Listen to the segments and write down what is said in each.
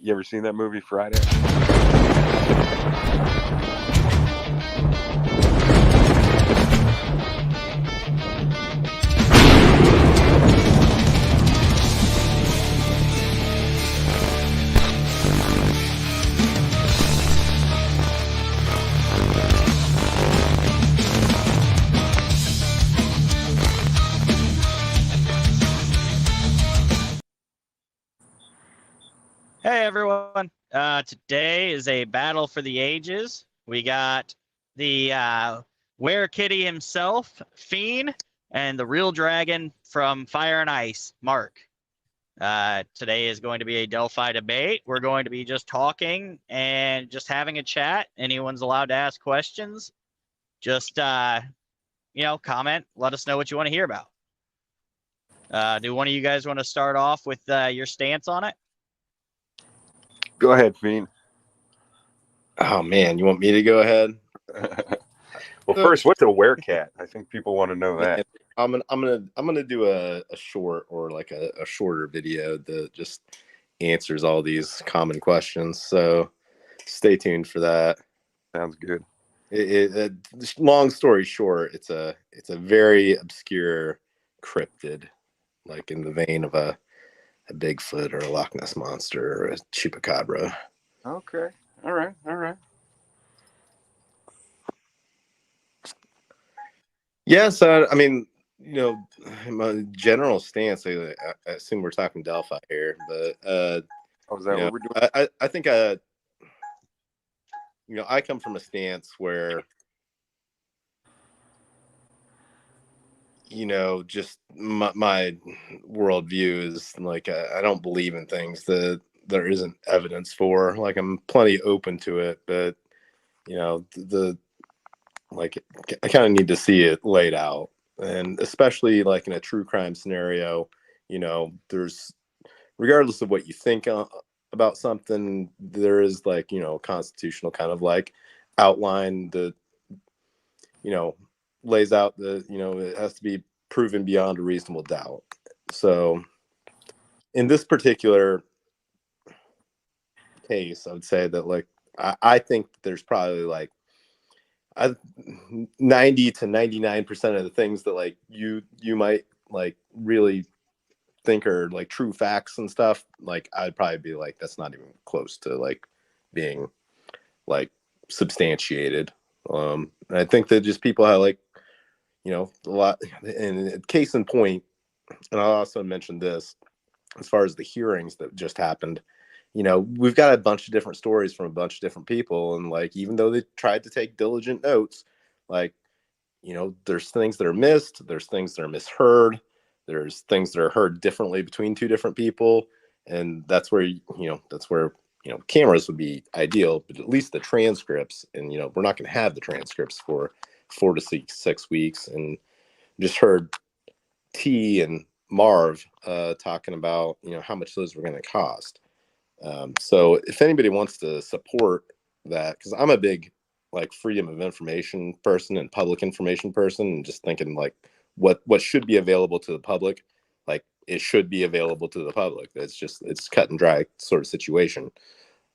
You ever seen that movie Friday? Hey everyone! Today is a battle for the ages. We got the Were-Kitty himself, Fien'x, and the real dragon from Fire and Ice, Mark. Today is going to be a Delphi debate. We're going to be just talking and just having a chat. Anyone's allowed to ask questions. Just comment. Let us know what you want to hear about. Do one of you guys want to start off with your stance on it? Go ahead, Fiend. Oh man, you want me to go ahead? Well, first, what's a werecat? I think people want to know that. I'm gonna do a short or like a shorter video that just answers all these common questions. So stay tuned for that. Sounds good. Long story short, it's a very obscure cryptid, like in the vein of a Bigfoot or a Loch Ness monster or a chupacabra. Okay. All right. Yeah, so I mean, my general stance. I assume we're talking Delphi here, but Is that what we're doing? I think I come from a stance where just my worldview is like I don't believe in things that there isn't evidence for. Like I'm plenty open to it, but I kind of need to see it laid out, and especially like in a true crime scenario, there's regardless of what you think about something, there is like constitutional kind of like outline that lays out the it has to be proven beyond a reasonable doubt. So in this particular case, I would say that like I think there's probably like 90 to 99% of the things that like you might like really think are like true facts and stuff, like I'd probably be like that's not even close to like being like substantiated. I think that just people have like a lot, and case in point, and I'll also mention this as far as the hearings that just happened. We've got a bunch of different stories from a bunch of different people, and like even though they tried to take diligent notes, like there's things that are missed, there's things that are misheard, there's things that are heard differently between two different people, and that's where cameras would be ideal, but at least the transcripts, and we're not going to have the transcripts for 4 to 6 weeks. And just heard T and Marv talking about how much those were going to cost. So if anybody wants to support that, because I'm a big like freedom of information person and public information person, and just thinking like what should be available to the public, like it should be available to the public. It's cut and dry sort of situation.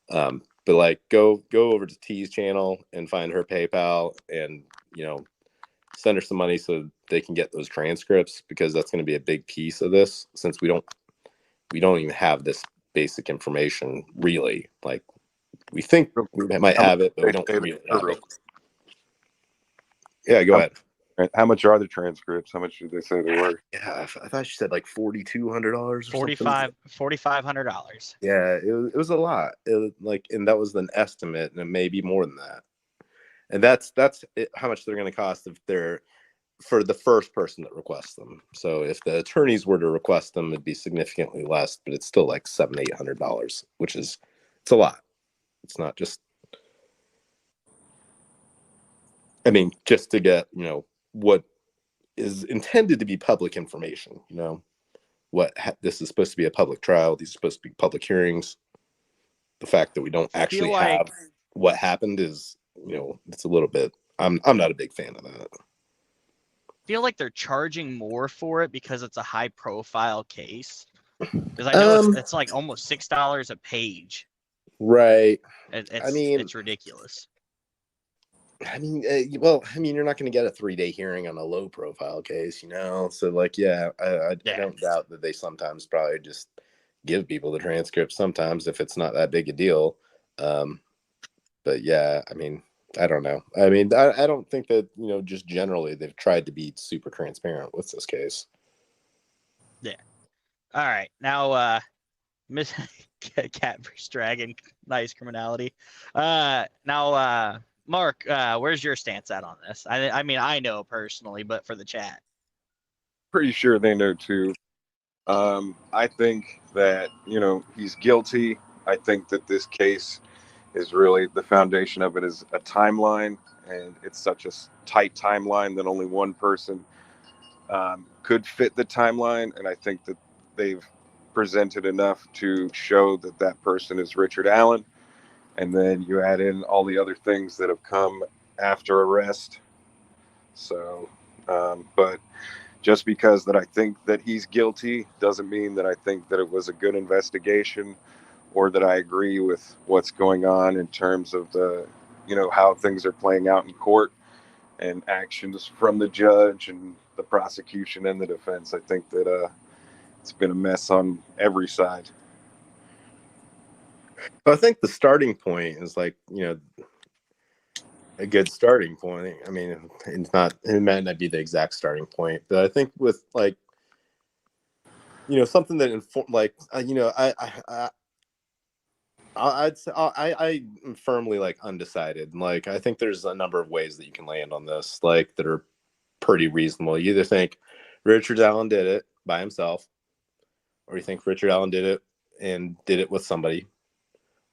But like go over to T's channel and find her PayPal and send her some money so they can get those transcripts, because that's going to be a big piece of this, since we don't even have this basic information really. Like we think we might have it, but we don't really have it. Yeah, go ahead. How much are the transcripts? How much did they say they were? Yeah, I thought you said like $4,200. $4,500. Yeah, it was a lot. And that was an estimate, and it may be more than that. And that's how much they're going to cost if they're for the first person that requests them. So if the attorneys were to request them, it'd be significantly less, but it's still like $700-800, which it's a lot. It's not just, I mean, just to get what is intended to be public information. This is supposed to be a public trial. These are supposed to be public hearings. The fact that we don't actually have what happened is, it's a little bit. I'm not a big fan of that. I feel like they're charging more for it because it's a high profile case. Because I know it's like almost $6 a page Right. It's ridiculous. Well, you're not going to get a 3-day hearing on a low profile case, So like, yeah, I don't doubt that they sometimes probably just give people the transcript sometimes if it's not that big a deal. But yeah, I don't know. I don't think that, just generally they've tried to be super transparent with this case. Yeah. All right. Now, Miss Cat vs. Dragon, nice criminality. Now, Mark, where's your stance at on this? I know personally, but for the chat. Pretty sure they know too. I think that, he's guilty. I think that this case is really the foundation of it is a timeline, and it's such a tight timeline that only one person could fit the timeline. And I think that they've presented enough to show that that person is Richard Allen. And then you add in all the other things that have come after arrest. So, but just because that I think that he's guilty doesn't mean that I think that it was a good investigation or that I agree with what's going on in terms of the, how things are playing out in court and actions from the judge and the prosecution and the defense. I think that it's been a mess on every side. I think the starting point is like, a good starting point. It might not be the exact starting point, but I think with like, something that I'd say I'm firmly like undecided. Like, I think there's a number of ways that you can land on this, like that are pretty reasonable. You either think Richard Allen did it by himself, or you think Richard Allen did it and did it with somebody,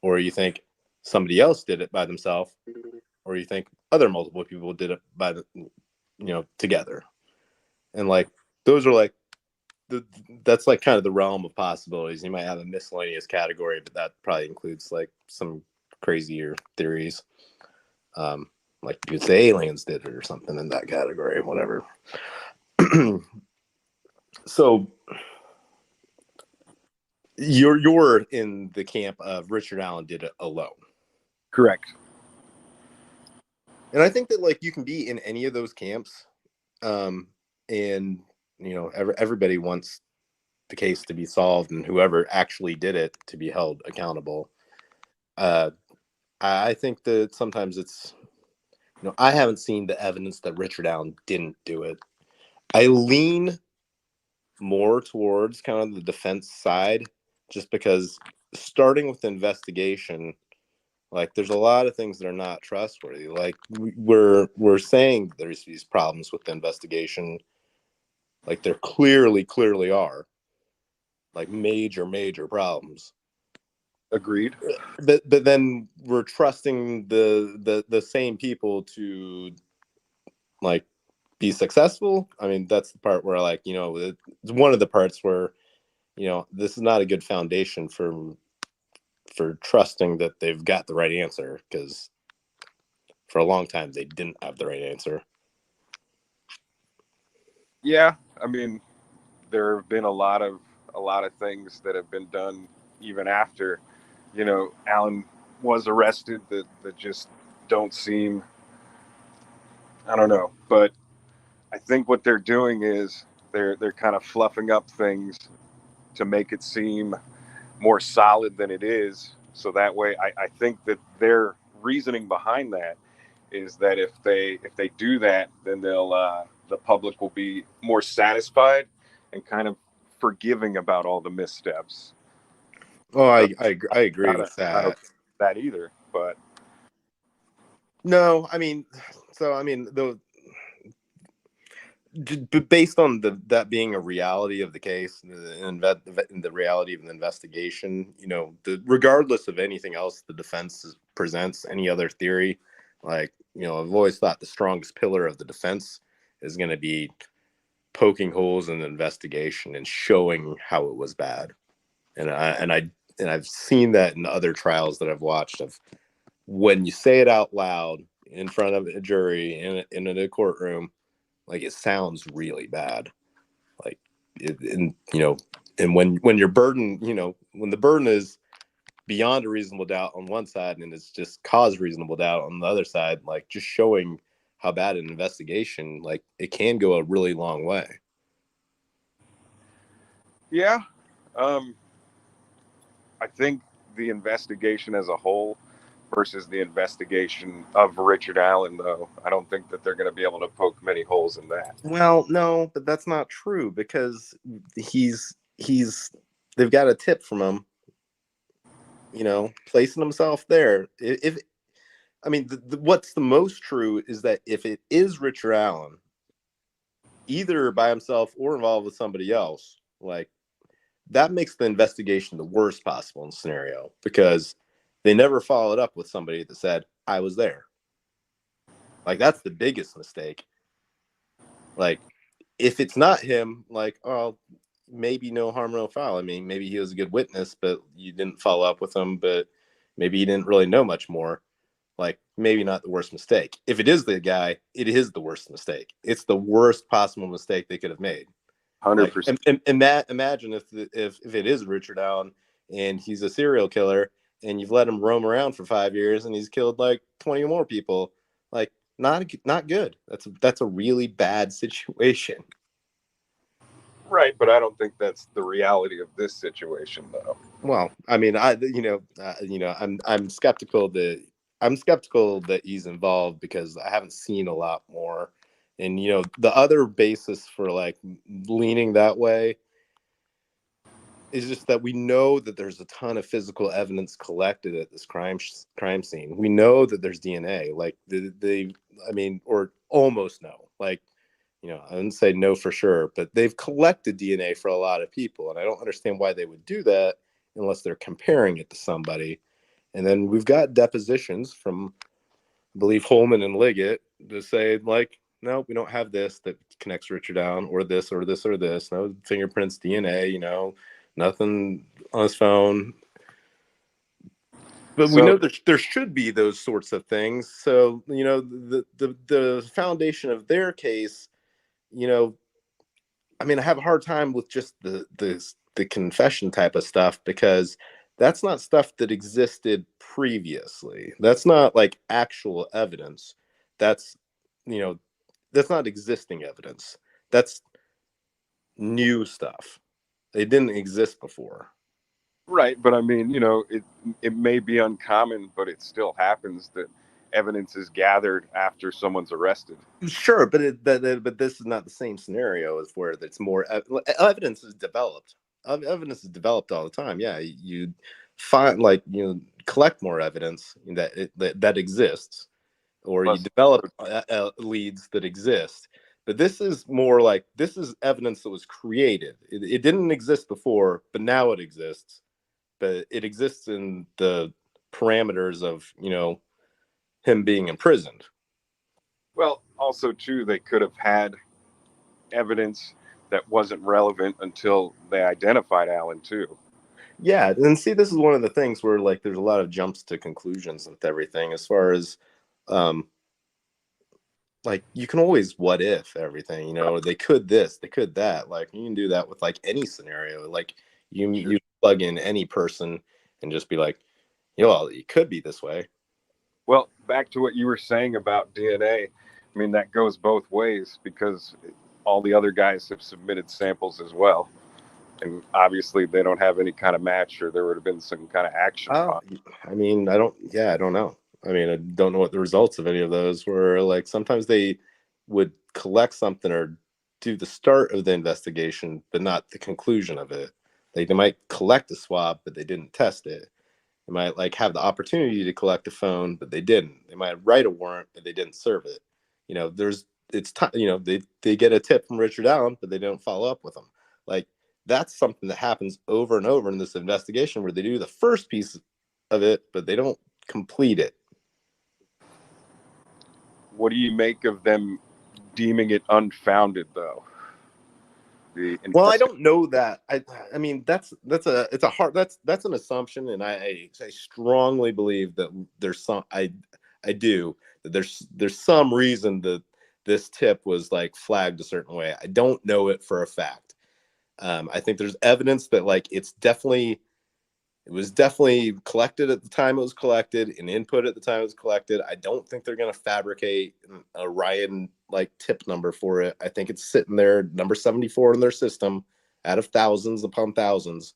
or you think somebody else did it by themselves, or you think other multiple people did it by together. And like, those are like, that's like kind of the realm of possibilities. You might have a miscellaneous category, but that probably includes like some crazier theories. Like you could say aliens did it or something in that category, whatever. So you're in the camp of Richard Allen did it alone. Correct. And I think that like you can be in any of those camps, and everybody wants the case to be solved and whoever actually did it to be held accountable. I think that sometimes it's, I haven't seen the evidence that Richard Allen didn't do it. I lean more towards kind of the defense side, just because starting with the investigation, like there's a lot of things that are not trustworthy. Like we're saying there's these problems with the investigation, like there clearly are, like major problems. Agreed. But then we're trusting the same people to like be successful. That's the part where like, it's one of the parts where, this is not a good foundation for trusting that they've got the right answer, because for a long time they didn't have the right answer. Yeah, there have been a lot of things that have been done even after, Allen was arrested that just don't seem, I don't know. But I think what they're doing is they're kind of fluffing up things to make it seem more solid than it is. So that way, I think that their reasoning behind that is that if they do that, then the public will be more satisfied and kind of forgiving about all the missteps. Oh, I agree with that. I don't think that either, but no, based on that being a reality of the case and the reality of the investigation, regardless of anything else the defense presents, any other theory, like, I've always thought the strongest pillar of the defense is going to be poking holes in the investigation and showing how it was bad. And I've seen that in other trials that I've watched, of when you say it out loud in front of a jury in a courtroom, like it sounds really bad. Like and when your burden, when the burden is beyond a reasonable doubt on one side, and it's just caused reasonable doubt on the other side. Like, just showing how bad an investigation, like, it can go a really long way. Yeah. I think the investigation as a whole versus the investigation of Richard Allen, though, I don't think that they're going to be able to poke many holes in that. Well, no, but that's not true, because they've got a tip from him, placing himself there. If I mean, what's the most true is that if it is Richard Allen, either by himself or involved with somebody else, like, that makes the investigation the worst possible scenario, because they never followed up with somebody that said, I was there. Like, that's the biggest mistake. Like, if it's not him, like, oh, maybe no harm, no foul. I mean, maybe he was a good witness, but you didn't follow up with him, but maybe he didn't really know much more. Like, maybe not the worst mistake. If it is the guy, it is the worst mistake. It's the worst possible mistake they could have made. 100%. Like, imagine if it is Richard Allen and he's a serial killer, and you've let him roam around for 5 years and he's killed like 20 more people. Like, not good. That's a really bad situation. Right, but I don't think that's the reality of this situation, though. Well, I mean, I'm skeptical that he's involved, because I haven't seen a lot more. And the other basis for like leaning that way is just that we know that there's a ton of physical evidence collected at this crime scene. We know that there's DNA. Like, or almost know. Like, I wouldn't say no for sure, but they've collected DNA for a lot of people, and I don't understand why they would do that unless they're comparing it to somebody. And then we've got depositions from, I believe, Holman and Liggett to say, like, no, we don't have this that connects Richard Allen, or this or this or this. No fingerprints, DNA, nothing on his phone. But we know that there should be those sorts of things. So, the foundation of their case, I mean, I have a hard time with just the confession type of stuff, because that's not stuff that existed previously. That's not like actual evidence. That's that's not existing evidence. That's new stuff. It didn't exist before. Right, but I mean, it may be uncommon, but it still happens that evidence is gathered after someone's arrested. Sure, but but this is not the same scenario as where it's more evidence is developed. Evidence is developed all the time. Yeah, you find, like, collect more evidence that exists, or you develop leads that exist. But this is more like, this is evidence that was created. It didn't exist before, but now it exists. But it exists in the parameters of him being imprisoned. Well, also too, they could have had evidence that wasn't relevant until they identified Allen too. Yeah, and see, this is one of the things where, like, there's a lot of jumps to conclusions with everything, as far as like, you can always what if everything, they could this, they could that. Like, you can do that with like any scenario. Like, you plug in any person and just be like, well, it could be this way. Well, back to what you were saying about DNA. I mean, that goes both ways, because all the other guys have submitted samples as well. And obviously they don't have any kind of match, or there would have been some kind of action. I mean, I don't know. I mean, I don't know what the results of any of those were. Like, sometimes they would collect something or do the start of the investigation, but not the conclusion of it. Like, they might collect a swab, but they didn't test it. They might, like, have the opportunity to collect a phone, but they didn't. They might write a warrant, but they didn't serve it. It's time. They get a tip from Richard Allen, but they don't follow up with them. Like, that's something that happens over and over in this investigation, where they do the first piece of it, but they don't complete it. What do you make of them deeming it unfounded, though? Well, I don't know that. I mean, that's an assumption, and I strongly believe that there's some. I do that there's some reason that this tip was, like, flagged a certain way. I don't know it for a fact. I think there's evidence that, like, it's definitely It was definitely collected at the time it was collected and input at the time it was collected. I don't think they're going to fabricate a Ryan like tip number for it. I think it's sitting there, number 74 in their system, out of thousands upon thousands,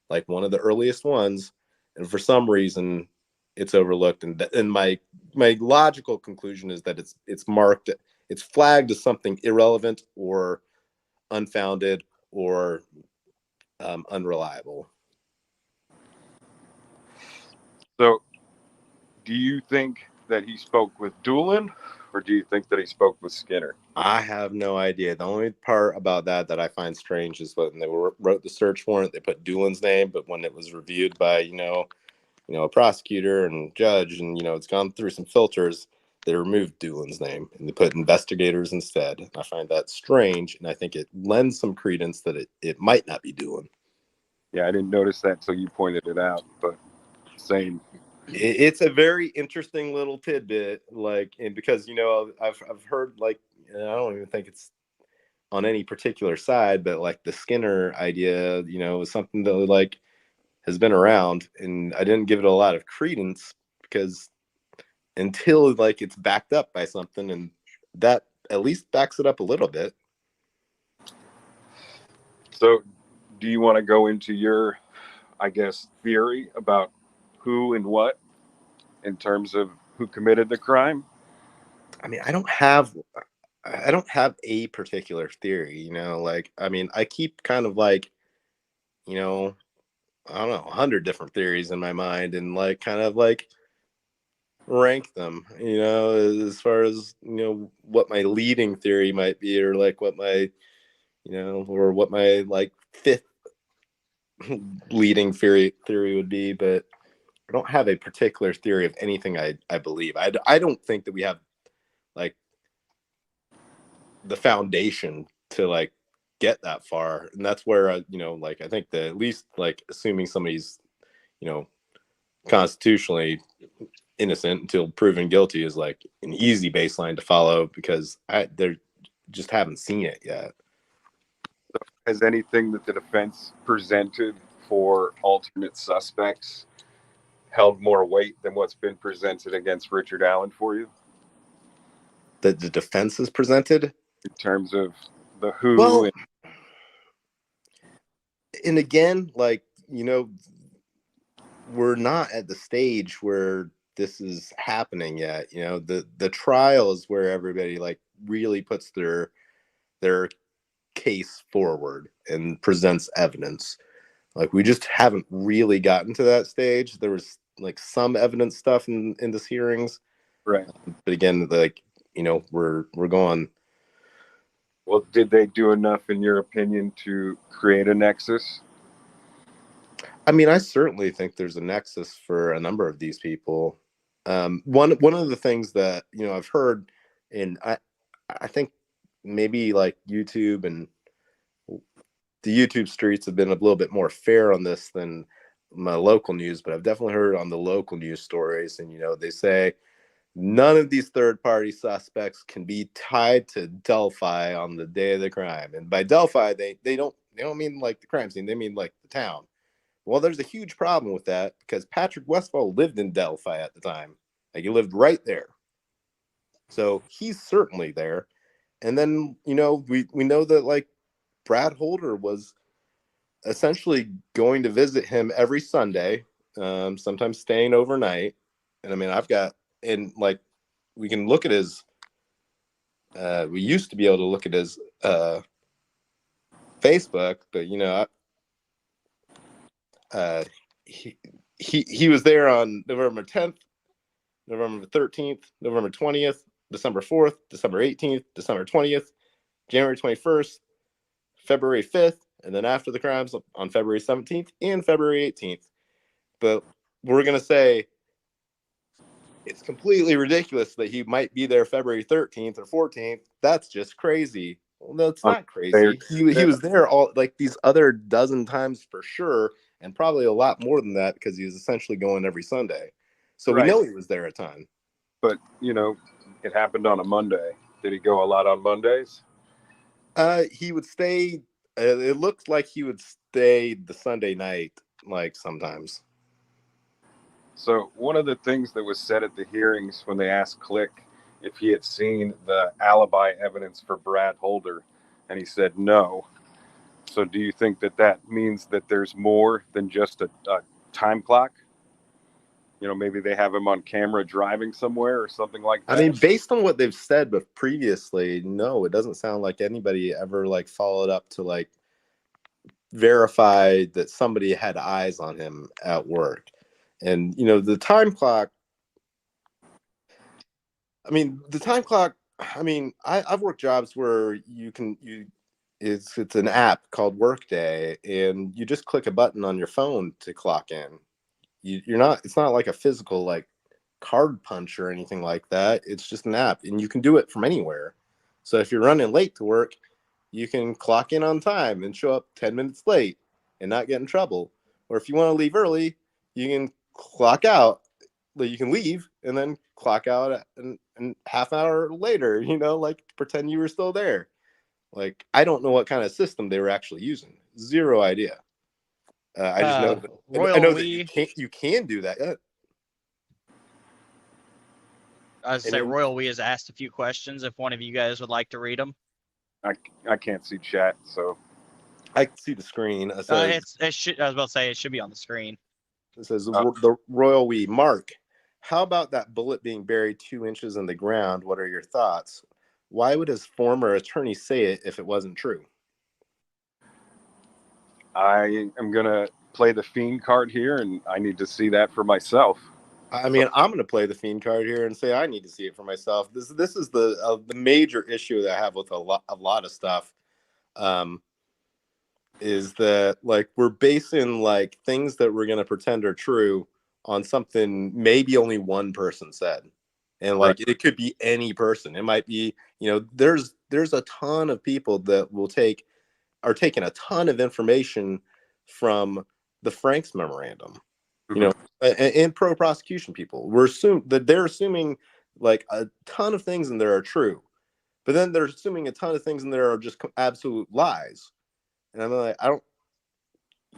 like one of the earliest ones. And for some reason, it's overlooked. And my logical conclusion is that it's marked, it's flagged as something irrelevant or unfounded or unreliable. So, do you think that he spoke with Doolin, or do you think that he spoke with Skinner? I have no idea. The only part about that I find strange is when they wrote the search warrant, they put Doolin's name, but when it was reviewed by a prosecutor and judge, and it's gone through some filters, they removed Doolin's name and they put investigators instead. I find that strange, and I think it lends some credence that it might not be Doolin. Yeah, I didn't notice that until you pointed it out, but same. It's a very interesting little tidbit, and because I've heard, I don't even think it's on any particular side, but the Skinner idea, is something that has been around, and I didn't give it a lot of credence because until it's backed up by something, and that at least backs it up a little bit. So, do you want to go into your, I guess, theory about who and what in terms of who committed the crime? I mean, I don't have a particular theory, I keep kind of I don't know, 100 different theories in my mind, and kind of rank them, as far as what my leading theory might be, or what my or what my fifth leading theory would be. But I don't have a particular theory of anything I believe. I don't think that we have the foundation to get that far, and that's where I think that at least assuming somebody's constitutionally innocent until proven guilty is an easy baseline to follow, because they just haven't seen it yet. Has anything that the defense presented for alternate suspects held more weight than what's been presented against Richard Allen for you? That the defense is presented in terms of the who? Well, and again, we're not at the stage where this is happening yet. The trial is where everybody really puts their case forward and presents evidence. We just haven't really gotten to that stage. There was some evidence stuff in this hearings, right? But again, we're going. Well, did they do enough, in your opinion, to create a nexus? I mean, I certainly think there's a nexus for a number of these people. One of the things that I've heard, and I think maybe YouTube and the YouTube streets have been a little bit more fair on this than my local news, but I've definitely heard on the local news stories, and they say none of these third-party suspects can be tied to Delphi on the day of the crime. And by Delphi, they don't mean the crime scene; they mean the town. Well, there's a huge problem with that, because Patrick Westfall lived in Delphi at the time. He lived right there. So he's certainly there. And then, we know that Brad Holder was essentially going to visit him every Sunday, sometimes staying overnight. And I mean, we can look at his, we used to be able to look at his Facebook, but he was there on November 10th, November 13th, November 20th, December 4th, December 18th, December 20th, January 21st, February 5th, and then after the crimes on February 17th and February 18th. But we're going to say it's completely ridiculous that he might be there February 13th or 14th. That's just crazy. Well, no, it's not crazy. He was there all these other dozen times for sure, and probably a lot more than that, because he was essentially going every Sunday. So we know he was there a ton. But, it happened on a Monday. Did he go a lot on Mondays? He would stay. It looked like he would stay the Sunday night like sometimes. So one of the things that was said at the hearings when they asked Click if he had seen the alibi evidence for Brad Holder, and he said no. So do you think that that means that there's more than just a time clock? You know, maybe they have him on camera driving somewhere or something like that. I mean, based on what they've said, but previously, no, it doesn't sound like anybody ever like followed up to like verify that somebody had eyes on him at work. And you know, the time clock. I mean, the time clock. I mean, I've worked jobs where it's an app called Workday, and you just click a button on your phone to clock in. You're not. It's not like a physical like card punch or anything like that. It's just an app, and you can do it from anywhere. So if you're running late to work, you can clock in on time and show up 10 minutes late and not get in trouble. Or if you want to leave early, you can clock out. You can leave and then clock out and half an hour later, you know, like pretend you were still there. Like, I don't know what kind of system they were actually using. Zero idea. I just know that, I know that you can do that. I was say Royal We has asked a few questions. If one of you guys would like to read them, I can't see chat, so I can see the screen. it should. I was about to say it should be on the screen. It says the Royal We. Mark, how about that bullet being buried 2 inches in the ground? What are your thoughts? Why would his former attorney say it if it wasn't true? I am gonna play the Fiend card here, and I need to see that for myself. I mean, I'm going to play the Fiend card here and say I need to see it for myself. This is the major issue that I have with a lot of stuff. Is that like we're basing like things that we're going to pretend are true on something maybe only one person said, and like it could be any person. It might be, you know, there's a ton of people that are taking a ton of information from the Fien'x memorandum. You know, and pro prosecution people, they're assuming like a ton of things in there are true, but then they're assuming a ton of things in there are just absolute lies. And I'm like,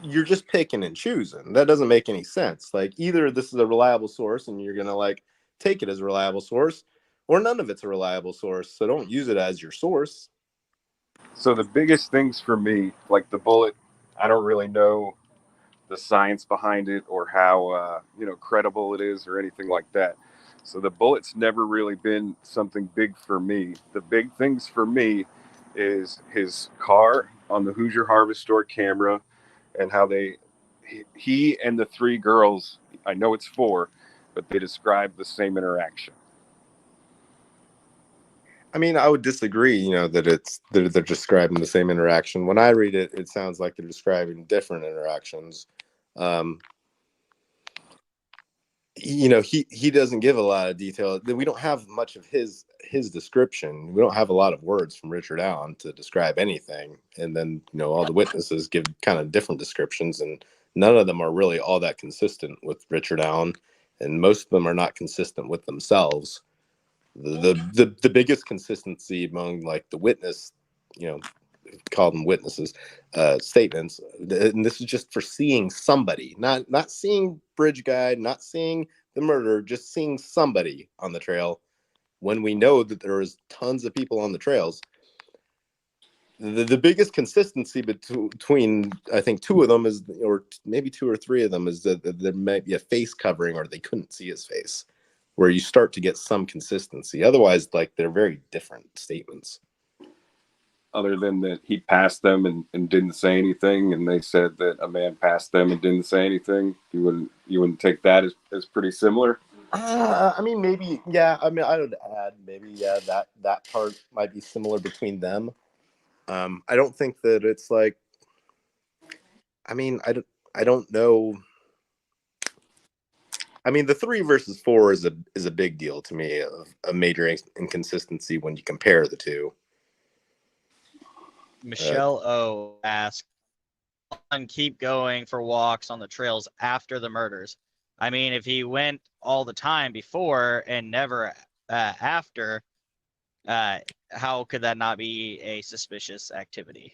you're just picking and choosing. That doesn't make any sense. Like, either this is a reliable source and you're going to like take it as a reliable source, or none of it's a reliable source. So don't use it as your source. So the biggest things for me, like the bullet, I don't really know the science behind it or how credible it is or anything like that. So the bullet's never really been something big for me. The big things for me is his car on the Hoosier Harvest Store camera, and how he and the 3 girls, I know it's 4, but they describe the same interaction. I mean, I would disagree, you know, that they're describing the same interaction. When I read it, it sounds like they're describing different interactions. You know, he doesn't give a lot of detail. We don't have much of his description. We don't have a lot of words from Richard Allen to describe anything. And then, you know, all the witnesses give kind of different descriptions, and none of them are really all that consistent with Richard Allen, and most of them are not consistent with themselves. The biggest consistency among like the witness, you know, call them witnesses, statements, and this is just for seeing somebody, not seeing bridge guy, not seeing the murder, just seeing somebody on the trail, when we know that there is tons of people on the trails. The biggest consistency between I think 2 of them is, or maybe 2 or 3 of them, is that there might be a face covering, or they couldn't see his face, where you start to get some consistency. Otherwise, like, they're very different statements. Other than that, he passed them and didn't say anything, and they said that a man passed them and didn't say anything. You wouldn't take that as pretty similar? I mean, maybe, yeah. I mean, I would add maybe, yeah, that part might be similar between them. I don't think that it's like, I mean, I don't know. I mean, the 3 versus 4 is a big deal to me, a major inconsistency when you compare the 2. Michelle O asked, and keep going for walks on the trails after the murders. I mean, if he went all the time before and never after, how could that not be a suspicious activity?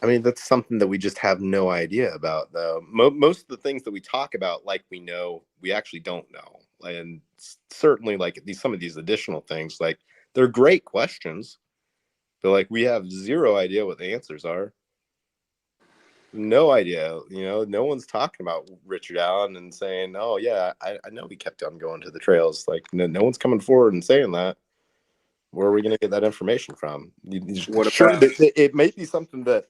I mean, that's something that we just have no idea about, though. Most of the things that we talk about, like we know, we actually don't know. And certainly, like some of these additional things, like they're great questions, but like we have zero idea what the answers are. No idea. No one's talking about Richard Allen and saying, "Oh yeah, I know he kept on going to the trails." Like no one's coming forward and saying that. Where are we going to get that information from? What Sure, about it may be something that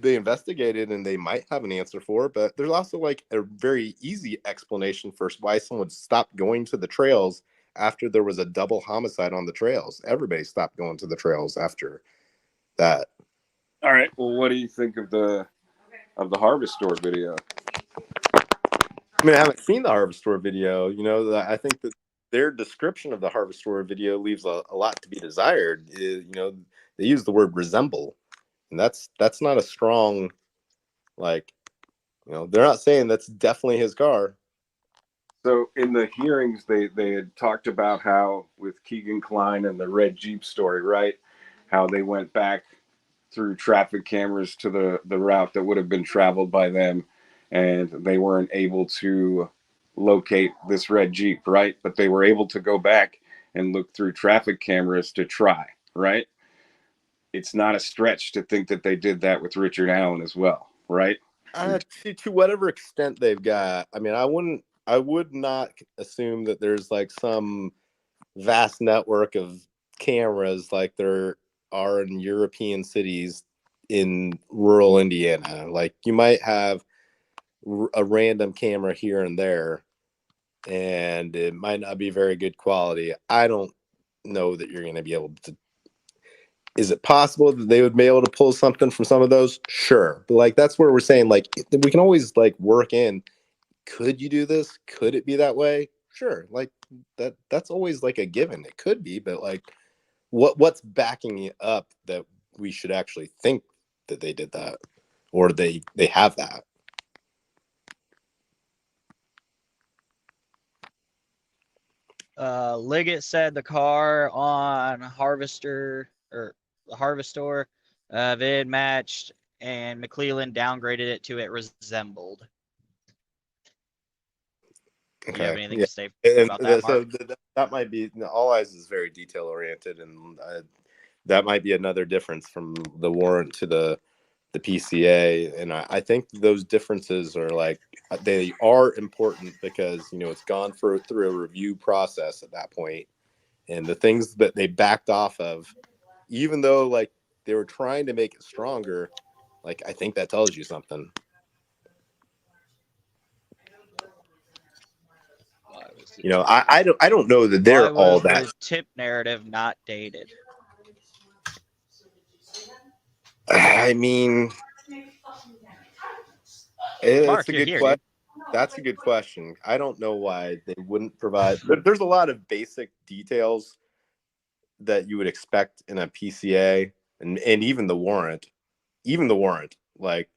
they investigated and they might have an answer for, but there's also like a very easy explanation for why someone stopped going to the trails after there was a double homicide on the trails. Everybody stopped going to the trails after that. all right? Well, what do you think of the Harvest Store video? I mean, I haven't seen the Harvest Store video. I think that their description of the Harvest Store video leaves a lot to be desired. They use the word resemble, and that's not a strong, like, they're not saying that's definitely his car. So in the hearings, they had talked about how with Keegan Kline and the red Jeep story, right? How they went back through traffic cameras to the route that would have been traveled by them, and they weren't able to locate this red Jeep, right? But they were able to go back and look through traffic cameras to try, right? It's not a stretch to think that they did that with Richard Allen as well, right? To whatever extent they've got. I mean, I would not assume that there's like some vast network of cameras like there are in European cities in rural Indiana. Like you might have a random camera here and there, and it might not be very good quality. I don't know that you're going to be able to. Is it possible that they would be able to pull something from some of those? Sure. But like that's where we're saying like we can always like work in, could you do this? Could it be that way? Sure. Like that's always like a given. It could be, but like what's backing it up that we should actually think that they did that or they have that? Liggett said the car on Harvester or the Harvest Store vid matched, and McClellan downgraded it to it resembled. Okay. Do you have anything Yeah. to say And about that, Mark? so that might be, All Eyes is very detail oriented, and that might be another difference from the warrant to the PCA. And I think those differences are like, they are important because, it's gone through a review process at that point. And the things that they backed off of, even though like they were trying to make it stronger, like I think that tells you something. I don't know that they're all that. The tip narrative not dated? I mean, it's Mark, a you're good here, question. dude. That's a good question. I don't know why they wouldn't provide. There's a lot of basic details that you would expect in a PCA, and even the warrant, like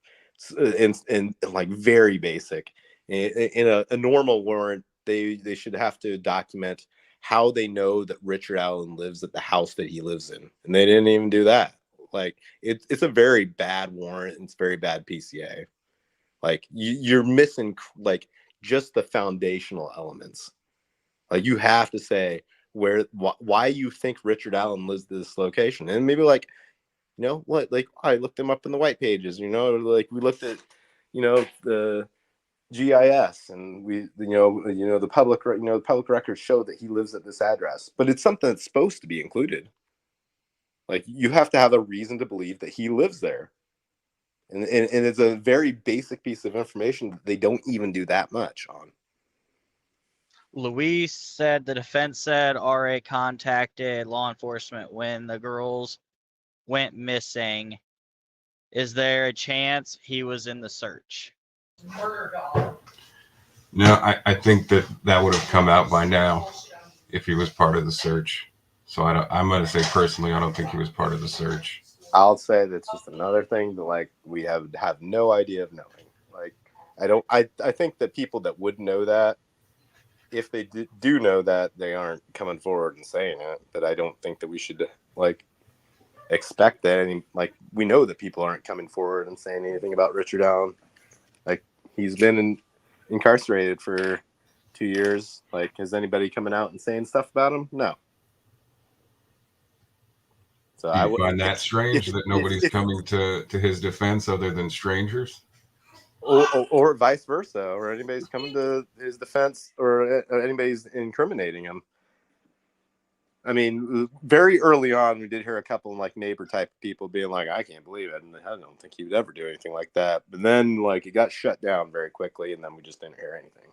and like very basic. In a normal warrant, they should have to document how they know that Richard Allen lives at the house that he lives in, and they didn't even do that. Like it's a very bad warrant, and it's very bad PCA. Like you're missing like just the foundational elements. Like you have to say why you think Richard Allen lives this location, and maybe like what, like I looked him up in the white pages. Like we looked at the GIS, and we the public records show that he lives at this address, but it's something that's supposed to be included. Like you have to have a reason to believe that he lives there. And it's a very basic piece of information that they don't even do that much on. Luis said the defense said RA contacted law enforcement when the girls went missing. Is there a chance he was in the search? No, I think that would have come out by now if he was part of the search. So I'm going to say personally, I don't think he was part of the search. I'll say that's just another thing that like we have no idea of knowing. Like I think that people that would know that, if they do know that, they aren't coming forward and saying it. But I don't think that we should like expect that any, like, we know that people aren't coming forward and saying anything about Richard Allen. Like, he's been incarcerated for 2 years. Like, is anybody coming out and saying stuff about him? No. So Do you find that strange that nobody's coming to his defense other than strangers? Or vice versa, or anybody's coming to his defense, or anybody's incriminating him. I mean, very early on, we did hear a couple of like neighbor type people being like, "I can't believe it," and I don't think he would ever do anything like that. But then, like, it got shut down very quickly, and then we just didn't hear anything.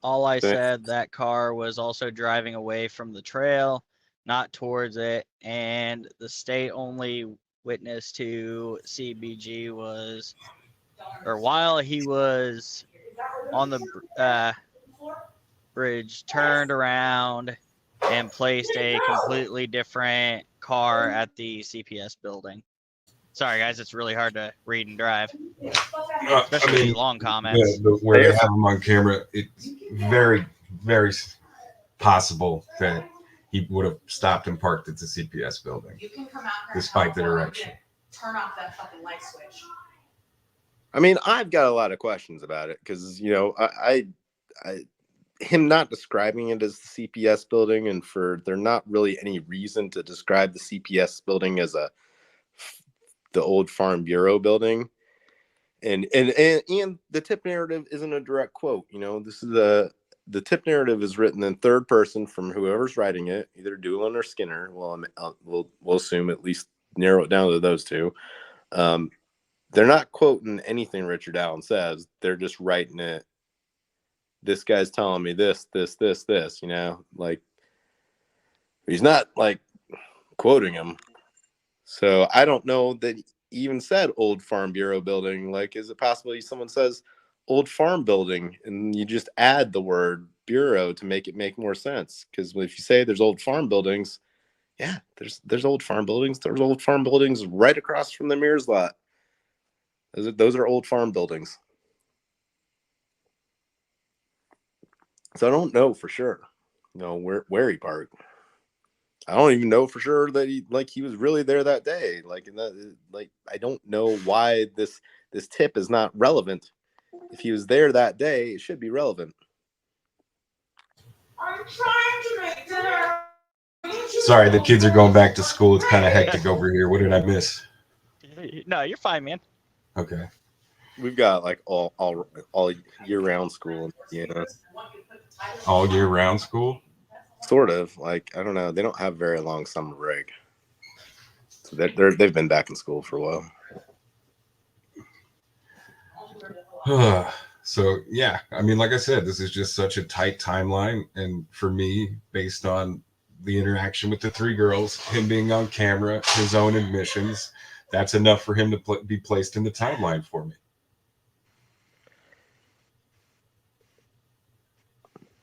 All I said, that car was also driving away from the trail, not towards it, and the state only witness to CBG was, or while he was on the bridge, turned around and placed a completely different car at the CPS building. Sorry, guys, it's really hard to read and drive, especially these long comments. Where they have him on camera, it's very, very possible that he would have stopped and parked at the CPS building, despite the direction. Turn off that fucking light switch. I mean, I've got a lot of questions about it because, you know, I him not describing it as the CPS building, and for there not really any reason to describe the CPS building as the old Farm Bureau building, and the tip narrative isn't a direct quote. You know, this is the tip narrative is written in third person from whoever's writing it, either Doolin or Skinner. Well, we'll assume at least narrow it down to those two. They're not quoting anything Richard Allen says. They're just writing it. This guy's telling me this, you know, like, he's not like quoting him. So I don't know that he even said old Farm Bureau building. Like, is it possible someone says old farm building and you just add the word bureau to make it make more sense? Because if you say there's old farm buildings, yeah, there's old farm buildings. There's old farm buildings right across from the Mears lot. Those are old farm buildings. So I don't know for sure, you know, where he parked. I don't even know for sure that he was really there that day. Like, I don't know why this tip is not relevant. If he was there that day, it should be relevant. I'm trying to make dinner. Sorry, the kids are going back to school. It's kind of hectic over here. What did I miss? No, you're fine, man. Okay. We've got like all year round school in Indiana. All year round school? Sort of. Like, I don't know. They don't have very long summer break, so they've been back in school for a while. So yeah, I mean, like I said, this is just such a tight timeline, and for me, based on the interaction with the three girls, him being on camera, his own admissions, that's enough for him to be placed in the timeline for me.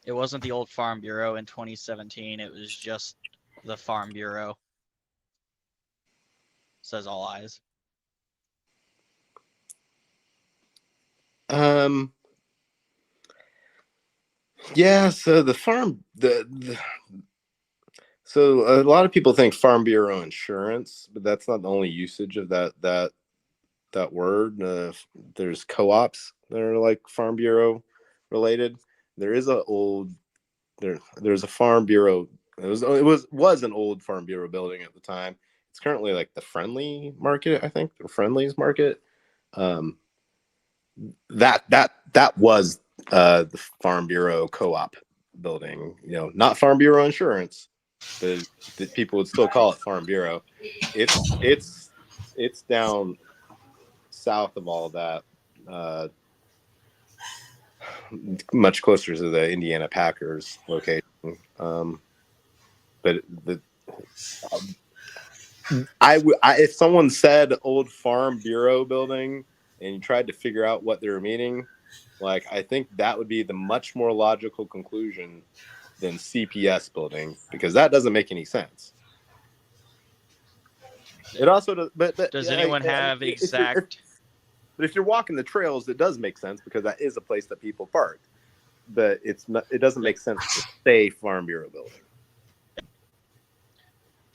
It wasn't the old Farm Bureau in 2017. It was just the Farm Bureau. Says all eyes. Yeah, so the farm so a lot of people think Farm Bureau insurance, but that's not the only usage of that word. There's co-ops that are like Farm Bureau related. There is there's a Farm Bureau. It was an old Farm Bureau building at the time. It's currently like the Friendly Market, I think, the Friendly's Market. That was the Farm Bureau co-op building. You know, not Farm Bureau insurance, but the people would still call it Farm Bureau. It's down south of all that. Much closer to the Indiana Packers location. But if someone said old Farm Bureau building and you tried to figure out what they were meaning, like, I think that would be the much more logical conclusion than CPS building, because that doesn't make any sense. It also does. But does anyone have exact? But if you're walking the trails, it does make sense, because that is a place that people park. But it doesn't make sense to say Farm Bureau building.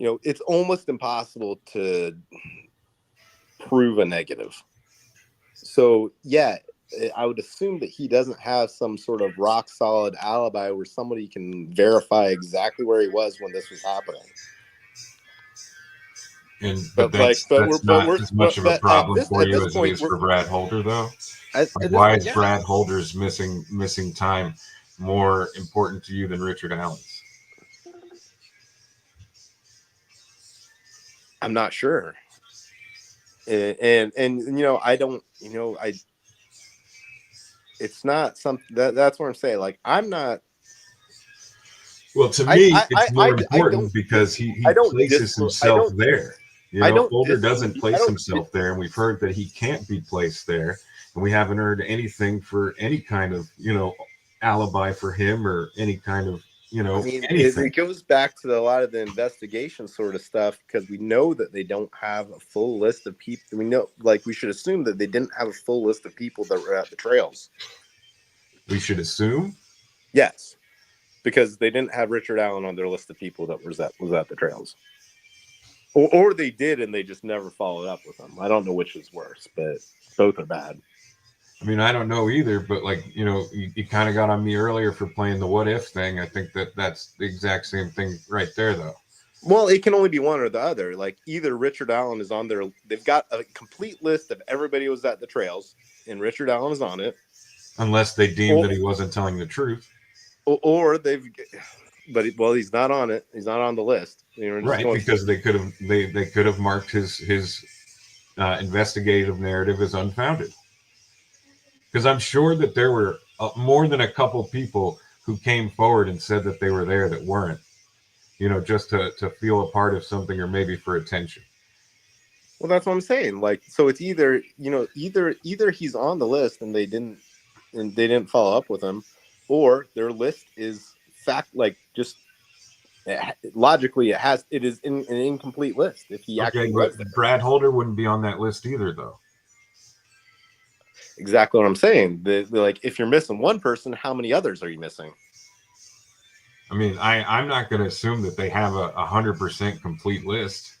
it's almost impossible to prove a negative. So yeah, I would assume that he doesn't have some sort of rock solid alibi where somebody can verify exactly where he was when this was happening. But that's not as much of a problem for you as it is for Brad Holder, though. Why is Brad Holder's missing time more important to you than Richard Allen's? I'm not sure. And I don't, it's not something that's what I'm saying. Like, I'm not. Well, to me, it's more important because he places himself there. Holder doesn't place himself there, and we've heard that he can't be placed there, and we haven't heard anything for any kind of alibi for him or any kind of anything. It goes back to a lot of the investigation sort of stuff, because we know that they don't have a full list of people. We know, like, we should assume that they didn't have a full list of people that were at the trails. We should assume? Yes. Because they didn't have Richard Allen on their list of people that was at the trails. Or they did and they just never followed up with them. I don't know which is worse, but both are bad. I mean, I don't know either, but you kind of got on me earlier for playing the what if thing. I think that's the exact same thing right there, though. Well, it can only be one or the other. Like, either Richard Allen is on there. They've got a complete list of everybody who was at the trails, and Richard Allen is on it. Unless they deem that he wasn't telling the truth. Or he's not on it. He's not on the list. Right, because they could have marked his investigative narrative as unfounded. Because I'm sure that there were more than a couple people who came forward and said that they were there that weren't, just to feel a part of something or maybe for attention. Well, that's what I'm saying. Like, so it's either he's on the list and they didn't follow up with him, or their list is just logically it is an incomplete list. If he actually was there. Brad Holder wouldn't be on that list either, though. Exactly what I'm saying. They're like, if you're missing one person, how many others are you missing? I mean, I'm not going to assume that they have a 100% complete list.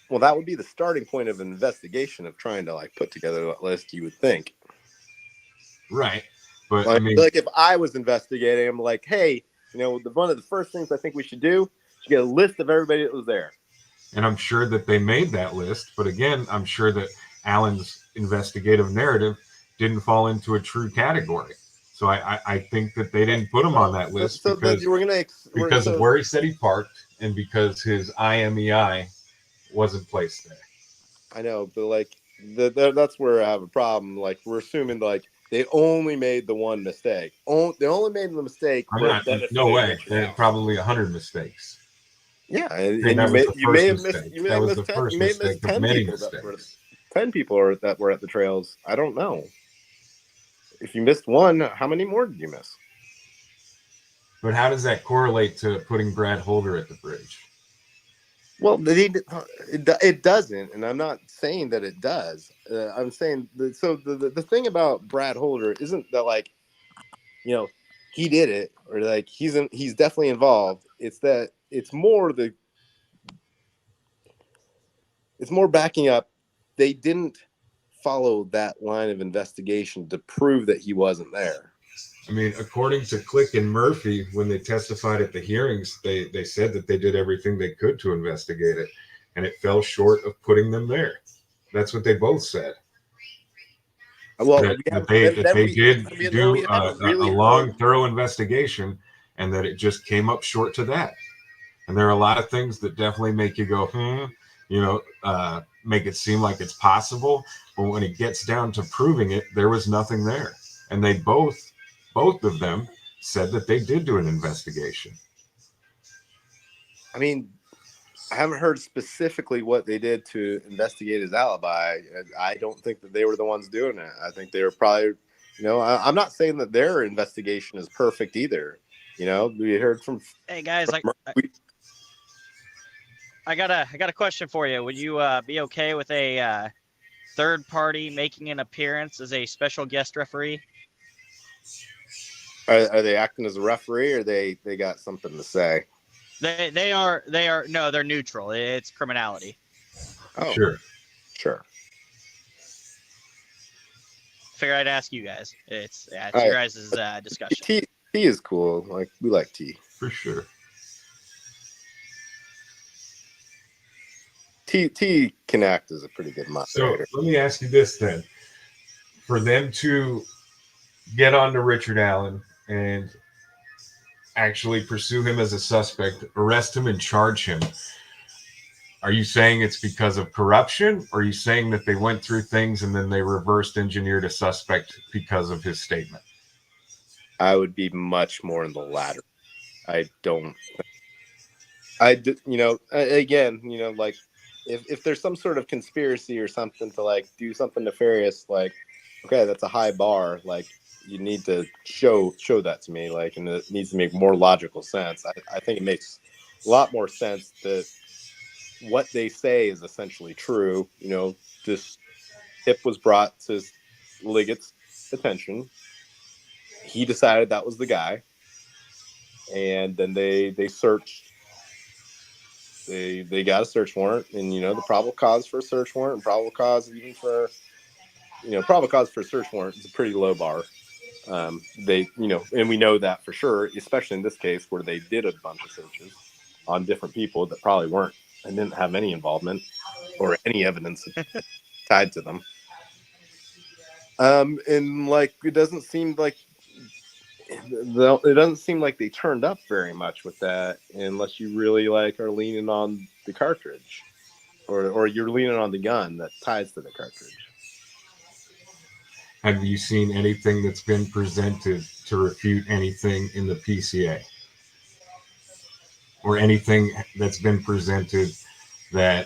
Well, that would be the starting point of an investigation, of trying to put together that list, you would think. Right. But if I was investigating, I'm like, hey, one of the first things I think we should do is get a list of everybody that was there. And I'm sure that they made that list. But again, I'm sure that Allen's investigative narrative didn't fall into a true category. So I think that they didn't put him on that list because of where he said he parked and because his IMEI wasn't placed there. I know, but that's where I have a problem. Like, we're assuming they only made the one mistake. They only made the mistake. No way. There are probably 100 mistakes. Yeah, and you may have missed 10 people. 10 people that were at the trails. I don't know. If you missed one, how many more did you miss? But how does that correlate to putting Brad Holder at the bridge? Well, it doesn't, and I'm not saying that it does. I'm saying the thing about Brad Holder isn't that he did it, or he's definitely involved. It's that it's more backing up. They didn't follow that line of investigation to prove that he wasn't there. I mean, according to Click and Murphy, when they testified at the hearings, they said that they did everything they could to investigate it, and it fell short of putting them there. That's what they both said. Well, they did do a long, thorough investigation, and that it just came up short to that. And there are a lot of things that definitely make you go, make it seem like it's possible. But when it gets down to proving it, there was nothing there. And they both of them said that they did do an investigation. I mean, I haven't heard specifically what they did to investigate his alibi. I don't think that they were the ones doing it. I think they were probably, I'm not saying that their investigation is perfect either. We heard from. Hey guys, I got a question for you. Would you be okay with a third party making an appearance as a special guest referee? Are they acting as a referee, or they got something to say? They are no, they're neutral. It's criminality. Oh, Sure. sure. Figured I'd ask you guys. It's All your right. guys' discussion. T is cool. Like we like T. For sure. T can act as a pretty good So moderator. let me ask you this then. For them to get on to Richard Allen and actually pursue him as a suspect, arrest him and charge him, are you saying it's because of corruption? Or are you saying that they went through things and then they reversed engineered a suspect because of his statement? I would be much more in the latter. I don't. Again, like if there's some sort of conspiracy or something to like do something nefarious, like, okay, that's a high bar. Like, you need to show that to me. Like, and it needs to make more logical sense. I think it makes a lot more sense that what they say is essentially true. This tip was brought to Liggett's attention. He decided that was the guy, and then they searched. They got a search warrant, and the probable cause for a search warrant, and probable cause even for probable cause for a search warrant is a pretty low bar. And we know that for sure, especially in this case where they did a bunch of searches on different people that probably weren't and didn't have any involvement or any evidence tied to them. And like it doesn't seem like they turned up very much with that, unless you really like are leaning on the cartridge, or you're leaning on the gun that ties to the cartridge. Have you seen anything that's been presented to refute anything in the PCA? Or anything that's been presented that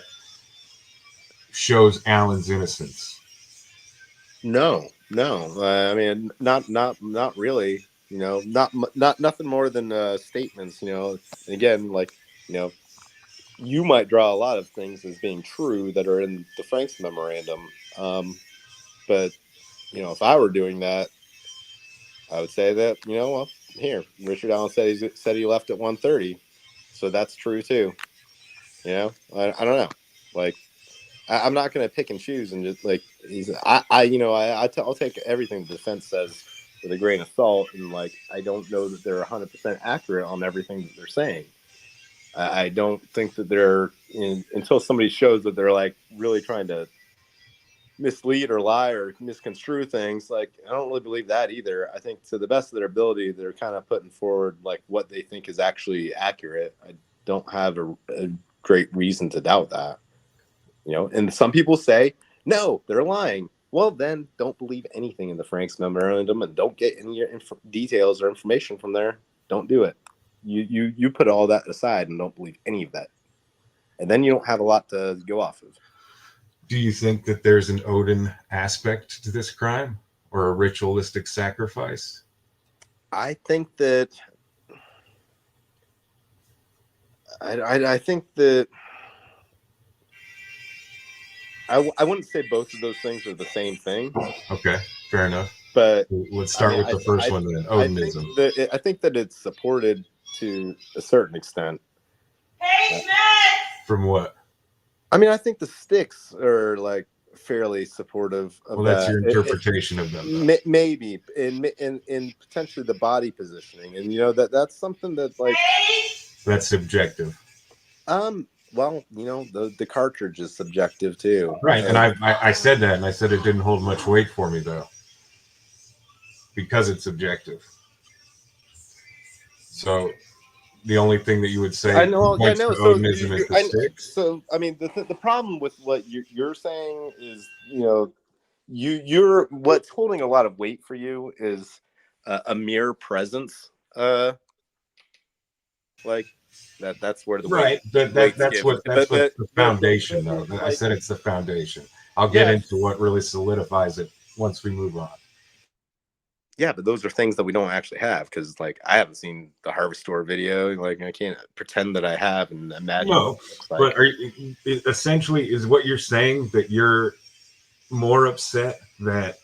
shows Allen's innocence? No. I mean, not really. Not nothing more than statements. And again, like you might draw a lot of things as being true that are in the Fien'x memorandum. But if I were doing that, I would say that well, here Richard Allen said he left at 1:30, so that's true too. I don't know, like. I'm not going to pick and choose and just like I'll take everything the defense says with a grain of salt, and like I don't know that they're 100% accurate on everything that they're saying. I don't think that they're until somebody shows that they're like really trying to mislead or lie or misconstrue things. Like I don't really believe that either. I think to the best of their ability, they're kind of putting forward like what they think is actually accurate. I don't have a great reason to doubt that. And some people say, no, they're lying. Well, then don't believe anything in the Fien'x memorandum and don't get any details or information from there. Don't do it. You put all that aside and don't believe any of that. And then you don't have a lot to go off of. Do you think that there's an Odin aspect to this crime or a ritualistic sacrifice? I think that I think that I wouldn't say both of those things are the same thing. Okay, fair enough. But let's start with the first one then, Odinism. I think that it's supported to a certain extent. Hey, Smith! From what? I mean, I think the sticks are like fairly supportive of that's that. your interpretation of them. Maybe in potentially the body positioning, and that's something that like that's subjective. Well, the cartridge is subjective too. Right. And I said that, and I said it didn't hold much weight for me, though, because it's subjective. So the only thing that you would say points to Odinism is the sticks. So, I mean, the problem with what you're saying is, you're what's holding a lot of weight for you is a mere presence. Like, that's where the right. That's what the foundation, though. I said it's the foundation. I'll get into what really solidifies it once we move on. Yeah, but those are things that we don't actually have because, like, I haven't seen the Harvest Store video. Like, I can't pretend that I have and imagine. No, but essentially, is what you're saying that you're more upset that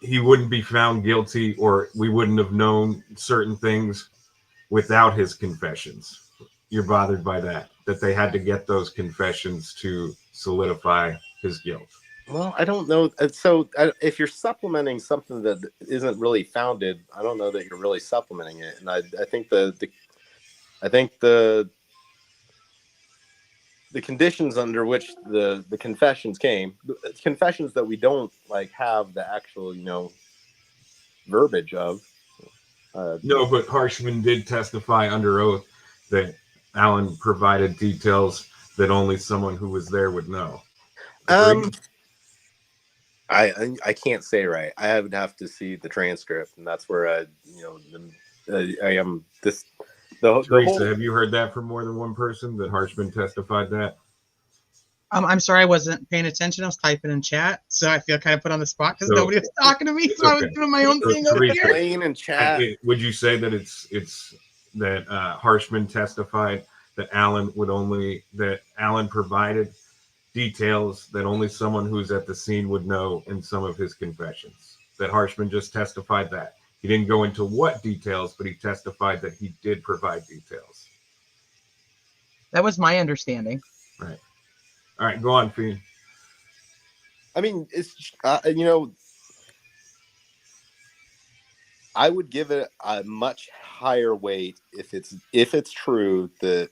he wouldn't be found guilty, or we wouldn't have known certain things without his confessions. You're bothered by that they had to get those confessions to solidify his guilt. Well, I don't know. If you're supplementing something that isn't really founded, I don't know that you're really supplementing it. And I think the conditions under which the confessions came, confessions that we don't like have the actual, verbiage of. No, but Harshman did testify under oath that Alan provided details that only someone who was there would know. Agreed? I can't say right. I would have to see the transcript, and that's where I am this. Teresa, have you heard that from more than one person that Harshman testified that? I'm sorry, I wasn't paying attention. I was typing in chat, so I feel kind of put on the spot because nobody was talking to me. So I was doing my own thing over here. Playing in chat. Would you say that it's that Harshman testified that Alan provided details that only someone who's at the scene would know in some of his confessions? That Harshman just testified that he didn't go into what details, but he testified that he did provide details. That was my understanding. Right. All right, go on, Fien'x. I mean, it's I would give it a much higher weight if it's true that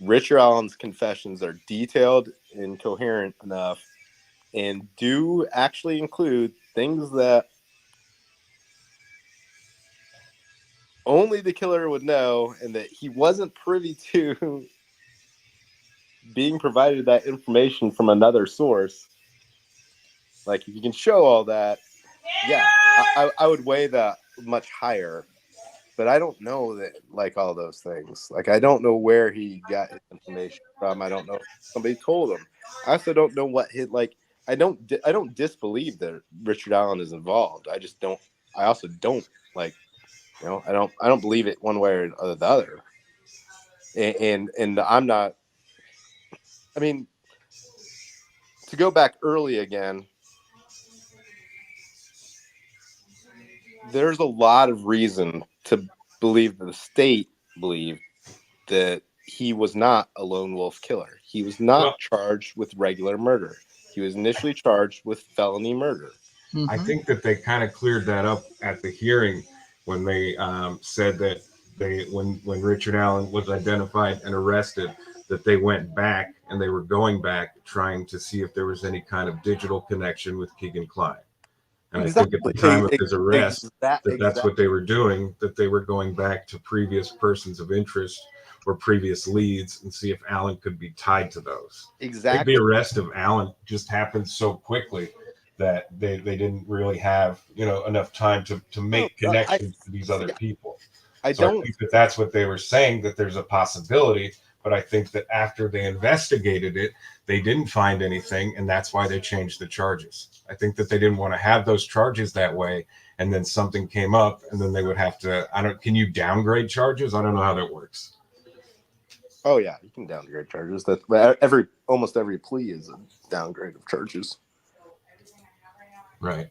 Richard Allen's confessions are detailed and coherent enough and do actually include things that only the killer would know, and that he wasn't privy to being provided that information from another source. Like, if you can show all that, yeah, I would weigh that much higher. But I don't know that, like, all those things. Like, I don't know where he got his information from. I don't know if somebody told him. I also don't know what his, like, I don't disbelieve that Richard Allen is involved. I just don't. I also don't, like, I don't believe it one way or the other. And I'm not. I mean, to go back early again, there's a lot of reason to believe that the state believed that he was not a lone wolf killer. He was not charged with regular murder. He was initially charged with felony murder. Mm-hmm. I think that they kind of cleared that up at the hearing when they said that when Richard Allen was identified and arrested, that they went back and they were going back trying to see if there was any kind of digital connection with Keegan Kline. And Exactly. I think at the time of his arrest, exactly. that's what they were doing, that they were going back to previous persons of interest or previous leads and see if Allen could be tied to those. Exactly. I think the arrest of Allen just happened so quickly that they didn't really have enough time to make connections to these other people. I think that that's what they were saying, that there's a possibility, but I think that after they investigated it, they didn't find anything, and that's why they changed the charges. I think that they didn't want to have those charges that way, and then something came up, and then they would have to. Can you downgrade charges? I don't know how that works. Oh yeah, you can downgrade charges. That almost every plea is a downgrade of charges. Right.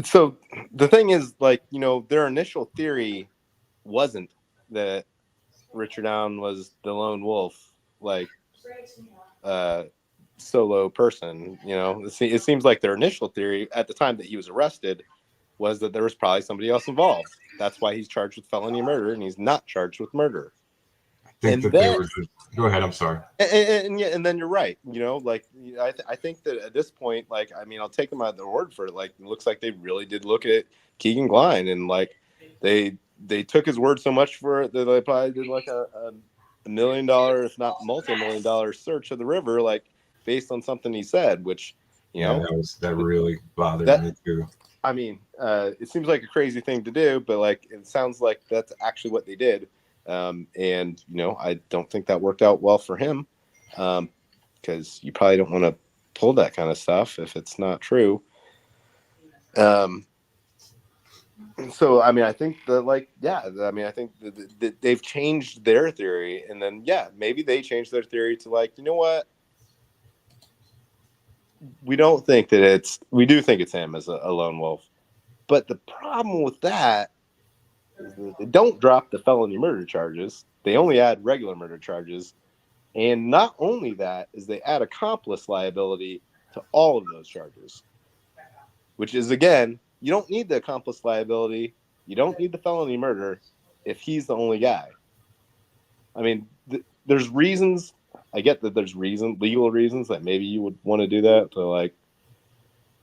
So the thing is, like, their initial theory wasn't that Richard Allen was the lone wolf, like, solo person. It seems like their initial theory at the time that he was arrested was that there was probably somebody else involved. That's why he's charged with felony murder, and he's not charged with murder. Go ahead. I'm sorry. And then you're right. I think that at this point, like, I mean, I'll take them at their word for it. Like, it looks like they really did look at Keegan Kline, and like they took his word so much for it that they probably did like a $1 million, if not multi-million-dollar search of the river, like, based on something he said, which that really bothered me too. I mean, it seems like a crazy thing to do, but like, it sounds like that's actually what they did. And I don't think that worked out well for him, because you probably don't want to pull that kind of stuff if it's not true. So I mean, I think I think that they've changed their theory, and then maybe they changed their theory to, like, you know what, we do think it's him as a lone wolf, but the problem with that is that they don't drop the felony murder charges. They only add regular murder charges. And not only that, is they add accomplice liability to all of those charges. Which is, again, you don't need the accomplice liability. You don't need the felony murder if he's the only guy. I mean, there's reasons. I get that there's legal reasons that maybe you would want to do that. So, like,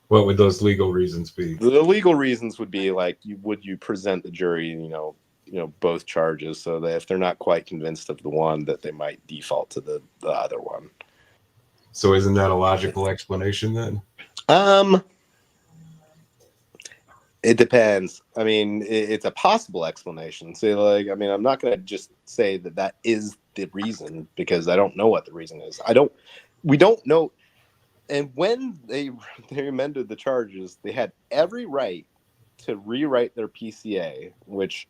What would those legal reasons be? the legal reasons would be like, would you present the jury, both charges, so that if they're not quite convinced of the one, that they might default to the other one. So isn't that a logical explanation then? It depends. I mean, it's a possible explanation. So, like, I mean, I'm not going to just say that is the reason, because I don't know what the reason is. We don't know. And when they amended the charges, they had every right to rewrite their PCA, which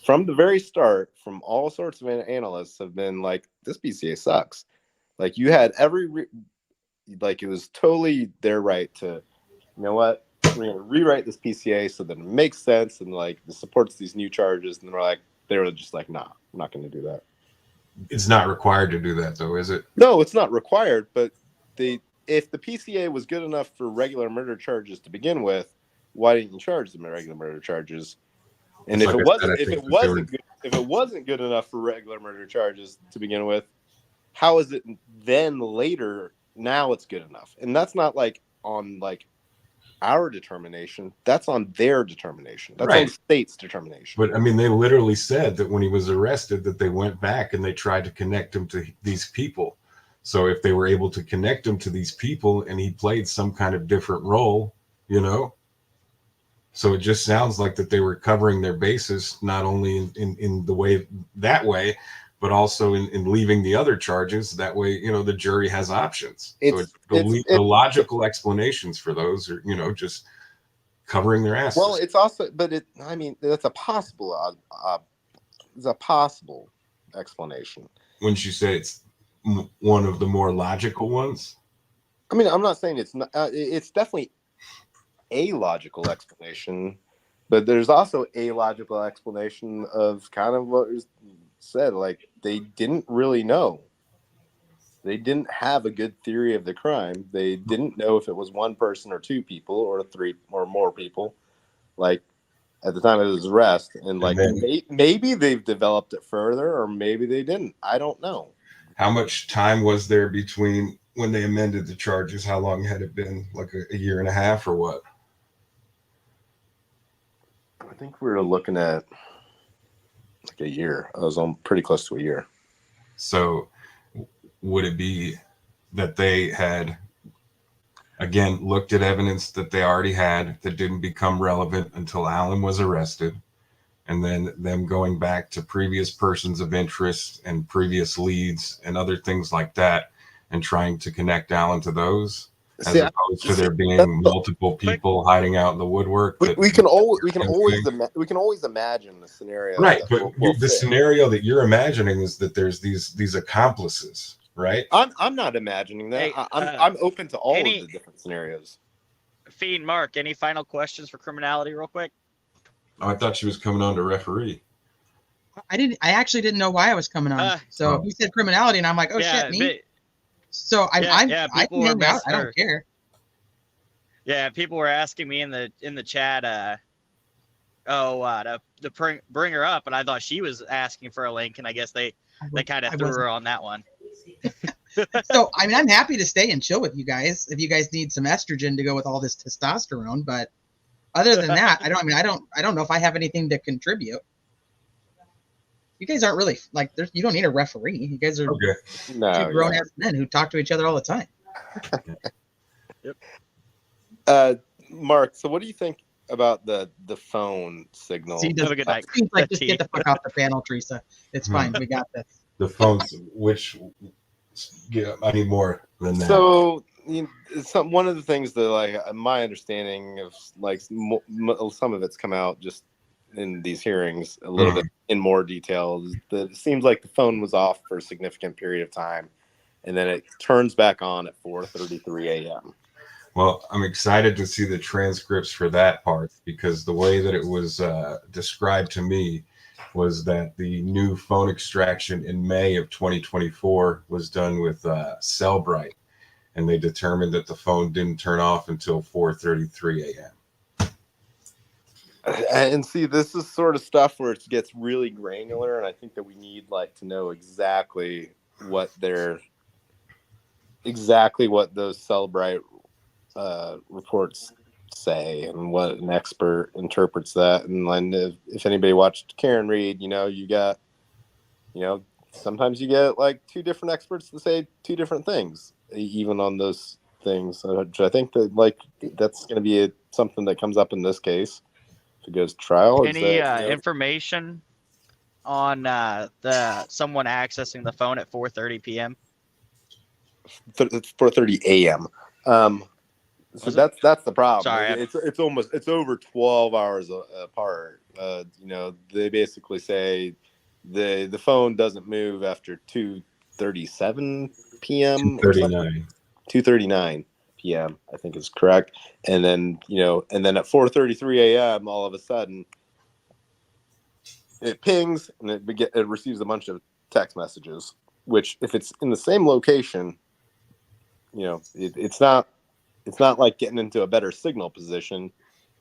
from the very start, from all sorts of analysts have been like, this PCA sucks. Like, you had it was totally their right to, you know what? We're going to rewrite this PCA so that it makes sense and like it supports these new charges. And they were just like, nah, I'm not going to do that. It's not required to do that, though, is it? No, it's not required. But if the PCA was good enough for regular murder charges to begin with, why didn't you charge them regular murder charges? And if it wasn't good enough for regular murder charges to begin with, how is it then later? Now it's good enough, and that's not like on like our determination. That's on their determination. That's on the state's determination. But I mean, they literally said that when he was arrested, that they went back and they tried to connect him to these people. So if they were able to connect him to these people and he played some kind of different role, so it just sounds like that they were covering their bases, not only in the way that way, but also in leaving the other charges. That way, the jury has options. The logical explanations for those are, just covering their asses. Well, it's also, that's a possible, explanation. Wouldn't you say it's one of the more logical ones? I mean, I'm not saying it's not. It's definitely a logical explanation, but there's also a logical explanation of kind of what was said. Like, they didn't really know. They didn't have a good theory of the crime. They didn't know if it was one person or two people or three or more people, like at the time of his arrest. And like, maybe they've developed it further, or maybe they didn't. I don't know. How much time was there between when they amended the charges? How long had it been? Like a year and a half or what? I think we were looking at like a year. I was on pretty close to a year. So would it be that they had, again, looked at evidence that they already had that didn't become relevant until Alan was arrested, and then them going back to previous persons of interest and previous leads and other things like that and trying to connect Alan to those? As opposed to there being multiple people hiding out in the woodwork. We can always imagine the scenario. Right, but the scenario that you're imagining is that there's these accomplices, right? I'm not imagining that. Hey, I'm open to all of the different scenarios. Fiend, Mark, any final questions for criminality, real quick? Oh, I thought she was coming on to referee. I actually didn't know why I was coming on. So he said criminality, and I'm like, oh shit, me. So I can hang out. I don't care. Yeah, people were asking me in the chat, to bring her up, and I thought she was asking for a link, and I guess they kind of threw her on that one. So I mean, I'm happy to stay and chill with you guys if you guys need some estrogen to go with all this testosterone. But other than that, I don't know if I have anything to contribute. You guys aren't really like you don't need a referee. You guys are two grown-ass men who talk to each other all the time. Yep. Mark, so what do you think about the phone signal? Have a good night. Like, just get the fuck off the panel, Teresa. It's fine. We got this. The phones, I need more than that. So one of the things that, like, my understanding of, like, some of it's come out just in these hearings a little bit in more detail. It seems like the phone was off for a significant period of time, and then it turns back on at 4:33 a.m. Well, I'm excited to see the transcripts for that part, because the way that it was described to me was that the new phone extraction in May of 2024 was done with Cellbrite, and they determined that the phone didn't turn off until 4:33 a.m. And see, this is sort of stuff where it gets really granular, and I think that we need like to know exactly what those Cellbrite reports say and what an expert interprets that. And then if anybody watched Karen Reed, you got, sometimes you get like two different experts to say two different things, even on those things. Which I think that like that's going to be something that comes up in this case if it goes to trial. Any information on the someone accessing the phone at 4:30 p.m.? It's 4:30 a.m. So that's the problem. Sorry, It's over 12 hours apart. They basically say the phone doesn't move after 2:37 p.m. 2:39. 2:39 p.m. I think is correct. And then at 4:33 a.m. all of a sudden it pings and it receives a bunch of text messages. Which, if it's in the same location, it's not like getting into a better signal position.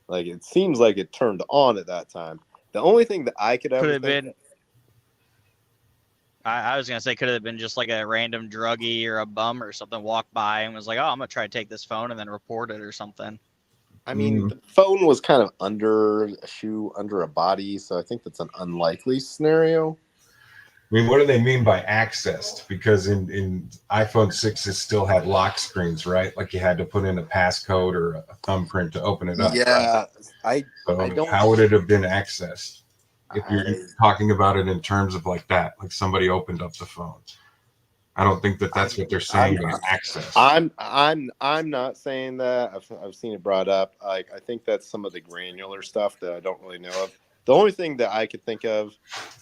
Like, it seems like it turned on at that time. The only thing that I could ever think I was gonna say, could it have been just like a random druggie or a bum or something walked by and was like, "Oh, I'm gonna try to take this phone," and then report it or something. I mean, the phone was kind of under a shoe, under a body, so I think that's an unlikely scenario. I mean, what do they mean by accessed? Because in iPhone 6s still had lock screens, right? Like you had to put in a passcode or a thumbprint to open it up. Yeah, right? I don't. How would it have been accessed? If you're talking about it in terms of like that, like somebody opened up the phone. I don't think that's what they're saying about access. I'm not saying that. I've seen it brought up. I think that's some of the granular stuff that I don't really know of. The only thing that I could think of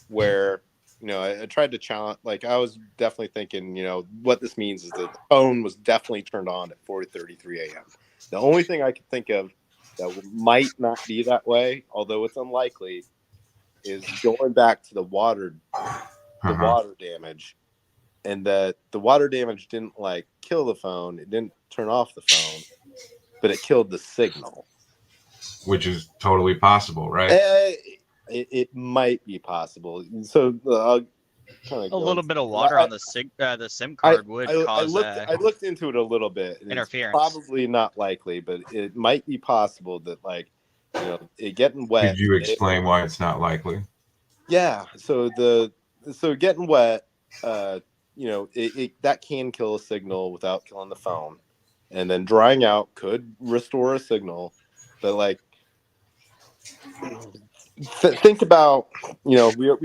where I tried to challenge, like I was definitely thinking, what this means is that the phone was definitely turned on at 4:33 a.m. The only thing I could think of that might not be that way, although it's unlikely, is going back to the water damage, and that the water damage didn't like kill the phone. It didn't turn off the phone, but it killed the signal. Which is totally possible, right? It might be possible. So I'll kind of a little bit of water on the SIM card would cause I looked into it a little bit. And interference. It's probably not likely, but it might be possible that it getting wet. Could you explain why it's not likely? Yeah. So getting wet, that can kill a signal without killing the phone, and then drying out could restore a signal, but like. Think about, we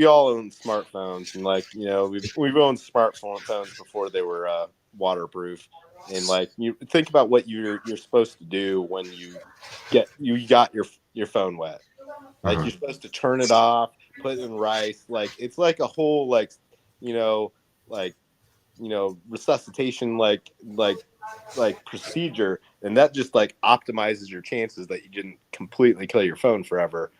all own smartphones, and like we've owned smartphones before they were waterproof, and like you think about what you're supposed to do when you got your phone wet. Like you're supposed to turn it off, put it in rice. Like it's like a whole resuscitation like procedure, and that just like optimizes your chances that you didn't completely kill your phone forever.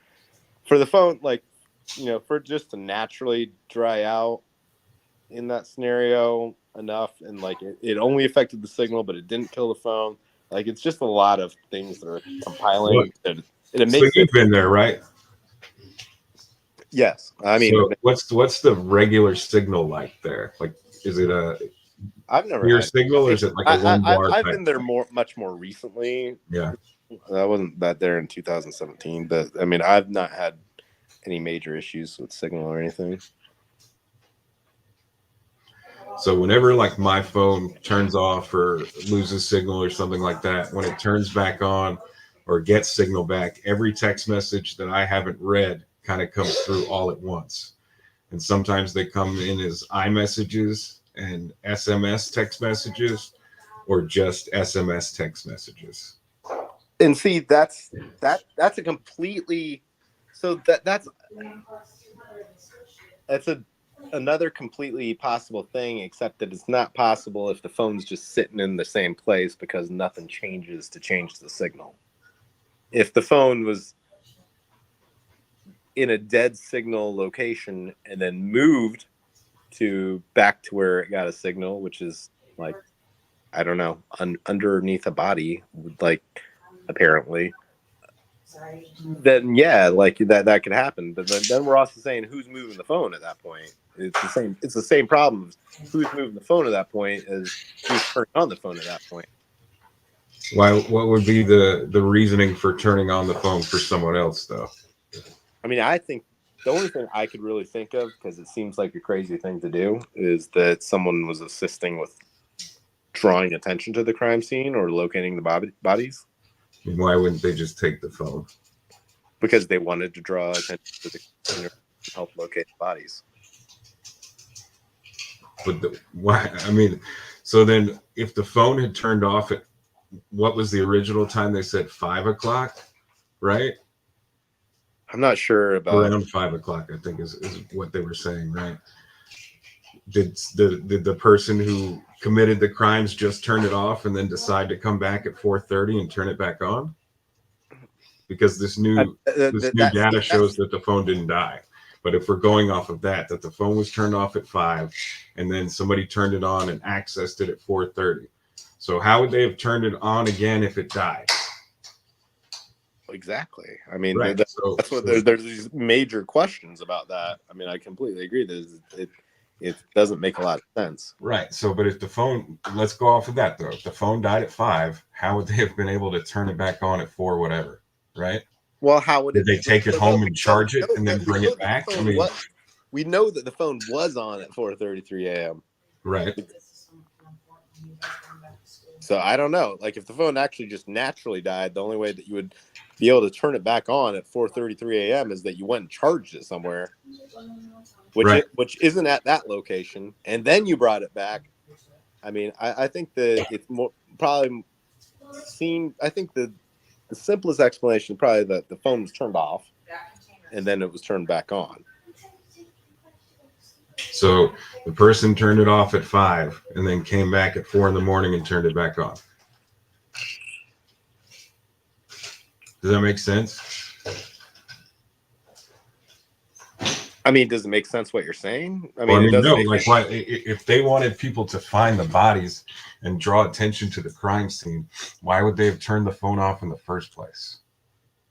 For the phone, for it just to naturally dry out in that scenario enough, and like it only affected the signal, but it didn't kill the phone. Like it's just a lot of things that are compiling. It makes so you've been there, right? Yes, I mean, so what's the regular signal like there? Like, is it I've never clear had signal, or is it like a I've been there much more recently. Yeah. I wasn't that there in 2017, but I mean, I've not had any major issues with signal or anything. So whenever like my phone turns off or loses signal or something like that, when it turns back on or gets signal back, every text message that I haven't read kind of comes through all at once. And sometimes they come in as iMessages and SMS text messages, or just SMS text messages. And see, that's a completely, so that's another completely possible thing, except that it's not possible if the phone's just sitting in the same place because nothing changes to change the signal. If the phone was in a dead signal location and then moved to back to where it got a signal, which is like, I don't know, underneath a body, like apparently, then yeah, like that could happen. But then we're also saying who's moving the phone at that point. It's the same problem. Who's moving the phone at that point as who's turning on the phone at that point. What would be the reasoning for turning on the phone for someone else, though? I mean, I think the only thing I could really think of, because it seems like a crazy thing to do, is that someone was assisting with drawing attention to the crime scene or locating the bodies. Why wouldn't they just take the phone? Because they wanted to draw attention to the scene or help locate the bodies. But why? I mean, so then if the phone had turned off at what was the original time? They said 5 o'clock, right? I'm not sure about Around 5 o'clock, I think is what they were saying, right? Did the person who committed the crimes just turn it off and then decide to come back at 4:30 and turn it back on? Because this new data shows that the phone didn't die. But if we're going off of that the phone was turned off at 5 and then somebody turned it on and accessed it at 4:30. So how would they have turned it on again if it died? Exactly. I mean, right. that's what there's these major questions about that. I mean, I completely agree that it doesn't make a lot of sense. Right. So, but if the phone, let's go off of that though. If the phone died at 5, how would they have been able to turn it back on at 4, whatever? Right. Well, how would Did they take it home and charge it and then bring it back? I mean, we know that the phone was on at 4:33 a.m. Right. So I don't know. Like if the phone actually just naturally died, the only way that you would be able to turn it back on at 4:33 a.m. is that you went and charged it somewhere, which isn't at that location, and then you brought it back. I mean, I think that it's more probably seen. I think the simplest explanation is probably that the phone was turned off, and then it was turned back on. So the person turned it off at 5 and then came back at 4 in the morning and turned it back on. Does that make sense? I mean, does it make sense what you're saying? I mean, no. Like, why? If they wanted people to find the bodies and draw attention to the crime scene, why would they have turned the phone off in the first place?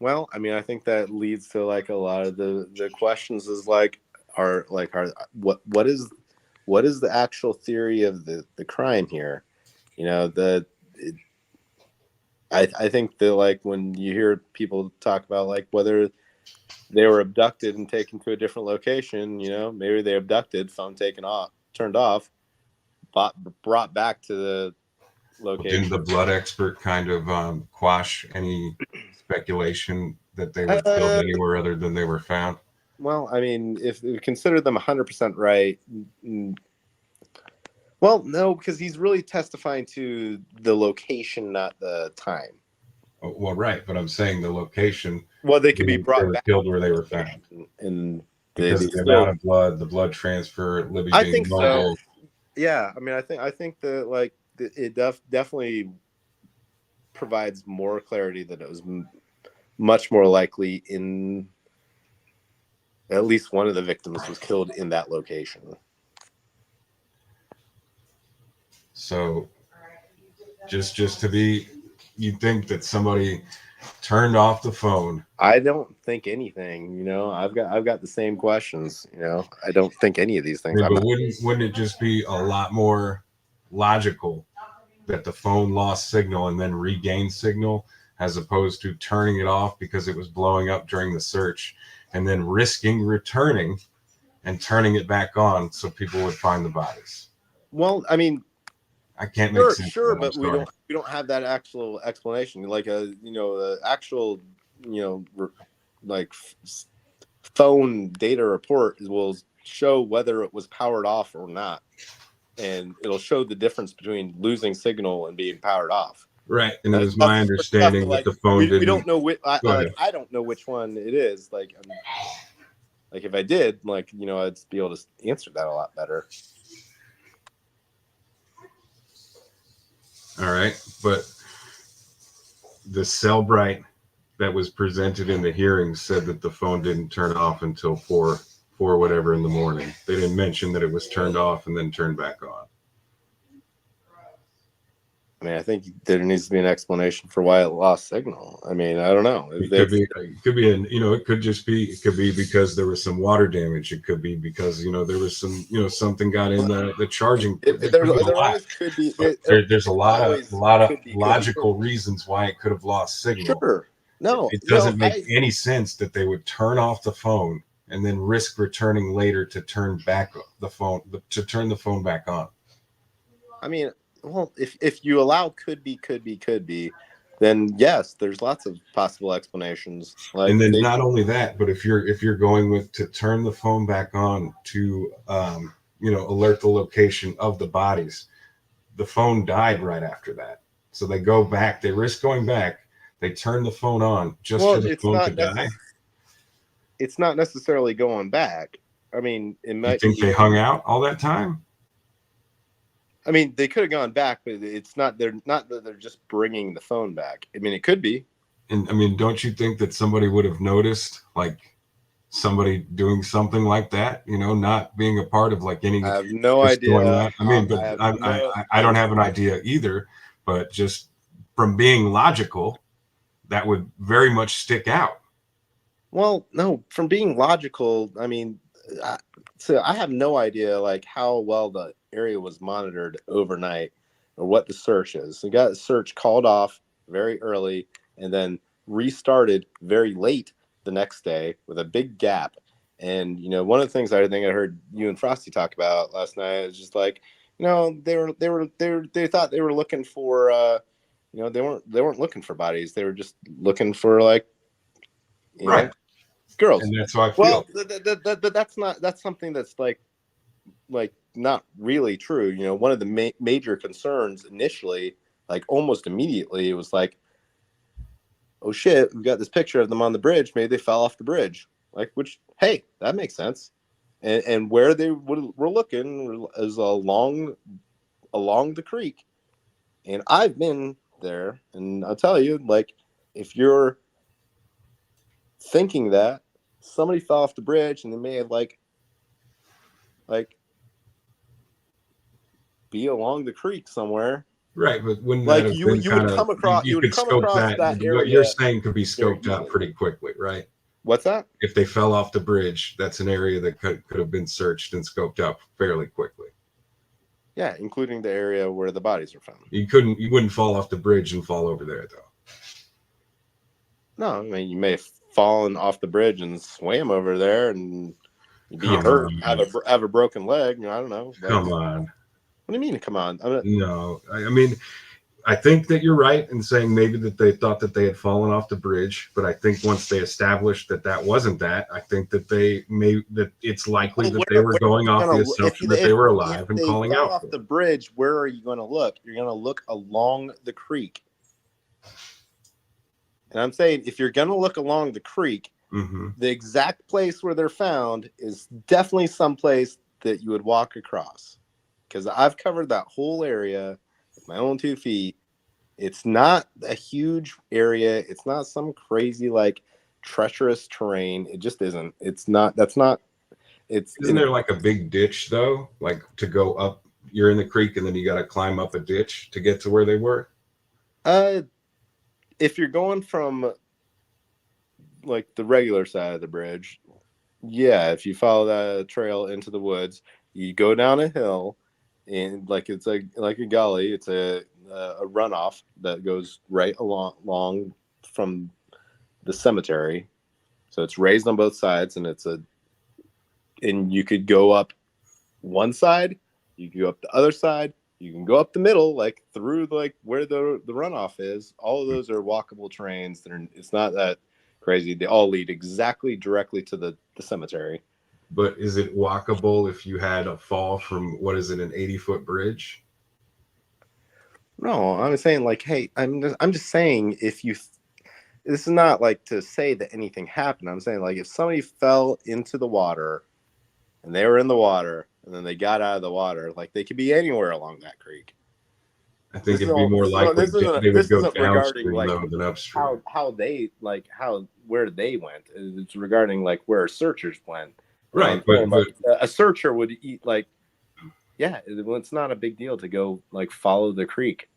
Well, I mean, I think that leads to like a lot of the questions is like, what is the actual theory of the crime here? You know, I think that like when you hear people talk about like whether they were abducted and taken to a different location, you know, maybe they abducted, phone turned off, brought back to the location. Didn't the blood expert kind of quash any speculation that they were killed anywhere other than they were found? Well, I mean, if we consider them 100% right, well, no, because he's really testifying to the location, not the time. Well, right, but I'm saying the location. Well, they could be brought back, killed where they were found, and because the amount of blood, the blood transfer, Libby I being think mobile. so. Yeah, I mean, I think that like it definitely provides more clarity that it was much more likely in at least one of the victims was killed in that location. So, just to be, you think that somebody turned off the phone? I don't think anything. You know, I've got the same questions. You know, I don't think any of these things. Yeah, but wouldn't it just be a lot more logical that the phone lost signal and then regained signal, as opposed to turning it off because it was blowing up during the search, and then risking returning and turning it back on so people would find the bodies? Well, I mean, I can't make sense. Sure, but we don't have that actual explanation. Like the actual, like phone data report will show whether it was powered off or not, and it'll show the difference between losing signal and being powered off. Right, and it was my understanding that the phone didn't. We don't know which. I don't know which one it is. Like if I did, I'd be able to answer that a lot better. All right, but the Cellbrite that was presented in the hearing said that the phone didn't turn off until 4 whatever in the morning. They didn't mention that it was turned off and then turned back on. I mean, I think there needs to be an explanation for why it lost signal. I mean, I don't know. It could be it could be because there was some water damage. It could be because, there was some, something got in the charging. There always could be. There's a lot of logical reasons why it could have lost signal. Sure. No, it doesn't make any sense that they would turn off the phone and then risk returning later to turn back the phone back on. I mean, well, if you allow could be, then yes, there's lots of possible explanations. Like, and then not only that, but if you're going with to turn the phone back on to alert the location of the bodies, the phone died right after that. So they go back, they risk going back, they turn the phone on just for the phone to die. It's not necessarily going back. I mean, it might. You think they hung out all that time? I mean, they could have gone back, but it's not. They're just bringing the phone back. I mean, it could be. And I mean, don't you think that somebody would have noticed, like somebody doing something like that? Not being a part of like any. I have no idea. I mean, but I don't have an idea either. But just from being logical, that would very much stick out. Well, no, from being logical, I mean, so I have no idea like how well the area was monitored overnight or what the search is. We got the search called off very early and then restarted very late the next day with a big gap. And, one of the things I think I heard you and Frosty talk about last night is just like, they thought they were looking for, they weren't looking for bodies. They were just looking for like, right. Girls. And that's how I feel. Well, that's something that's like not really true. One of the major concerns initially, like almost immediately, it was like, oh shit, we've got this picture of them on the bridge. Maybe they fell off the bridge. Like, which, hey, that makes sense. And where they were looking is along the creek. And I've been there, and I'll tell you, like, if you're thinking that somebody fell off the bridge and they may have like be along the creek somewhere, right? But when like you would come across that area. What you're saying could be scoped out pretty quickly, right? What's that? If they fell off the bridge, that's an area that could have been searched and scoped out fairly quickly. Yeah, including the area where the bodies are found. You wouldn't fall off the bridge and fall over there though. No, I mean, you may have fallen off the bridge and swam over there and be hurt, have a broken leg. I don't know. Come on. What do you mean? Come on. No, I mean, I think that you're right in saying maybe that they thought that they had fallen off the bridge, but I think once they established that wasn't that, I think that that it's likely that they were going off the assumption that they were alive and calling out. Off the bridge, where are you going to look? You're going to look along the creek. And I'm saying, if you're going to look along the creek, the exact place where they're found is definitely someplace that you would walk across. Because I've covered that whole area with my own 2 feet. It's not a huge area. It's not some crazy, like, treacherous terrain. It just isn't. Isn't there like a big ditch, though? Like, to go up, you're in the creek, and then you got to climb up a ditch to get to where they were? If you're going from like the regular side of the bridge, yeah, if you follow that trail into the woods, you go down a hill and like it's like a gully, it's a runoff that goes right along from the cemetery. So it's raised on both sides, and and you could go up one side, you could go up the other side. You can go up the middle, like through like where the runoff is. All of those are walkable terrains. It's not that crazy. They all lead directly to the cemetery. But is it walkable if you had a fall from, what is it, an 80-foot bridge? No, I'm saying like, hey, I'm just saying this is not like to say that anything happened. I'm saying like if somebody fell into the water and they were in the water and then they got out of the water, like they could be anywhere along that creek. I think it'd be more likely they would go downstream though than upstream. Where they went. It's regarding like where searchers went. Right, but a searcher would eat like, yeah, it's not a big deal to go like follow the creek.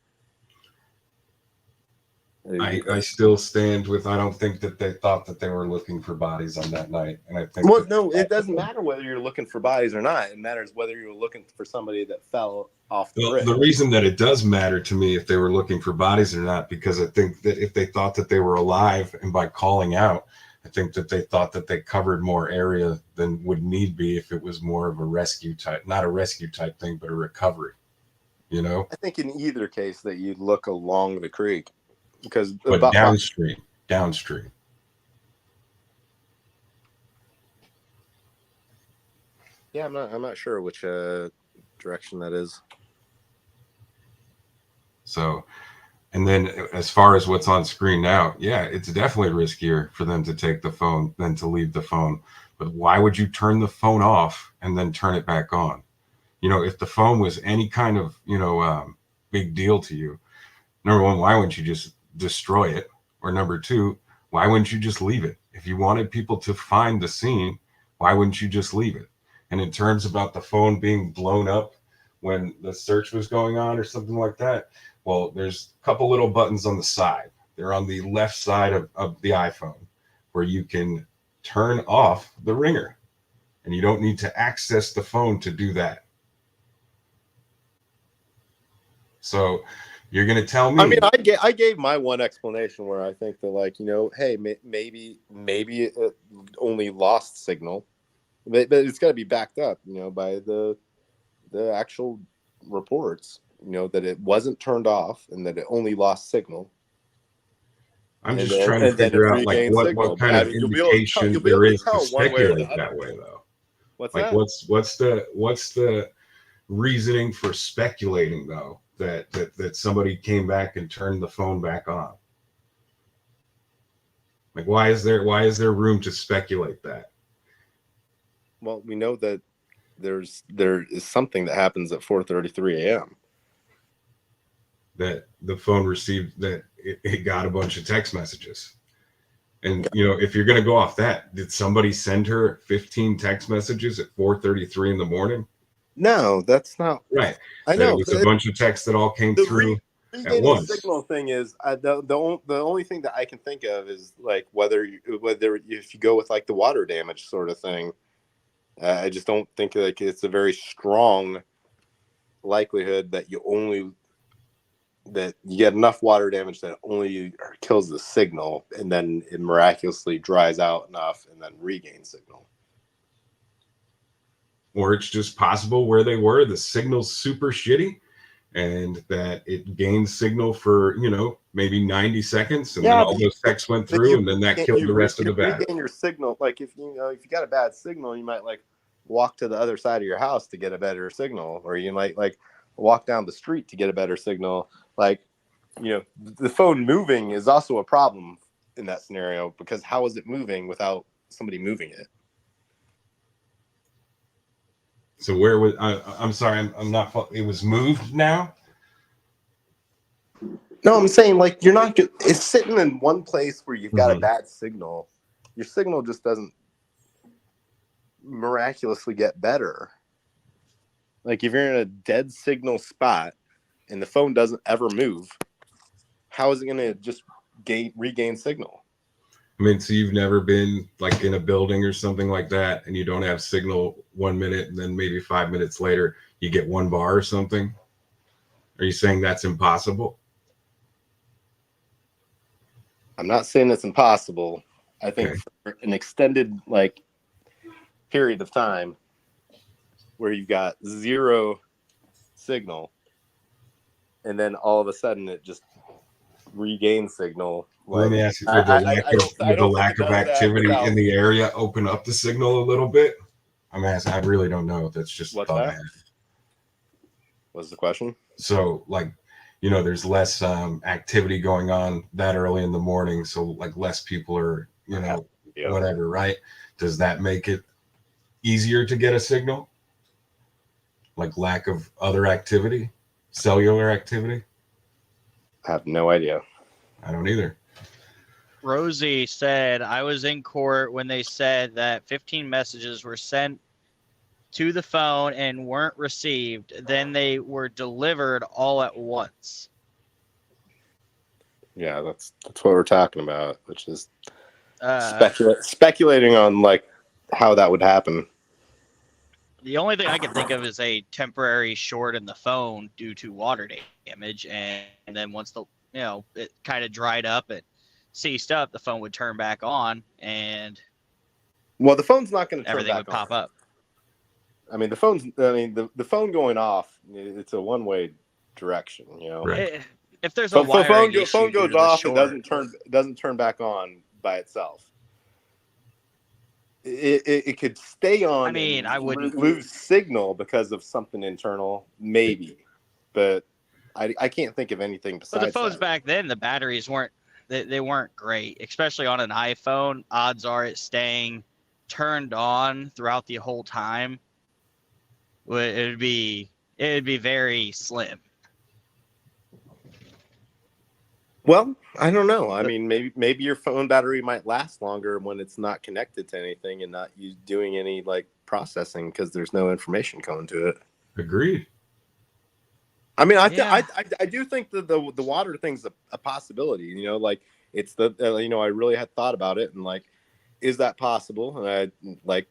I still stand with. I don't think that they thought that they were looking for bodies on that night, and I think. Well, no, it doesn't matter whether you're looking for bodies or not. It matters whether you're looking for somebody that fell off the bridge. The reason that it does matter to me if they were looking for bodies or not, because I think that if they thought that they were alive, and by calling out, I think that they thought that they covered more area than would need be if it was more of a rescue type, not a rescue type thing, but a recovery. You know. I think in either case that you'd look along the creek. Because downstream. Yeah, I'm not sure which direction that is. So, and then as far as what's on screen now, yeah, it's definitely riskier for them to take the phone than to leave the phone. But why would you turn the phone off and then turn it back on? You know, if the phone was any kind of, big deal to you, number one, why wouldn't you just destroy it? Or number two, why wouldn't you just leave it? If you wanted people to find the scene, why wouldn't you just leave it? And in terms about the phone being blown up when the search was going on or something like that, well, there's a couple little buttons on the side. They're on the left side of the iPhone where you can turn off the ringer, and you don't need to access the phone to do that. So you're going to tell me. I mean, I gave my one explanation where I think that, like, hey, maybe it only lost signal, but it's got to be backed up, by the actual reports, that it wasn't turned off and that it only lost signal. I'm just trying to figure out like what kind of indication there is to speculate that way, though. What's like that? what's the reasoning for speculating though that somebody came back and turned the phone back on? Like why is there room to speculate that? Well, we know that there is something that happens at 4:33 a.m. that the phone received, that it got a bunch of text messages. And, if you're going to go off that, did somebody send her 15 text messages at 4:33 in the morning? No, that's not right. I know it was a bunch of texts that all came through at once. Signal thing is the only thing that I can think of is like whether if you go with like the water damage sort of thing. I just don't think like it's a very strong likelihood that you get enough water damage that only kills the signal, and then it miraculously dries out enough and then regains signal. Or it's just possible where they were, the signal's super shitty, and that it gained signal for, maybe 90 seconds, and then all those texts went through, and then that killed the rest of the battery. Regain your signal, like if you got a bad signal, you might like walk to the other side of your house to get a better signal, or you might like walk down the street to get a better signal. Like, the phone moving is also a problem in that scenario, because how is it moving without somebody moving it? So where was I'm sorry, I'm not. It was moved now. No, I'm saying like it's sitting in one place where you've got a bad signal. Your signal just doesn't miraculously get better. Like if you're in a dead signal spot and the phone doesn't ever move, how is it going to just regain signal? I mean, so you've never been like in a building or something like that, and you don't have signal 1 minute, and then maybe 5 minutes later you get 1 bar or something? Are you saying that's impossible? I'm not saying it's impossible. I think for an extended period of time where you've got 0 signal, and then all of a sudden it just regains signal. Let me ask you, would the lack of activity in the area open up the signal a little bit? I'm asking. I really don't know. That's just what's that? What's the question? So, there's less activity going on that early in the morning, so like less people are, whatever, right? Does that make it easier to get a signal? Like lack of other activity, cellular activity? I have no idea. I don't either. Rosie said, I was in court when they said that 15 messages were sent to the phone and weren't received. Then they were delivered all at once. Yeah, that's what we're talking about, which is Uh, speculating on like how that would happen. The only thing I can think of is a temporary short in the phone due to water damage, and then once it kind of dried up, it ceased up, the phone would turn back on, and Well, the phone's not going to turn everything back would pop on. up. I mean, the phone going off, it's a one-way direction, you know. Right. If there's a So wiring issue phone due goes to the off, short, it doesn't turn back on by itself. It could stay on. I mean, I wouldn't lose signal because of something internal, maybe, but I can't think of anything But besides the phones that. back then, the batteries weren't they weren't great, especially on an iPhone. Odds are it staying turned on throughout the whole time. It'd be very slim. Well, I don't know. I mean, maybe your phone battery might last longer when it's not connected to anything and not you doing any like processing because there's no information coming to it. Agreed. I mean, I do think that the water thing's a possibility. You know, like it's I really had thought about it and like, is that possible? And I like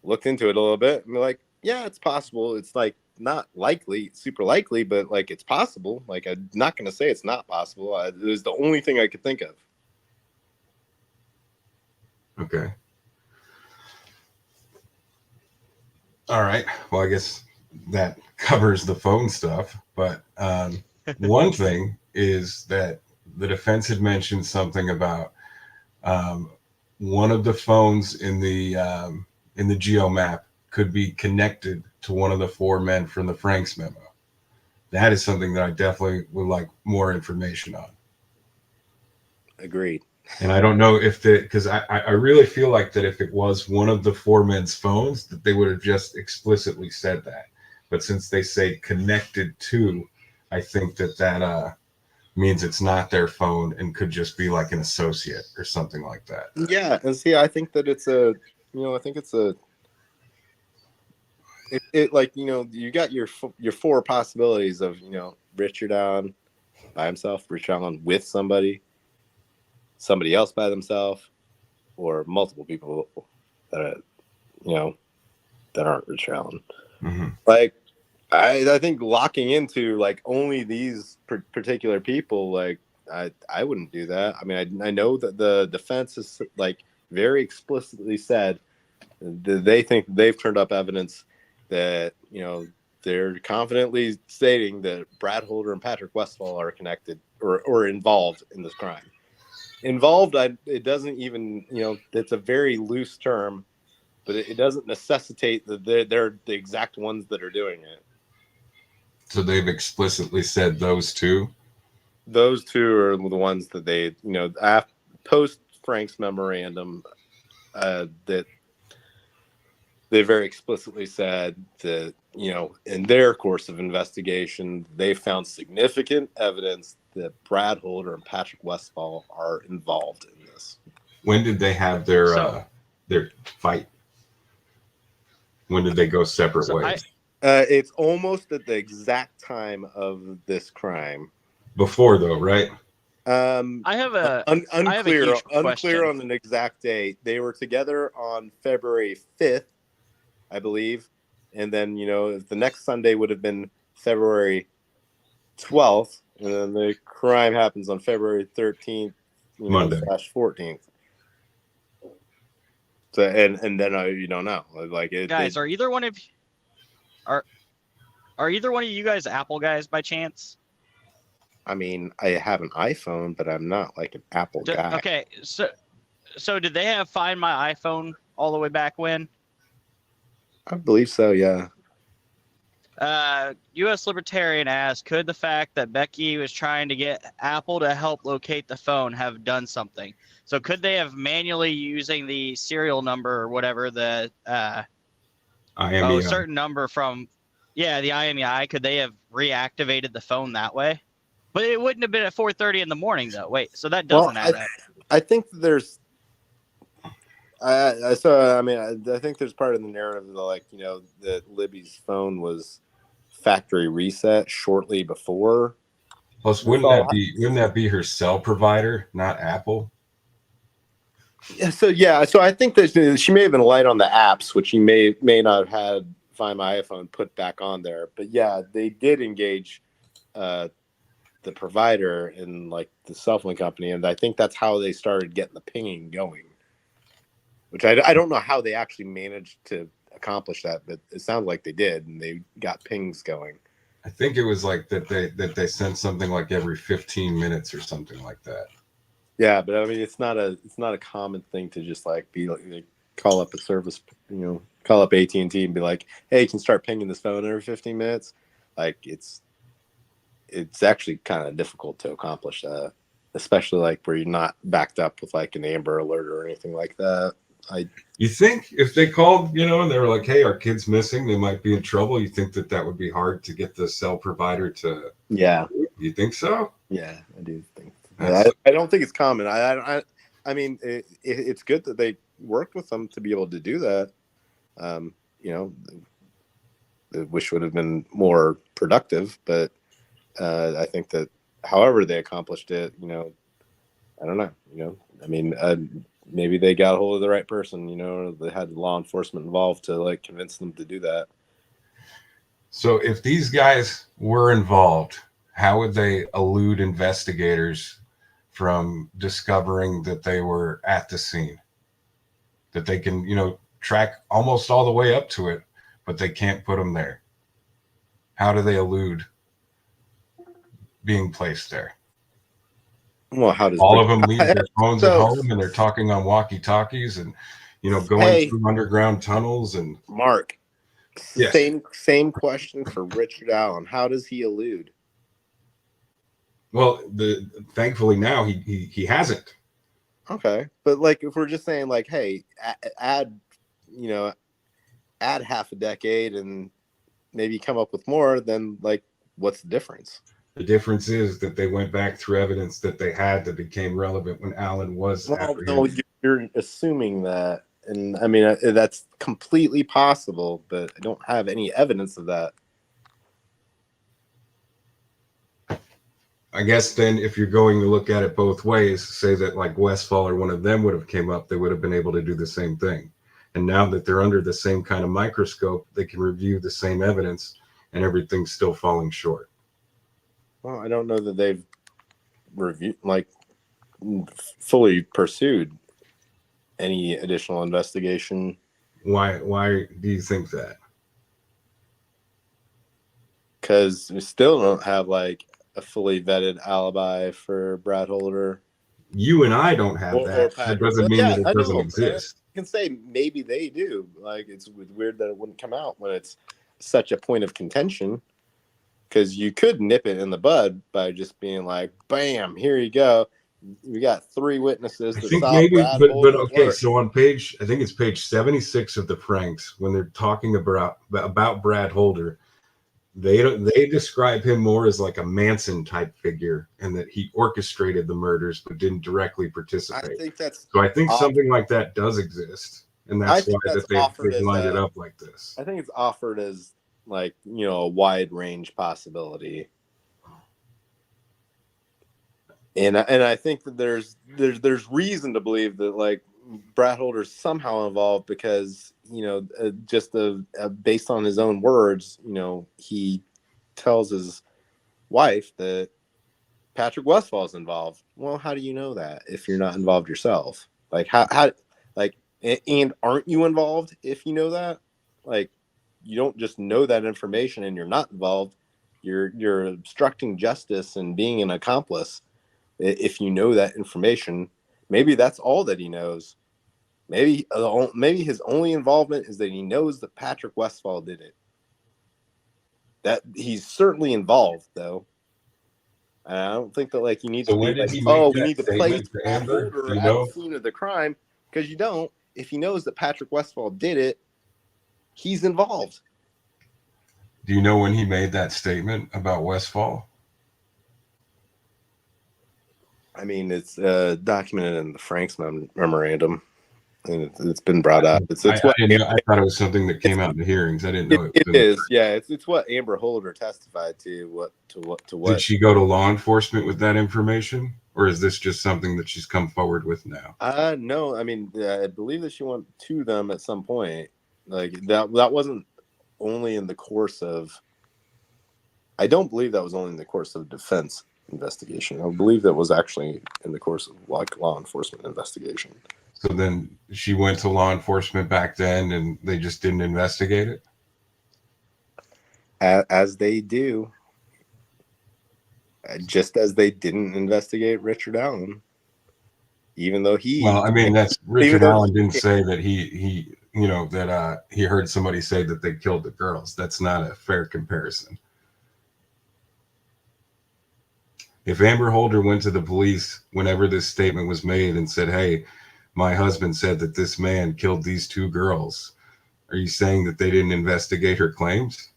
looked into it a little bit and be like, yeah, it's possible. It's like not likely, super likely, but like it's possible. Like I'm not going to say it's not possible. It was the only thing I could think of. Okay. All right. Well, I guess that covers the phone stuff. But one thing is that the defense had mentioned something about one of the phones in the geo map could be connected to one of the four men from the Fien'x memo. That is something that I definitely would like more information on. Agreed. And I don't know if because I really feel like that if it was one of the four men's phones, that they would have just explicitly said that. But since they say connected to, I think that means it's not their phone and could just be like an associate or something like that. Yeah, and see, I think that it's like, you know, you got your four possibilities of, you know, Richard Allen by himself, Richard Allen with somebody else by themselves, or multiple people that are, you know, that aren't Richard Allen. Mm-hmm. Like, I think locking into like only these particular people, like I wouldn't do that. I mean, I know that the defense is like very explicitly said that they think they've turned up evidence that, you know, they're confidently stating that Brad Holder and Patrick Westfall are connected or involved in this crime. Involved, it doesn't even, you know, it's a very loose term, but it doesn't necessitate that they're the exact ones that are doing it. So they've explicitly said those two? Those two are the ones that they, you know, post Fien'x memorandum, that they very explicitly said that, you know, in their course of investigation, they found significant evidence that Brad Holder and Patrick Westfall are involved in this. When did they have their fight? When did they go separate ways? It's almost at the exact time of this crime. Before though, right? I have a unclear question. on an exact date. They were together on February 5th, I believe, and then, you know, the next Sunday would have been February 12th, and then the crime happens on February 13th, you know, /14th. So and then you don't know, like it. Guys, are either one of you guys Apple guys by chance? I mean, I have an iPhone, but I'm not like an Apple guy. Okay, so did they have Find My iPhone all the way back when? I believe so, yeah. U.S. Libertarian asked, could the fact that Becky was trying to get Apple to help locate the phone have done something? So could they have manually using the serial number or whatever, the certain number from, the IMEI, could they have reactivated the phone that way? But it wouldn't have been at 4:30 in the morning, though. Wait, so that doesn't add up. I think there's. I think there's part of the narrative that, like, you know, that Libby's phone was factory reset shortly before. Plus, wouldn't that be her cell provider, not Apple? So I think that she may have been light on the apps, which she may not have had Find My iPhone put back on there. But yeah, they did engage the provider and like the cell phone company, and I think that's how they started getting the pinging going. Which I don't know how they actually managed to accomplish that, but it sounds like they did, and they got pings going. I think it was like that they sent something like every 15 minutes or something like that. Yeah, but I mean, it's not a common thing to just like be like call up a service, you know, call up AT&T and be like, hey, you can start pinging this phone every 15 minutes. Like it's actually kind of difficult to accomplish that, especially like where you're not backed up with like an Amber Alert or anything like that. You think if they called, you know, and they were like, hey, our kid's missing, they might be in trouble, you think that would be hard to get the cell provider to? Yeah. You think so? Yeah, I do think. I don't think it's common. I mean, it's good that they worked with them to be able to do that. You know, I wish would have been more productive, but I think that however they accomplished it, you know, I don't know. You know, I mean, maybe they got a hold of the right person. You know, or they had law enforcement involved to like convince them to do that. So if these guys were involved, how would they elude investigators from discovering that they were at the scene? That they can, you know, track almost all the way up to it, but they can't put them there. How do they elude being placed there? Well, how does all of them leave their phones at So- home and they're talking on walkie-talkies and, you know, going through underground tunnels and Mark? Yes. Same question for Richard Allen. How does he elude? well, thankfully now he hasn't. Okay, but like if we're just saying like, hey, add half a decade and maybe come up with more, then like, what's the difference? The difference is that they went back through evidence that they had that became relevant when Allen was Well, no, apprehended. you're assuming that, and I mean that's completely possible, but I don't have any evidence of that. I guess then if you're going to look at it both ways, say that like Westfall or one of them would have came up, they would have been able to do the same thing. And now that they're under the same kind of microscope, they can review the same evidence and everything's still falling short. Well, I don't know that they've fully pursued any additional investigation. Why do you think that? Because we still don't have like a fully vetted alibi for Brad Holder. You and I don't have Or that. Patrick. That doesn't mean Yeah, that it I doesn't know. exist. You can say maybe they do. Like it's weird that it wouldn't come out when it's such a point of contention. Because you could nip it in the bud by just being like, "Bam, here you go. We got 3 witnesses." I to think solve maybe, Brad but Holder's okay. work. So on page, I think it's page 76 of the Fien'x, when they're talking about Brad Holder, they describe him more as like a Manson type figure, and that he orchestrated the murders but didn't directly participate. I think something like that does exist, and that's why that they lined it up like this. I think it's offered as like, you know, a wide range possibility. And I think that there's reason to believe that like Brad Holder's somehow involved because, you know, based on his own words, you know, he tells his wife that Patrick Westfall's involved. Well, how do you know that if you're not involved yourself? Like how and aren't you involved if you know that? Like, you don't just know that information and you're not involved. You're obstructing justice and being an accomplice. If you know that information, maybe that's all that he knows. Maybe his only involvement is that he knows that Patrick Westfall did it. That he's certainly involved, though. And I don't think that like you need to be like, oh, we need to place Brad Holder at the scene of the crime, because you don't. If he knows that Patrick Westfall did it, he's involved. Do you know when he made that statement about Westfall? I mean, it's documented in the Fien'x memorandum, and it's been brought up. It's I what didn't know. I thought it was something that came out in the hearings. I didn't know it it was in. is. Yeah, it's what Amber Holder testified to. Did What? she go to law enforcement with that information, or is this just something that she's come forward with now? No. I mean, I believe that she went to them at some point. Like that wasn't only in the course of. I don't believe that was only in the course of defense investigation. I believe that was actually in the course of like law enforcement investigation. So then she went to law enforcement back then, and they just didn't investigate it. As they do, just as they didn't investigate Richard Allen, even though he. Well, I mean, that's even Richard though Allen didn't say that he you know that he heard somebody say that they killed the girls. That's not a fair comparison. If Amber Holder went to the police whenever this statement was made and said, "Hey, my husband said that this man killed these two girls," are you saying that they didn't investigate her claims?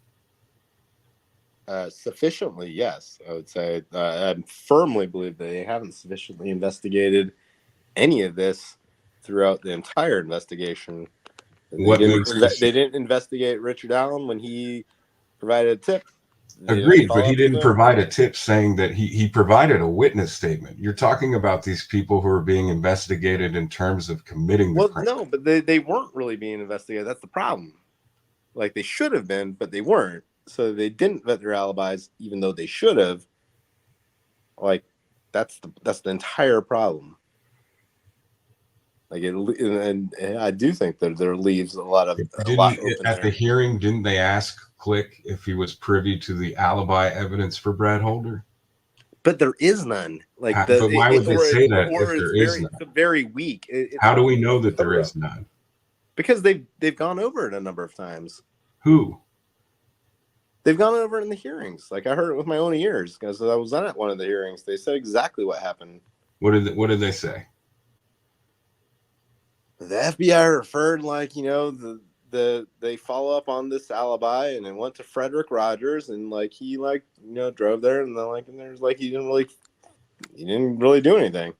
Sufficiently, yes, I would say. I firmly believe they haven't sufficiently investigated any of this throughout the entire investigation. What makes They didn't investigate Richard Allen when he provided a tip. They didn't Agreed, but follow he up with didn't him. provide a tip saying that he provided a witness statement. You're talking about these people who are being investigated in terms of committing the Well, crime. no, but they weren't really being investigated. That's the problem. Like they should have been, but they weren't. So they didn't vet their alibis, even though they should have. Like that's the entire problem. Like and I do think that there leaves a lot open At the hearing, didn't they ask Click if he was privy to the alibi evidence for Brad Holder? But there is none. Like but why would they say that if there is none? It's very weak. How do we know that there is none? Because they've gone over it a number of times. Who? They've gone over it in the hearings. Like I heard it with my own ears because I was at one of the hearings. They said exactly what happened. What did they say? The FBI referred they follow up on this alibi and it went to Frederick Rogers and he drove there and and there's he didn't really do anything.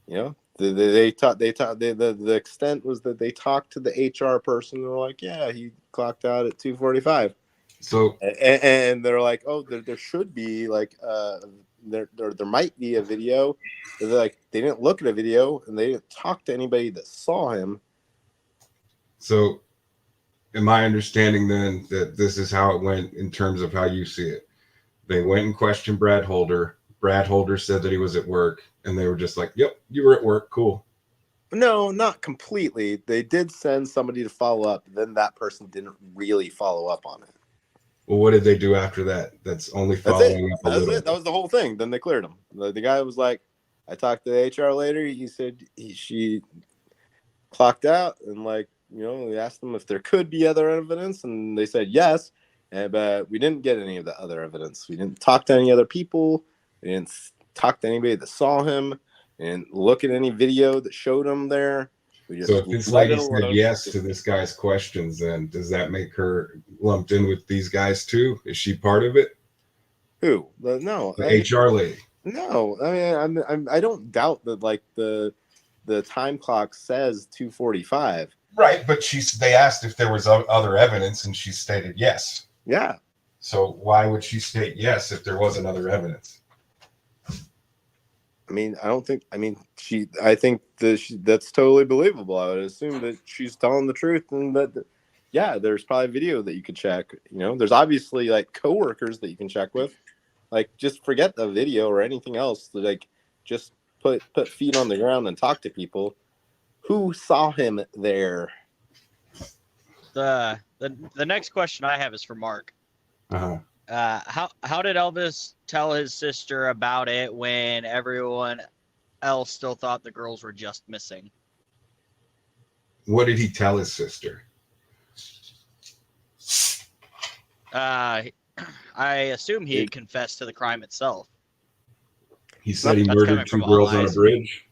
The extent was that they talked to the HR person and they're like, yeah, he clocked out at 2:45. So and they're like, oh, there should be there might be a video. They're they didn't look at a video and they didn't talk to anybody that saw him. So am I understanding then that this is how it went in terms of how you see it? They went and questioned Brad Holder. Brad Holder said that he was at work, and they were just like, yep, you were at work. Cool. No, not completely. They did send somebody to follow up. Then that person didn't really follow up on it. Well, what did they do after that? That's only following up a little. That was the whole thing. Then they cleared him. The guy was like, I talked to the HR later. He said she clocked out and we asked them if there could be other evidence, and they said yes. But we didn't get any of the other evidence. We didn't talk to any other people. We didn't talk to anybody that saw him. And look at any video that showed him there. So if this lady said yes to this guy's questions, then does that make her lumped in with these guys too? Is she part of it? Who? No. The HR lady. No. I mean, I don't doubt that the time clock says 2:45. Right, but they asked if there was other evidence, and she stated yes. Yeah. So why would she state yes if there wasn't other evidence? I mean, I think that's totally believable. I would assume that she's telling the truth and that, yeah, there's probably video that you could check. There's obviously coworkers that you can check with. Just forget the video or anything else. Just put feet on the ground and talk to people. Who saw him there? The next question I have is for Mark. Uh-huh. How did Elvis tell his sister about it when everyone else still thought the girls were just missing? What did he tell his sister? I assume he confessed to the crime itself. He said he murdered two girls on a bridge.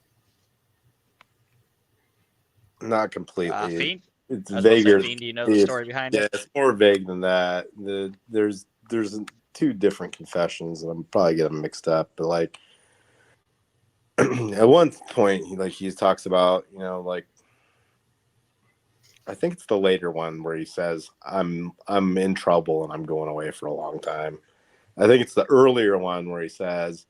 Not completely. Fiend? It's vaguer. Do you know the story behind it? Yeah, it's more vague than that. There's two different confessions, and I'm probably getting mixed up. But at one point, he talks about, like, I think it's the later one where he says, I'm in trouble and I'm going away for a long time. I think it's the earlier one where he says,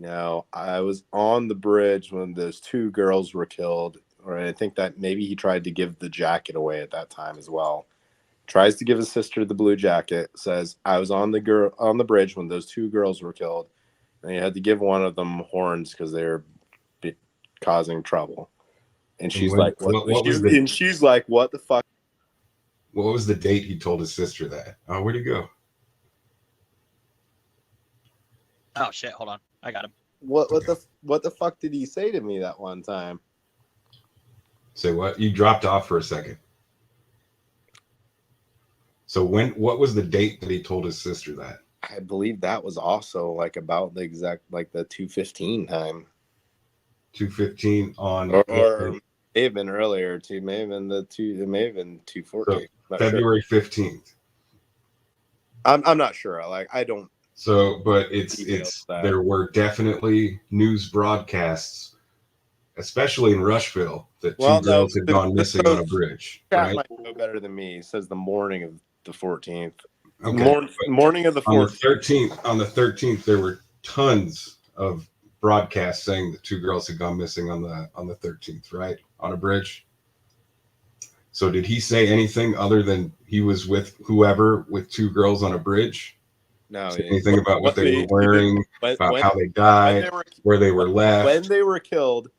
I was on the bridge when those two girls were killed. Or I think that maybe he tried to give the jacket away at that time as well. Tries to give his sister the blue jacket, says, I was on the bridge when those two girls were killed. And he had to give one of them horns because they were causing trouble. And she's like, she's like, what the fuck? What was the date he told his sister that? Oh, where'd he go? Oh shit! Hold on, I got him. What the fuck did he say to me that one time? Say what? You dropped off for a second. So what was the date that he told his sister that? I believe that was also like about the exact, like the 2:15 time. 2:15 on, or may have been earlier too. May have been 2:14. So February 15th. I'm not sure. Like, I don't. So, but there were definitely news broadcasts, especially in Rushville, that two girls had gone missing on a bridge. Chat might know better than me. It says the morning of the 14th. Okay. Morning of the 14th. On the 13th, there were tons of broadcasts saying that two girls had gone missing on the 13th, right? On a bridge. So did he say anything other than he was with whoever with two girls on a bridge? No. Anything about what they were wearing, about how they died, where they were left? When they were killed,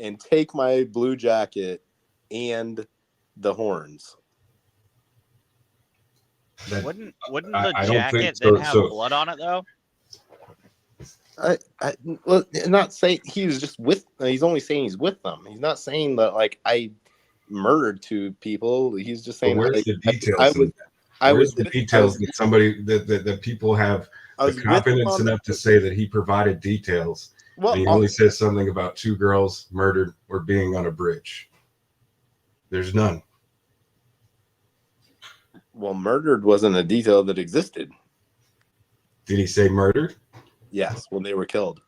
and take my blue jacket and the horns. Wouldn't the jacket then have blood on it though? I'm not saying he was just with. He's only saying he's with them. He's not saying that like I murdered two people. He's just saying. Where's the details? Where's the details that somebody that people have the confidence enough to say that he provided details? Well, and he only says something about two girls murdered or being on a bridge. There's none. Well, murdered wasn't a detail that existed. Did he say murdered? Yes, when they were killed.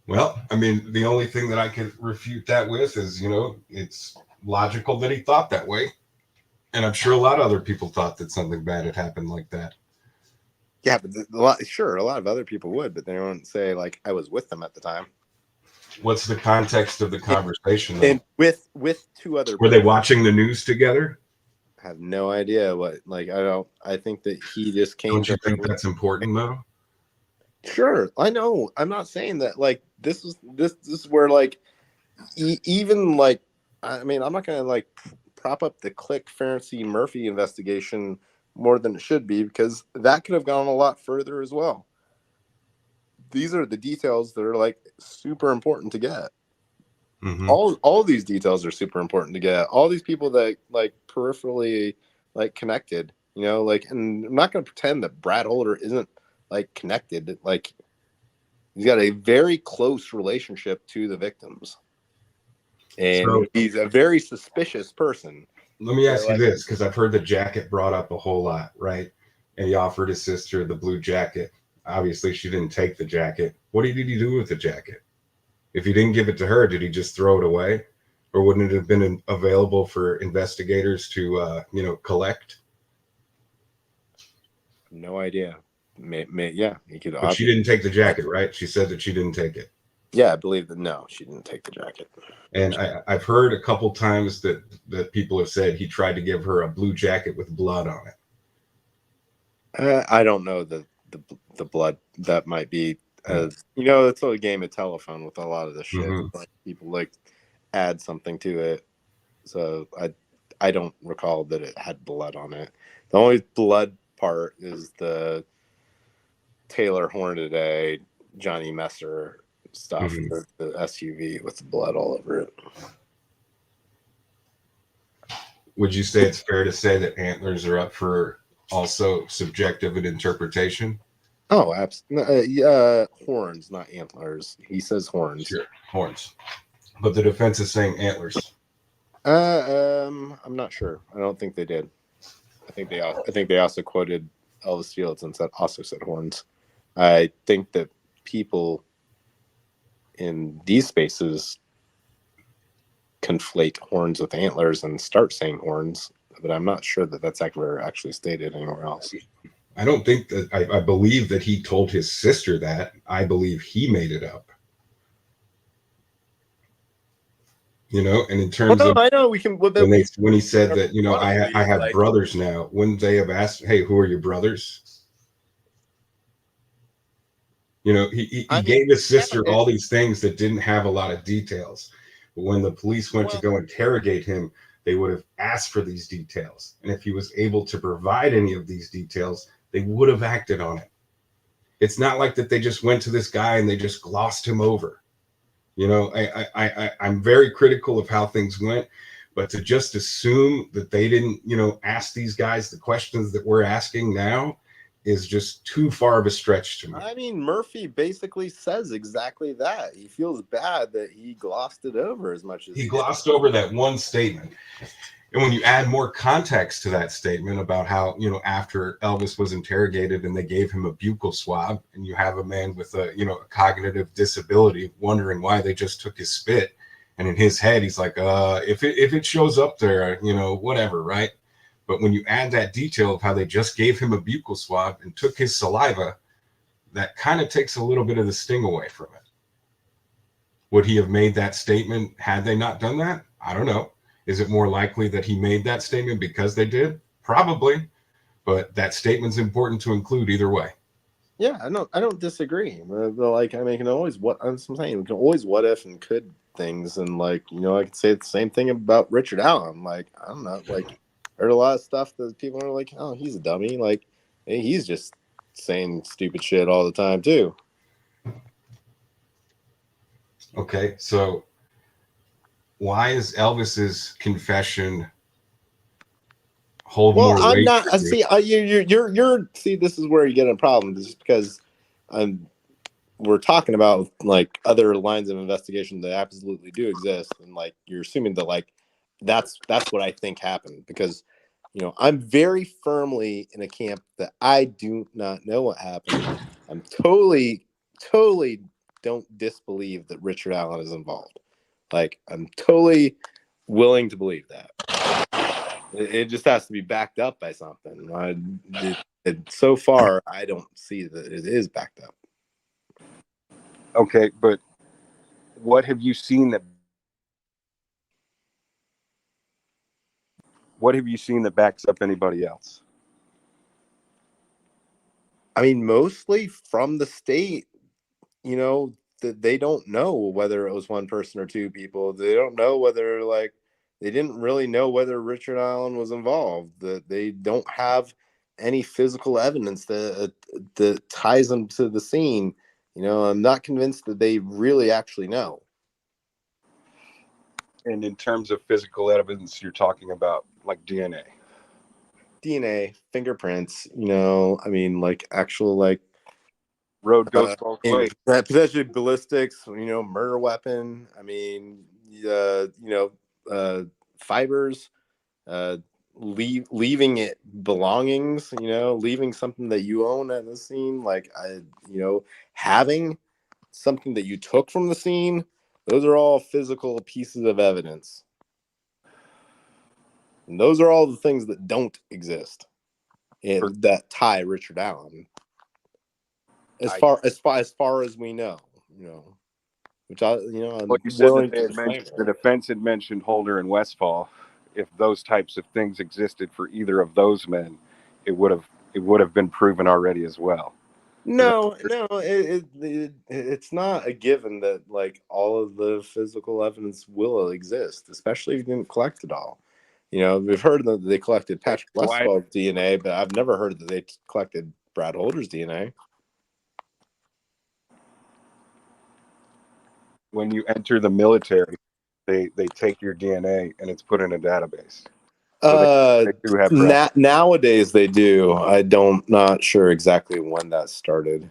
Well, I mean, the only thing that I could refute that with is, it's logical that he thought that way. And I'm sure a lot of other people thought that something bad had happened like that. Yeah, but a lot of other people would, but they wouldn't say, like, I was with them at the time. What's the context of the conversation? And with two other people. Were they watching the news together? I have no idea what, like, I think that he just came. Don't you think that's important, though? Sure, I know. I'm not saying that, like, this is where, like, even, like, I mean, I'm not going to, like, prop up the Click Ferency Murphy investigation more than it should be, because that could have gone a lot further as well. These are the details that are, like, super important to get. Mm-hmm. All these details are super important to get. All these people that, like, peripherally, like, connected, like, and I'm not going to pretend that Brad Holder isn't, like, connected. Like, he's got a very close relationship to the victims, and he's a very suspicious person. Let me ask you this, because I've heard the jacket brought up a whole lot, right? And he offered his sister the blue jacket. Obviously, she didn't take the jacket. What did he do with the jacket? If he didn't give it to her, did he just throw it away? Or wouldn't it have been available for investigators to, collect? No idea. Yeah, he could. But she didn't take the jacket, right? She said that she didn't take it. Yeah, I believe that. No, she didn't take the jacket. And I've heard a couple times that people have said he tried to give her a blue jacket with blood on it. I don't know the blood. That might be. It's a game of telephone with a lot of the shit. Mm-hmm. Like, people like add something to it. So I don't recall that it had blood on it. The only blood part is the Taylor Hornaday, Johnny Messer stuff, mm-hmm. the SUV with the blood all over it. Would you say it's fair to say that antlers are up for also subjective interpretation? Oh, absolutely. Horns, not antlers. He says horns. Sure, horns. But the defense is saying antlers. I'm not sure. I don't think they did. I think they also quoted Elvis Fields and also said horns. I think that people in these spaces conflate horns with antlers and start saying horns, but I'm not sure that that's actually stated anywhere else. I don't think that I believe that he told his sister that. I believe he made it up. You know, and in terms of I know we can. when he said that, you know, I have like, brothers now. Wouldn't they have asked, "Hey, who are your brothers?" You know, he gave his sister all these things that didn't have a lot of details. But when the police went to go interrogate him, they would have asked for these details. And if he was able to provide any of these details, they would have acted on it. It's not like that they just went to this guy and they just glossed him over. You know, I'm very critical of how things went, but to just assume that they didn't, you know, ask these guys the questions that we're asking now is just too far of a stretch to me. I mean, Murphy basically says exactly that. He feels bad that he glossed it over as much as he glossed over that one statement. And when you add more context to that statement about how, you know, after Elvis was interrogated and they gave him a buccal swab, and you have a man with a, you know, a cognitive disability wondering why they just took his spit. And in his head, he's like, if it shows up there, you know, whatever, right? But when you add that detail of how they just gave him a buccal swab and took his saliva, that kind of takes a little bit of the sting away from it. Would he have made that statement had they not done that? I don't know. Is it more likely that he made that statement because they did? Probably, but that statement's important to include either way. Yeah, I don't disagree. Like, I mean, you can always I'm saying we can always what if and could things, and like, you know, I could say the same thing about Richard Allen. Like, I don't know, like, heard a lot of stuff that people are like, oh, he's a dummy. Like, hey, he's just saying stupid shit all the time too. Okay, so why is Elvis's confession hold more weight? I'm not. See, you're. See, this is where you get a problem. This is because we're talking about like other lines of investigation that absolutely do exist, and like you're assuming that like that's what I think happened, because you know I'm very firmly in a camp that I do not know what happened. I'm totally don't disbelieve that Richard Allen is involved. Like, I'm totally willing to believe that. It just has to be backed up by something. So far, I don't see that it is backed up. Okay, but what have you seen that backs up anybody else? I mean, mostly from the state, you know, that they don't know whether it was one person or two people. They don't know whether, like, they didn't really know whether Richard Allen was involved. That they don't have any physical evidence that ties them to the scene. You know, I'm not convinced that they really actually know. And in terms of physical evidence, you're talking about like DNA, fingerprints, you know, I mean, like actual, like, road goes both ways. Potentially ballistics, you know, murder weapon. I mean, you know, fibers, leaving it belongings, you know, leaving something that you own at the scene, like, you know, having something that you took from the scene. Those are all physical pieces of evidence. And those are all the things that don't exist that tie Richard Allen. As far as we know, you know, which I'm Well, you said willing that the defense had mentioned Holder and Westfall. If those types of things existed for either of those men, it would have been proven already as well. No, it's not a given that like all of the physical evidence will exist, especially if you didn't collect it all. You know, we've heard that they collected Patrick Westfall's DNA, but I've never heard that they collected Brad Holder's DNA. When you enter the military, they take your DNA and it's put in a database. So they do have nowadays they do. Not sure exactly when that started.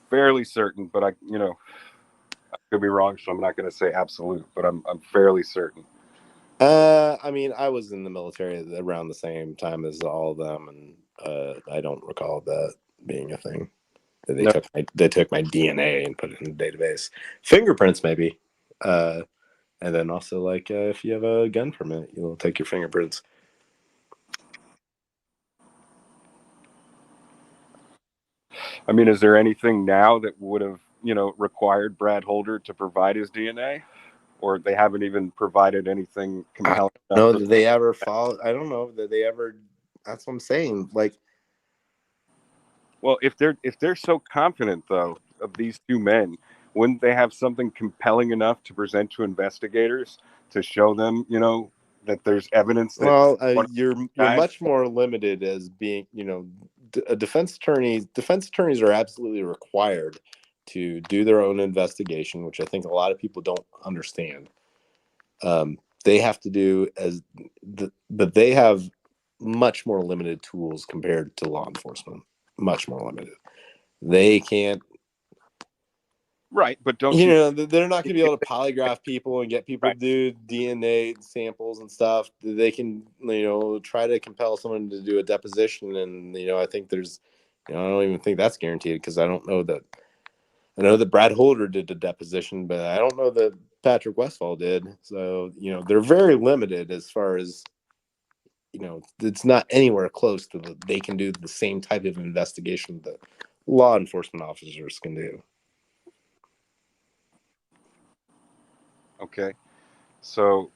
Fairly certain, but I could be wrong, so I'm not going to say absolute, but I'm fairly certain. I mean, I was in the military around the same time as all of them, and I don't recall that being a thing. That No. they took my DNA and put it in the database. Fingerprints, maybe. And then also, like, if you have a gun permit, you'll take your fingerprints. I mean, is there anything now that would have, required Brad Holder to provide his DNA? Or they haven't even provided anything compelling enough? No, did they ever follow? I don't know that they ever. That's what I'm saying. Like, Well, if they're so confident though of these two men, wouldn't they have something compelling enough to present to investigators to show them, that there's evidence that well, one of you're these guys- much more limited as being, a defense attorneys. Defense attorneys are absolutely required to do their own investigation, which I think a lot of people don't understand. They have to do but they have much more limited tools compared to law enforcement. Much more limited. They can't. Right, but don't They're not going to be able to polygraph people and get people to do DNA samples and stuff. They can, try to compel someone to do a deposition. And, I think there's, I don't even think that's guaranteed because I don't know that. I know that Brad Holder did a deposition, but I don't know that Patrick Westfall did. So, they're very limited as far as, it's not anywhere close to they can do the same type of investigation that law enforcement officers can do. Okay. So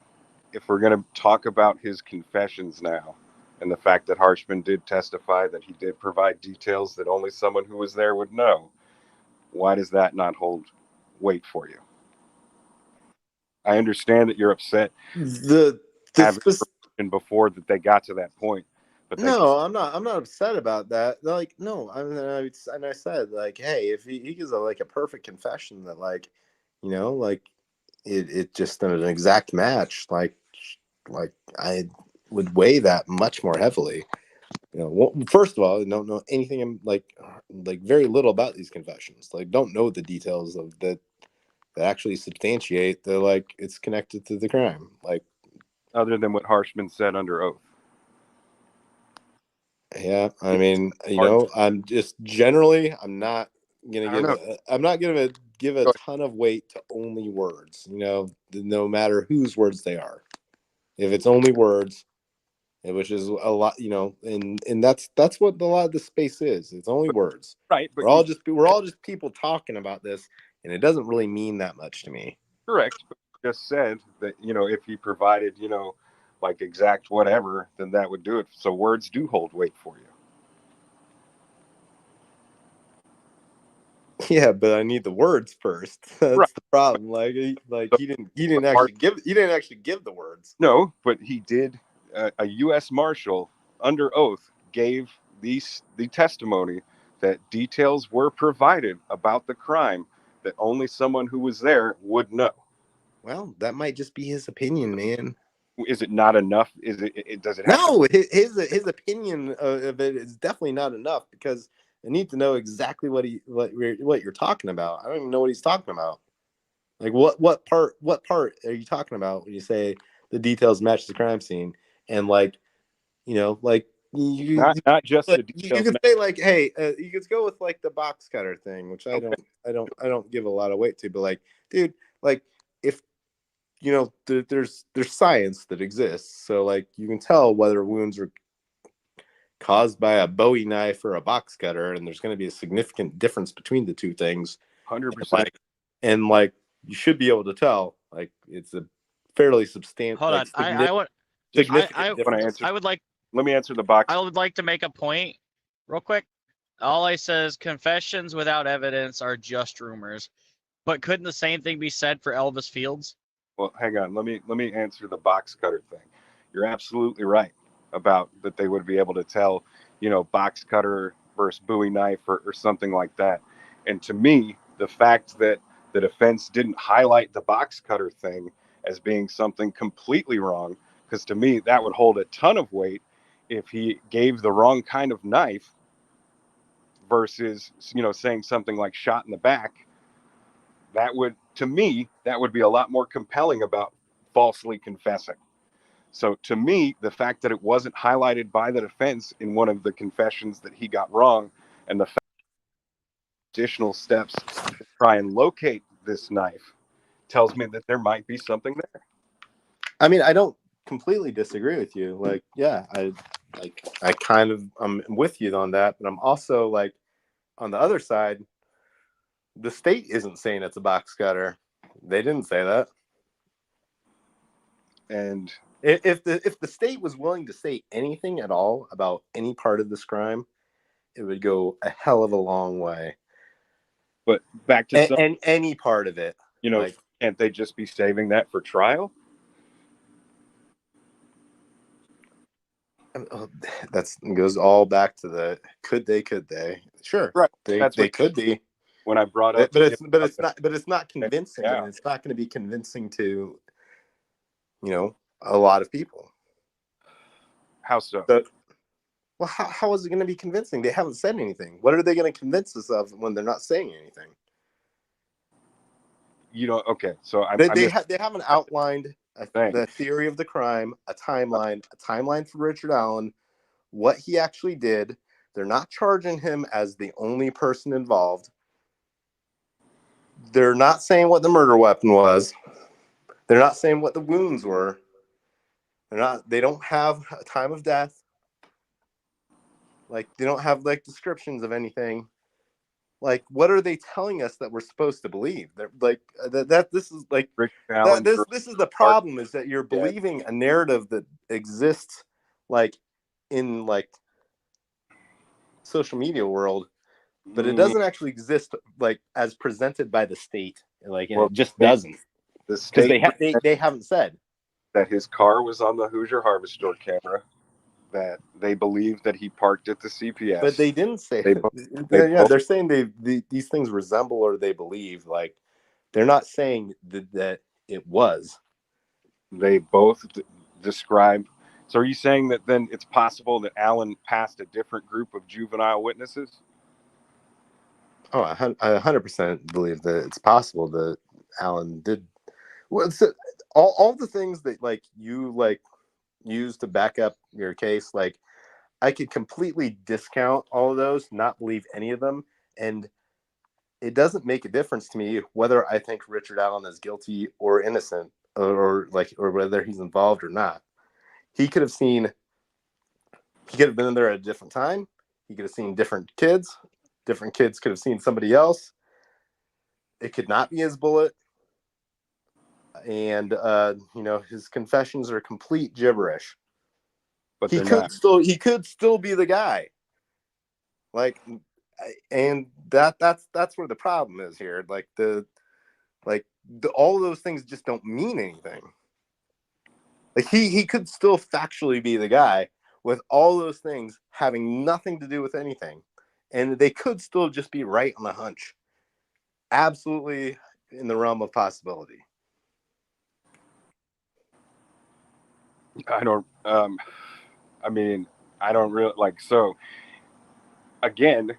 if we're going to talk about his confessions now and the fact that Harshman did testify that he did provide details that only someone who was there would know, why does that not hold weight for you? I understand that you're upset before that they got to that point, but no, I'm not upset about that. Like, no, and I said, like, hey, if he gives a perfect confession that, like, like it just an exact match, like I would weigh that much more heavily. First of all, I don't know anything like very little about these confessions. Like, don't know the details of that actually substantiate the, like, it's connected to the crime. Like, other than what Harshman said under oath. Yeah, I mean, I'm just generally, I'm not gonna give a ton of weight to only words. No matter whose words they are. If it's only words, which is a lot, and that's what a lot of the space is. It's only words. Right, but we're all just people talking about this, and it doesn't really mean that much to me. Correct. But you just said that, if he provided, like exact whatever, then that would do it. So words do hold weight for you. Yeah, but I need the words first. That's the problem. Like he didn't actually give the words. No, but he did. A U.S. Marshal under oath gave the testimony that details were provided about the crime that only someone who was there would know. Well, that might just be his opinion, man. Is it not enough? Is it? Does it have No, his opinion of it is definitely not enough because I need to know exactly what you're talking about. I don't even know what he's talking about. Like what part are you talking about when you say the details match the crime scene? And like you not just like, the details. You could say like, hey, you could go with like the box cutter thing, which I don't give a lot of weight to. But like, dude, like if there's science that exists, so like you can tell whether wounds are caused by a Bowie knife or a box cutter, and there's going to be a significant difference between the two things. 100%. And like you should be able to tell, like it's a fairly substantial. Hold on, I would like. Let me answer the box. I would like to make a point, real quick. All I says, confessions without evidence are just rumors. But couldn't the same thing be said for Elvis Fields? Well, hang on. Let me answer the box cutter thing. You're absolutely right about that they would be able to tell, box cutter versus Bowie knife or something like that. And to me, the fact that the defense didn't highlight the box cutter thing as being something completely wrong, because to me, that would hold a ton of weight if he gave the wrong kind of knife versus, saying something like shot in the back. That would, to me, that would be a lot more compelling about falsely confessing. So to me, the fact that it wasn't highlighted by the defense in one of the confessions that he got wrong, and the fact additional steps to try and locate this knife tells me that there might be something there. I mean, I don't completely disagree with you. Like, yeah, I kind of I'm with you on that, but I'm also like on the other side, the state isn't saying it's a box cutter. They didn't say that. And If the state was willing to say anything at all about any part of this crime, it would go a hell of a long way. but back to some, And any part of it, you know, like, can't they just be saving that for trial? that's goes all back to the could they sure, Right. they That's what could be, when I brought up, but it's not convincing, Yeah. and it's not going to be convincing to, you know, a lot of people. How so? Well, how is it going to be convincing? They haven't said anything. What are they going to convince us of when they're not saying anything? You know, okay, so They haven't outlined the theory of the crime, a timeline for Richard Allen, what he actually did. They're not charging him as the only person involved. They're not saying what the murder weapon was. They're not saying what the wounds were. They don't have a time of death. Like, they don't have like descriptions of anything. Like, what are they telling us that we're supposed to believe? They're like that this is like this is the problem, is that you're believing a narrative that exists like in like social media world, but it doesn't actually exist like as presented by the state. Like, Well, it just doesn't. The Because state they haven't said that his car was on the Hoosier Harvest Store camera, that they believe that he parked at the CPS. but they didn't say. They're saying these things resemble or they believe. Like, they're not saying that it was. They both describe. So are you saying that then it's possible that Allen passed a different group of juvenile witnesses? Oh, I 100% believe that it's possible that Allen did. Well, so all the things that like you like use to back up your case, like, I could completely discount all of those, not believe any of them, and it doesn't make a difference to me whether I think Richard Allen is guilty or innocent, or whether he's involved or not. He could have been there at a different time. He could have seen different kids. Different kids could have seen somebody else. It could not be his bullet. And his confessions are complete gibberish. But he could still be the guy. Like, and that's where the problem is here. Like, all of those things just don't mean anything. Like, he could still factually be the guy with all those things having nothing to do with anything, and they could still just be right on the hunch. Absolutely in the realm of possibility. I don't. I mean, I don't really like. So again,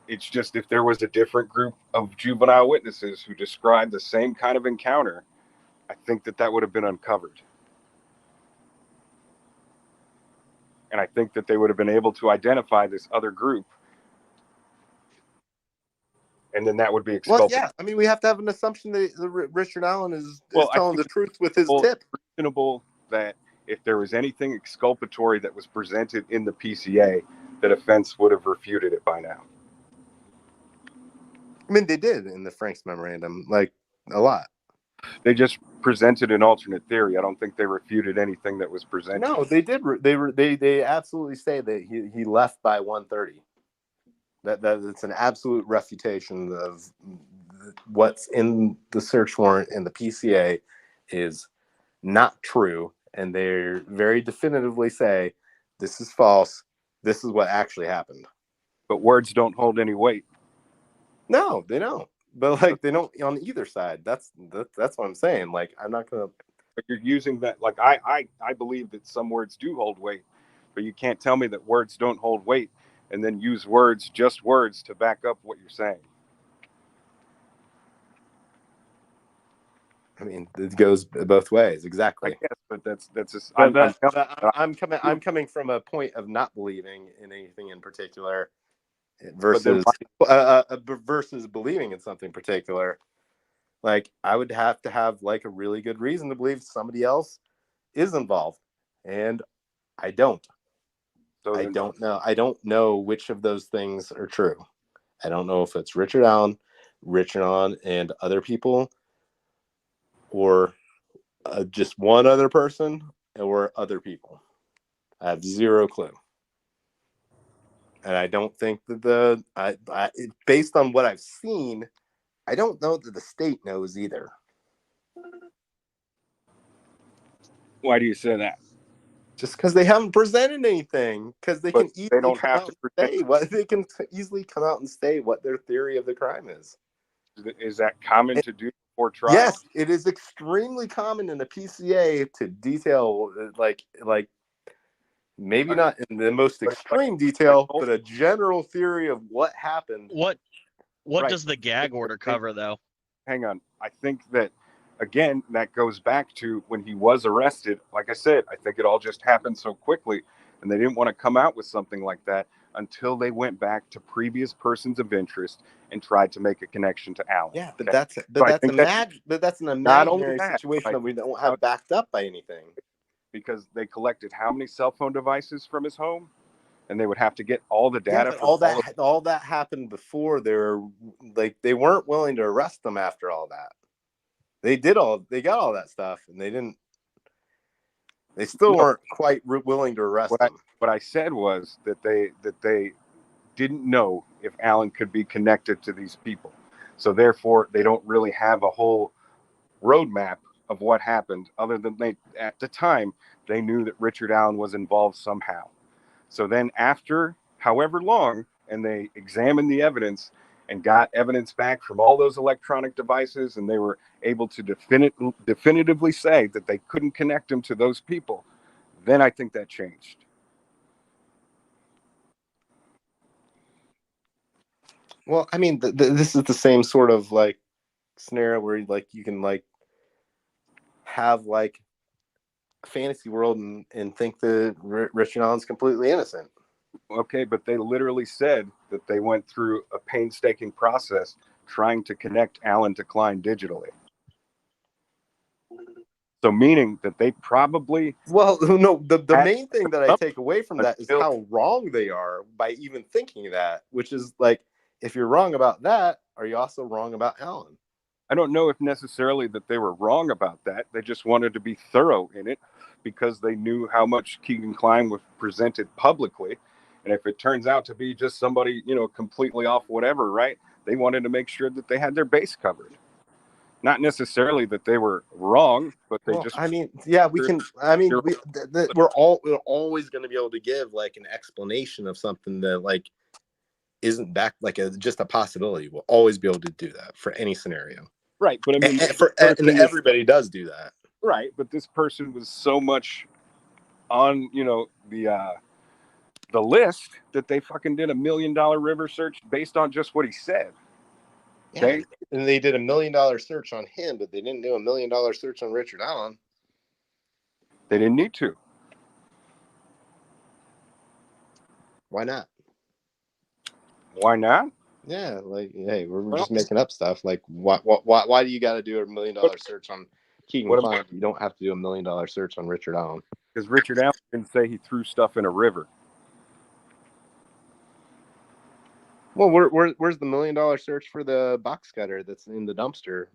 it's just if there was a different group of juvenile witnesses who described the same kind of encounter, I think that would have been uncovered. And I think that they would have been able to identify this other group. And then that would be exculpatory. Well, yeah. I mean, we have to have an assumption that Richard Allen is telling the truth with his tip. Reasonable that if there was anything exculpatory that was presented in the PCA, the defense would have refuted it by now. I mean, they did in the Fien'x memorandum, like, a lot. They just presented an alternate theory. I don't think they refuted anything that was presented. No, they did. They absolutely say that he left by 1:30. That it's an absolute refutation of what's in the search warrant and the PCA is not true, and they very definitively say this is false. This is what actually happened. But words don't hold any weight. No, they don't. But like, they don't on either side. That's what I'm saying. Like, I'm not gonna. But you're using that. Like, I believe that some words do hold weight, but you can't tell me that words don't hold weight and then use just words to back up what you're saying. I mean, it goes both ways. Exactly. I guess, but that's just. I'm coming from a point of not believing in anything in particular, versus versus believing in something particular. Like, I would have to have like a really good reason to believe somebody else is involved, and I don't. So I then- don't know. I don't know which of those things are true. I don't know if it's Richard Allen and other people, or just one other person, or other people. I have zero clue. And I don't think that based on what I've seen, I don't know that the state knows either. Why do you say that? Just because they haven't presented anything, because they But can easily they don't come have out to and say what they can easily come out and say what their theory of the crime is. Is that common to do before trial? Yes, it is extremely common in the PCA to detail like maybe not in the most extreme detail, but a general theory of what happened. What Right. does the gag order cover though? Hang on. I think that, again, that goes back to when he was arrested. Like I said, I think it all just happened so quickly, and they didn't want to come out with something like that until they went back to previous persons of interest and tried to make a connection to Allen. Yeah, but Okay? that's So I think that's an not only imaginary that, situation but that we don't have backed up by anything. because they collected how many cell phone devices from his home, and they would have to get all the Yeah, data. but from all that happened before they weren't willing to arrest them after all that. They got all that stuff, and they still weren't quite willing to arrest them. What I said was that they didn't know if Allen could be connected to these people, so therefore they don't really have a whole roadmap of what happened, other than at the time they knew that Richard Allen was involved somehow. So then after however long, and they examined the evidence and got evidence back from all those electronic devices, and they were able to definitively say that they couldn't connect him to those people, then I think that changed. Well, I mean, this is the same sort of like scenario where like you can like have like a fantasy world and think that Richard Allen's completely innocent. Okay, but they literally said that they went through a painstaking process trying to connect Allen to Klein digitally. So meaning that they probably... Well, no, the main thing that I take away from that is how wrong they are by even thinking that, which is like, if you're wrong about that, are you also wrong about Allen? I don't know if necessarily that they were wrong about that. They just wanted to be thorough in it because they knew how much Keegan Klein was presented publicly. And if it turns out to be just somebody, completely off whatever, right? They wanted to make sure that they had their base covered. Not necessarily that they were wrong, but they just... I mean, yeah, we can. I mean, we're always going to be able to give like an explanation of something that like isn't back, like just a possibility. We'll always be able to do that for any scenario. Right, but I mean, and everybody does do that. Right, but this person was so much on, the list that they fucking did $1 million river search based on just what he said. Okay, and they did $1 million search on him, but they didn't do $1 million search on Richard Allen. They didn't need to. Why not? Why not? Yeah, like, hey, we're just making up stuff. Like, why do you got to do $1 million search on Keegan Klein? You don't have to do $1 million search on Richard Allen. Because Richard Allen didn't say he threw stuff in a river. Well, where's the $1 million search for the box cutter that's in the dumpster?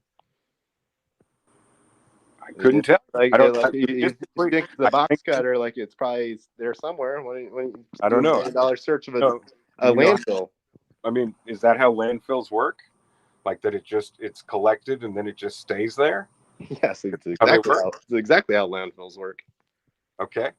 I couldn't tell. Like, I don't. You think the box cutter, like it's probably there somewhere. When I don't know. $1 million search of a landfill. I mean, is that how landfills work? Like that it's collected and then it just stays there? Yes, it's exactly how landfills work. Okay.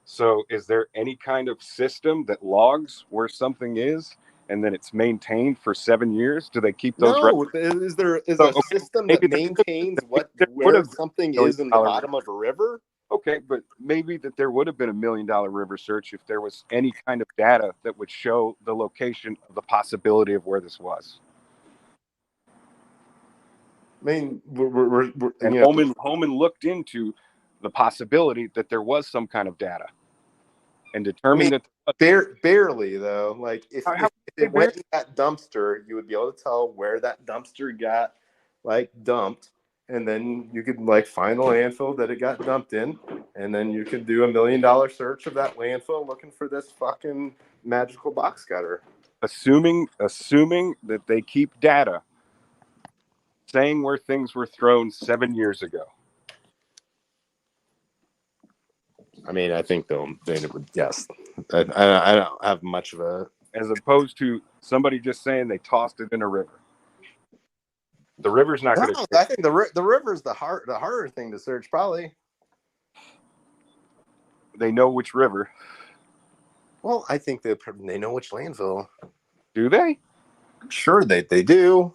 So is there any kind of system that logs where something is and then it's maintained for 7 years? Do they keep those? No, is there a system that maintains where something is in the bottom of a river? Okay, but maybe that there would have been $1 million river search if there was any kind of data that would show the location of the possibility of where this was. I mean, Holman looked into the possibility that there was some kind of data. and determined barely though. Like if it went in that dumpster, you would be able to tell where that dumpster got like dumped, and then you could like find the landfill that it got dumped in, and then you could do $1 million search of that landfill looking for this fucking magical box cutter. assuming that they keep data saying where things were thrown 7 years ago. I mean, I think they would. Yes, I don't have much of a. As opposed to somebody just saying they tossed it in a river. The river's not going to. I think the river's the harder thing to search. Probably. They know which river. Well, I think they know which landfill. Do they? Sure, they do.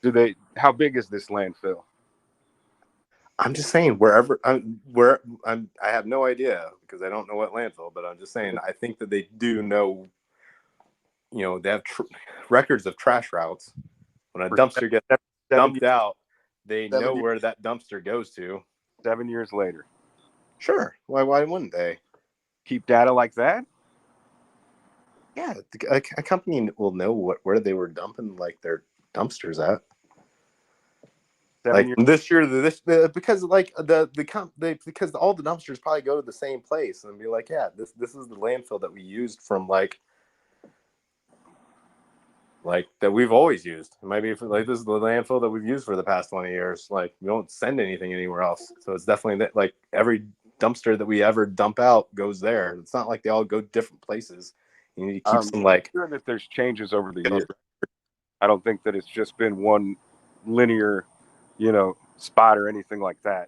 Do they? How big is this landfill? I'm just saying I have no idea because I don't know what landfill, but I'm just saying I think that they do know. You know, they have records of trash routes. When a dumpster gets dumped out, they know where that dumpster goes to. 7 years later. Sure. Why wouldn't they? Keep data like that? Yeah, a company will know where they were dumping like their dumpsters at. This year, because like because all the dumpsters probably go to the same place and be like, yeah, this is the landfill that we used from like that we've always used. It might be like this is the landfill that we've used for the past 20 years. Like we don't send anything anywhere else, so it's definitely that like every dumpster that we ever dump out goes there. It's not like they all go different places. You need to keep some like. I'm sure that there's changes over the years. I don't think that it's just been one linear, spot or anything like that.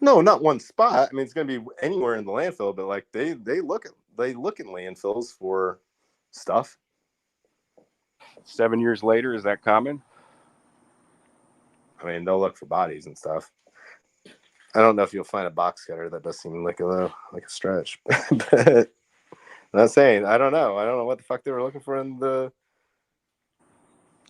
No, not one spot. I mean, it's going to be anywhere in the landfill, but like they look in landfills for stuff. 7 years later, is that common? I mean, they'll look for bodies and stuff. I don't know if you'll find a box cutter. That does seem like a stretch. But I'm not saying. I don't know. I don't know what the fuck they were looking for in the.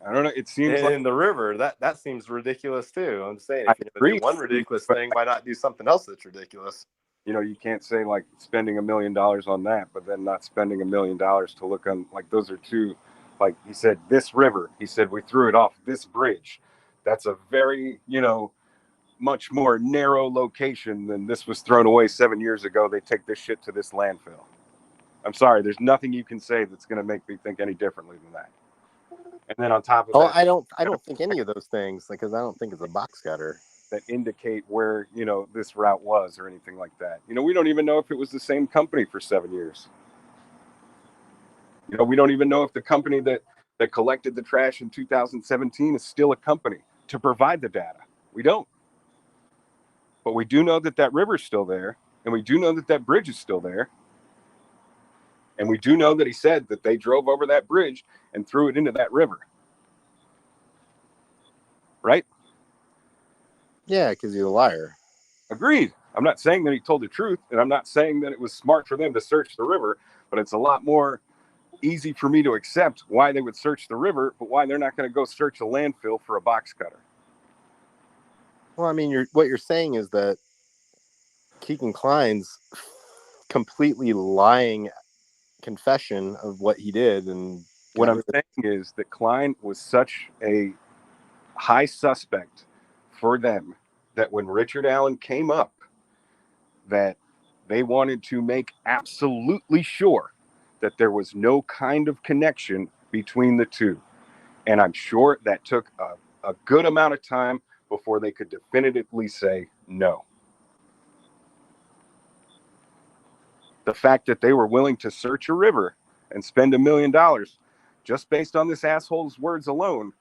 I don't know. It seems in the river. That seems ridiculous too. I'm saying, if agree. you do one ridiculous thing, why not do something else that's ridiculous? You can't say like spending $1 million on that, but then not spending $1 million to look on. Like those are two. Like he said, this river. He said we threw it off this bridge. That's a very much more narrow location than this was thrown away 7 years ago. They take this shit to this landfill. I'm sorry, there's nothing you can say that's going to make me think any differently than that. And then on top of that, I don't think any of those things, because I don't think it's a box cutter that indicate where this route was or anything like that. We don't even know if it was the same company for 7 years. We don't even know if the company that collected the trash in 2017 is still a company to provide the data. We don't. But we do know that river's still there, and we do know that bridge is still there. And we do know that he said that they drove over that bridge and threw it into that river. Right? Yeah, because he's a liar. Agreed. I'm not saying that he told the truth, and I'm not saying that it was smart for them to search the river, but it's a lot more easy for me to accept why they would search the river, but why they're not going to go search a landfill for a box cutter. Well, I mean, what you're saying is that Keegan Klein's completely lying confession of what he did, and what I'm saying is that Klein was such a high suspect for them that when Richard Allen came up, that they wanted to make absolutely sure that there was no kind of connection between the two. And I'm sure that took a good amount of time before they could definitively say no. The fact that they were willing to search a river and spend $1 million just based on this asshole's words alone,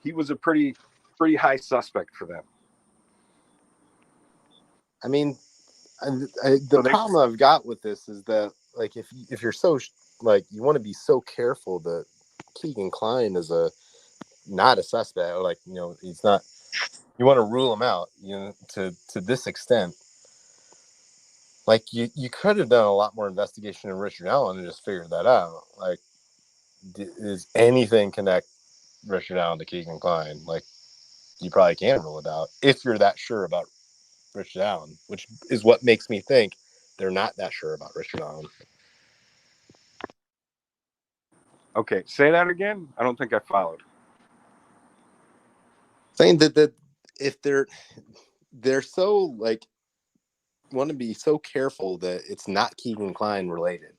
he was a pretty high suspect for them. I mean, the problem I've got with this is that, like, if you're so like you want to be so careful that Keegan Klein is not a suspect, or like he's not. You want to rule him out, to this extent. Like you could have done a lot more investigation in Richard Allen and just figured that out. Like, does anything connect Richard Allen to Keegan Klein? Like, you probably can rule it out if you're that sure about Richard Allen, which is what makes me think they're not that sure about Richard Allen. Okay, say that again. I don't think I followed. Saying that if they're so like want to be so careful that it's not Keegan Klein related,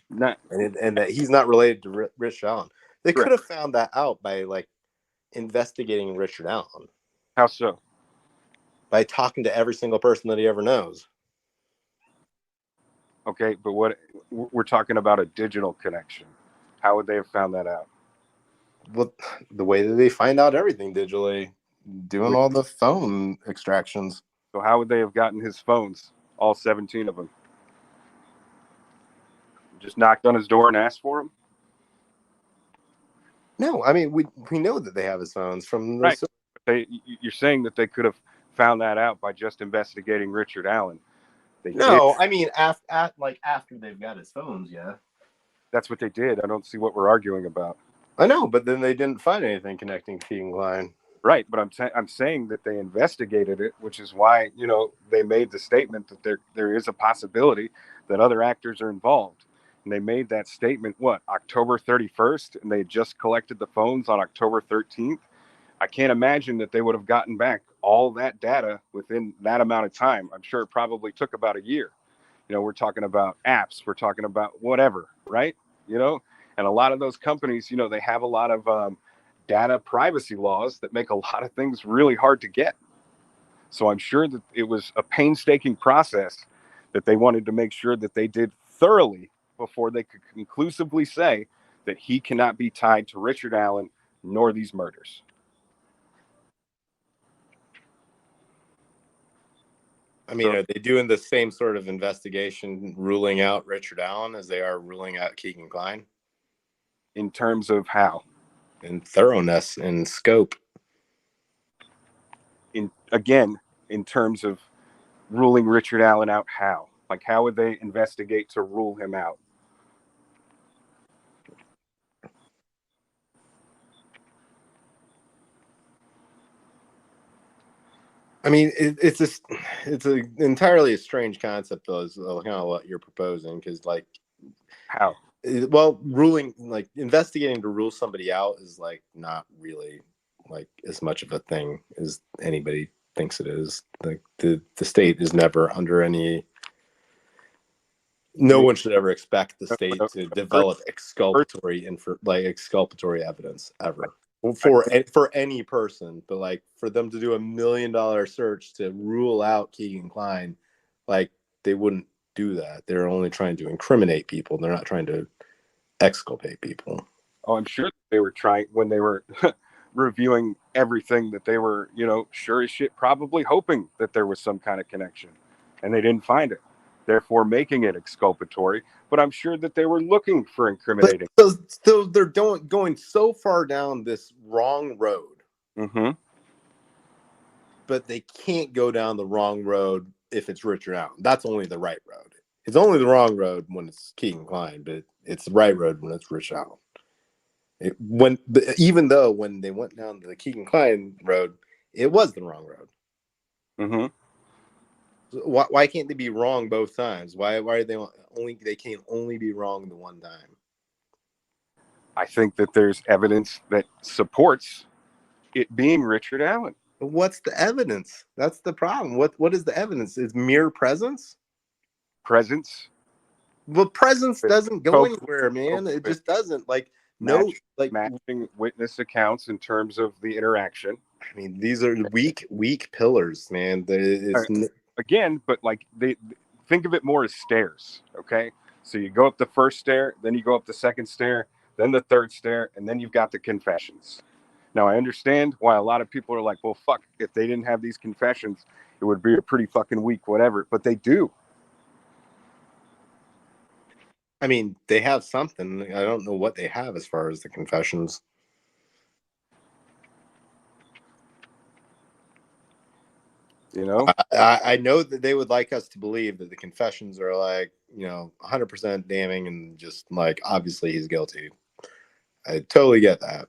Not and that he's not related to Rich Allen. They Correct. could have found that out by like investigating Richard Allen, how so? by talking to every single person that he ever knows. Okay, but what we're talking about a digital connection. How would they have found that out? Well, the way that they find out everything digitally, doing all the phone extractions. So how would they have gotten his phones, all 17 of them? Just knocked on his door and asked for him? No, I mean we know that they have his phones from the Right. You're saying that they could have found that out by just investigating Richard Allen. They No, did. I mean after they've got his phones, yeah. That's what they did. I don't see what we're arguing about. I know, but then they didn't find anything connecting Keegan Klein. Right, but I'm saying that they investigated it, which is why they made the statement that there is a possibility that other actors are involved, and they made that statement October 31st, and they just collected the phones on October 13th. I can't imagine that they would have gotten back all that data within that amount of time. I'm sure it probably took about a year. We're talking about apps, we're talking about whatever, right? And a lot of those companies, they have a lot of data privacy laws that make a lot of things really hard to get. So I'm sure that it was a painstaking process that they wanted to make sure that they did thoroughly before they could conclusively say that he cannot be tied to Richard Allen nor these murders. I mean, are they doing the same sort of investigation ruling out Richard Allen as they are ruling out Keegan Klein? In terms of how? In thoroughness and scope. In terms of ruling Richard Allen out, how? Like, how would they investigate to rule him out? I mean, it's an entirely strange concept, though, is kind of what you're proposing, because like how? Well, investigating to rule somebody out is like not really like as much of a thing as anybody thinks it is. Like the state is never under any. No one should ever expect the state to develop exculpatory evidence ever for any person. But like for them to do $1 million search to rule out Keegan Klein, like they wouldn't do that. They're only trying to incriminate people. They're not trying to exculpate people. Oh, I'm sure they were trying when they were reviewing everything that they were, sure as shit, probably hoping that there was some kind of connection, and they didn't find it, therefore making it exculpatory. But I'm sure that they were looking for incriminating. So they're going so far down this wrong road, but they can't go down the wrong road if it's Richard Allen. That's only the right road. It's only the wrong road when it's Keegan Klein, but it's the right road when it's Rich Allen. Even though when they went down the Keegan Klein road, it was the wrong road. So why can't they be wrong both times? Why are they can't only be wrong the one time? I think that there's evidence that supports it being Richard Allen. But what's the evidence? That's the problem. What is the evidence? Is mere presence? Presence. Well, presence doesn't go anywhere, man. It just doesn't. Matching witness accounts in terms of the interaction. I mean, these are weak pillars, man. Again, but like they think of it more as stairs. Okay, so you go up the first stair, then you go up the second stair, then the third stair, and then you've got the confessions. Now, I understand why a lot of people are like, well, fuck, if they didn't have these confessions, it would be a pretty fucking weak whatever. But they do. I mean, they have something. I don't know what they have as far as the confessions. I know that they would like us to believe that the confessions are like, 100% damning and just like, obviously he's guilty. I totally get that.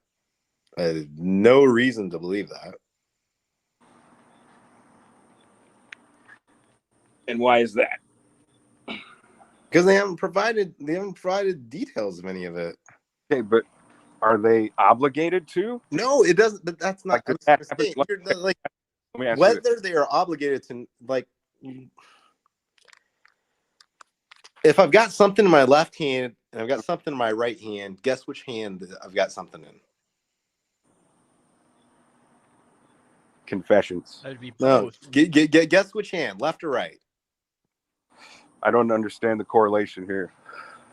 I have no reason to believe that. And why is that? Because they haven't provided details of any of it. Okay, but Are they obligated to? No, it doesn't. But that's not. Like, I'm saying, like let me ask you this. whether they are obligated to, like, if I've got something in my left hand and I've got something in my right hand, guess which hand I've got something in? Confessions. That'd be No, both. guess which hand, left or right? I don't understand the correlation here.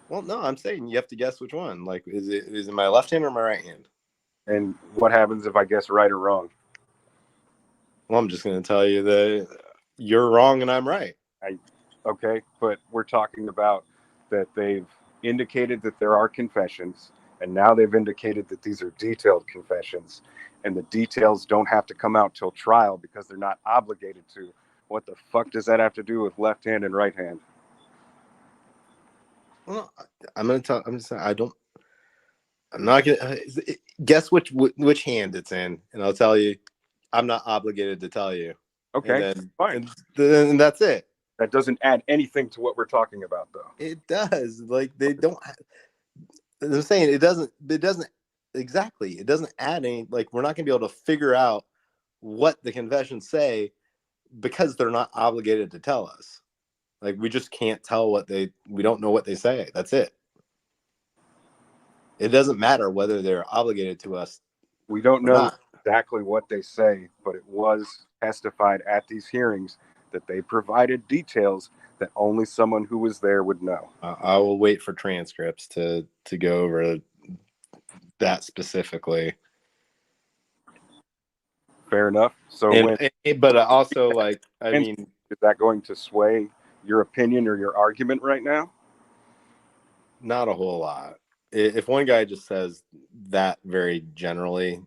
Well, no, I'm saying you have to guess which one. Like, is it my left hand or my right hand? And what happens if I guess right or wrong? Well, I'm just going to tell you that you're wrong and I'm right. Okay, but we're talking about that they've indicated that there are confessions, and now they've indicated that these are detailed confessions, and the details don't have to come out till trial because they're not obligated to. What the fuck does that have to do with left hand and right hand? Well, I'm going to tell. I'm just saying I'm not going to guess which hand it's in, and I'll tell you. I'm not obligated to tell you. Okay, fine. And that's it. That doesn't add anything to what we're talking about, though. It does. Like, they don't. I'm saying it doesn't. It doesn't exactly. It doesn't add any. Like, we're not going to be able to figure out what the confessions say because they're not obligated to tell us. Like, we just can't tell we don't know what they say. That's it. It doesn't matter whether they're obligated to us. We don't know exactly what they say, but it was testified at these hearings that they provided details that only someone who was there would know. I will wait for transcripts to go over that specifically. Fair enough. So, but also, like, I mean, is that going to sway your opinion or your argument right now? Not a whole lot. If one guy just says that very generally,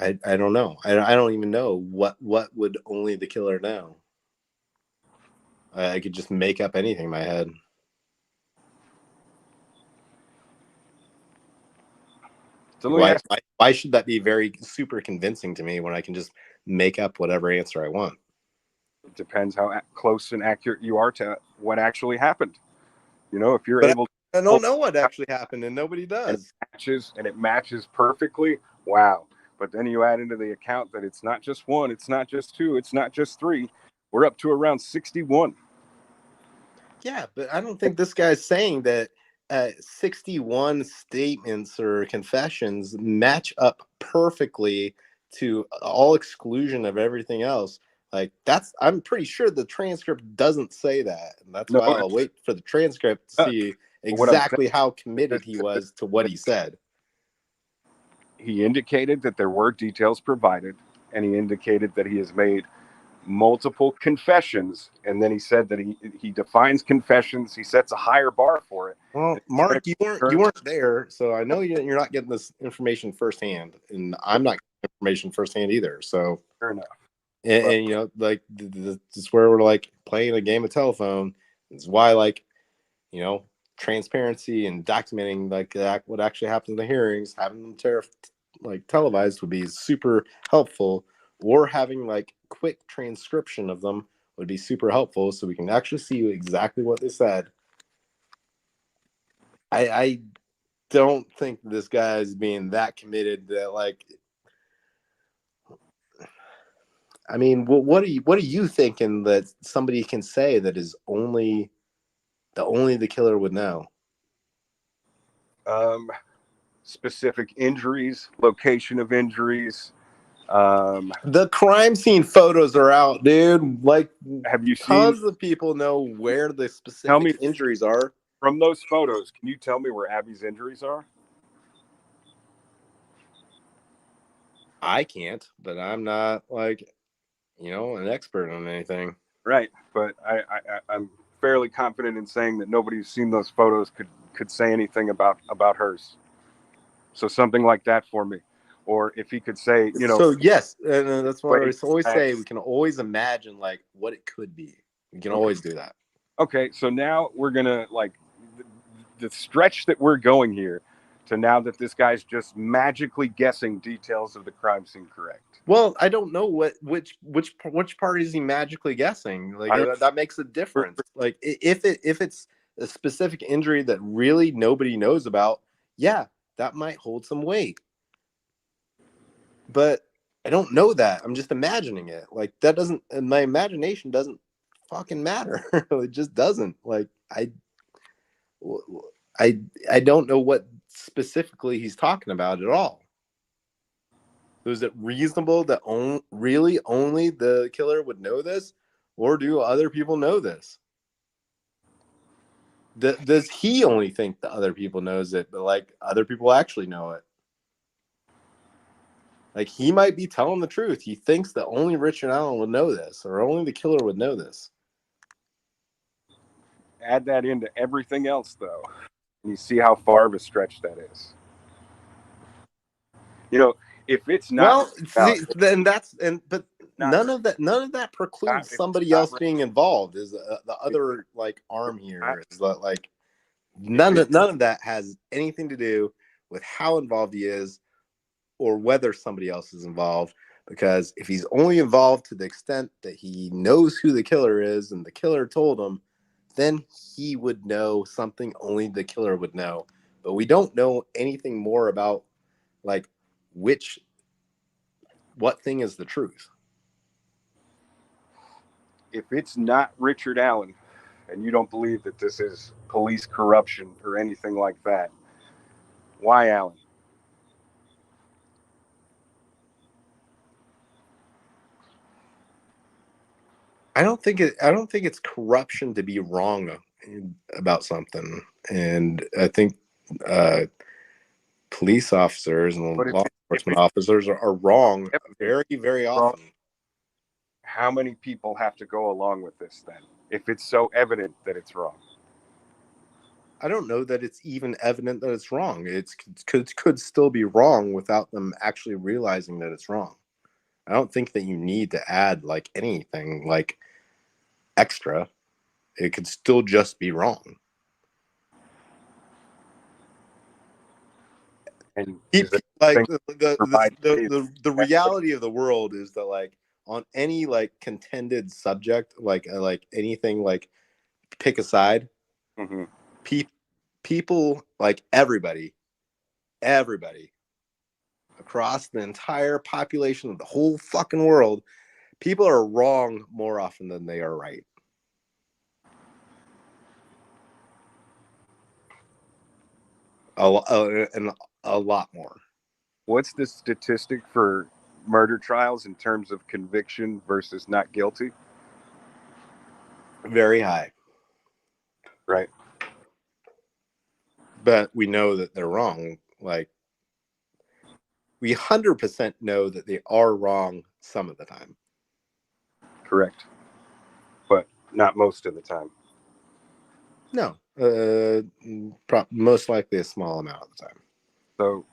I don't know. I don't even know what would only the killer know. I could just make up anything in my head. So why should that be very super convincing to me when I can just make up whatever answer I want? It depends how close and accurate you are to what actually happened. You know, if you're able I don't know what actually happened, and nobody does. And it matches perfectly. Wow. But then you add into the account that it's not just one, it's not just two, it's not just three. We're up to around 61. Yeah, but I don't think this guy's saying that 61 statements or confessions match up perfectly to all exclusion of everything else. Like, I'm pretty sure the transcript doesn't say that. And that's why I'll wait for the transcript to see exactly how committed he was to what he said. He indicated that there were details provided, and he indicated that he has made multiple confessions, and then he said that he defines confessions. He sets a higher bar for it. Well, Mark, you weren't there, so I know you're not getting this information firsthand, and I'm not getting information firsthand either. So fair enough. And you know, like, this is where we're like playing a game of telephone. It's why, like, you know, transparency and documenting like what actually happened in the hearings, having them televised would be super helpful, or having like quick transcription of them would be super helpful, so we can actually see exactly what they said. I don't think this guy is being that committed that, like, I mean, what are you thinking that somebody can say that is only the killer would know? Specific injuries, location of injuries. The crime scene photos are out, dude. Like, have you seen? Tons of people know where the specific injuries are. From those photos, can you tell me where Abby's injuries are? I can't, but I'm not, like, you know, an expert on anything. Right, but I'm fairly confident in saying that nobody who's seen those photos could say anything about hers. So something like that for me. Or if he could say, you know. So yes, and that's why I always say we can always imagine like what it could be. We can always do that. Okay, so now we're gonna, like, the stretch that we're going here to now that this guy's just magically guessing details of the crime scene correct. Well, I don't know which part is he magically guessing. Like, that makes a difference. Like, if it's a specific injury that really nobody knows about, yeah, that might hold some weight. But I don't know that. I'm just imagining it. Like that doesn't, and my imagination doesn't fucking matter. It just doesn't. Like I don't know what specifically he's talking about at all. Is it reasonable that really only the killer would know this, or do other people know this? Does he only think that other people knows it, but like other people actually know it? Like he might be telling the truth. He thinks that only Richard Allen would know this, or only the killer would know this. Add that into everything else, though, and you see how far of a stretch that is. You know, if it's not then but not, none of that precludes somebody else being involved. Is the other like arm here is that like none of that has anything to do with how involved he is or whether somebody else is involved. Because if he's only involved to the extent that he knows who the killer is and the killer told him, then he would know something only the killer would know. But we don't know anything more about like what thing is the truth. If it's not Richard Allen and you don't believe that this is police corruption or anything like that, why Allen? I don't think it's corruption to be wrong about something. And I think police officers and law enforcement officers are wrong very, very often. How many people have to go along with this then, if it's so evident that it's wrong? I don't know that it's even evident that it's wrong. It could still be wrong without them actually realizing that it's wrong. I don't think that you need to add like anything like extra. It could still just be wrong. And like the reality of the world is that like on any like contended subject, like anything, like pick a side. Mm-hmm. People like everybody across the entire population of the whole fucking world, people are wrong more often than they are right. And a lot more. What's the statistic for murder trials in terms of conviction versus not guilty? Very high. Right. But we know that they're wrong. Like, we 100% know that they are wrong some of the time. Correct. But not most of the time. No. Most likely a small amount of the time. So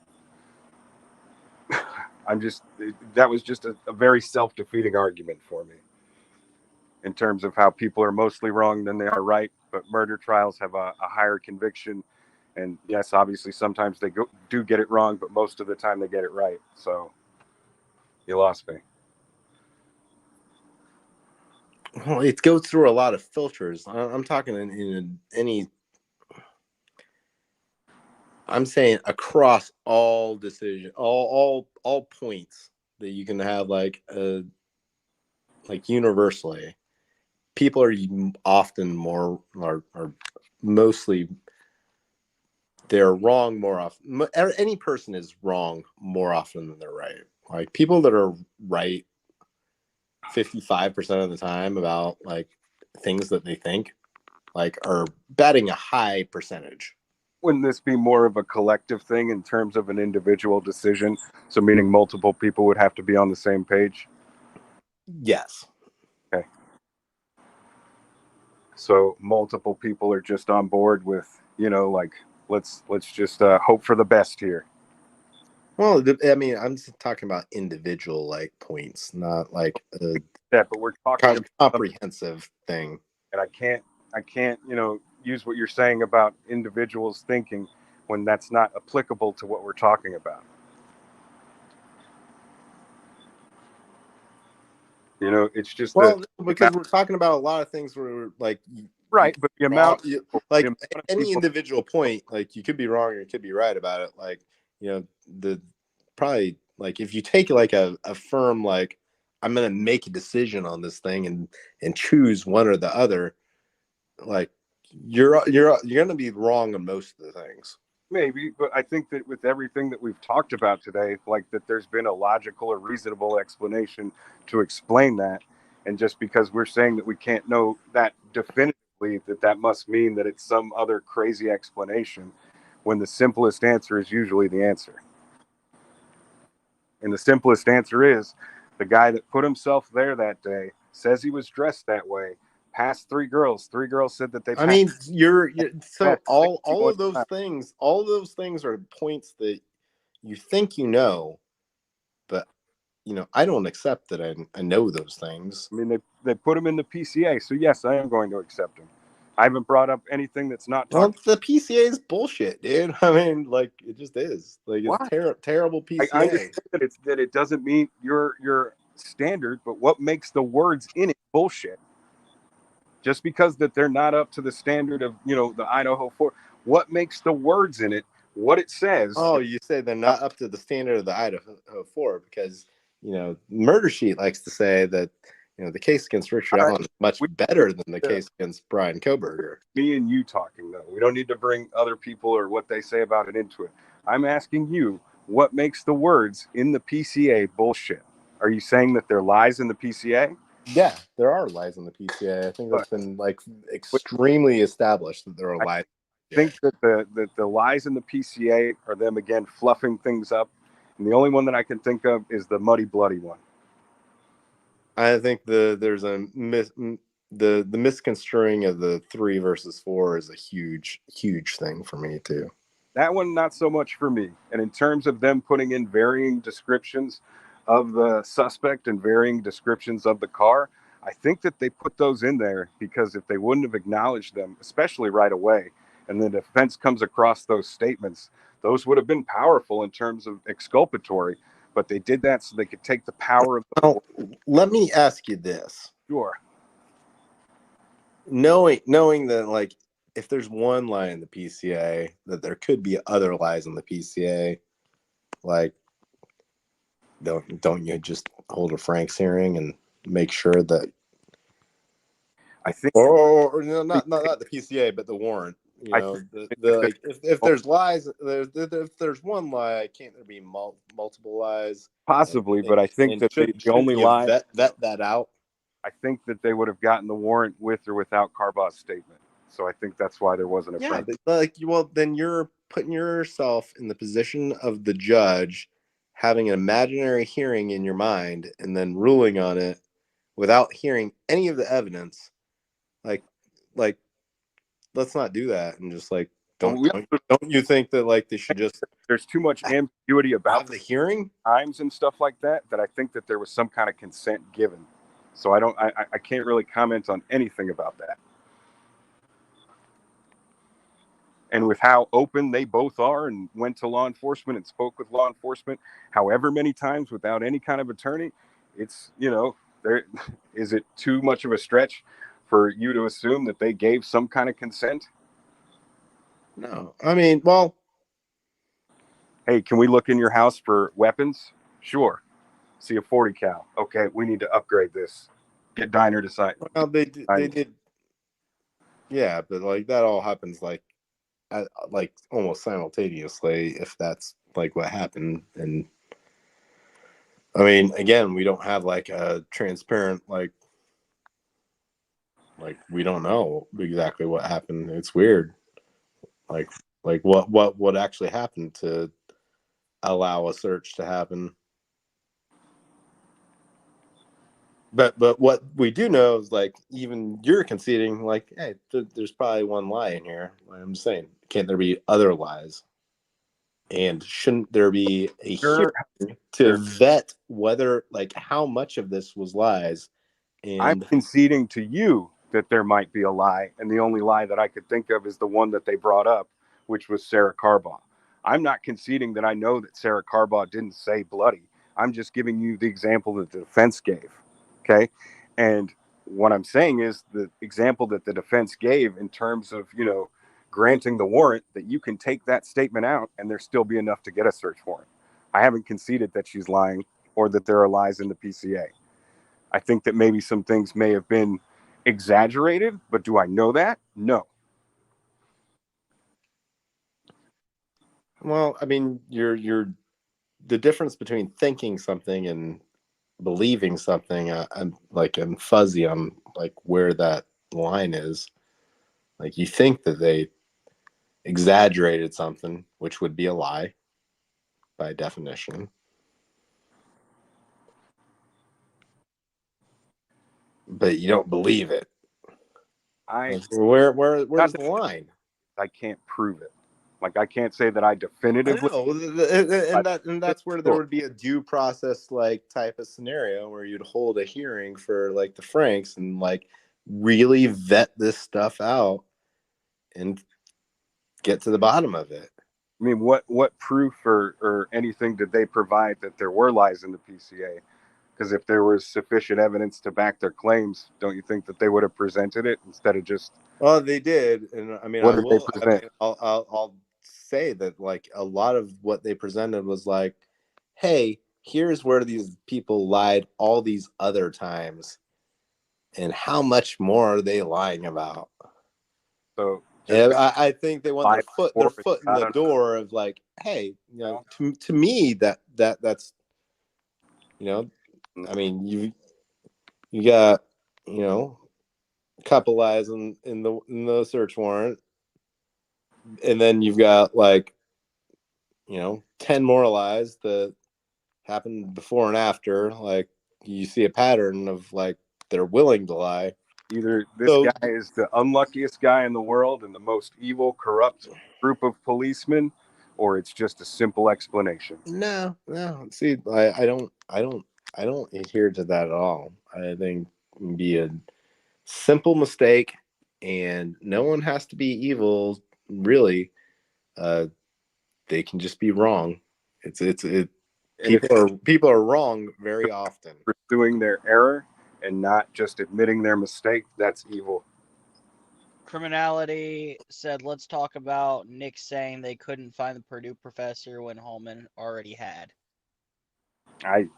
that was just a very self-defeating argument for me in terms of how people are mostly wrong than they are right, but murder trials have a higher conviction. And yes, obviously sometimes they do get it wrong, but most of the time they get it right. So you lost me. Well, it goes through a lot of filters. I'm talking in any. I'm saying across all decisions, all points that you can have, like universally, people are often more are mostly they're wrong more often. Any person is wrong more often than they're right. Like people that are right 55% of the time about like things that they think, like, are batting a high percentage. Wouldn't this be more of a collective thing in terms of an individual decision? So meaning multiple people would have to be on the same page? Yes. Okay. So multiple people are just on board with, like, let's just hope for the best here. Well, I mean, I'm just talking about individual like points, not like a but we're talking comprehensive thing. And I can't, use what you're saying about individuals thinking when that's not applicable to what we're talking about. It's just because we're talking about a lot of things where like Right, but the amount, like the amount of any people- individual point, like you could be wrong or you could be right about it. Like, you know, the probably like if you take like a firm like I'm gonna make a decision on this thing and choose one or the other, like you're gonna be wrong on most of the things. maybe, but I think that with everything that we've talked about today, like that there's been a logical or reasonable explanation to explain that. And just because we're saying that we can't know that definitively, that must mean that it's some other crazy explanation, when the simplest answer is usually the answer. And the simplest answer is the guy that put himself there that day says he was dressed that way, passed three girls. Three girls said that they passed. I mean, you're so That's all 61 of those things, all of those things are points that you think you know, but you know, I don't accept that I know those things. I mean, they put him in the PCA, so yes, I am going to accept him. I haven't brought up anything that's not Well, talked. the PCA is bullshit, dude. I mean, like it just is. Like it's Why? terrible PCA. I understand that it doesn't mean your standard, but what makes the words in it bullshit? Just because that they're not up to the standard of the Idaho 4, what makes the words in it what it says? Oh, you say they're not up to the standard of the Idaho 4 because Murder Sheet likes to say that the case against Richard Allen is much better than the case against Brian Koberger. Me and you talking though. We don't need to bring other people or what they say about it into it. I'm asking you, what makes the words in the PCA bullshit? Are you saying that there are lies in the PCA? Yeah, there are lies in the PCA. I think that's been like extremely established that there are lies. I think that the lies in the PCA are them again fluffing things up, and the only one that I can think of is the muddy bloody one. I think there's the misconstruing of the 3 versus 4 is a huge thing for me too. That one, not so much for me. And in terms of them putting in varying descriptions of the suspect and varying descriptions of the car, I think that they put those in there because if they wouldn't have acknowledged them, especially right away, and the defense comes across those statements, those would have been powerful in terms of exculpatory. But they did that so they could take the power of the Well, let me ask you this. Sure. Knowing that, like, if there's one lie in the PCA, that there could be other lies in the PCA, like, don't you just hold a Fien'x hearing and make sure that I think, or not the PCA, but the warrant. If there's lies, if there's one lie, can't there be multiple lies? possibly, but I think that the only lie vet that out. I think that they would have gotten the warrant with or without Carbaugh's statement. So I think that's why there wasn't a front. Then you're putting yourself in the position of the judge, having an imaginary hearing in your mind, and then ruling on it without hearing any of the evidence. Like, let's not do that. And just like, don't you think that like they should just? There's too much ambiguity about the hearing times and stuff like that I think that there was some kind of consent given. So I can't really comment on anything about that. And with how open they both are and went to law enforcement and spoke with law enforcement however many times without any kind of attorney, it's, there is it too much of a stretch for you to assume that they gave some kind of consent? No. I mean, well, hey, can we look in your house for weapons? Sure. See a 40 cal. Okay, we need to upgrade this. Get Diner to sign. Well, they did. Yeah, but like that all happens like almost simultaneously, if that's like what happened. And I mean, again, we don't have like a transparent like we don't know exactly what happened. It's weird. Like what actually happened to allow a search to happen. But what we do know is like even you're conceding like, hey, there's probably one lie in here. Like I'm just saying, can't there be other lies? And shouldn't there be a hearing to vet whether like how much of this was lies? And I'm conceding to you that there might be a lie, and the only lie that I could think of is the one that they brought up, which was Sarah Carbaugh. I'm not conceding that I know that Sarah Carbaugh didn't say bloody. I'm just giving you the example that the defense gave. Okay. And what I'm saying is the example that the defense gave in terms of, granting the warrant, that you can take that statement out and there still be enough to get a search warrant. I haven't conceded that she's lying or that there are lies in the PCA. I think that maybe some things may have been exaggerated, but do I know that? No. Well, I mean, you're the difference between thinking something and believing something. I'm fuzzy on like where that line is. Like you think that they exaggerated something, which would be a lie by definition. But you don't believe it. I Where's the line? can't prove it. Like I can't say that I I definitively. know, and that's where there would be a due process like type of scenario where you'd hold a hearing for like the Fien'x and like really vet this stuff out and get to the bottom of it. I mean, what proof or anything did they provide that there were lies in the PCA? Because if there was sufficient evidence to back their claims, don't you think that they would have presented it instead of just? Well, they did, and I mean, What did they present? I'll say that like a lot of what they presented was like, hey, here's where these people lied all these other times, and how much more are they lying about? So And I think they want their lie foot in the door of like, hey, to me that's I mean, you got a couple lies in the search warrant, and then you've got like 10 more lies that happened before and after. Like you see a pattern of like they're willing to lie. Either this guy is the unluckiest guy in the world and the most evil, corrupt group of policemen, or it's just a simple explanation. No. See, I don't adhere to that at all. I think it can be a simple mistake, and no one has to be evil. Really, they can just be wrong. People are wrong very often. Pursuing their error and not just admitting their mistake, that's evil. Criminality said, let's talk about Nick saying they couldn't find the Purdue professor when Holman already had. I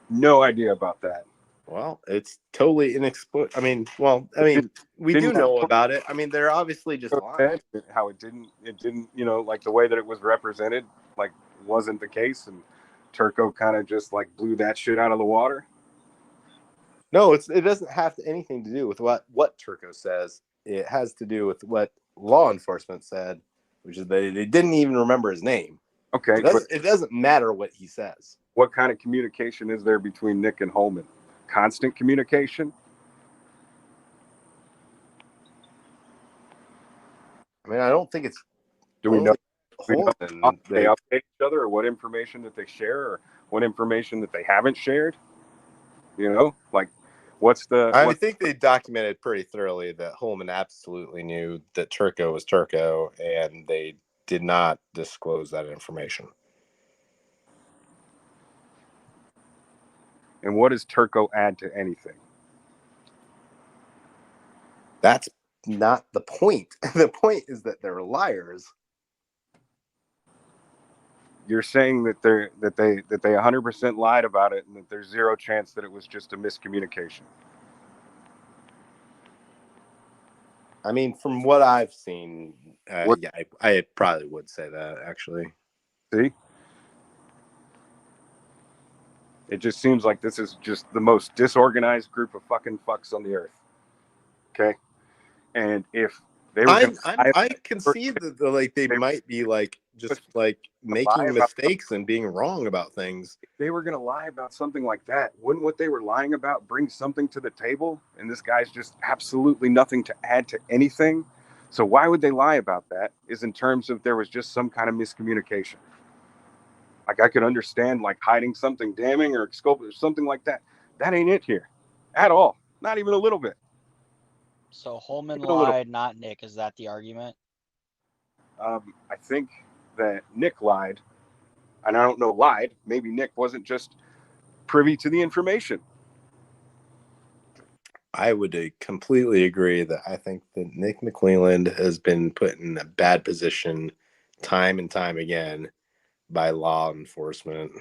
no idea about that. Well, it's totally inexplicable. I mean, we do know about it. I mean, they're obviously just lying. How it didn't, like the way that it was represented, like wasn't the case, and Turco kind of just like blew that shit out of the water. No, it doesn't have anything to do with what Turco says. It has to do with what law enforcement said, which is they didn't even remember his name. Okay, it doesn't matter what he says. What kind of communication is there between Nick and Holman? Constant communication? I mean, I don't think it's. Do we know? Holman, they update each other, or what information that they share, or what information that they haven't shared? Like what's the? I think they documented pretty thoroughly that Holman absolutely knew that Turco was Turco, and they did not disclose that information. And what does Turco add to anything? That's not the point. The point is that they're liars. You're saying that they 100% lied about it, and that there's zero chance that it was just a miscommunication. I mean, from what I've seen, yeah, I probably would say that actually. See? It just seems like this is just the most disorganized group of fucking fucks on the earth. Okay? And if they were I concede that they might be like just like making mistakes and being wrong about things. If they were going to lie about something like that, wouldn't what they were lying about bring something to the table? And this guy's just absolutely nothing to add to anything. So why would they lie about that? Is in terms of there was just some kind of miscommunication. Like I could understand like hiding something damning or exculpatory or something like that. That ain't it here at all. Not even a little bit. So Holman lied, not Nick. Is that the argument? I think that Nick lied, and I don't know lied. Maybe Nick wasn't just privy to the information. I would completely agree that I think that Nick McClelland has been put in a bad position time and time again by law enforcement,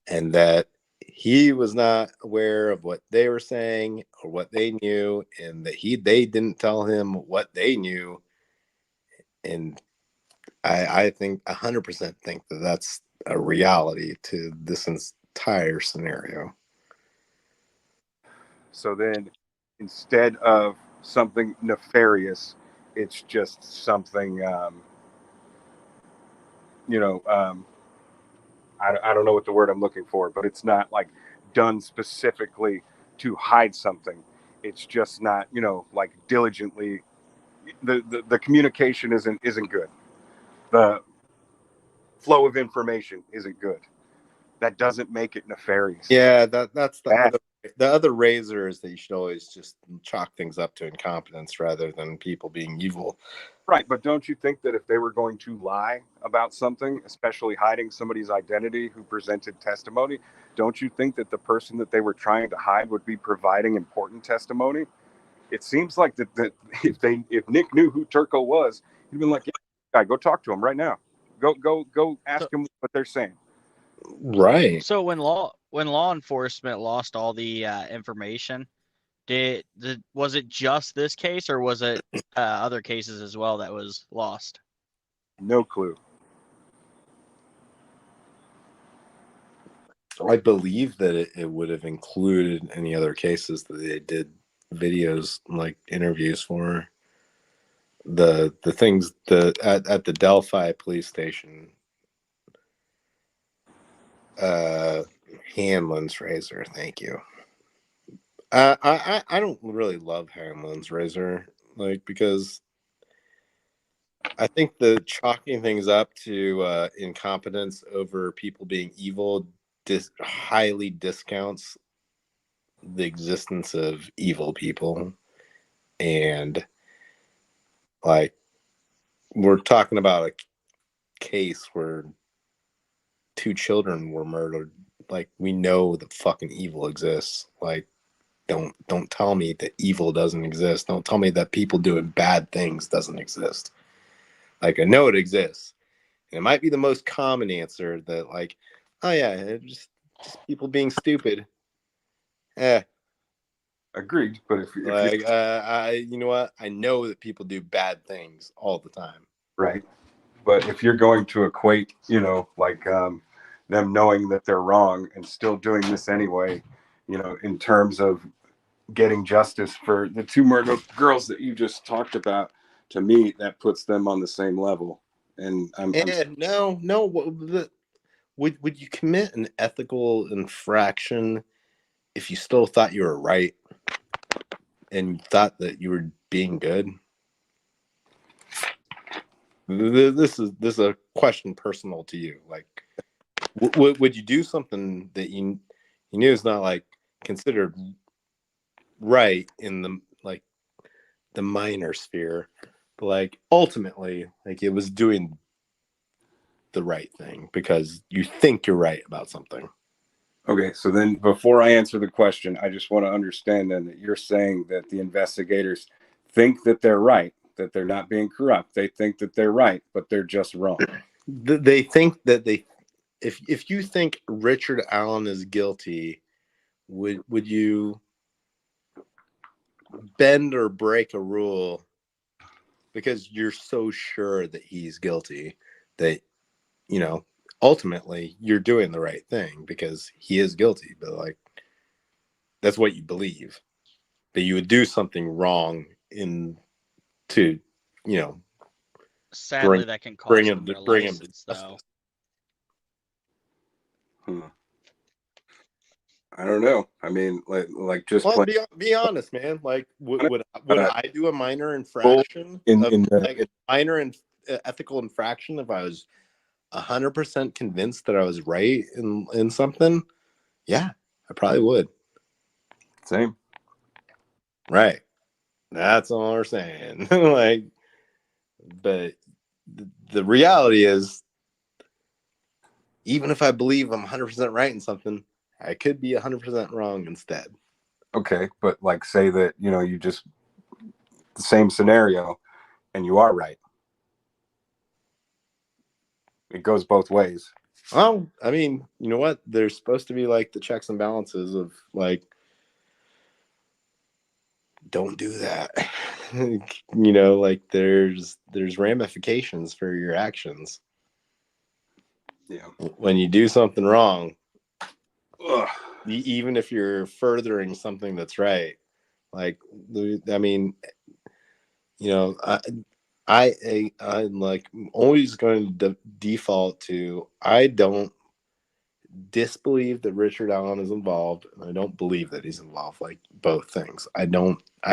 and that he was not aware of what they were saying or what they knew, and that they didn't tell him what they knew. And I think 100% think that that's a reality to this entire scenario. So then, instead of something nefarious, it's just something, I don't know what the word I'm looking for, but it's not like done specifically to hide something. It's just not, like diligently. The communication isn't good. The flow of information isn't good. That doesn't make it nefarious. Yeah, that's Bad. the other razor is that you should always just chalk things up to incompetence rather than people being evil. Right, but don't you think that if they were going to lie about something, especially hiding somebody's identity who presented testimony, don't you think that the person that they were trying to hide would be providing important testimony? It seems like that if Nick knew who Turco was, he'd been like, "Yeah, guy, go talk to him right now. Go ask him what they're saying." Right. So when law enforcement lost all the information, was it just this case, or was it other cases as well that was lost? No clue. I believe that it would have included any other cases that they did videos, like interviews for. The things at the Delphi police station, Hanlon's razor, thank you. I don't really love Hanlon's razor, like, because I think the chalking things up to incompetence over people being evil highly discounts the existence of evil people. And like, we're talking about a case where 2 children were murdered. Like, we know that fucking evil exists. Like, don't tell me that evil doesn't exist. Don't tell me that people doing bad things doesn't exist. Like, I know it exists. And it might be the most common answer that, like, oh yeah, just people being stupid. Agreed. But if Like, you know what? I know that people do bad things all the time. right, but if you're going to equate, like them knowing that they're wrong and still doing this anyway, in terms of getting justice for the 2 murdered girls that you just talked about, to me, that puts them on the same level. And No. Would you commit an ethical infraction if you still thought you were right and thought that you were being good? This is a question personal to you. Like, would you do something that you knew is not, like, considered right in the minor sphere, but like ultimately, like, it was doing the right thing because you think you're right about something? okay, so then before I answer the question, I just want to understand then that you're saying that the investigators think that they're right, that they're not being corrupt. They think that they're right, but they're just wrong. They think that if you think Richard Allen is guilty, would you bend or break a rule because you're so sure that he's guilty that, ultimately you're doing the right thing because he is guilty, but like, that's what you believe, that you would do something wrong to, Sadly, that can cost them their bring him to license, though. justice. I don't know. I mean, like just Well, plain, be honest, man. Like, would I do a minor infraction ethical infraction if I was 100% convinced that I was right in something? Yeah, I probably would. same. Right. That's all we're saying. Like, but the reality is, even if I believe I'm 100% right in something, I could be 100% wrong instead. Okay, but like say that, you know, you just the same scenario and you are right. It goes both ways. Well, I mean, you know what? There's supposed to be like the checks and balances of like, don't do that. You know, like there's ramifications for your actions. Yeah. When you do something wrong, Ugh. even if you're furthering something that's right, like I mean, you know, I'm like always going to default to I don't disbelieve that Richard Allen is involved, and I don't believe that he's involved. Like both things, I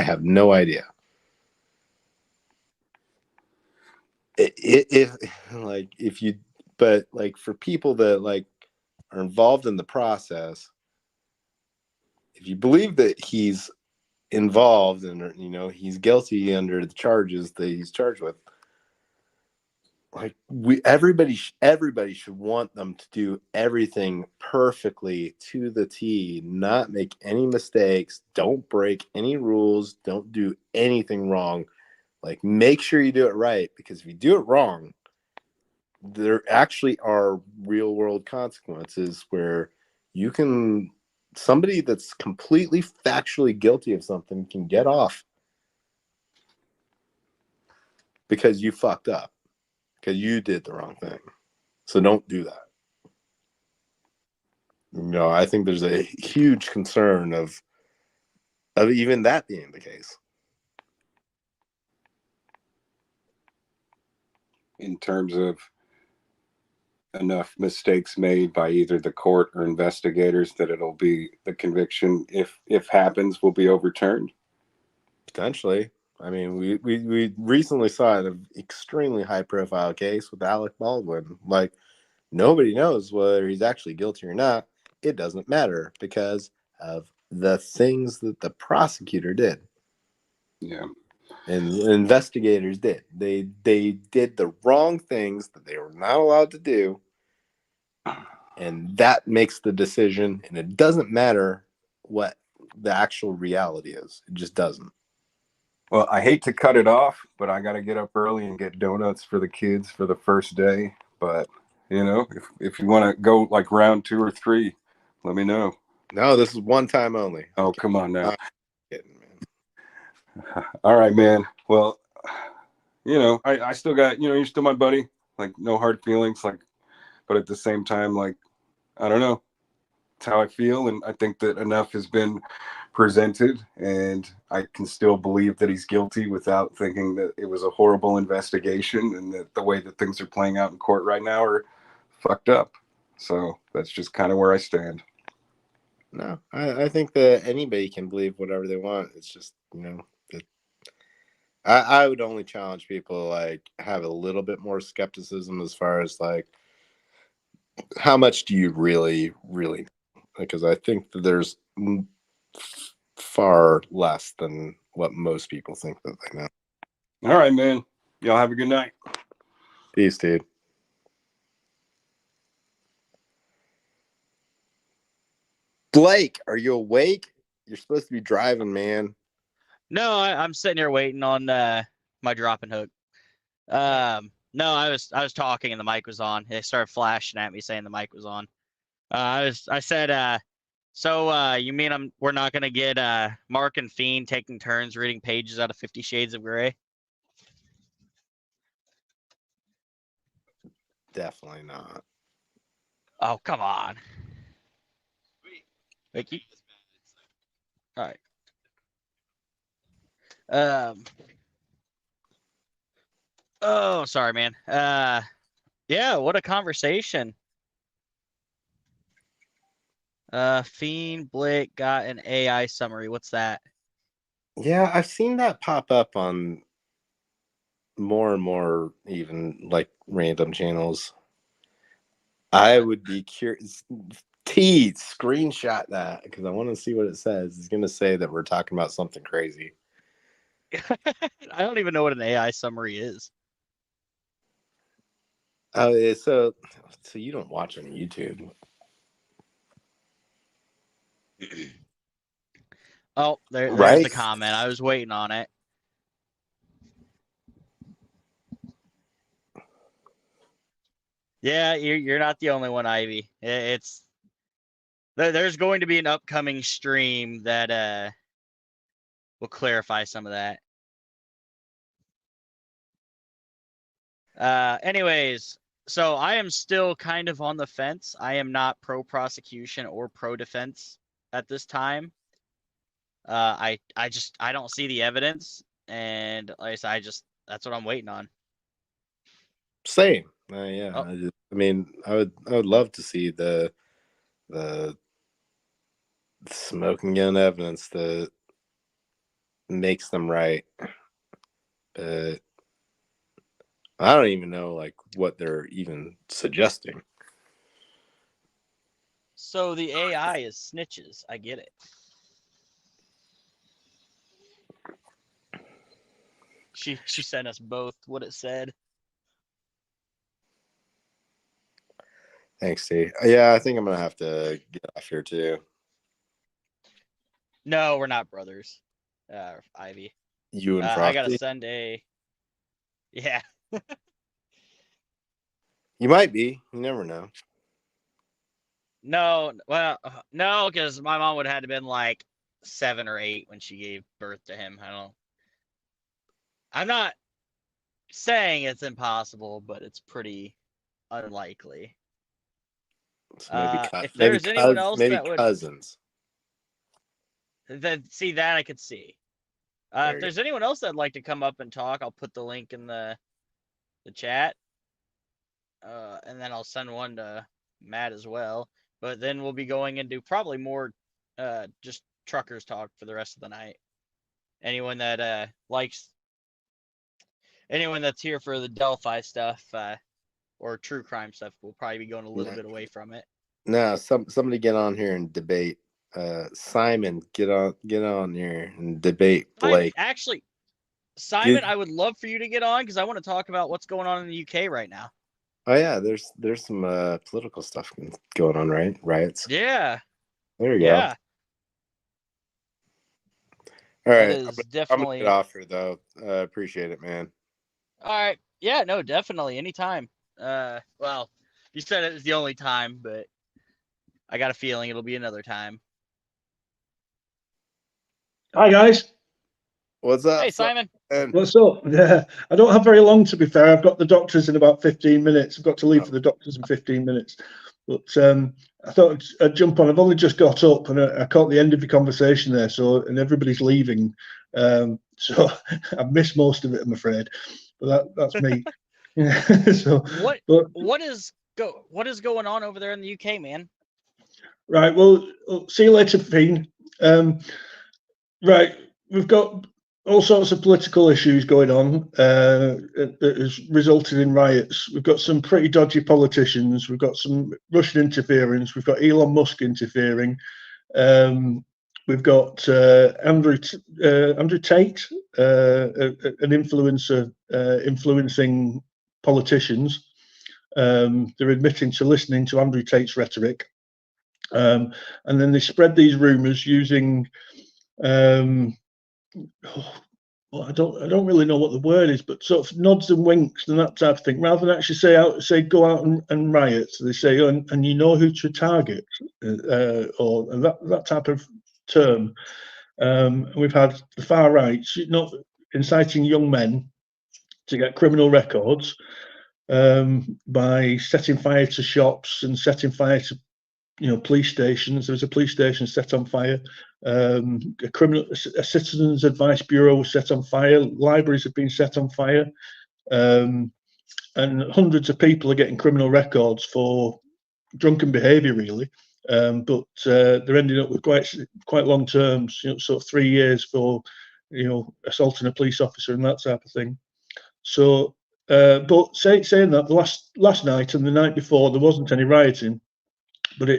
have no idea. If like if you, but like for people that like are involved in the process, if you believe that he's involved and you know he's guilty under the charges that he's charged with, like everybody should want them to do everything perfectly to the T, not make any mistakes, don't break any rules, don't do anything wrong. Like make sure you do it right, because if you do it wrong, there actually are real world consequences where you can, somebody that's completely factually guilty of something can get off because you fucked up, because you did the wrong thing. So don't do that. No, I think there's a huge concern of even that being the case. In terms of enough mistakes made by either the court or investigators that it'll be the conviction, if happens, will be overturned. Potentially. I mean, we recently saw an extremely high profile case with Alec Baldwin. Like, nobody knows whether he's actually guilty or not. It doesn't matter because of the things that the prosecutor did. Yeah. And the investigators did. They did the wrong things that they were not allowed to do. And that makes the decision. And it doesn't matter what the actual reality is. It just doesn't. Well, I hate to cut it off, but I got to get up early and get donuts for the kids for the first day. But, you know, if you want to go like round 2 or 3, let me know. No, this is one time only. Oh, come on now. Kidding, man. All right, man. Well, you know, I still got, you know, you're still my buddy. Like, no hard feelings. Like, but at the same time, like, I don't know. It's how I feel. And I think that enough has been presented, and I can still believe that he's guilty without thinking that it was a horrible investigation and that the way that things are playing out in court right now are fucked up. So that's just kind of where I stand. No, I think that anybody can believe whatever they want. It's just, you know, I would only challenge people like have a little bit more skepticism as far as like how much do you really because I think that there's far less than what most people think that they know. All right, man. Y'all have a good night. Peace, dude. Blake, are you awake? You're supposed to be driving, man. No, I'm sitting here waiting on my drop and hook. No, I was talking and the mic was on. They started flashing at me saying the mic was on. I said, so you mean we're not gonna get Mark and Fiend taking turns reading pages out of 50 Shades of Grey? Definitely not. Oh, come on. Wait, all right. Oh, sorry, man. Yeah, what a conversation. Fiend Blake got an AI summary. What's that? Yeah, I've seen that pop up on more and more, even like random channels. I would be curious. Screenshot that because I want to see what it says. It's going to say that we're talking about something crazy. I don't even know what an AI summary is. Oh, so you don't watch on YouTube? Oh, there's Right? the comment. I was waiting on it. Yeah, you're not the only one, Ivy. There's going to be an upcoming stream that will clarify some of that. Anyways, so I am still kind of on the fence. I am not pro prosecution or pro defense at this time. I don't see the evidence, and like I said, that's what I'm waiting on. Same. Yeah. Oh. I mean, I would love to see the smoking gun evidence that makes them right. But I don't even know like what they're even suggesting. So the AI is snitches. I get it. She sent us both what it said. Thanks, T. Yeah, I think I'm gonna have to get off here too. No, we're not brothers. Ivy. You and I gotta Frosty. send a. Yeah. You might be. You never know. No, well, no, because my mom would have had to been like 7 or 8 when she gave birth to him. I'm not saying it's impossible, but it's pretty unlikely. So if there's anyone else maybe that would, cousins. then see that I could see. If there's anyone else that'd like to come up and talk, I'll put the link in the chat. And then I'll send one to Matt as well. But then we'll be going into probably more just truckers talk for the rest of the night. Anyone that anyone that's here for the Delphi stuff or true crime stuff will probably be going a little bit away from it. No, somebody get on here and debate. Simon, get on here and debate Blake. Actually, Simon, I would love for you to get on because I want to talk about what's going on in the UK right now. Oh yeah, there's some political stuff going on, right? Riots. Yeah. There you go. Yeah. All right, Is I'm definitely. gonna get off here though. Appreciate it, man. All right. Yeah. No. Definitely. Anytime. Well, you said it was the only time, but I got a feeling it'll be another time. Hi guys. What's up? Hey Simon. What's up? Yeah, I don't have very long to be fair. I've got the doctors in about 15 minutes. I've got to leave for the doctors in 15 minutes. But I thought I'd jump on. I've only just got up and I caught the end of your conversation there. And everybody's leaving. So I've missed most of it, I'm afraid. But that's me. So what is going on over there in the UK, man? Right. Well, see you later, Fien'x. Right. We've got all sorts of political issues going on that has resulted in riots. We've got some pretty dodgy politicians. We've got some Russian interference. We've got Elon Musk interfering. We've got Andrew Tate, an influencer, influencing politicians. They're admitting to listening to Andrew Tate's rhetoric. And then they spread these rumors using I don't really know what the word is, but sort of nods and winks and that type of thing, rather than actually say go out and riot. So they say and you know who to target, or that type of term. We've had the far right, inciting young men to get criminal records by setting fire to shops and setting fire to police stations. There was a police station set on fire. A citizens advice bureau was set on fire. Libraries have been set on fire, and hundreds of people are getting criminal records for drunken behaviour, really. But they're ending up with quite long terms, sort of 3 years for assaulting a police officer and that type of thing. So, but saying that, the last night and the night before there wasn't any rioting. But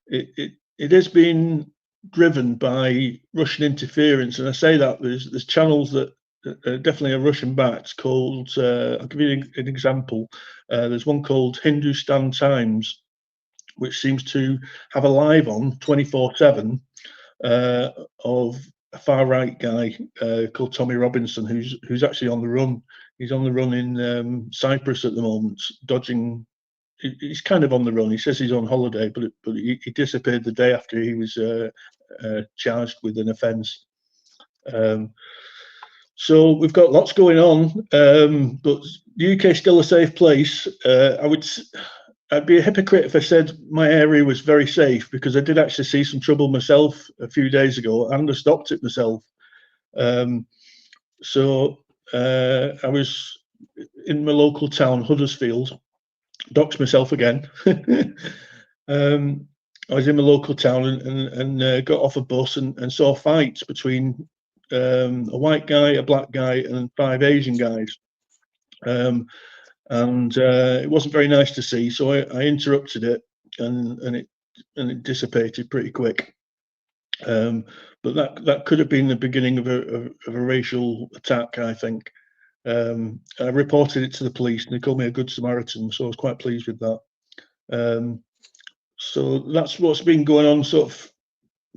it has been driven by Russian interference, and I say that there's channels that definitely are Russian backed. Called I'll give you an example. There's one called Hindustan Times, which seems to have a live on 24/7 of a far right guy called Tommy Robinson, who's actually on the run. He's on the run in Cyprus at the moment, dodging. He's kind of on the run. He says he's on holiday, but he disappeared the day after he was charged with an offence. So we've got lots going on, but the UK is still a safe place. I'd be a hypocrite if I said my area was very safe, because I did actually see some trouble myself a few days ago and I stopped it myself. So I was in my local town, Huddersfield, doxed myself again. I was in my local town and got off a bus and saw fights between a white guy, a black guy, and 5 Asian guys. It wasn't very nice to see, so I interrupted it, and it dissipated pretty quick. But that could have been the beginning of a racial attack, I think. I reported it to the police, and they called me a good Samaritan, so I was quite pleased with that. So that's what's been going on, sort of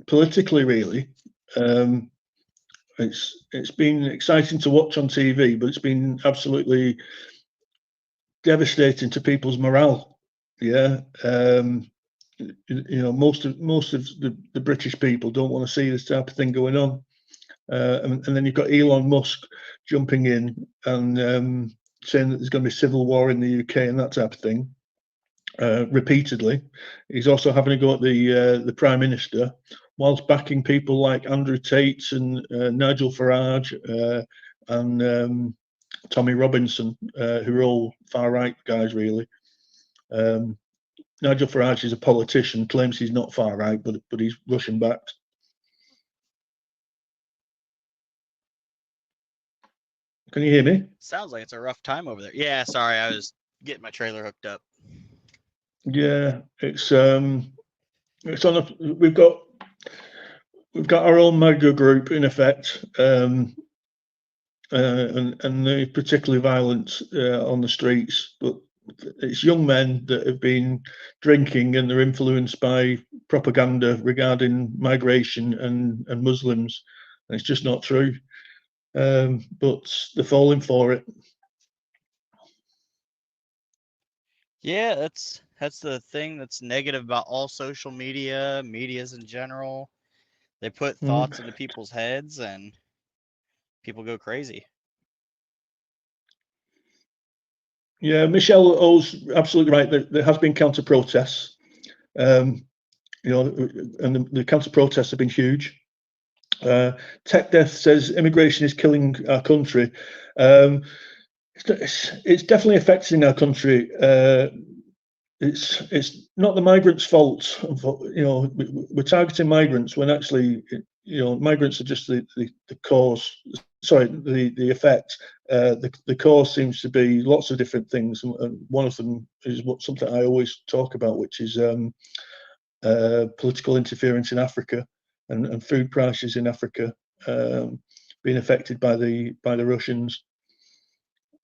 politically, really. It's been exciting to watch on TV, but it's been absolutely devastating to people's morale. Yeah, most of the British people don't want to see this type of thing going on, and then you've got Elon Musk jumping in and saying that there's going to be civil war in the UK and that type of thing. Repeatedly, he's also having a go at the Prime Minister, whilst backing people like Andrew Tate and Nigel Farage and Tommy Robinson, who are all far right guys, really. Nigel Farage is a politician, claims he's not far right, but he's Russian backed. Can you hear me? Sounds like it's a rough time over there. Yeah, sorry, I was getting my trailer hooked up. Yeah, it's on we've got our own MAGA group in effect, and they're particularly violent on the streets, but it's young men that have been drinking and they're influenced by propaganda regarding migration and Muslims, and it's just not true. But they're falling for it. Yeah, that's the thing that's negative about all social medias in general. They put thoughts into people's heads and people go crazy. Yeah, Michelle O's absolutely right. There has been counter protests, and the counter protests have been huge. Tech Death says immigration is killing our country. It's definitely affecting our country. It's not the migrants' fault. We're targeting migrants when actually, migrants are just the cause. Sorry, the effect. The cause seems to be lots of different things, and one of them is something I always talk about, which is political interference in Africa and food prices in Africa being affected by the Russians.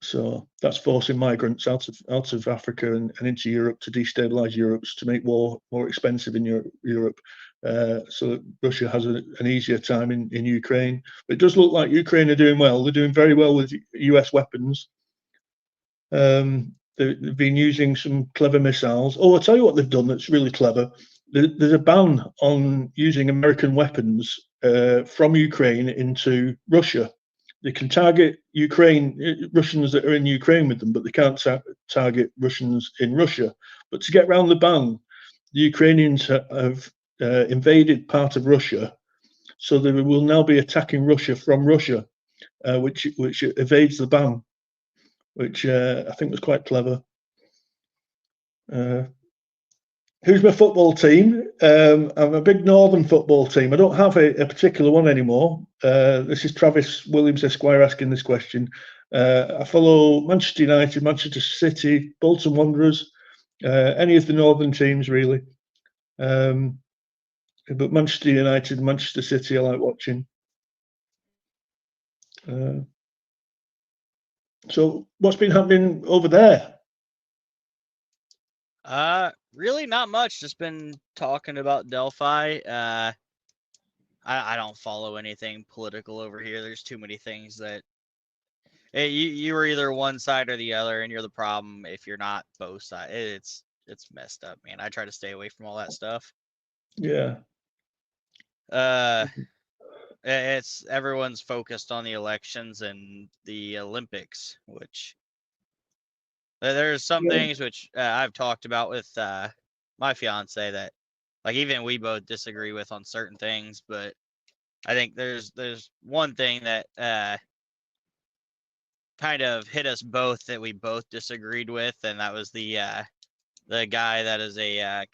So that's forcing migrants out of Africa and into Europe to destabilize Europe, to make war more expensive in Europe. So that Russia has an easier time in Ukraine. But it does look like Ukraine are doing well. They're doing very well with US weapons. They've been using some clever missiles. Oh, I'll tell you what they've done that's really clever. There's a ban on using American weapons from Ukraine into Russia. They can target Russians that are in Ukraine with them, but they can't target Russians in Russia. But to get around the ban, the Ukrainians have invaded part of Russia, so they will now be attacking Russia from Russia, which evades the ban, which I think was quite clever. Who's my football team? I'm a big Northern football team. I don't have a particular one anymore. This is Travis Williams Esquire asking this question. I follow Manchester United, Manchester City, Bolton Wanderers, any of the Northern teams really. But Manchester United, Manchester City, I like watching. So what's been happening over there? Really not much. Just been talking about Delphi. I don't follow anything political over here. There's too many things that you are either one side or the other, and you're the problem if you're not both sides. It's messed up, man. I try to stay away from all that stuff. Yeah. It's everyone's focused on the elections and the Olympics, which there's some Yeah. things which I've talked about with my fiance that like even we both disagree with on certain things, but I think there's one thing that kind of hit us both that we both disagreed with, and that was the guy that is a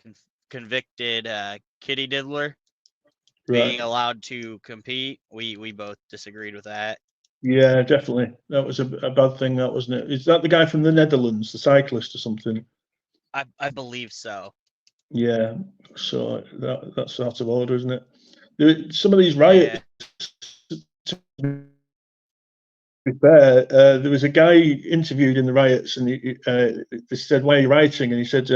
convicted kitty diddler being Right. allowed to compete. We both disagreed with that. Yeah, definitely. That was a bad thing, that wasn't it? Is that the guy from the Netherlands, the cyclist or something? I believe so. Yeah. So that's out of order, isn't it? Some of these riots. To be fair, there was a guy interviewed in the riots, and they said, "Why are you rioting?" And he said,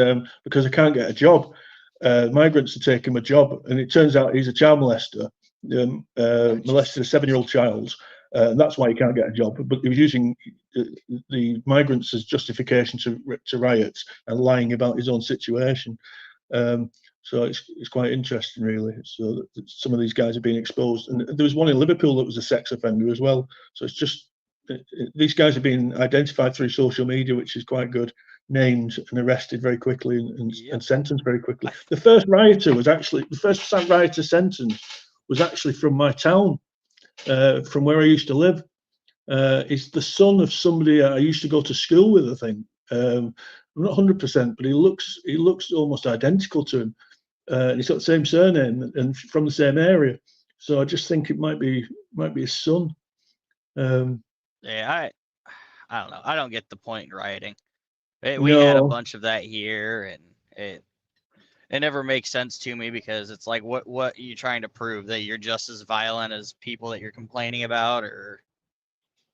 "Because I can't get a job. Migrants are taking my job." And it turns out he's a child molester, molested a 7-year-old child, and that's why he can't get a job. But he was using the migrants as justification to riots and lying about his own situation. So it's quite interesting, really. So that some of these guys are being exposed, and there was one in Liverpool that was a sex offender as well. So it's just these guys are being identified through social media, which is quite good, named and arrested very quickly and sentenced very quickly. The first rioter sentenced was actually from my town, from where I used to live. He's the son of somebody I used to go to school with, I think. I'm not 100%, but he looks almost identical to him. He's got the same surname and from the same area. So I just think it might be his son. Yeah, I don't know. I don't get the point in rioting. We had a bunch of that here, and it never makes sense to me because it's like, what are you trying to prove? That you're just as violent as people that you're complaining about, or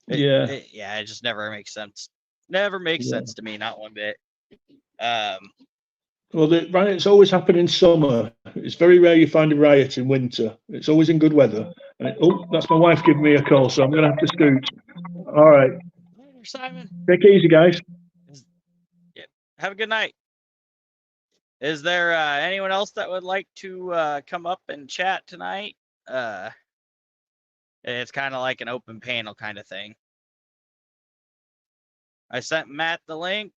it just never makes sense. Never makes sense to me, not one bit. Well, the riots always happen in summer. It's very rare you find a riot in winter. It's always in good weather. Oh, that's my wife giving me a call, so I'm going to have to scoot. All right. Later, Simon. Take it easy, guys. Yeah. Have a good night. Is there anyone else that would like to come up and chat tonight? It's kind of like an open panel kind of thing. I sent Matt the link.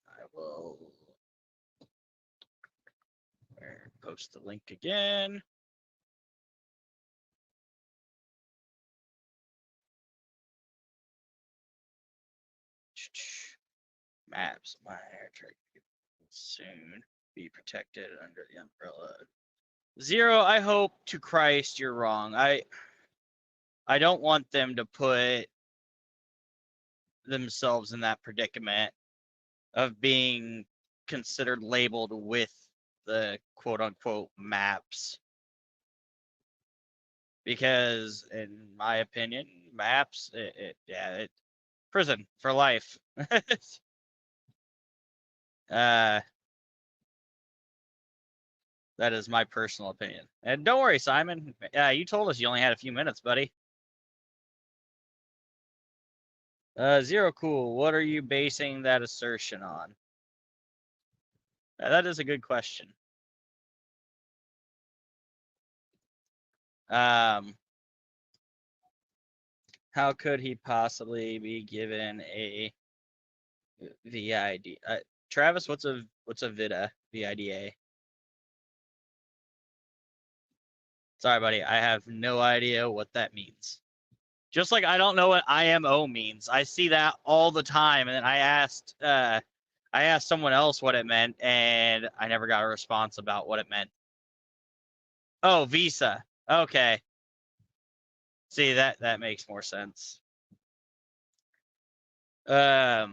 I will post the link again. Maps, my air trade will soon be protected under the umbrella. Zero, I hope to Christ you're wrong. I don't want them to put themselves in that predicament of being considered labeled with the quote unquote maps. Because in my opinion, maps, prison for life. That is my personal opinion. And don't worry, Simon. You told us you only had a few minutes, buddy. Zero cool. What are you basing that assertion on? That is a good question. How could he possibly be given a VID? Travis, what's a VIDA? VIDA? Sorry, buddy. I have no idea what that means. Just like I don't know what IMO means. I see that all the time, and then I asked someone else what it meant, and I never got a response about what it meant. Oh, visa. Okay. See, that makes more sense. Yeah.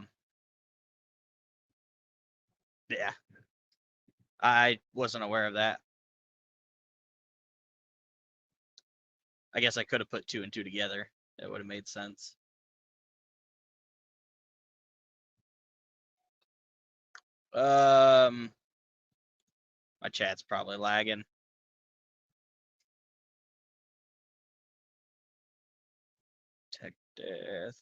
I wasn't aware of that. I guess I could have put 2 and 2 together. That would have made sense. My chat's probably lagging. Tech death.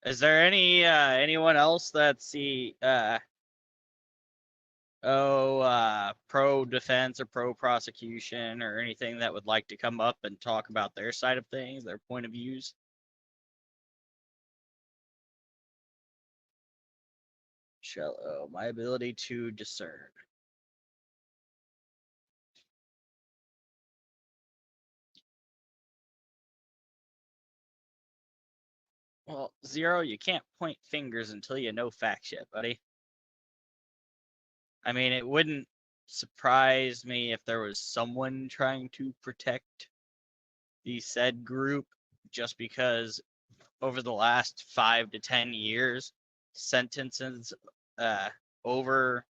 Is there anyone else that's the pro defense or pro prosecution or anything that would like to come up and talk about their side of things, their point of views? My ability to discern. Well, Zero, you can't point fingers until you know facts yet, buddy. I mean, it wouldn't surprise me if there was someone trying to protect the said group, just because over the last 5 to 10 years, sentences over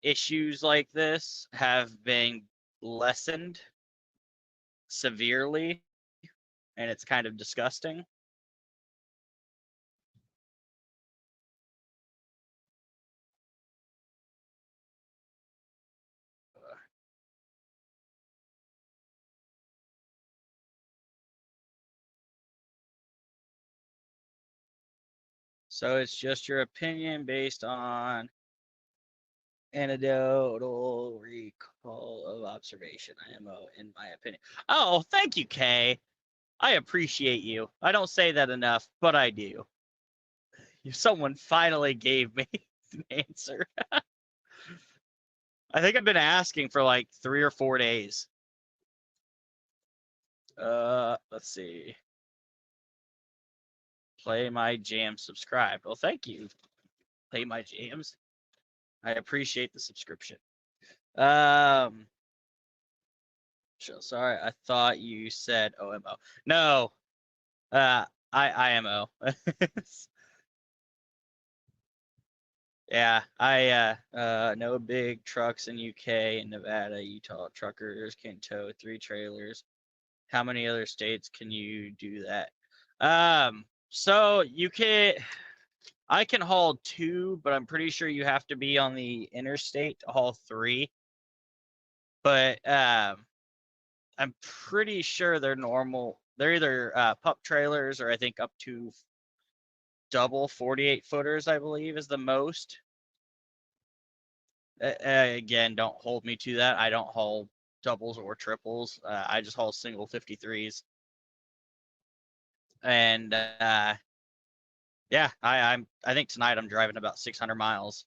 issues like this have been lessened severely, and it's kind of disgusting. So it's just your opinion based on anecdotal recall of observation, IMO, in my opinion. Oh, thank you, Kay. I appreciate you. I don't say that enough, but I do. Someone finally gave me an answer. I think I've been asking for like 3 or 4 days. Let's see. Play My Jam subscribed. Well, thank you. Play My Jams. I appreciate the subscription. So sorry, I thought you said OMO. No. IMO. Yeah, I know big trucks in UK and Nevada, Utah. Truckers can tow 3 trailers. How many other states can you do that? So I can haul 2, but I'm pretty sure you have to be on the interstate to haul 3. But I'm pretty sure they're normal. They're either pup trailers or I think up to double 48 footers, I believe, is the most. Again, don't hold me to that. I don't haul doubles or triples. I just haul single 53s. And yeah, I think tonight I'm driving about 600 miles.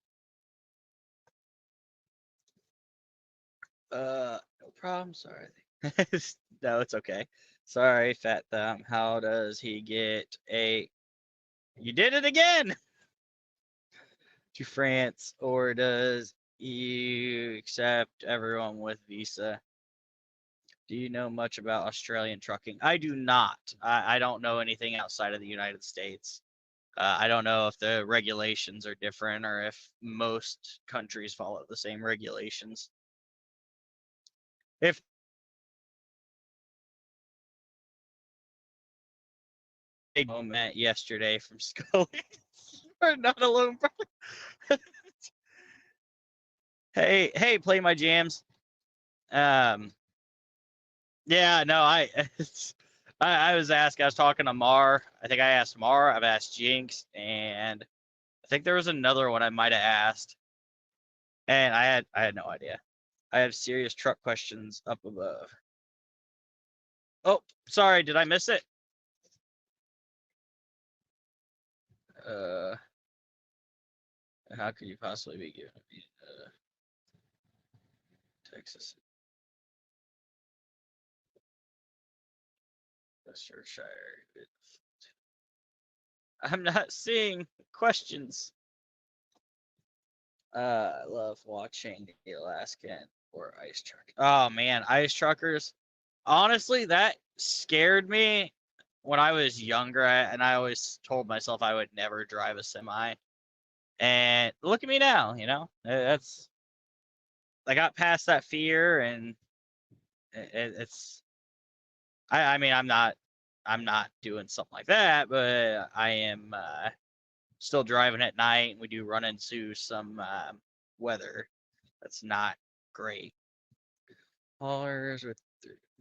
No problem. Sorry. No, it's okay. Sorry, Fat Thumb. How does he get a... You did it again! To France, or does you accept everyone with visa? Do you know much about Australian trucking? I do not. I don't know anything outside of the United States. I don't know if the regulations are different or if most countries follow the same regulations. If big moment yesterday from Scully. We're not alone. Hey, play my jams. Yeah, no, I was asking. I was talking to Mar. I think I asked Mar. I've asked Jinx, and I think there was another one I might have asked, and I had no idea. I have serious truck questions up above. Oh, sorry, did I miss it? How could you possibly be giving me Texas? Worcestershire. I'm not seeing questions. I love watching the Alaskan or ice truck. Oh man, ice truckers. Honestly, that scared me when I was younger, and I always told myself I would never drive a semi. And look at me now, you know. That's I got past that fear, and it's. I mean, I'm not doing something like that, but I am still driving at night. We do run into some weather that's not great. Haulers with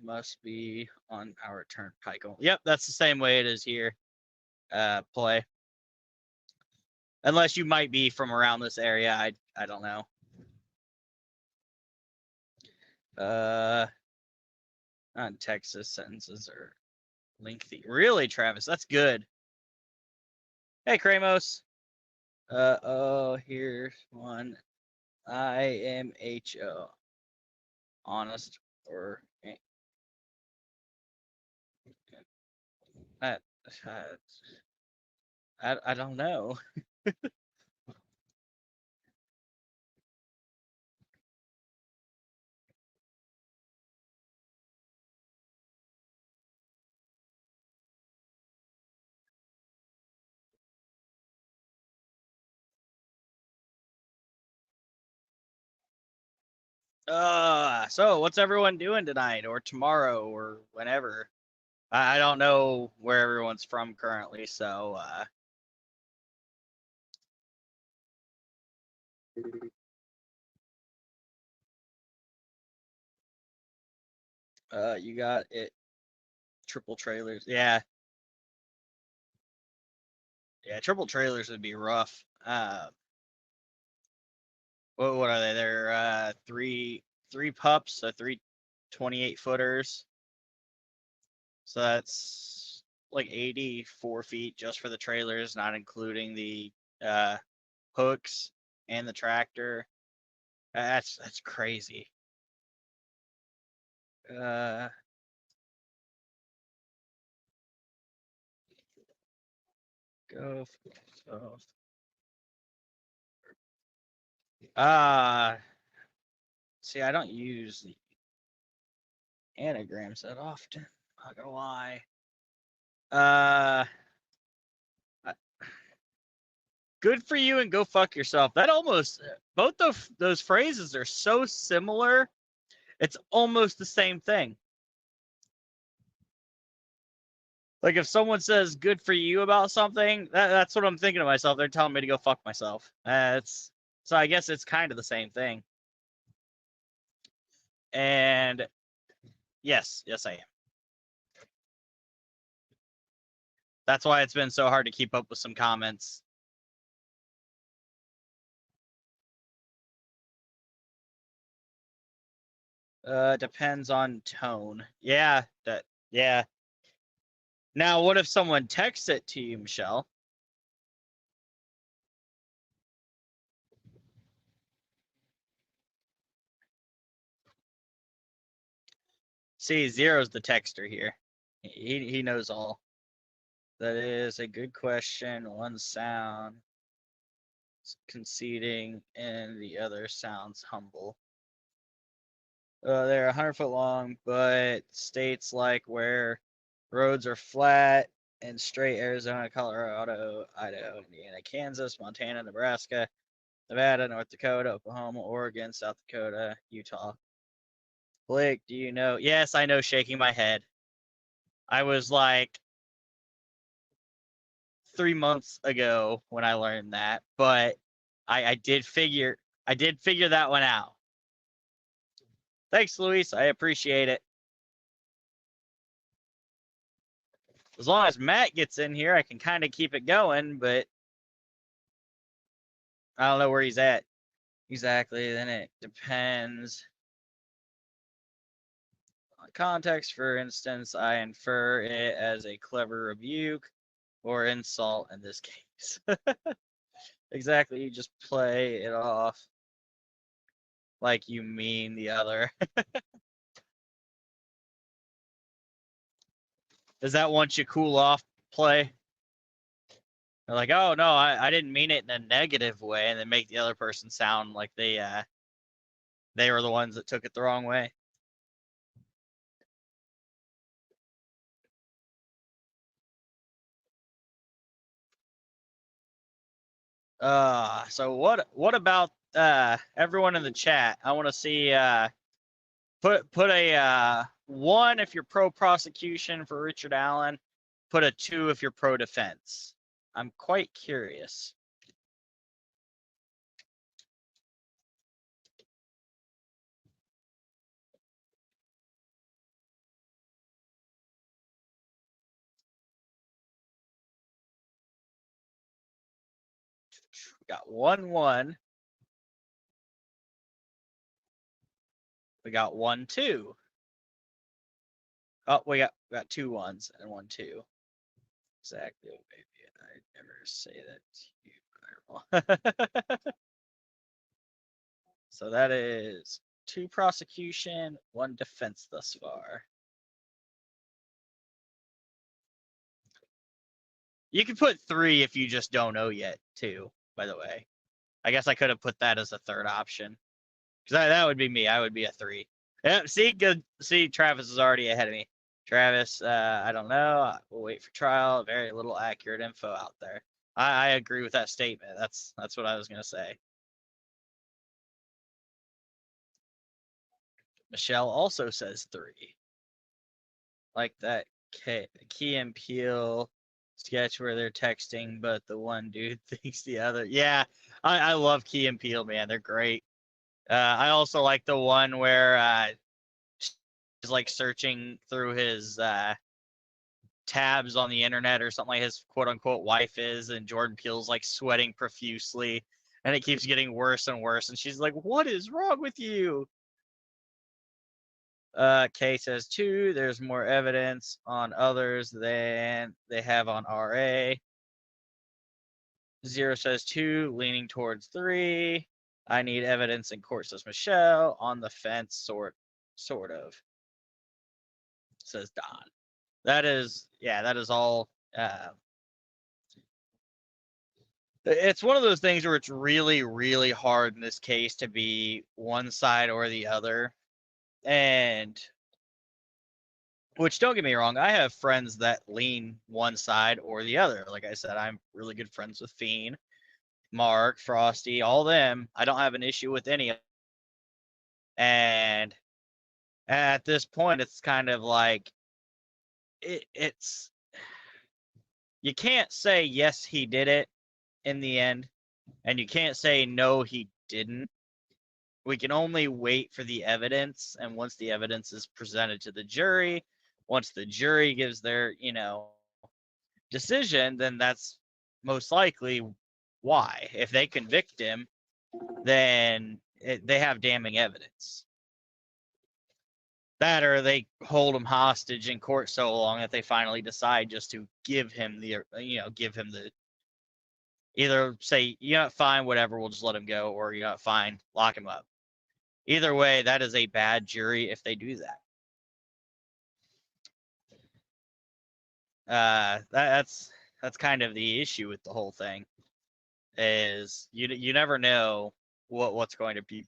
Must be on our turnpike. Yep, that's the same way it is here. Play. Unless you might be from around this area, I don't know. On Texas, sentences are lengthy. Really, Travis? That's good. Hey, Kramos. Oh, here's one. IMHO. Honest or I, I don't know. So what's everyone doing tonight or tomorrow or whenever? I don't know where everyone's from currently, so you got it. Triple trailers, yeah, triple trailers would be rough. What are they? They're three pups, so 3 28-footers. So that's like 84 feet just for the trailers, not including the hooks and the tractor. That's crazy. Go. See, I don't use the anagrams that often. Not gonna lie. Good for you and go fuck yourself. That almost both of those phrases are so similar. It's almost the same thing. Like if someone says "good for you" about something, that's what I'm thinking to myself. They're telling me to go fuck myself. So I guess it's kind of the same thing. And yes, I am. That's why it's been so hard to keep up with some comments. Depends on tone. Yeah, yeah. Now, what if someone texts it to you, Michelle? See, Zero's the texter here. He knows all. That is a good question. One sound conceding and the other sounds humble. They're 100-foot long, but states like where roads are flat and straight: Arizona, Colorado, Idaho, Indiana, Kansas, Montana, Nebraska, Nevada, North Dakota, Oklahoma, Oregon, South Dakota, Utah. Blake, do you know? Yes, I know, shaking my head. I was like 3 months ago when I learned that, but I did figure that one out. Thanks, Luis. I appreciate it. As long as Matt gets in here, I can kind of keep it going, but I don't know where he's at. Exactly. Then it depends on context. For instance, I infer it as a clever rebuke or insult in this case. Exactly. You just play it off like you mean the other. Is that once you cool off play? They're like, oh no, I didn't mean it in a negative way, and then make the other person sound like they were the ones that took it the wrong way. So what about everyone in the chat? I want to see put a 1 if you're pro prosecution for Richard Allen, put a 2 if you're pro defense. I'm quite curious. We got 1-1. We got 1-2. Oh, we got 2 1s and 1 2. Exactly. Maybe I never say that to you. So that is 2 prosecution, 1 defense thus far. You can put 3 if you just don't know yet, too, by the way. I guess I could have put that as a third option. Because that would be me. I would be a 3. Yeah, see, good. See, Travis is already ahead of me. Travis, I don't know. We'll wait for trial. Very little accurate info out there. I agree with that statement. That's what I was going to say. Michelle also says 3. Like that Key and Peele sketch where they're texting, but the one dude thinks the other. Yeah, I love Key and Peele, man. They're great. I also like the one where he's like searching through his tabs on the internet or something like his quote unquote wife is, and Jordan Peele's like sweating profusely, and it keeps getting worse and worse, and she's like, "What is wrong with you?" Kay says 2. There's more evidence on others than they have on RA. 0 says 2, leaning towards 3. I need evidence in court, says Michelle. On the fence, sort of, says Don. That is all. It's one of those things where it's really, really hard in this case to be one side or the other. And which, don't get me wrong, I have friends that lean one side or the other. Like I said, I'm really good friends with Fiend, Mark, Frosty, all them. I don't have an issue with any of them. And at this point, it's kind of like it's you can't say yes, he did it in the end, and you can't say no, he didn't. We can only wait for the evidence, and once the evidence is presented to the jury, once the jury gives their, decision, then that's most likely why. If they convict him, then they have damning evidence. That or they hold him hostage in court so long that they finally decide just to give him the, either say, fine, whatever, we'll just let him go, or fine, lock him up. Either way, that is a bad jury if they do that. That's kind of the issue with the whole thing, is you never know what's going to be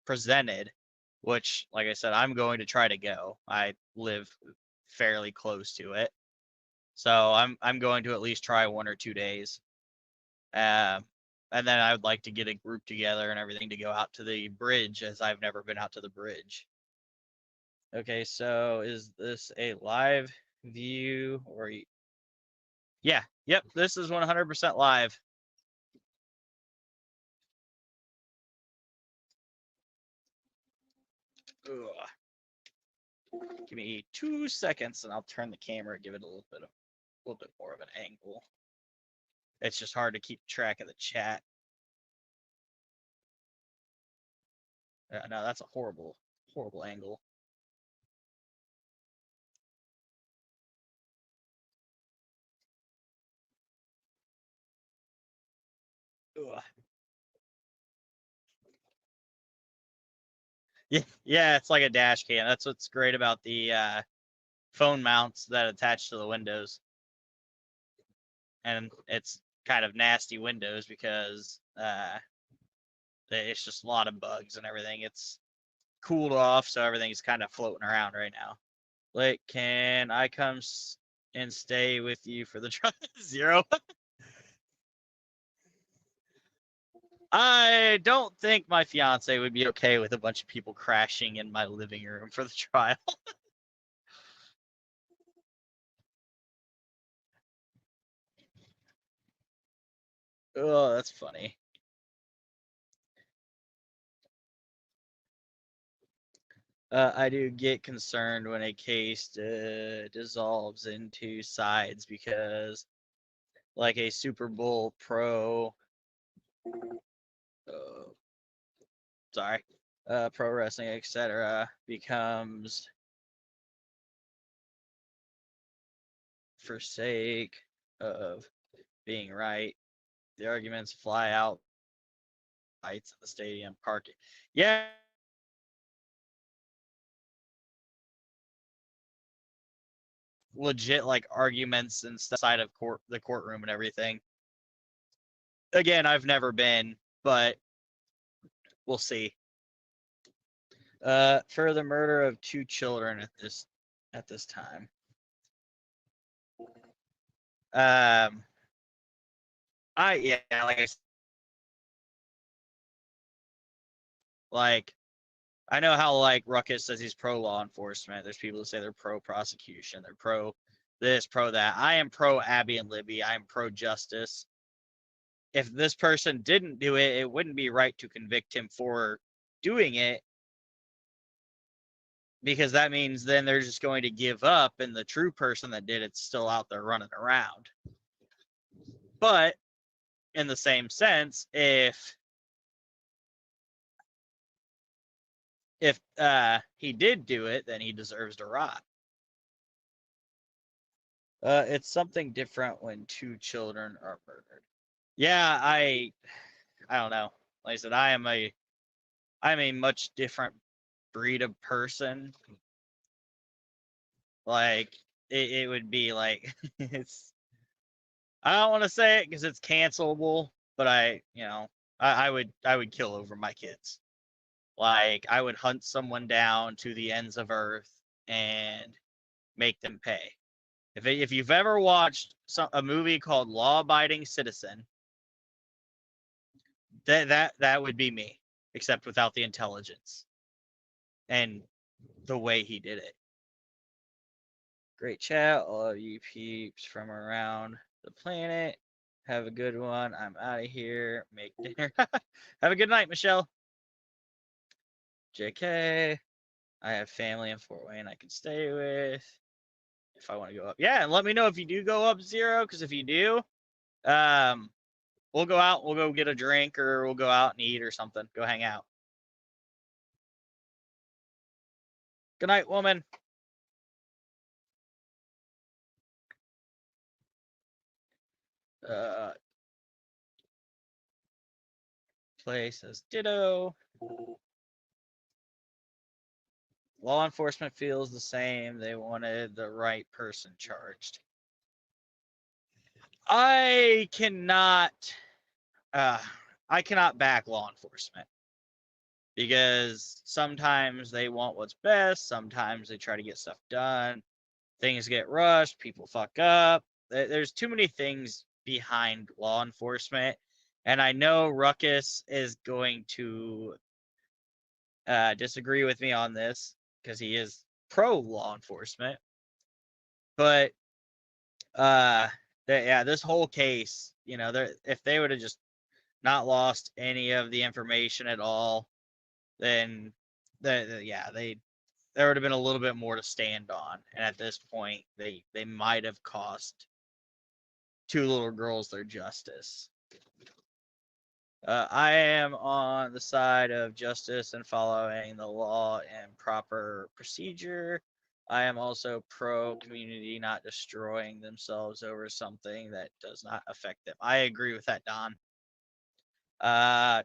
presented, which, like I said, I'm going to try to go. I live fairly close to it, so I'm going to at least try 1 or 2 days. And then I would like to get a group together and everything to go out to the bridge, as I've never been out to the bridge. Okay, so is this a live view or? Yeah, yep, this is 100% live. Ugh. Give me 2 seconds and I'll turn the camera, give it a little bit more of an angle. It's just hard to keep track of the chat. No, that's a horrible angle. Ugh. Yeah, it's like a dash cam. That's what's great about the phone mounts that attach to the windows. And it's kind of nasty windows because it's just a lot of bugs and everything. It's cooled off, so everything's kind of floating around right now. Like, can I come and stay with you for the trial? 0. I don't think my fiance would be okay with a bunch of people crashing in my living room for the trial. Oh, that's funny. I do get concerned when a case dissolves into sides because, like, a Super Bowl pro Sorry, pro wrestling, etc., becomes for sake of being right. The arguments fly out lights at the stadium parking. Yeah. Legit like arguments inside of the courtroom and everything. Again, I've never been, but we'll see. For the murder of 2 children at this time. Like I know how like Ruckus says he's pro law enforcement. There's people who say they're pro prosecution. They're pro this, pro that. I am pro Abby and Libby. I am pro justice. If this person didn't do it, it wouldn't be right to convict him for doing it, because that means then they're just going to give up and the true person that did it's still out there running around. But in the same sense, if he did do it, then he deserves to rot. It's something different when 2 children are murdered. Yeah, I don't know. Like I said, I'm a much different breed of person. Like it would be like it's. I don't want to say it because it's cancelable, but I would kill over my kids. Like I would hunt someone down to the ends of earth and make them pay. If you've ever watched a movie called Law Abiding Citizen, that would be me, except without the intelligence and the way he did it. Great chat, all of you peeps from around the planet. Have a good one. I'm out of here. Make dinner. Have a good night, Michelle. JK. I have family in Fort Wayne I can stay with if I want to go up. Yeah, and let me know if you do go up, Zero, because if you do, we'll go out. We'll go get a drink, or we'll go out and eat or something. Go hang out. Good night, woman. Play says ditto. Law enforcement feels the same. They wanted the right person charged. I cannot back law enforcement because sometimes they want what's best. Sometimes they try to get stuff done. Things get rushed. People fuck up. There's too many things behind law enforcement. And I know Ruckus is going to disagree with me on this because he is pro law enforcement. But this whole case, if they would have just not lost any of the information at all, then there would have been a little bit more to stand on. And at this point, they might have cost 2 little girls their justice. I am on the side of justice and following the law and proper procedure. I am also pro community not destroying themselves over something that does not affect them. I agree with that, Don.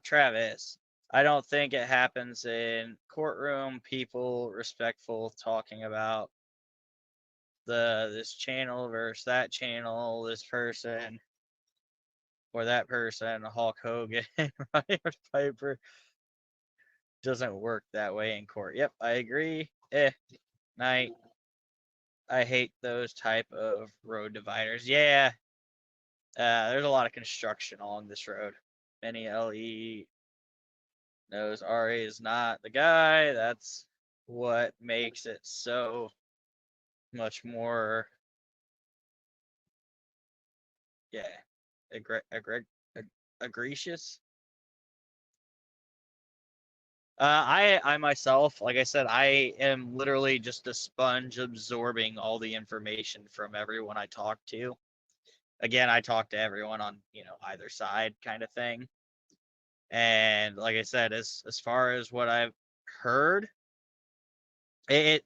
Travis, I don't think it happens in courtroom. People respectful talking about this channel versus that channel, this person or that person, Hulk Hogan, Roddy Piper. Doesn't work that way in court. Yep, I agree. Night. I hate those type of road dividers. Yeah. There's a lot of construction along this road. Many LE knows Ari is not the guy. That's what makes it so much more, egregious. I myself, like I said, I am literally just a sponge absorbing all the information from everyone I talk to. Again, I talk to everyone on, either side kind of thing. And like I said, as far as what I've heard, it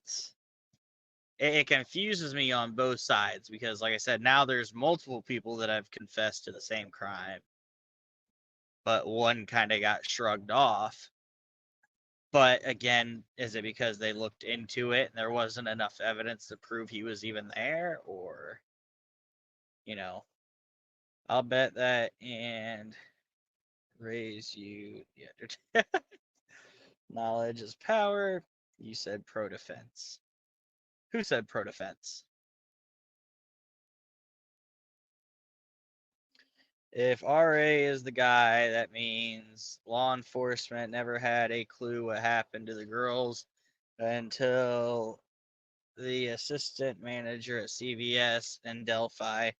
confuses me on both sides because, like I said, now there's multiple people that have confessed to the same crime, but one kind of got shrugged off. But again, is it because they looked into it and there wasn't enough evidence to prove he was even there? Or, you know, I'll bet that and raise you. Yeah. Knowledge is power. You said pro defense. Who said pro defense? If RA is the guy, that means law enforcement never had a clue what happened to the girls until the assistant manager at CVS in Delphi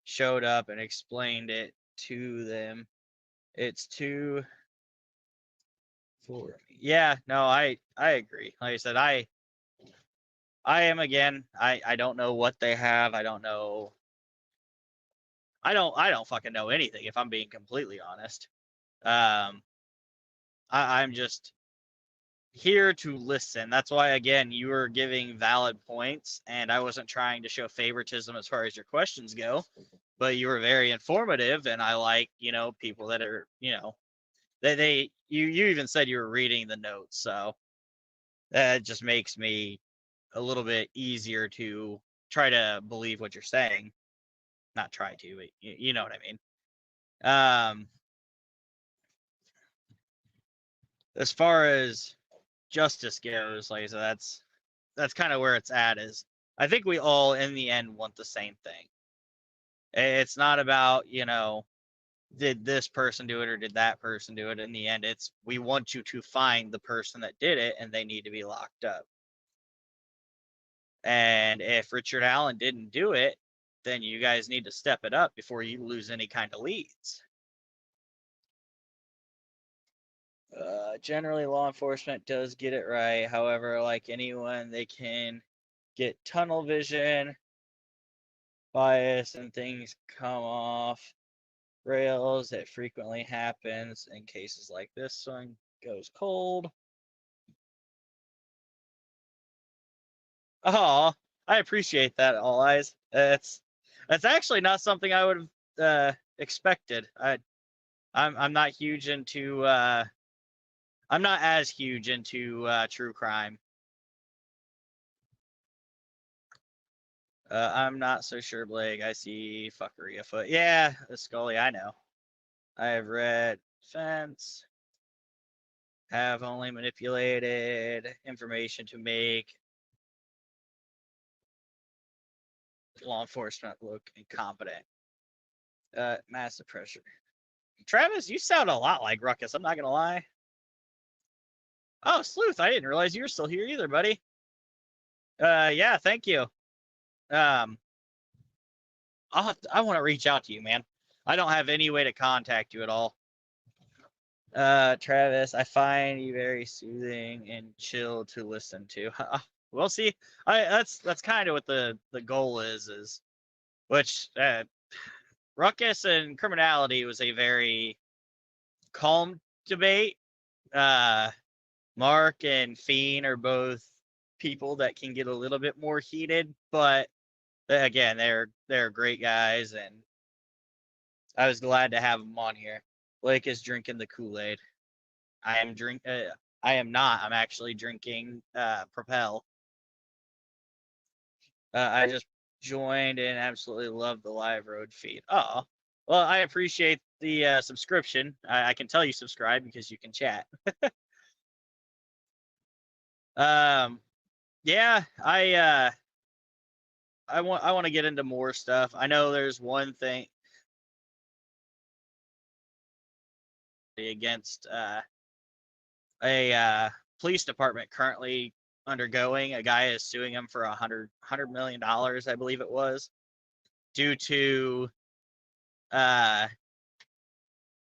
showed up and explained it to them. It's too for me. Yeah, no, I agree. Like I said, I am again. I don't know what they have. I don't know. I don't fucking know anything if I'm being completely honest. I'm just here to listen. That's why, again, you were giving valid points, and I wasn't trying to show favoritism as far as your questions go, but you were very informative, and I like, people that are, you even said you were reading the notes, so that just makes me a little bit easier to try to believe what you're saying. Not try to, but you know what I mean. As far as justice goes, like I said, that's kind of where it's at. Is I think we all in the end want the same thing. It's not about, did this person do it or did that person do it. In the end, it's we want you to find the person that did it and they need to be locked up. And if Richard Allen didn't do it, then you guys need to step it up before you lose any kind of leads. Generally, law enforcement does get it right. However, like anyone, they can get tunnel vision, bias, and things come off rails. It frequently happens in cases like this one goes cold. Oh, I appreciate that, All Eyes. That's actually not something I would have expected. I'm not huge into I'm not as huge into true crime. I'm not so sure, Blake. I see fuckery afoot. Yeah, Scully, I know. I have read Fence. Have only manipulated information to make law enforcement look incompetent. Massive pressure. Travis, you sound a lot like Ruckus. I'm not gonna lie. Oh, Sleuth, I didn't realize you were still here either, buddy. Yeah, thank you. I want to reach out to you, man. I don't have any way to contact you at all. Travis, I find you very soothing and chill to listen to. We'll see. That's kind of what the goal is which Ruckus and criminality was a very calm debate. Mark and Fiend are both people that can get a little bit more heated, but again, they're great guys, and I was glad to have them on here. Blake is drinking the Kool-Aid. I am not. I'm actually drinking Propel. I just joined and absolutely love the live road feed. Oh, well, I appreciate the subscription. I can tell you subscribe because you can chat. Yeah, I want to get into more stuff. I know there's one thing against a police department currently undergoing. A guy is suing him for $100 million, I believe it was, due to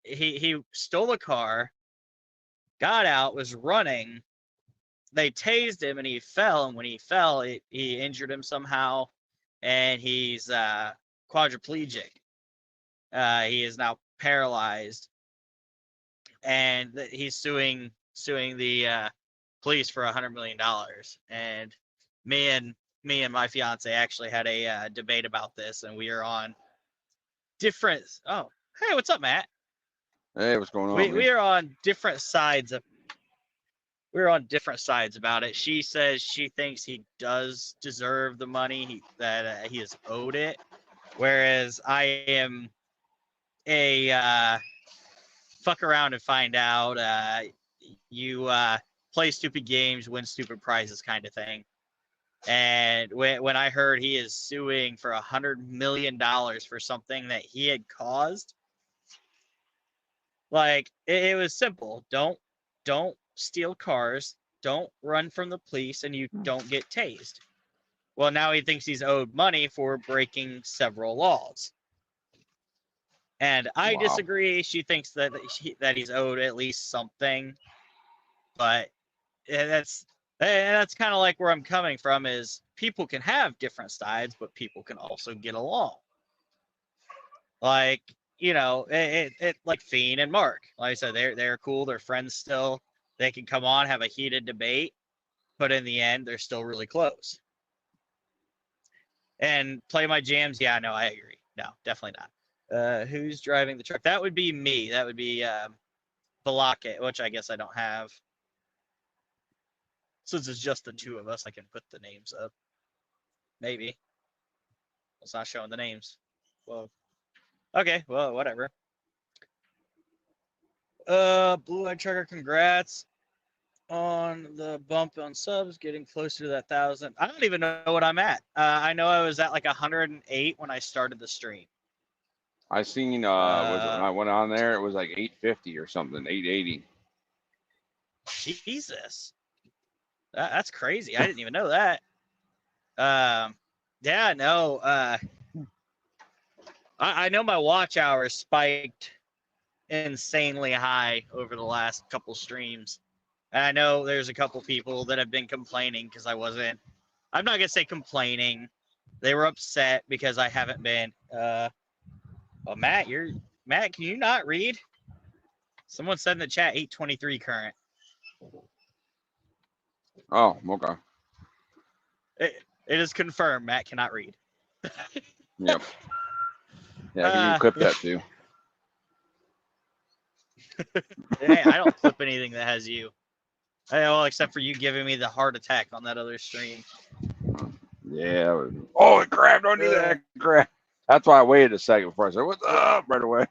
he stole a car, got out, was running. They tased him and he fell, and when he fell, he injured him somehow, and he's quadriplegic. He is now paralyzed, and that he's suing the police for $100 million. And me and my fiance actually had a debate about this, and we are on different. Oh, hey, what's up, Matt? Hey, what's going on? We are on different sides of. We're on different sides about it. She says she thinks he does deserve the money, that he is owed it, whereas I am a fuck around and find out. You play stupid games, win stupid prizes, kind of thing. And when I heard he is suing for $100 million for something that he had caused, like it was simple. Don't steal cars, don't run from the police, and you don't get tased. Well, now he thinks he's owed money for breaking several laws. And I disagree. She thinks that he's owed at least something. But that's kind of like where I'm coming from, is people can have different sides, but people can also get along. Like, it like Fiend and Mark. Like I said, they're cool, they're friends still. They can come on, have a heated debate, but in the end, they're still really close. And play my jams, yeah, no, I agree. No, definitely not. Who's driving the truck? That would be me. That would be Balake, which I guess I don't have. Since it's just the two of us, I can put the names up. Maybe. It's not showing the names. Well, okay, well, whatever. Blue Eyed Trucker, congrats on the bump on subs, getting closer to that 1,000. I don't even know what I'm at. I know I was at like 108 when I started the stream. I seen when I went on there, it was like 850 or something, 880. Jesus, that's crazy. I didn't even know that. Yeah, no. I know my watch hours spiked insanely high over the last couple streams. And I know there's a couple people that have been complaining because I'm not going to say complaining. They were upset because I haven't been. Well, Matt, can you not read? Someone said in the chat 823 current. Oh, okay. It is confirmed. Matt cannot read. Yep. Yeah, can you clip that too? Hey, I don't clip anything that has you. Well, except for you giving me the heart attack on that other stream. Yeah. Holy crap! Don't do that crap. That's why I waited a second before I said, "What's up?" right away.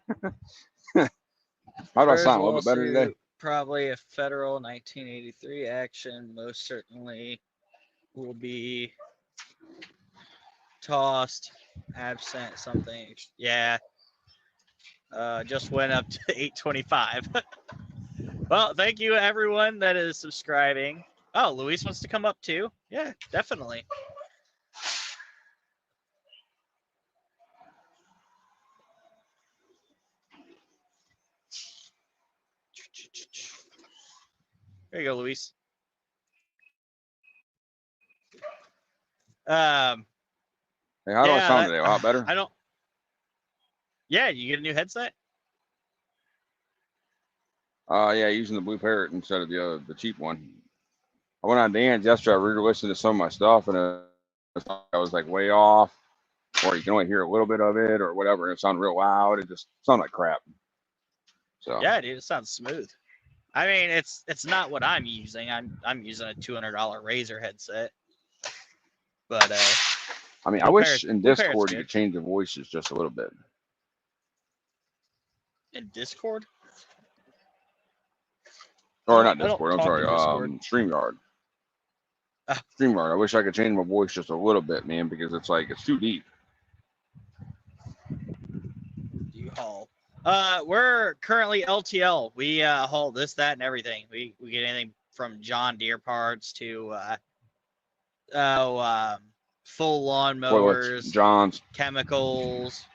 How do I sound? A little bit better today? Probably a federal 1983 action. Most certainly will be tossed, absent, something. Yeah. Just went up to 825. Well, thank you everyone that is subscribing. Oh, Luis wants to come up too. Yeah, definitely. There you go, Luis. Hey, how do I sound today? A lot better? I don't. Yeah, you get a new headset? Yeah, using the Blue Parrot instead of the cheap one. I went on Dan's yesterday. I re-listened to some of my stuff, and I was like way off, or you can only hear a little bit of it, or whatever. It sounded real loud. It just sounded like crap. So yeah, dude, it sounds smooth. I mean, it's not what I'm using. I'm using a $200 Razer headset. But I mean, I wish in Discord you could change the voices just a little bit. In Discord? Or not Discord, I'm sorry, StreamYard. StreamYard, I wish I could change my voice just a little bit, man, because it's like, it's too deep. You haul. We're currently LTL. We haul this, that, and everything. We get anything from John Deere parts to full lawn mowers, John's, chemicals,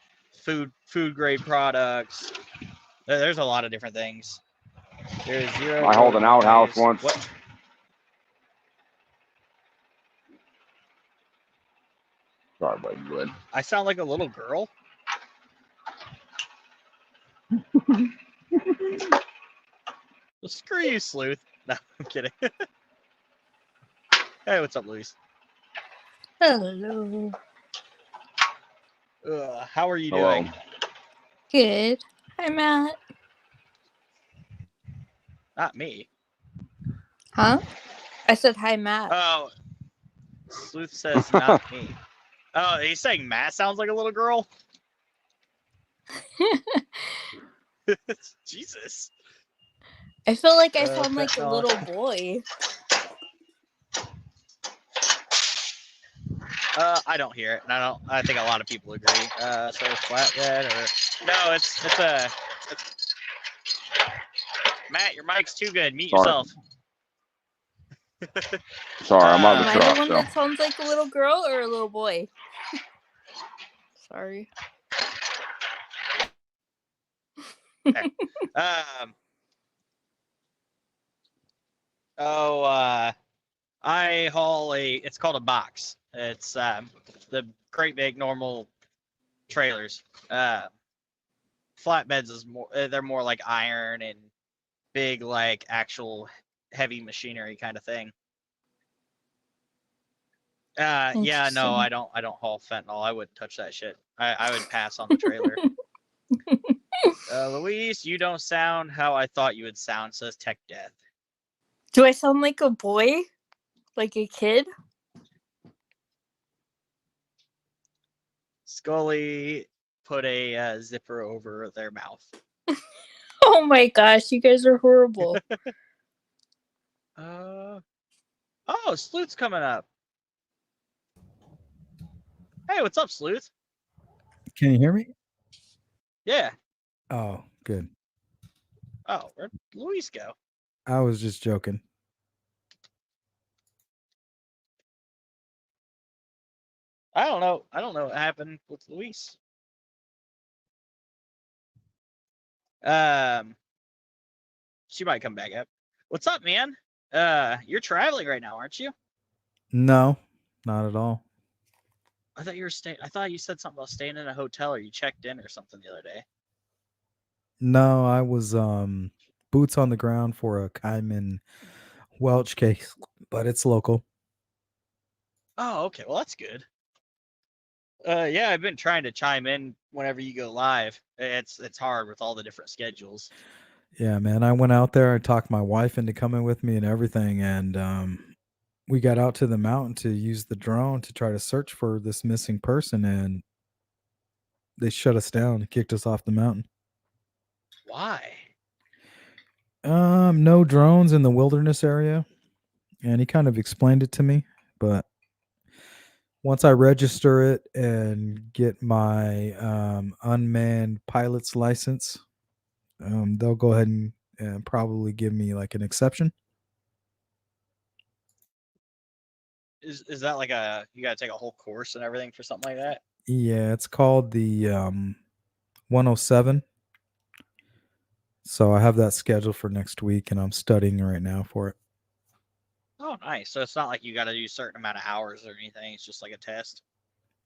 food grade products. There's a lot of different things. There's zero. I hauled an outhouse once. What? Sorry, buddy, go ahead. I sound like a little girl. Well, screw you, Sleuth. No, I'm kidding. Hey, what's up, Luis? Hello. How are you Hello. doing? Good. Hi, Matt. Not me. Huh? I said hi, Matt. Oh, Sleuth says not me. Oh, he's saying Matt sounds like a little girl? Jesus. I feel like I Uh, sound like a technology. little boy. I don't hear it, and I think a lot of people agree. So flatbed or no, it's Matt, your mic's too good. Mute Sorry. yourself. Sorry, I'm out of Am the I the truck. one So. that sounds like a little girl or a little boy? Sorry. Um. I haul it's called a box. It's the great big normal trailers. Flatbeds is more, they're more like iron and big, like actual heavy machinery kind of thing. Yeah, no, I don't haul fentanyl. I wouldn't touch that shit. I would pass on the trailer. Luis, you don't sound how I thought you would sound, says Tech Death. Do I sound like a boy? Like a kid? Scully put a zipper over their mouth. Oh my gosh, you guys are horrible. Oh, Sleuth's coming up. Hey, what's up, Sleuth? Can you hear me? Yeah. Oh, good. Oh, where'd Luis go? I was just joking. I don't know. I don't know what happened with Luis. She might come back up. What's up, man? You're traveling right now, aren't you? No, not at all. I thought you were staying. I thought you said something about staying in a hotel, or you checked in or something the other day. No, I was boots on the ground for a Kaiman Welch case, but it's local. Oh, okay. Well, that's good. Yeah, I've been trying to chime in whenever you go live. It's hard with all the different schedules. Yeah, man. I went out there. I talked my wife into coming with me and everything, and we got out to the mountain to use the drone to try to search for this missing person, and they shut us down and kicked us off the mountain. Why? No drones in the wilderness area, and he kind of explained it to me, but once I register it and get my unmanned pilot's license, they'll go ahead and probably give me like an exception. Is that like you got to take a whole course and everything for something like that? Yeah, it's called the 107. So I have that scheduled for next week, and I'm studying right now for it. Oh, nice. So it's not like you got to do a certain amount of hours or anything. It's just like a test.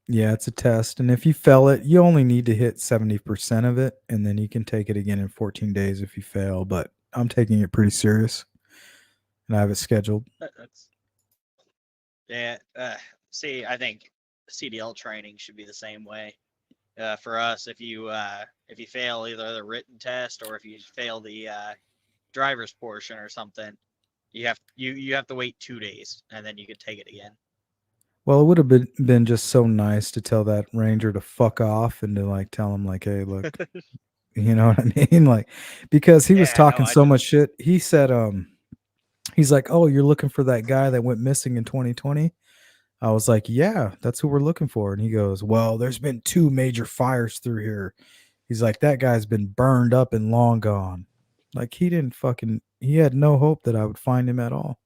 Yeah, it's a test, and if you fail it, you only need to hit 70% of it, and then you can take it again in 14 days if you fail. But I'm taking it pretty serious, and I have it scheduled. That's yeah. See, I think CDL training should be the same way. For us, if you fail either the written test or if you fail the driver's portion or something, you have to wait 2 days and then you could take it again. Well, it would have been just so nice to tell that ranger to fuck off and to like tell him like, hey, look, you know what I mean? Like, because he was Yeah, talking no, I so just- much shit. He said, he's like, oh, you're looking for that guy that went missing in 2020? I was like, yeah, that's who we're looking for. And he goes, well, there's been 2 major fires through here. He's like, that guy's been burned up and long gone. Like, he had no hope that I would find him at all.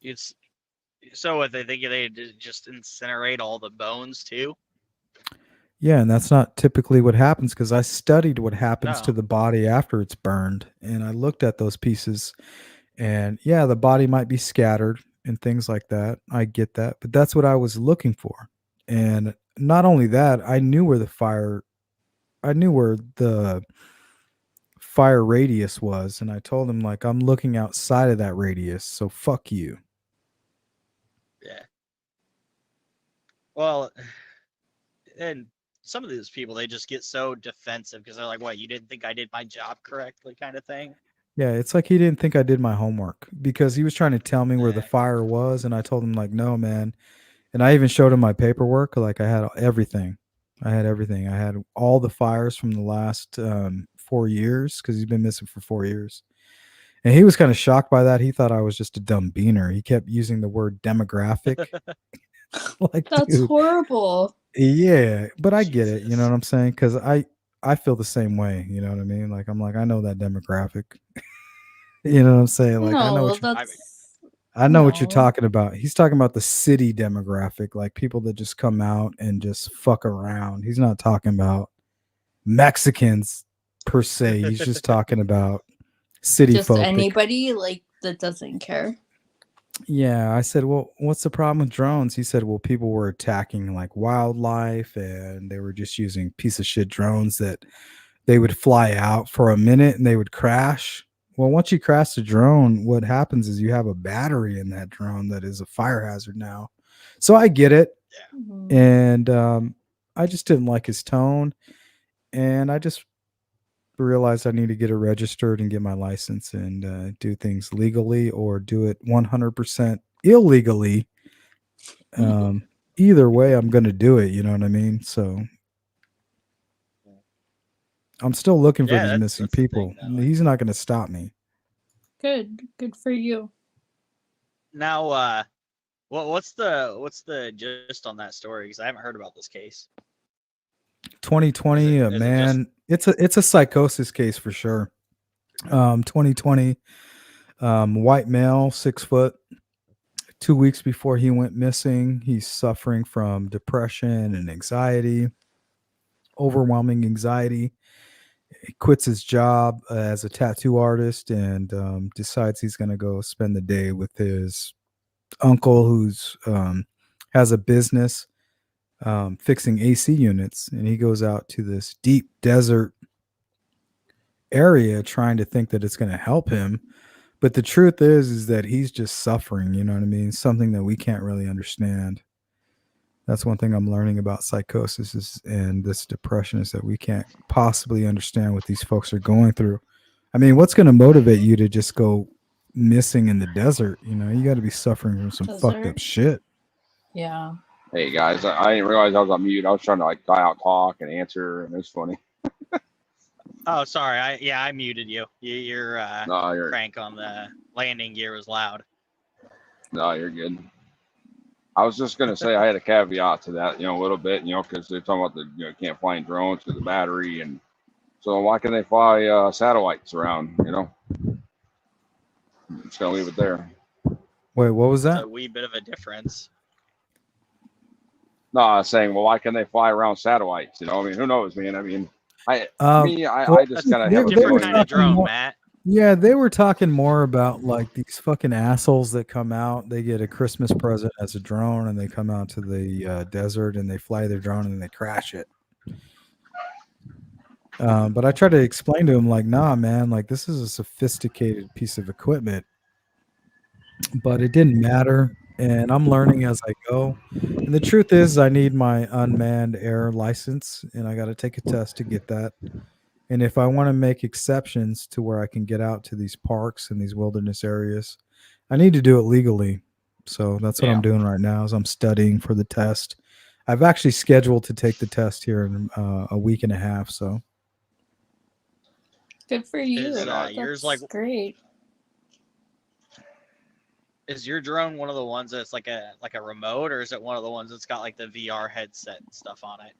It's so what they think they just incinerate all the bones too. Yeah, and that's not typically what happens, because I studied what happens No. to the body after it's burned, and I looked at those pieces, and yeah, the body might be scattered and things like that. I get that, but that's what I was looking for. And not only that, I knew where the fire radius was, and I told him like I'm looking outside of that radius, so fuck you. Yeah. Well, and some of these people, they just get so defensive because they're like, "What? You didn't think I did my job correctly?" kind of thing. Yeah, it's like he didn't think I did my homework because he was trying to tell me where the Yeah. fire was, and I told him like, no, man. And I even showed him my paperwork. Like I had everything. I had everything. I had all the fires from the last 4 years because he's been missing for 4 years. And he was kind of shocked by that. He thought I was just a dumb beaner. He kept using the word demographic. Like, That's dude, horrible. yeah, but I get it. You know Jesus. what I'm saying? Because I feel the same way. You know what I mean? Like I'm like I know that demographic. You know what I'm saying? Like I know No, what you're, that's I know what you're no. talking about. He's talking about the city demographic, like people that just come out and just fuck around. He's not talking about Mexicans per se. He's just talking about city Just folk. anybody like that doesn't care. Yeah, I said, well, what's the problem with drones? He said, well, people were attacking like wildlife and they were just using piece of shit drones that they would fly out for a minute and they would crash. Well, once you crash the drone, what happens is you have a battery in that drone that is a fire hazard now. So I get it. Mhm. And I just didn't like his tone. And I just realized I need to get it registered and get my license and do things legally or do it 100% illegally. Either way, I'm going to do it. You know what I mean? So I'm still looking for Yeah, these that's missing the thing, people. though. He's not going to stop me. Good for you. Now, what's the gist on that story? Because I haven't heard about this case. 2020, Is it man, it's a psychosis case for sure. 2020, white male, 6 foot. 2 weeks before he went missing, he's suffering from depression and anxiety, overwhelming anxiety. He quits his job as a tattoo artist and decides he's going to go spend the day with his uncle, who's has a business fixing AC units, and he goes out to this deep desert area trying to think that it's going to help him. But the truth is that he's just suffering. You know what I mean? Something that we can't really understand. That's one thing I'm learning about psychosis and this depression is that we can't possibly understand what these folks are going through. I mean, what's going to motivate you to just go missing in the desert? You know, you got to be suffering from some fucked up Desert. shit. Yeah. Hey guys, I didn't realize I was on mute. I was trying to like dial out talk and answer, and it was funny. Oh, sorry. I muted you. Your No, you're crank on the landing gear was loud. no, you're good. I was just gonna say I had a caveat to that, a little bit, because they're talking about the can't fly in drones because of the battery, and so why can they fly satellites around? I'm just gonna leave it there. Wait, what was It's that? a wee bit of a difference. No, I was saying, well, why can they fly around satellites? I mean, who knows, man? I mean, I Well, just kind of they, have a they were Different feeling. kind of talking drone, more. Matt. Yeah, they were talking more about like these fucking assholes that come out. They get a Christmas present as a drone, and they come out to the desert and they fly their drone and they crash it. But I try to explain to him like, nah, man, like this is a sophisticated piece of equipment. But it didn't matter, and I'm learning as I go. And the truth is, I need my unmanned air license, and I got to take a test to get that. And if I want to make exceptions to where I can get out to these parks and these wilderness areas, I need to do it legally. So that's what I'm doing right now is I'm studying for the test. I've actually scheduled to take the test here in a week and a half. So Good for you. Is That's yours like great. is your drone one of the ones that's like a remote, or is it one of the ones that's got like the VR headset and stuff on it?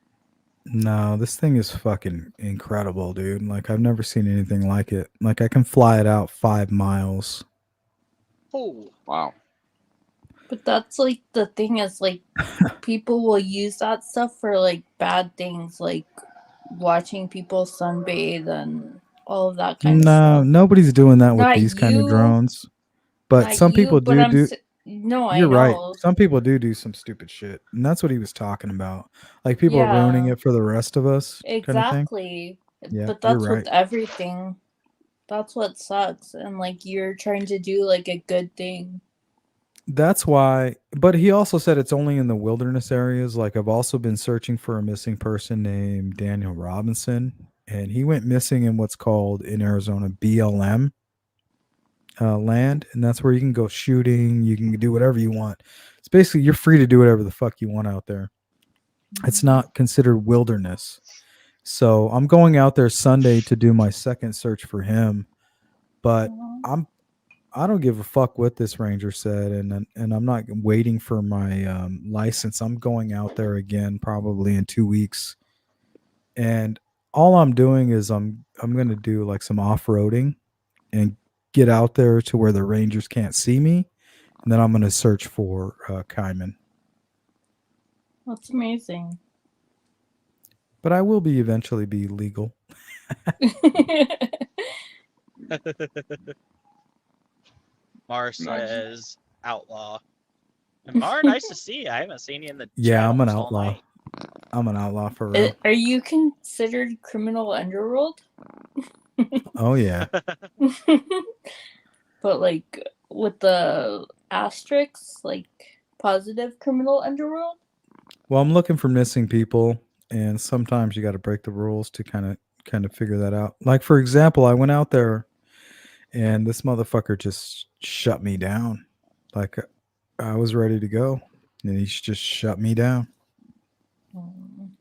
no, this thing is fucking incredible, dude. Like I've never seen anything like it. Like I can fly it out 5 miles. Oh, Wow. But that's like the thing is like people will use that stuff for like bad things, like watching people sunbathe and all of that kind of No, stuff. nobody's doing that with Not these kind of you. drones. But Not some you, people but do. no, I You're right. know. Some people do some stupid shit, and that's what he was talking about. Like people are ruining Yeah. it for the rest of us, kind of thing. Exactly. Yeah, But you're that's right. with everything. That's what sucks. And like you're trying to do like a good thing. That's why, but he also said it's only in the wilderness areas. Like, I've also been searching for a missing person named Daniel Robinson, and he went missing in what's called in Arizona BLM land, and that's where you can go shooting, you can do whatever you want. It's basically you're free to do whatever the fuck you want out there. It's not considered wilderness. So I'm going out there Sunday to do my second search for him, but I don't give a fuck what this ranger said, and I'm not waiting for my license. I'm going out there again probably in 2 weeks, and all I'm doing is I'm gonna do like some off-roading and get out there to where the rangers can't see me, and then I'm gonna search for Kaiman. That's amazing. But I will be eventually be legal. Mar says outlaw. And Mar, nice to see you. I haven't seen you in the Yeah, chat I'm an almost all outlaw. night. I'm an outlaw for real. Are you considered criminal underworld? Oh yeah. But like with the asterisks, like positive criminal underworld? Well, I'm looking for missing people, and sometimes you got to break the rules to kind of figure that out. Like, for example, I went out there and this motherfucker just shut me down. Like, I was ready to go, and he just shut me down.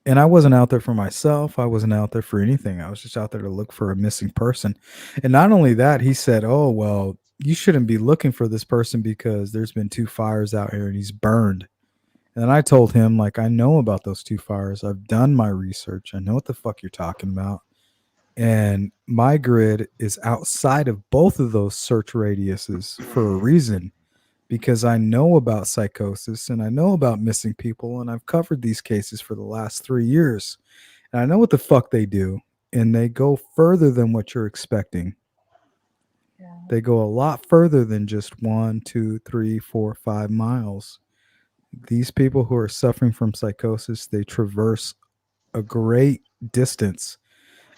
And I wasn't out there for myself. I wasn't out there for anything. I was just out there to look for a missing person. And not only that, he said, "Oh, well, you shouldn't be looking for this person because there's been 2 fires out here and he's burned." And I told him, like, I know about those 2 fires. I've done my research. I know what the fuck you're talking about. And my grid is outside of both of those search radiuses for a reason, because I know about psychosis and I know about missing people, and I've covered these cases for the last 3 years. And I know what the fuck they do, and they go further than what you're expecting. Yeah. They go a lot further than just 1, 2, 3, 4, 5 miles. These people who are suffering from psychosis, they traverse a great distance,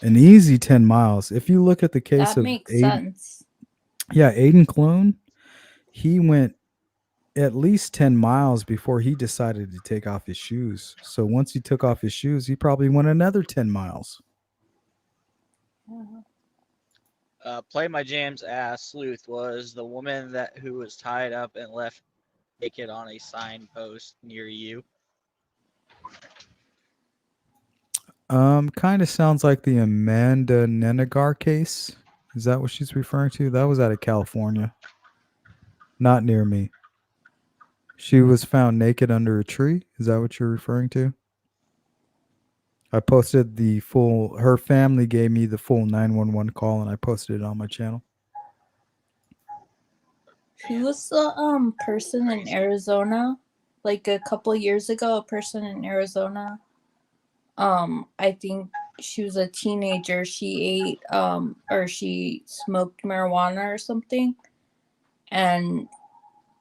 an easy 10 miles. If you look at the case That of makes Aiden, sense. yeah, Aiden Clone, he went at least 10 miles before he decided to take off his shoes. So once he took off his shoes, he probably went another 10 miles. Play My Jam's ass sleuth was the woman who was tied up and left naked on a signpost near you. Kind of sounds like the Amanda Nenegar case. Is that what she's referring to? That was out of California. Not near me. She was found naked under a tree. Is that what you're referring to? I posted her family gave me the full 911 call, and I posted it on my channel. Who was the person in Arizona? Like a couple years ago, a person in Arizona. I think she was a teenager. She ate or she smoked marijuana or something, and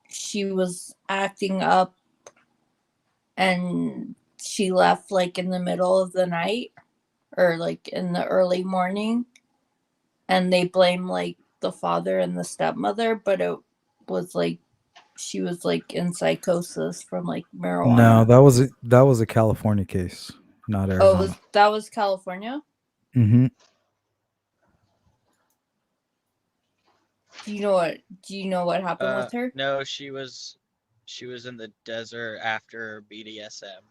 she was acting up, and she left like in the middle of the night or like in the early morning, and they blame like the father and the stepmother, but it was like she was like in psychosis from like marijuana. No, that was a California case, not Arizona. That was California? Mm-hmm. Do you know what happened with her? No, she was in the desert after BDSM.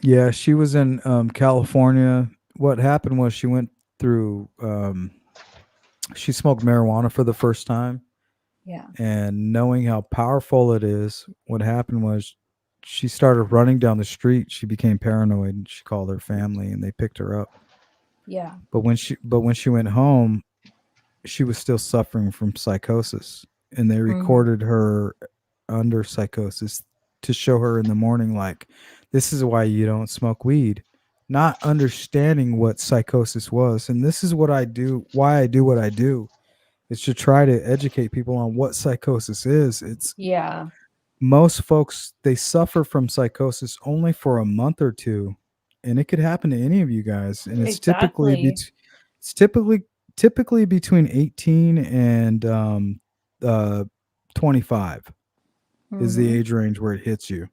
Yeah, she was in California. What happened was she went through she smoked marijuana for the first time. Yeah. And knowing how powerful it is, what happened was she started running down the street. She became paranoid, and she called her family, and they picked her up. Yeah. But when she went home, she was still suffering from psychosis, and they recorded her under psychosis to show her in the morning, like, this is why you don't smoke weed, not understanding what psychosis was. And this is what I do, why I do what I do. It's to try to educate people on what psychosis is. Most folks, they suffer from psychosis only for a month or two, and it could happen to any of you guys. And it's typically typically between 18 and 25 is the Mhm. age range where it hits you.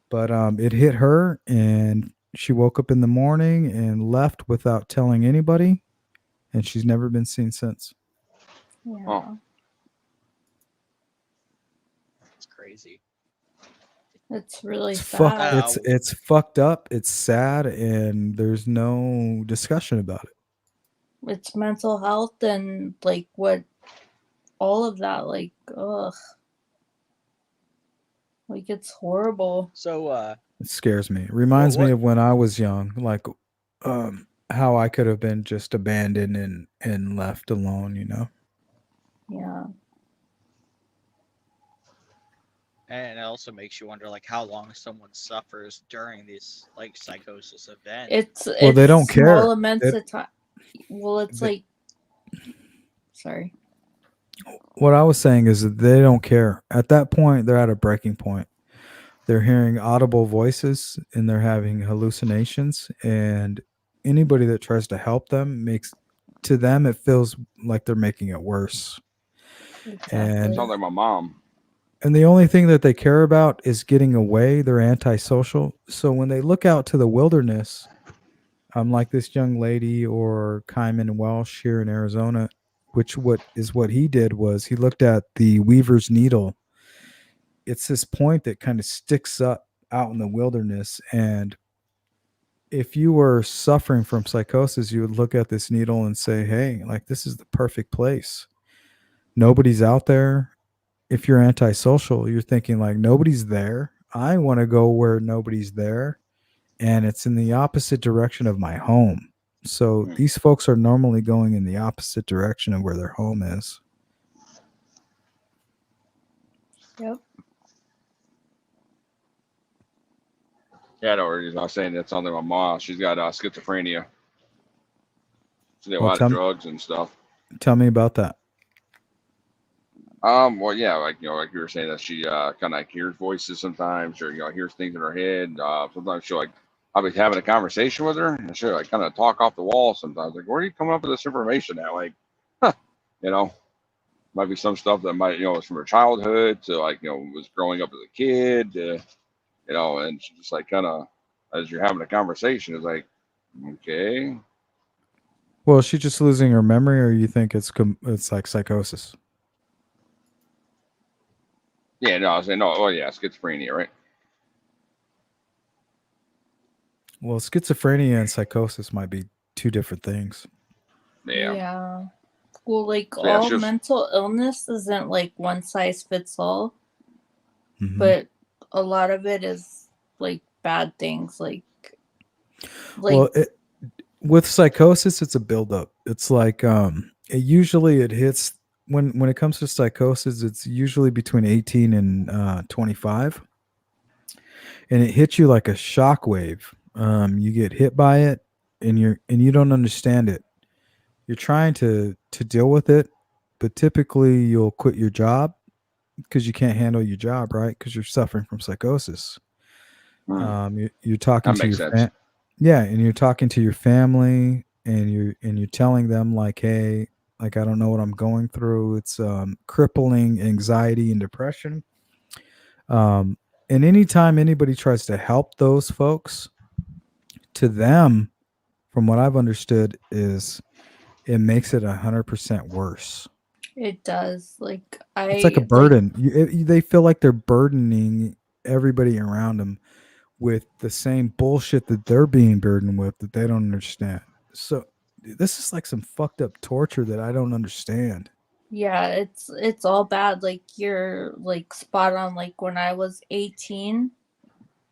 But it hit her, and she woke up in the morning and left without telling anybody, and she's never been seen since. Yeah. It's crazy. It's really It's fucked. sad. It's fucked up. It's sad, and there's no discussion about it. It's mental health and like what all of that, like, ugh. Like, it's horrible. So It scares me. It reminds me what- of when I was young, like how I could have been just abandoned and left alone, you know. Yeah. and it also makes you wonder like how long someone suffers during these like psychosis events. Well, they don't care. Small amounts They- of time. Well, it's they- like, sorry. What I was saying is that they don't care. At that point, they're at a breaking point. They're hearing audible voices and they're having hallucinations, and anybody that tries to help them to them it feels like they're making it worse. And Sounds like my mom. And the only thing that they care about is getting away. They're antisocial. So when they look out to the wilderness, like this young lady or Kyman Welsh here in Arizona, what he did was he looked at the weaver's needle. It's this point that kind of sticks up out in the wilderness. And if you were suffering from psychosis, you would look at this needle and say, hey, like this is the perfect place. Nobody's out there. If you're antisocial, you're thinking like nobody's there. I want to go where nobody's there, and it's in the opposite direction of my home. So these folks are normally going in the opposite direction of where their home is. Yep. Yeah, I know what I was saying. That sounds like my mom. She's got schizophrenia. She did a Well, lot of drugs and stuff. Tell me about that. Well, yeah, like like you were saying that she kind of like hears voices sometimes, or hears things in her head. Sometimes she'll I'll be having a conversation with her, and she'll like kind of talk off the wall. Sometimes, like, where are you coming up with this information at? Like, might be some stuff that might was from her childhood to was growing up as a kid, and she just like kind of as you're having a conversation is like, okay, Well, is she just losing her memory, or you think it's like psychosis? yeah, no, I was saying no, oh yeah, schizophrenia, right? Well, schizophrenia and psychosis might be two different things. Yeah. Well, like So, yeah, all she was- mental illness isn't like one size fits all, Mhm. but a lot of it is like bad things, like Well, with psychosis, it's a buildup. It's like it hits when it comes to psychosis, it's usually between 18 and 25, and it hits you like a shockwave. You get hit by it, and you don't understand it. You're trying to deal with it, but typically you'll quit your job because you can't handle your job, right? Because you're suffering from psychosis. You're talking That to makes your sense. and you're talking to your family, and you're telling them like, hey, like I don't know what I'm going through. It's crippling anxiety and depression. And anytime anybody tries to help those folks, to them, from what I've understood, is it makes it 100% worse. it does. Like It's like a burden. They feel like they're burdening everybody around them with the same bullshit that they're being burdened with that they don't understand. So this is like some fucked up torture that I don't understand. Yeah, it's all bad. Like you're like spot on. Like when I was 18,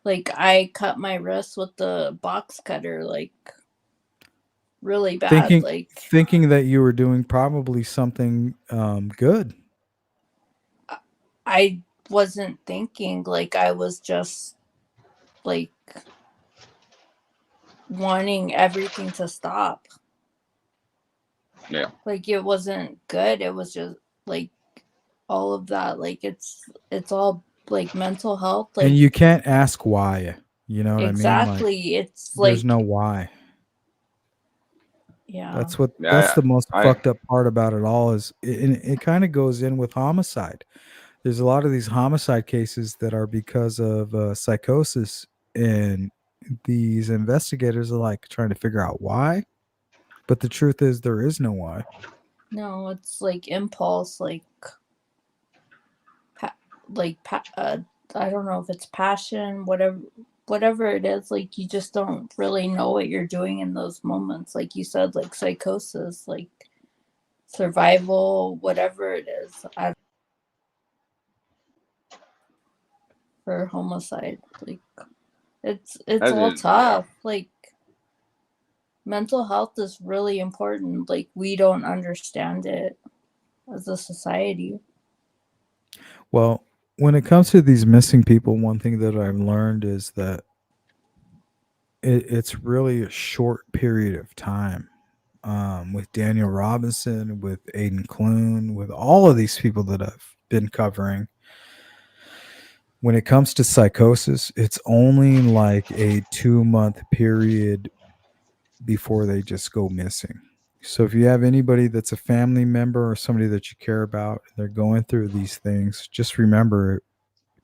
like I cut my wrist with the box cutter, like really bad. Thinking that you were doing probably something good. I wasn't thinking, like I was just like wanting everything to stop. Yeah. Like it wasn't good. It was just like all of that. Like it's all like mental health. Like And you can't ask why. You know what I mean? exactly. Like, It's like there's no why. Yeah. That's Yeah, the most I fucked up part about it all is it kind of goes in with homicide. There's a lot of these homicide cases that are because of psychosis, and these investigators are like trying to figure out why. But the truth is, there is no why. No, it's like impulse, I don't know if it's passion, whatever it is. Like you just don't really know what you're doing in those moments. Like you said, like psychosis, like survival, whatever it is. For homicide, like it's that's all it, yeah. tough. Like mental health is really important. Like we don't understand it as a society. Well, when it comes to these missing people, one thing that I've learned is that it's really a short period of time. With Daniel Robinson, with Aidan Clune, with all of these people that I've been covering, when it comes to psychosis, it's only like a 2-month period before they just go missing. So if you have anybody that's a family member or somebody that you care about, and they're going through these things, just remember,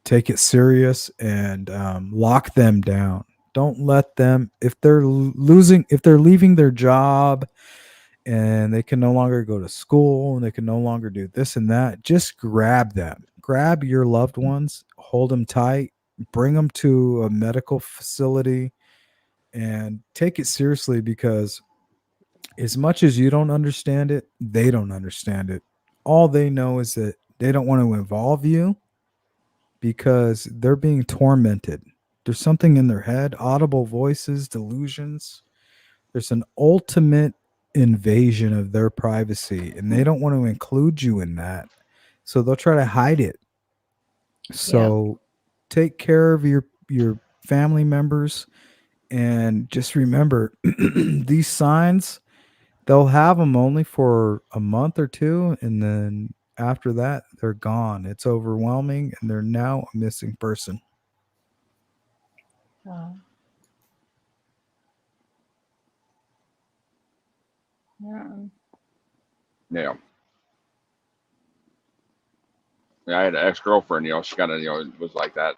take it serious and lock them down. Don't let them, if they're leaving their job and they can no longer go to school and they can no longer do this and that, just grab them. Grab your loved ones, hold them tight, bring them to a medical facility, and take it seriously, because as much as you don't understand it, they don't understand it. All they know is that they don't want to involve you because they're being tormented. There's something in their head, audible voices, delusions. There's an ultimate invasion of their privacy, and they don't want to include you in that. So they'll try to hide it. So take care of your family members, and just remember these signs, they'll have them only for a month or two, and then after that they're gone. It's overwhelming, and they're now a missing person. Yeah. Yeah. Yeah, I had an ex-girlfriend, she kind of, it was like that.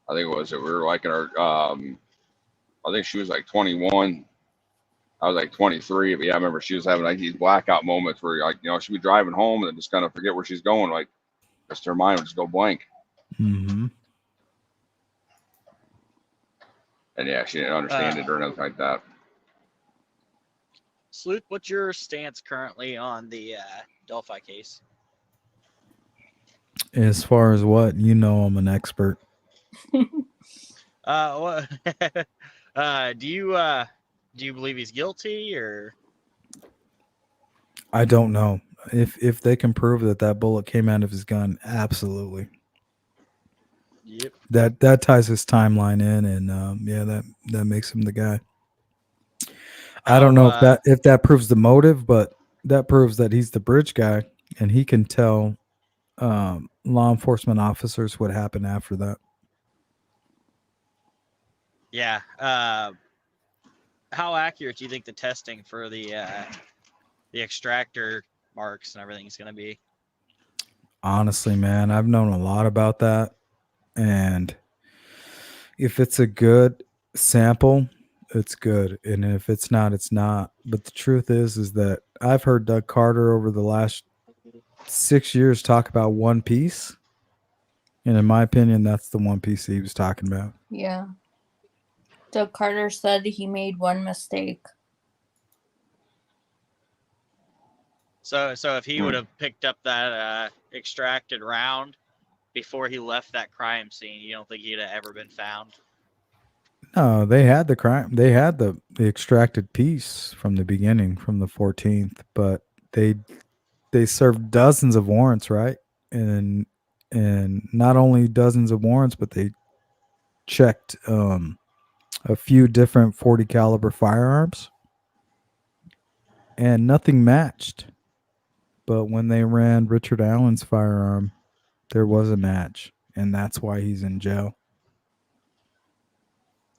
I think it was that we were like in our, I think she was like 21. I was like 23. But yeah, I remember she was having like these blackout moments where like, she'd be driving home and then just kind of forget where she's going. Like just her mind would just go blank. Mm-hmm. And yeah, she didn't understand it or anything like that. Sleuth, what's your stance currently on the Delphi case? As far as what, I'm an expert. What, do you believe he's guilty, or? I don't know. If they can prove that bullet came out of his gun, absolutely. Yep. That ties his timeline in, and that makes him the guy. I don't know if that proves the motive, but that proves that he's the bridge guy, and he can tell law enforcement officers what happened after that. Yeah. How accurate do you think the testing for the extractor marks and everything is going to be? Honestly, man, I've known a lot about that, and if it's a good sample, it's good, and if it's not, it's not. But the truth is that I've heard Doug Carter over the last 6 years talk about one piece, and in my opinion, that's the one piece he was talking about. Yeah. Doug Carter said he made one mistake. So if he would have picked up that extracted round before he left that crime scene, you don't think he'd have ever been found? No, they had the crime. They had the extracted piece from the beginning, from the 14th, but they served dozens of warrants, right? And not only dozens of warrants, but they checked a few different 40 caliber firearms, and nothing matched. But when they ran Richard Allen's firearm, there was a match, and that's why he's in jail.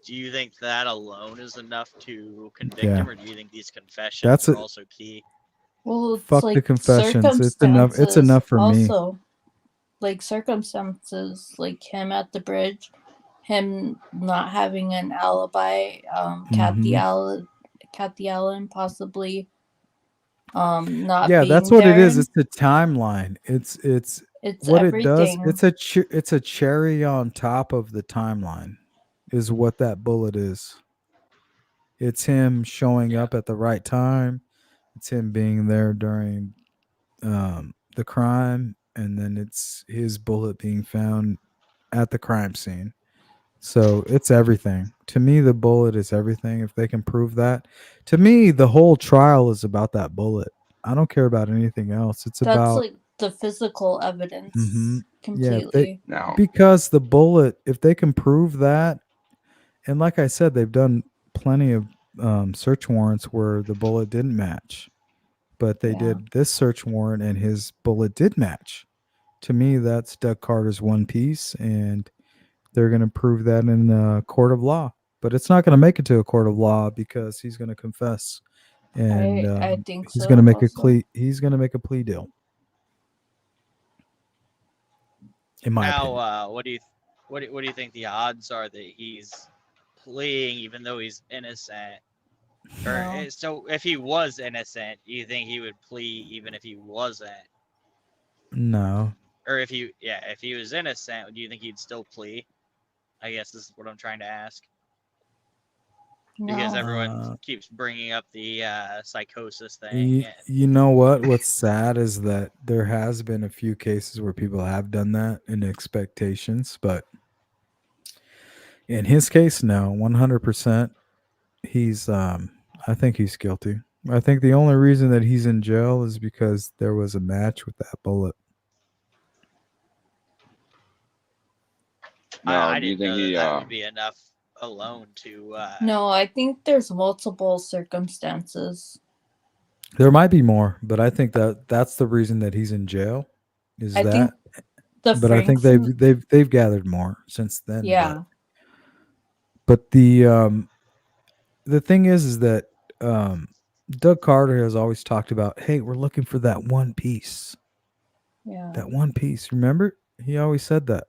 Do you think that alone is enough to convict Yeah. him, or do you think these confessions That's are it. also key? Well, it's Fuck the like confessions. It's enough. It's circumstances enough for me. also. Like circumstances, like him at the bridge, him not having an alibi, Kathy Allen possibly not Yeah, being that's what it there. is. It's the timeline. It's It's what it does. everything. It's a cherry on top of the timeline, is what that bullet is. It's him showing up at the right time. It's him being there during the crime, and then it's his bullet being found at the crime scene. So it's everything. To me, the bullet is everything. If they can prove that, to me, the whole trial is about that bullet. I don't care about anything else. It's That's about like the physical evidence yeah, completely. Now, because the bullet, if they can prove that, and like I said, they've done plenty of search warrants where the bullet didn't match, but they Yeah. did this search warrant and his bullet did match. To me, that's Doug Carter's one piece, and they're going to prove that in a court of law. But it's not going to make it to a court of law because he's going to confess, and I think he's so going to make also. he's going to make a plea deal. In my opinion. Now, what do you think the odds are that he's pleading even though he's innocent? Or No. so if he was innocent, do you think he would plea even if he wasn't? No. Or if he was innocent, do you think he'd still plea? I guess this is what I'm trying to ask. Because No. everyone keeps bringing up the psychosis thing. You know what? What's sad is that there has been a few cases where people have done that in expectations, but in his case, no, 100%. He's I think he's guilty. I think the only reason that he's in jail is because there was a match with that bullet. now, I do you didn't think know he? that would be enough alone to. No, I think there's multiple circumstances. There might be more, but I think that that's the reason that he's in jail. Is I think that? the But I think Frankson, they've gathered more since then. yeah. But the thing is that Doug Carter has always talked about, hey, we're looking for that one piece. Yeah. That one piece. Remember? He always said that.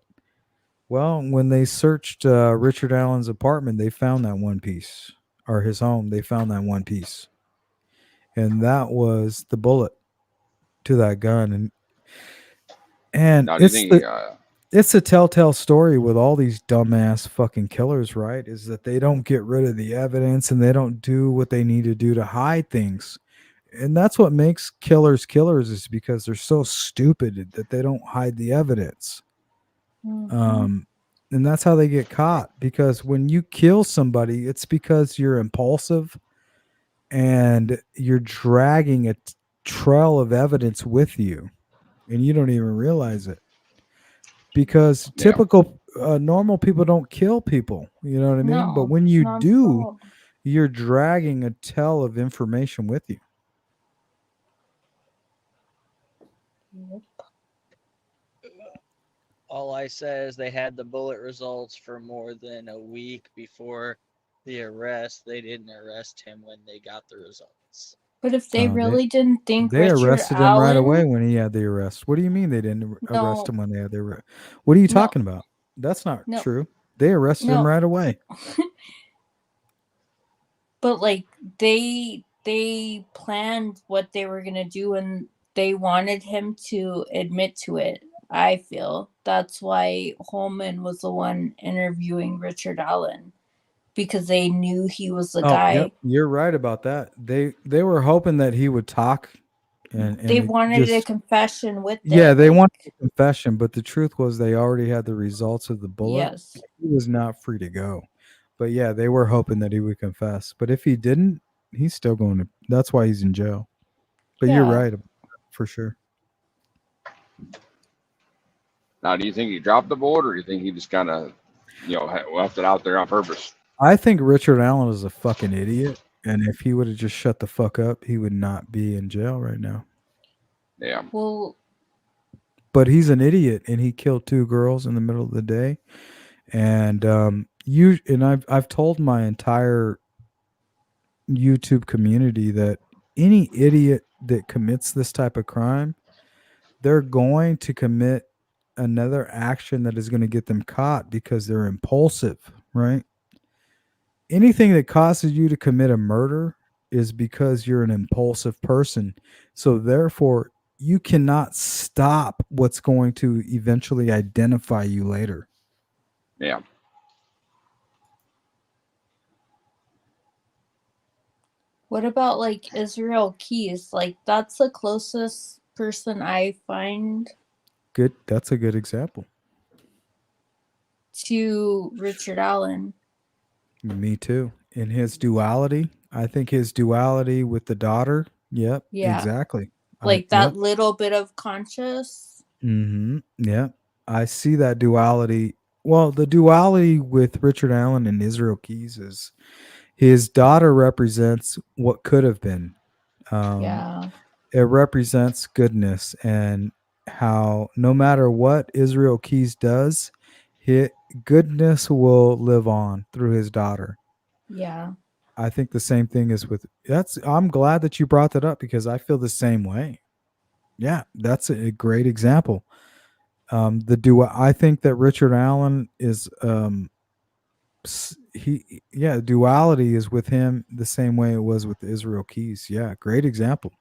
Well, when they searched Richard Allen's apartment, they found that one piece, or his home. They found that one piece, and that was the bullet to that gun. And Now, do you think? it's a telltale story with all these dumbass fucking killers, right? Is that they don't get rid of the evidence and they don't do what they need to do to hide things. And that's what makes killers killers, is because they're so stupid that they don't hide the evidence. And that's how they get caught, because when you kill somebody, it's because you're impulsive and you're dragging a trail of evidence with you and you don't even realize it. Because typical normal people don't kill people, you know what I mean? But No, when you not at do, all. you're dragging a tail of information with you. Yep. All I say is they had the bullet results for more than a week before the arrest. They didn't arrest him when they got the results. But if they Oh, really didn't think They Richard arrested him right away Allen, when he had the arrest. What do you mean they didn't arrest No. him when they had the arrest? What are you No. talking about? That's not No. true. They arrested him No. right away. but like they planned what they were gonna do and they wanted him to admit to it. I feel that's why Holman was the one interviewing Richard Allen, because they knew he was the guy. Yep, you're right about that. They were hoping that he would talk, and They it wanted a just confession with yeah, it. they like, wanted a confession, but the truth was they already had the results of the bullet. Yes. He was not free to go. But yeah, they were hoping that he would confess. But if he didn't, he's still going to. That's why he's in jail. But you're Yeah. right, for sure. Now, do you think he dropped the bullet, or do you think he just kind of, left it out there on purpose? I think Richard Allen is a fucking idiot, and if he would have just shut the fuck up, he would not be in jail right now. Yeah. Well, But he's an idiot, and he killed 2 girls in the middle of the day. And I've told my entire YouTube community that any idiot that commits this type of crime, they're going to commit another action that is going to get them caught because they're impulsive, right? Anything that causes you to commit a murder is because you're an impulsive person. So therefore, you cannot stop what's going to eventually identify you later. Yeah. What about like Israel Keys? Like that's the closest person I find Good. That's a good example. to Richard Allen. Me too. In his duality, I think his duality with the daughter. Yep. Yeah. Exactly. Like that little bit of conscious. Mm-hmm. Yeah. I see that duality. Well, the duality with Richard Allen and Israel Keys is his daughter represents what could have been. Yeah. It represents goodness and how no matter what Israel Keys does, goodness will live on through his daughter. Yeah. I think the same thing is with I'm glad that you brought that up because I feel the same way. Yeah, that's a great example. I think that Richard Allen is duality is with him the same way it was with Israel Keys. Yeah, great example.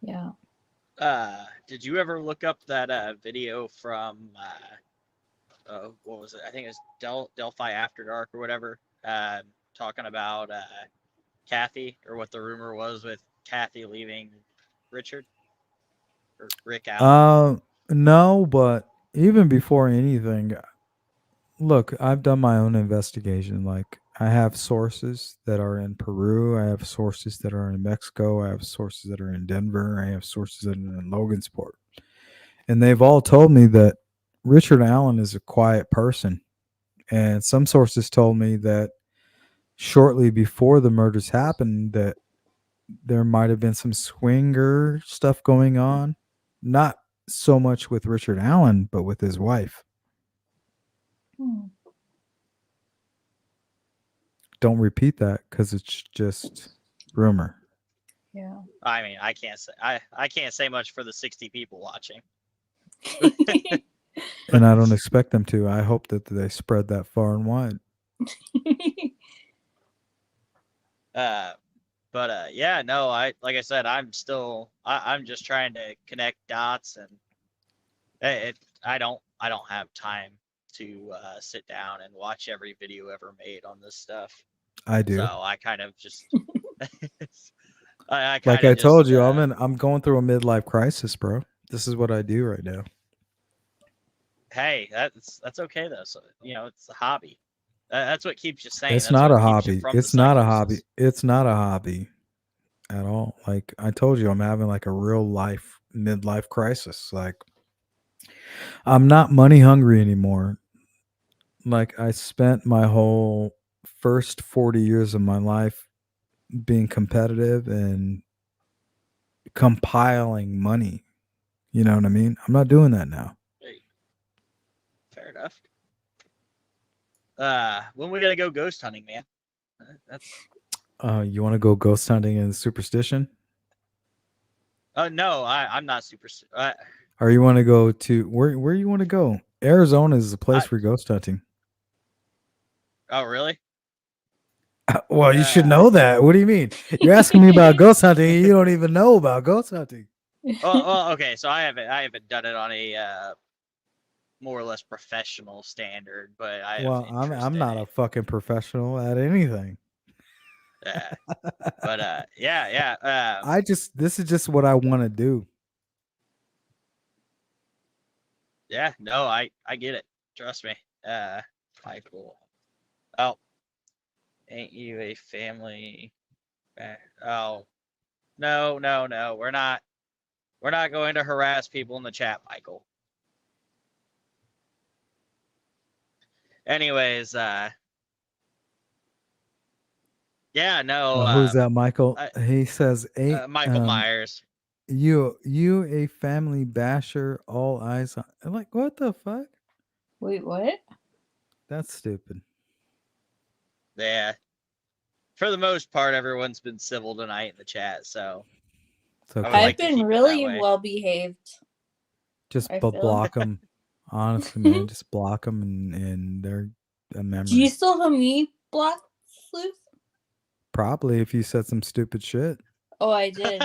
Yeah. Did you ever look up that video from what was it? I think it was Delphi After Dark or whatever, talking about Kathy, or what the rumor was with Kathy leaving Richard or Rick out. No, but even before anything, look, I've done my own investigation. Like, I have sources that are in Peru. I have sources that are in Mexico. I have sources that are in Denver. I have sources that are in Logansport. And they've all told me that Richard Allen is a quiet person. And some sources told me that shortly before the murders happened, that there might have been some swinger stuff going on. Not so much with Richard Allen, but with his wife. Don't repeat that because it's just rumor. Yeah. I mean, I can't say much for the 60 people watching. And I don't expect them to. I hope that they spread that far and wide. But yeah, no, like I said, I'm just trying to connect dots, and I don't have time to sit down and watch every video ever made on this stuff. I do. So I kind of just I like I told you, I'm going through a midlife crisis, bro. This is what I do right now. Hey, that's okay though. So it's a hobby. That's what keeps you sane. It's not a hobby. It's not a hobby. It's not a hobby at all. Like I told you, I'm having like a real life midlife crisis. Like I'm not money hungry anymore. Like I spent my whole first 40 years of my life being competitive and compiling money. You know what I mean? I'm not doing that now. Fair enough. When we gotta go ghost hunting, man? That's. You want to go ghost hunting in Superstition? No, I'm not super. Or you want to go to where you want to go? Arizona is a place for ghost hunting. Oh, really? Well, you should know that. What do you mean? You're asking me about ghost hunting and you don't even know about ghost hunting. Well, okay, so I haven't done it on a more or less professional standard, but I'm not a fucking professional at anything. Yeah. But yeah. This is just what I want to do. Yeah, no, I get it. Trust me. Michael. Oh. Ain't you a family? Oh. No. We're not going to harass people in the chat, Michael. Anyways, yeah, no. Who's that, Michael? He says, Michael Myers. You a family basher, all eyes on. I'm like, what the fuck? Wait, what? That's stupid. Yeah. For the most part, everyone's been civil tonight in the chat, so It's I would okay. I've like to been keep it that really way. well behaved. Just I feel. block them. Honestly, man, just block them, and they're a memory. Do you still have me blocked, Sleuth? Probably if you said some stupid shit. Oh, I did.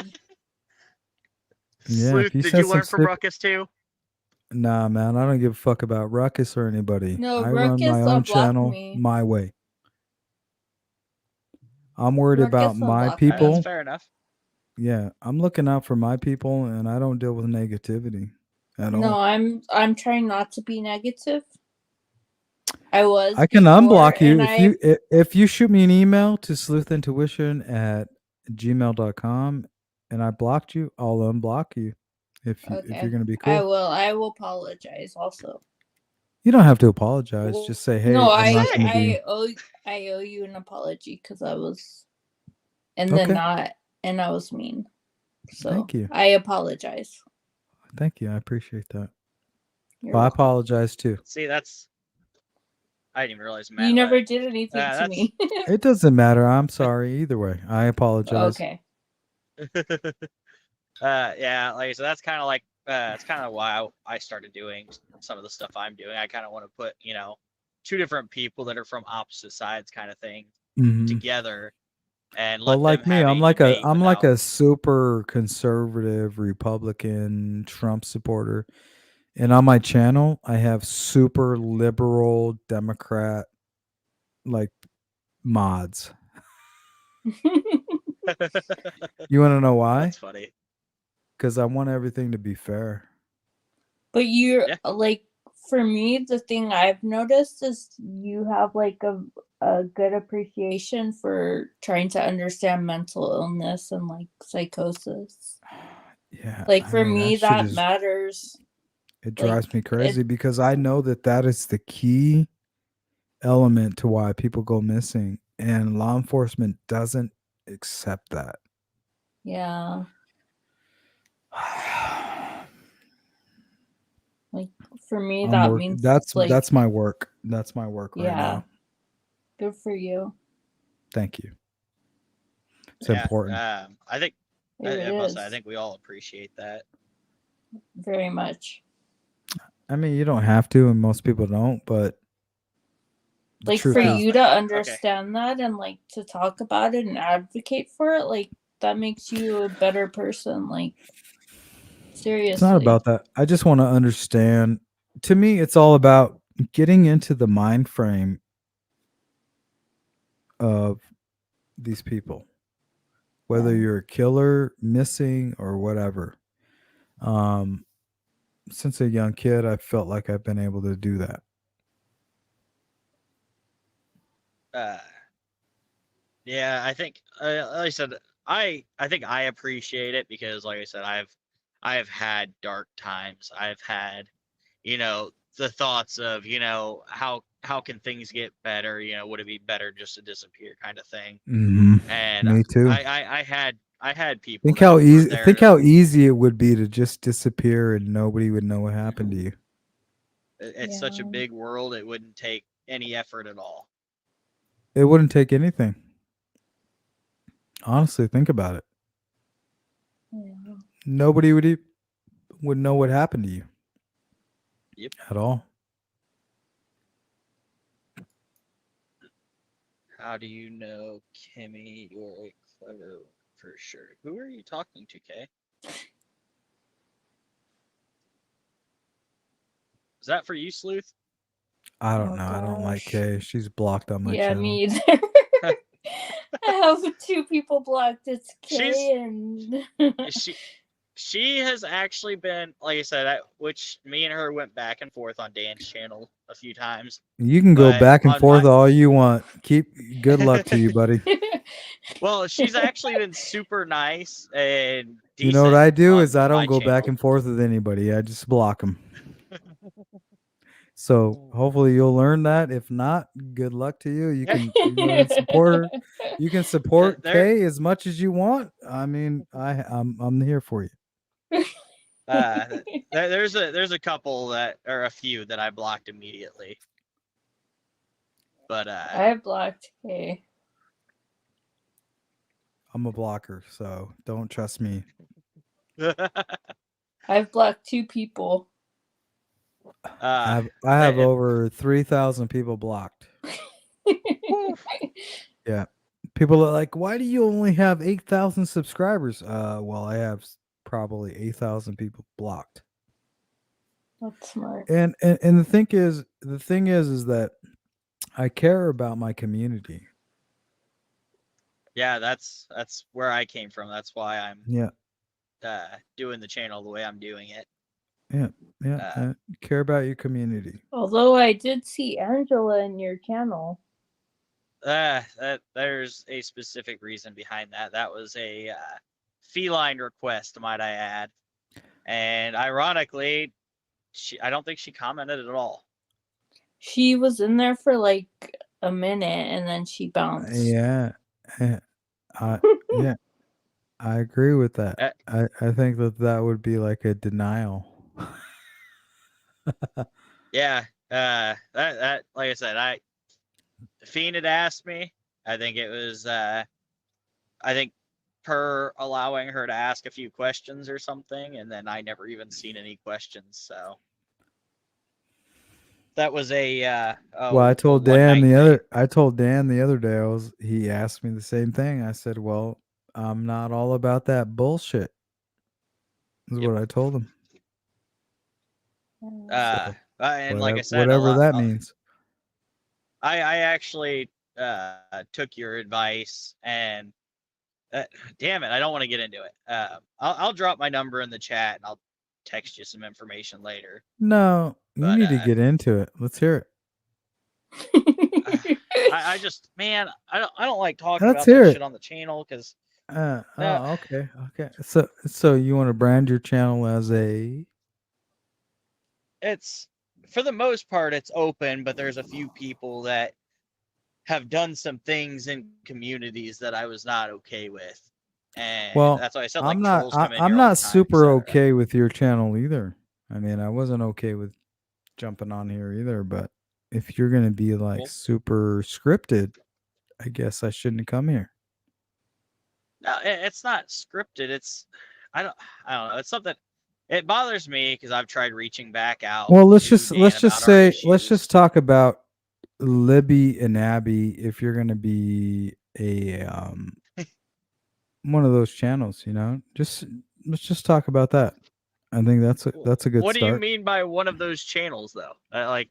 Yeah, Sleuth, if you did said you some learn from stupid. Ruckus too? Nah, man, I don't give a fuck about Ruckus or anybody. No, I run my Ruckus own unblocked channel me. my way. I'm worried Ruckus about my unblocked me. That's people. fair enough. Yeah, I'm looking out for my people, and I don't deal with negativity at No, all. I'm trying not to be negative. I was. I can before, unblock you and if you shoot me an email to sleuthintuition@gmail.com and I blocked you. I'll unblock you if Okay. you're gonna be I cool. will. I will apologize also. You don't have to apologize. Just say, "Hey, No, I'm not gonna be." I owe you an apology because I was and Okay. I was mean. So Thank you. I apologize. Thank you. I appreciate that. You're Well, I welcome. apologize too. See, that's I didn't even realize Matt. You never did anything to that's me. It doesn't matter. I'm sorry either way. I apologize. Okay. Yeah, like I said, that's kind of like that's kind of why I started doing some of the stuff I'm doing. I kind of want to put, two different people that are from opposite sides kind of thing Mhm. together and Well, let like them me, have I'm a like debate without a super conservative Republican Trump supporter. And on my channel, I have super liberal Democrat like mods. You want to know why? That's funny. Because I want everything to be fair. But you're Yeah. like, for me, the thing I've noticed is you have like a good appreciation for trying to understand mental illness and like psychosis. Yeah. Like I for mean, me, that shit that is, matters. it drives Like me crazy it, because I know that is the key element to why people go missing. And law enforcement doesn't accept that. yeah. Like for me, that means like that's my work. That's my work right yeah. now. Good for you. Thank you. It's Yeah, important. I think It I must say, I is think we all appreciate that. very much. I mean, you don't have to, and most people don't, but the Like truth for is, you to understand that and like to talk about it and advocate for it, like that makes you a better person. Like seriously. it's not about that. I just want to understand. To me, it's all about getting into the mind frame of these people, whether Yeah. you're a killer, missing, or whatever. Since a young kid, I felt like I've been able to do that. Yeah, I think like I said, I think I appreciate it because, like I said, I've had dark times. I've had, the thoughts of, how can things get better? Would it be better just to disappear, kind of thing. Mm-hmm. And Me too. I had people Think that how were easy. there Think to- how easy it would be to just disappear and nobody would know what happened to you. It's such a Yeah. big world; it wouldn't take any effort at all. It wouldn't take anything. Honestly, think about it. Yeah. Nobody would know what happened to you. Yep. At all. How do you know, Kimmy? You're a clever one for sure. Who are you talking to, Kay? Is that for you, Sleuth? I don't Oh, know. I don't like gosh. Kay. She's blocked on my Yeah, channel. me either. I have 2 people blocked. It's She's- Kay and She has actually been, like I said, which me and her went back and forth on Dan's channel a few times. You can go But back and on forth all you want. Good luck to you, buddy. Well, she's actually been super nice and decent. You know what I do on is I my don't go back channel. and forth with anybody. I just block them. So hopefully you'll learn that. If not, good luck to you. You can support her. You can support Kay as much as you want. I mean, I'm here for you. There's a couple that, or a few that I blocked immediately. But I have blocked Kay. I'm a blocker, so don't trust me. I've blocked 2 people. I have and- over 3,000 people blocked. Yeah. People are like, why do you only have 8,000 subscribers? Well, I have probably 8,000 people blocked. That's smart. And the thing is that I care about my community. yeah, that's where I came from. That's why I'm Yeah. doing the channel the way I'm doing it. Yeah. Care about your community. Although I did see Angela in your channel. There's a specific reason behind that. That was a feline request, might I add. And ironically, I don't think she commented at all. She was in there for like a minute and then she bounced. Yeah. Yeah. I agree with that. I think that would be like a denial. Yeah. That like I said, Fiend had asked me. I think it was per allowing her to ask a few questions or something, and then I never even seen any questions. So that was Well, I told Dan the other day he asked me the same thing. I said, "Well, I'm not all about that bullshit." Is what I told him. And like I said, whatever that means. I actually took your advice, and damn it, I don't want to get into it. I'll drop my number in the chat and I'll text you some information later. No, you need to get into it. Let's hear it. I just, man, I don't like talking Let's about hear that it. shit on the channel because. Okay. So you want to brand your channel as a? It's for the most part it's open, but there's a few people that have done some things in communities that I was not okay with, and Well, that's why I said I'm like trolls come in I'm here all not the time, super so. okay with your channel either. I mean, I wasn't okay with jumping on here either. But if you're gonna be like Cool. super scripted, I guess I shouldn't come here. No, it's not scripted. It's I don't know. It's something. It bothers me because I've tried reaching back out. Well, let's to just Dan about our issues. talk about Libby and Abby if you're gonna be a one of those channels, you know. Let's just talk about that. I think that's a good What do start. you mean by one of those channels, though? Like,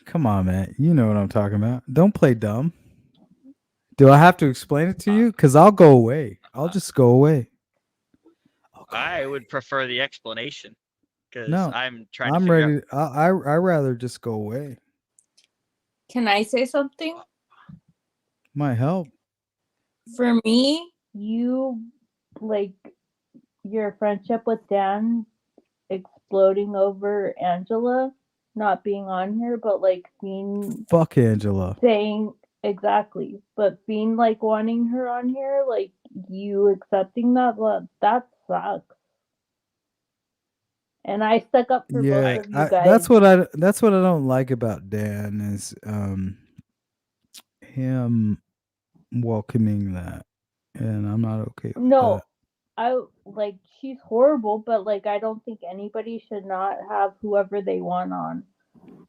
come on, man. You know what I'm talking about. Don't play dumb. Do I have to explain it to you? Because I'll go away. I'll just go away. I would prefer the explanation because No, I'm trying to I'm figure ready. I rather just go away. Can I say something? Might help. For me, you like your friendship with Dan exploding over Angela not being on here, but like being Fuck Angela. saying exactly, but being like wanting her on here, like you accepting that, well, that sucks. And I stuck up for Yeah, both of you guys. that's what I don't like about Dan is him welcoming that, and I'm not okay with No, that. I like she's horrible, but like I don't think anybody should not have whoever they want on.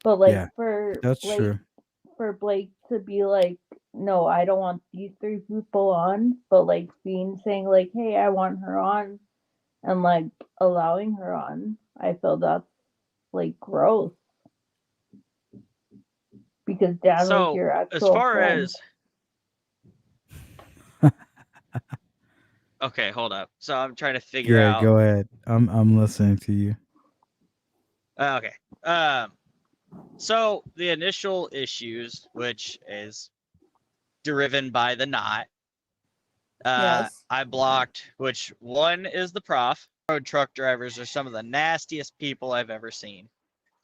But like Yeah, for that's Blake, true. for Blake to be like, no, I don't want these 3 people on, but like being saying like, hey, I want her on, and like allowing her on, I feel that's like gross because Dan was your as actual far friend. as. Okay, hold up. So I'm trying to figure Yeah, out. go ahead. I'm listening to you. Okay. So the initial issues, which is driven by the knot, Yes. I blocked. Which one is the prof? Road truck drivers are some of the nastiest people I've ever seen.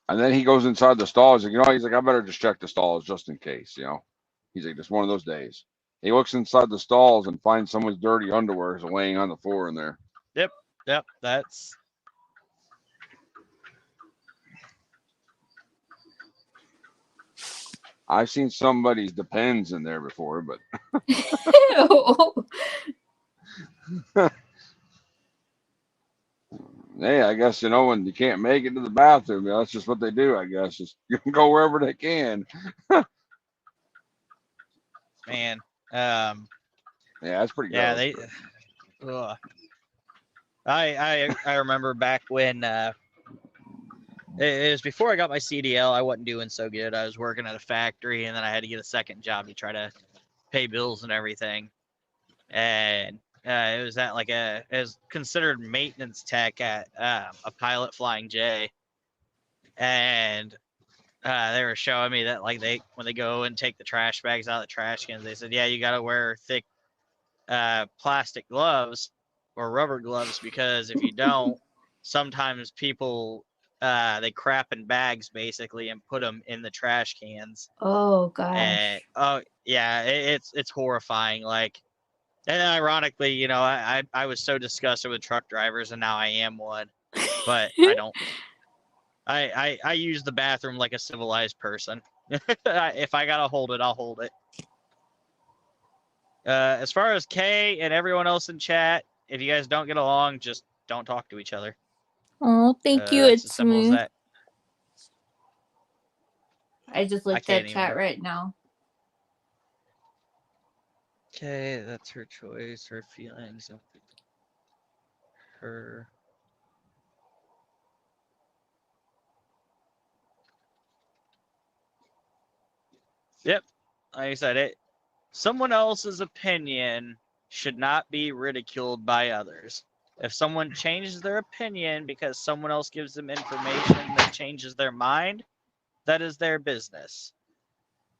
And then he goes inside the stalls. He's like, I better just check the stalls just in case, He's like, it's one of those days. He looks inside the stalls and finds someone's dirty underwear laying on the floor in there. Yep. That's. I've seen somebody's Depends in there before, but hey, I guess when you can't make it to the bathroom, that's just what they do. I guess just you can go wherever they can. Man. Yeah, that's pretty Yeah, gross. ugh. I remember back when it was before I got my CDL. I wasn't doing so good. I was working at a factory, and then I had to get a second job to try to pay bills and everything. And it was at it was considered maintenance tech at a pilot flying J. And they were showing me that when they go and take the trash bags out of the trash cans, they said, yeah, you got to wear thick plastic gloves or rubber gloves, because if you don't, sometimes people they crap in bags basically and put them in the trash cans. Oh And gosh. yeah, it's horrifying. And ironically, I was so disgusted with truck drivers, and now I am one. But I don't. I use the bathroom like a civilized person. If I gotta hold it, I'll hold it. As far as Kay and everyone else in chat, if you guys don't get along, just don't talk to each other. Oh, thank you. It's as It's simple as me. that. I just looked can't at even- chat right now. Okay, that's her choice. Her feelings of her. Yep, like I said, it. Someone else's opinion should not be ridiculed by others. If someone changes their opinion because someone else gives them information that changes their mind, that is their business.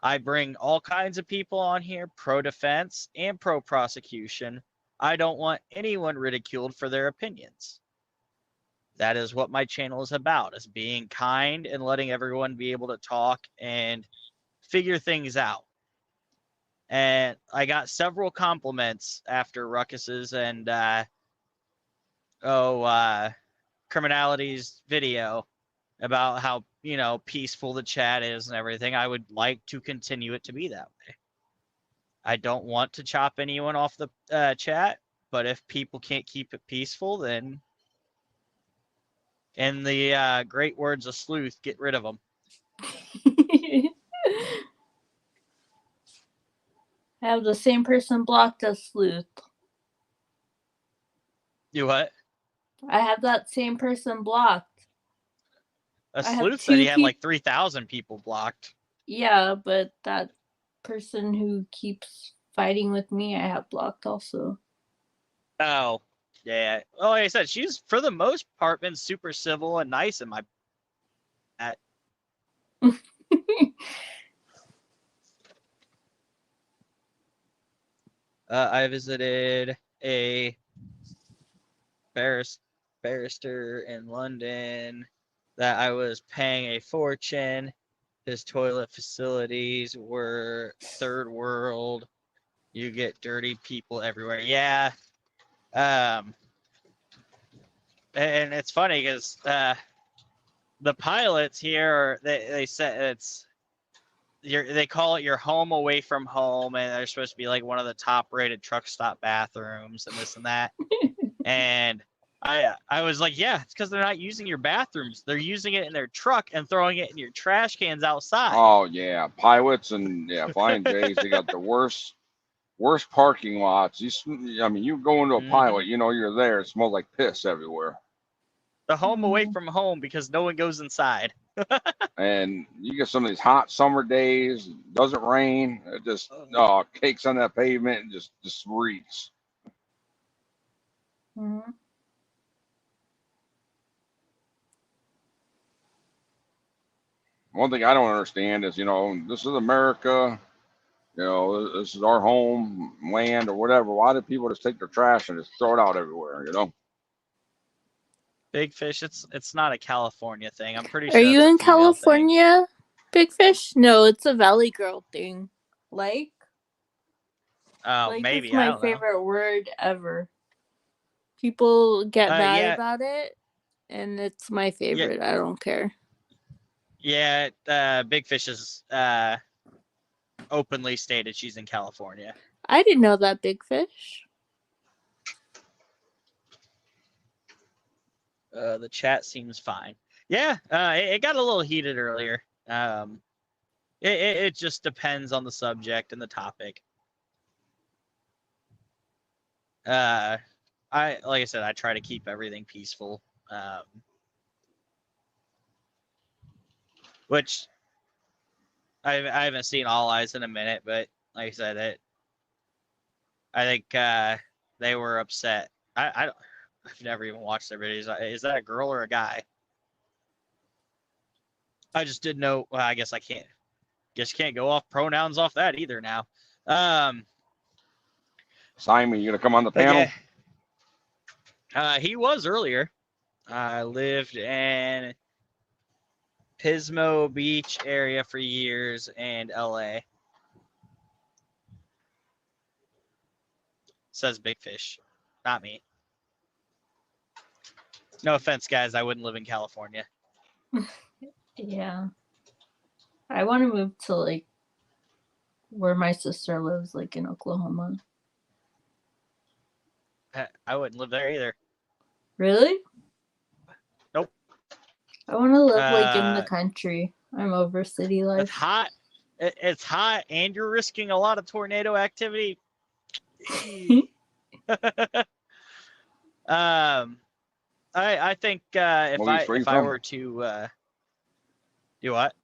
I bring all kinds of people on here, pro-defense and pro-prosecution. I don't want anyone ridiculed for their opinions. That is what my channel is about, is being kind and letting everyone be able to talk and figure things out. And I got several compliments after Ruckus's and Criminality's video about how peaceful the chat is and everything. I would like to continue it to be that way. I don't want to chop anyone off the chat, but if people can't keep it peaceful, then in the great words of Sleuth, get rid of them. Have the same person blocked as Sleuth. You what? I have that same person blocked. A I have Sleuth said he two had like 3,000 people blocked. Yeah, but that person who keeps fighting with me, I have blocked also. Oh, yeah. Well, like I said, she's for the most part been super civil and nice in my. I visited a barrister in London that I was paying a fortune. His toilet facilities were third world. You get dirty people everywhere. Yeah. And it's funny because the pilots here, they said they call it your home away from home, and they're supposed to be like one of the top rated truck stop bathrooms and this and that. And I was like, yeah, it's because they're not using your bathrooms. They're using it in their truck and throwing it in your trash cans outside. Oh yeah, pilots and flying J's. They got the worst parking lots. You go into a pilot, you're there. It smells like piss everywhere. The home away from home because no one goes inside. And you get some of these hot summer days. Doesn't rain. It just cakes on that pavement and just reeks. Mm-hmm. One thing I don't understand is, this is America. This is our home land or whatever. Why do people just take their trash and just throw it out everywhere? Big Fish, it's not a California thing. I'm pretty Are sure. you it's a in female thing. California, Big Fish? No, it's a Valley Girl thing. Like? Oh, Like maybe. it's my I don't know. favorite word ever. People get mad yeah. about it, and it's my favorite. I don't care. Yeah, Big Fish is openly stated she's in California. I didn't know that, Big Fish. The chat seems fine. Yeah, it got a little heated earlier. It just depends on the subject and the topic. Like I said, I try to keep everything peaceful. Which I haven't seen All Eyes in a minute, but like I said, I think they were upset. I've never even watched their videos. Is that a girl or a guy? I just didn't know. Well, I guess I can't. Guess you can't go off pronouns off that either now. Simon, you gonna come on the panel? Yeah. He was earlier. I lived in Pismo Beach area for years and LA. Says Big Fish, not me. No offense, guys. I wouldn't live in California. Yeah. I want to move to like where my sister lives, like in Oklahoma. I wouldn't live there either. Really? Nope. I want to live like in the country. I'm over city life. It's hot. It's hot, and you're risking a lot of tornado activity. I think if I were to do what?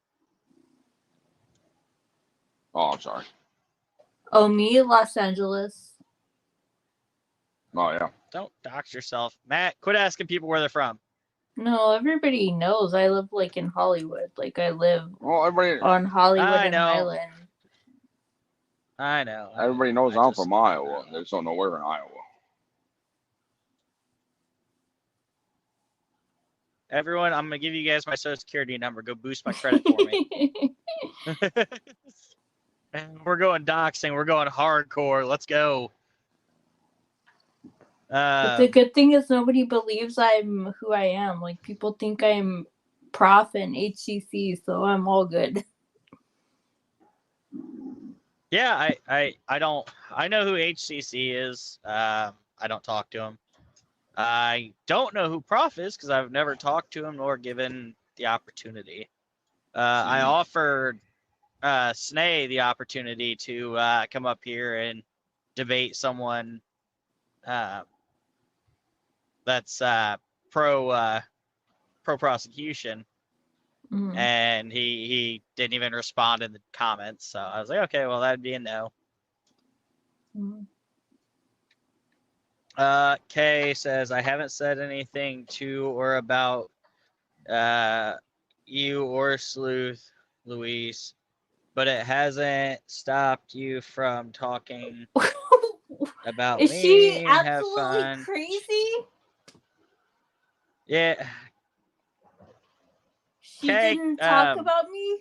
Oh, I'm sorry. Oh, me, Los Angeles. Oh yeah. Don't dox yourself, Matt. Quit asking people where they're from. No, everybody knows I live like in Hollywood. Like I live everybody on Hollywood I and know. Highland. I know. Everybody knows I'm from Iowa. They just don't know where in Iowa. Everyone, I'm gonna give you guys my social security number. Go boost my credit for me. We're going doxing. We're going hardcore. Let's go. But the good thing is nobody believes I'm who I am. Like people think I'm prof and HCC, so I'm all good. Yeah, I don't. I know who HCC is. I don't talk to him. I don't know who Prof is because I've never talked to him nor given the opportunity. I offered Snay the opportunity to come up here and debate someone that's pro prosecution, and he didn't even respond in the comments. So I was like, okay, well that'd be a no. Kay says, I haven't said anything to or about you or Sleuth, Luis, but it hasn't stopped you from talking about Is me. she Have absolutely fun. crazy? Yeah. She didn't talk about me?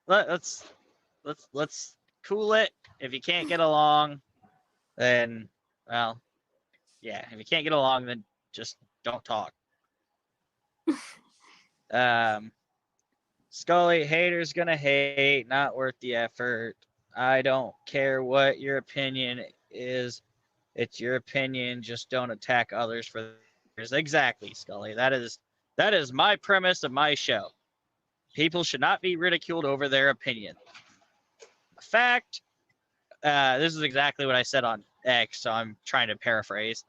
Let's cool it. If you can't get along, then well, yeah. If you can't get along, then just don't talk. Scully, haters gonna hate, not worth the effort. I don't care what your opinion is. It's your opinion. Just don't attack others for theirs. Exactly, Scully. That is my premise of my show. People should not be ridiculed over their opinion. Fact, this is exactly what I said on X, so I'm trying to paraphrase.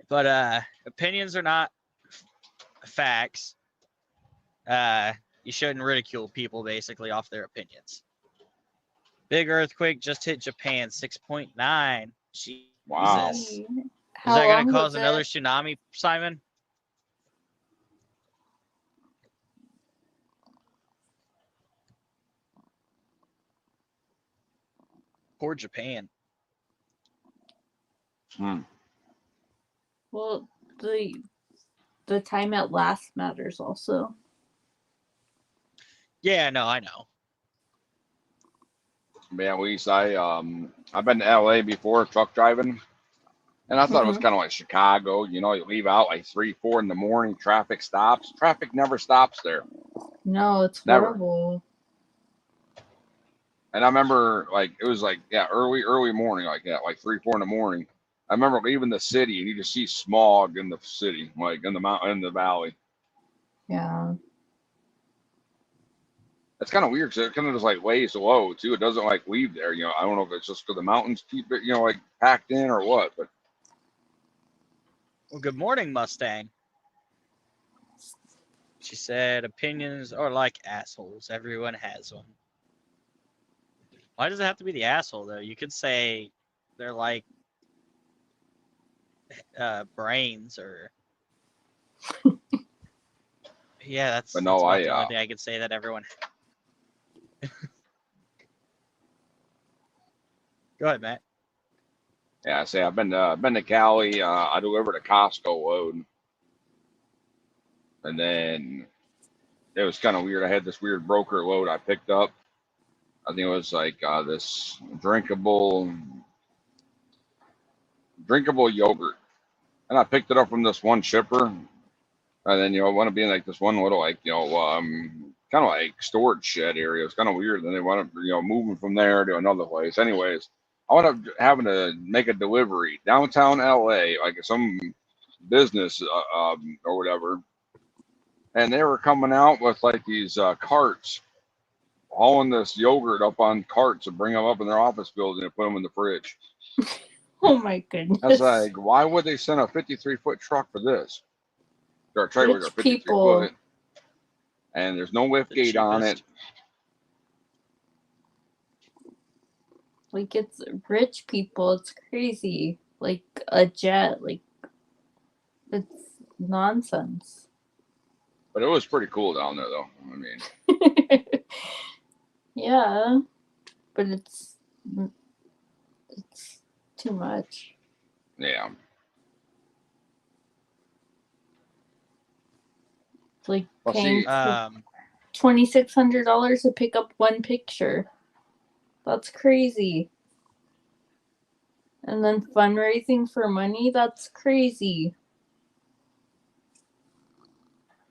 But opinions are not facts. You shouldn't ridicule people basically off their opinions. Big earthquake just hit Japan, 6.9. Jesus. Wow. Is that going to cause another tsunami, Simon? Poor Japan. Well, the time it lasts matters also. Yeah, no, I know. Man, I've been to LA before truck driving, and I thought it was kind of like Chicago. You know, you leave out like 3, 4 in the morning, traffic stops. Traffic never stops there. No, it's Never. horrible. And I remember like it was like early morning, like 3-4 in the morning. I remember leaving the city and you just see smog in the city, like in the mountain, in the valley. Yeah. It's kind of weird because it kind of just like lays low too. It doesn't like leave there. You know, I don't know if it's just because the mountains keep it, like packed in or what. But Well, good morning, Mustang. She said opinions are like assholes. Everyone has one. Why does it have to be the asshole though? You could say they're like brains or yeah, that's but no, about the only thing I could say that everyone. Go ahead, Matt. Yeah, I say I've been to Cali. I delivered a Costco load, and then it was kind of weird. I had this weird broker load I picked up. I think it was like this drinkable yogurt, and I picked it up from this one shipper. And then, it wound up being like this one little, like, kind of like storage shed area. It's kind of weird. Then they wound up, moving from there to another place. Anyways, I wound up having to make a delivery downtown LA, like some business or whatever. And they were coming out with like these carts, hauling this yogurt up on carts and bring them up in their office building and put them in the fridge. Oh my goodness. I was like, why would they send a 53-foot truck for this? Our trailers are 53 foot, and there's no lift gate on it. Like, it's rich people. It's crazy. Like a jet. Like, it's nonsense. But it was pretty cool down there, though. I mean, yeah, but it's too much. Yeah. Like Well, paying see, $2,600 to pick up one picture. That's crazy. And then fundraising for money, that's crazy.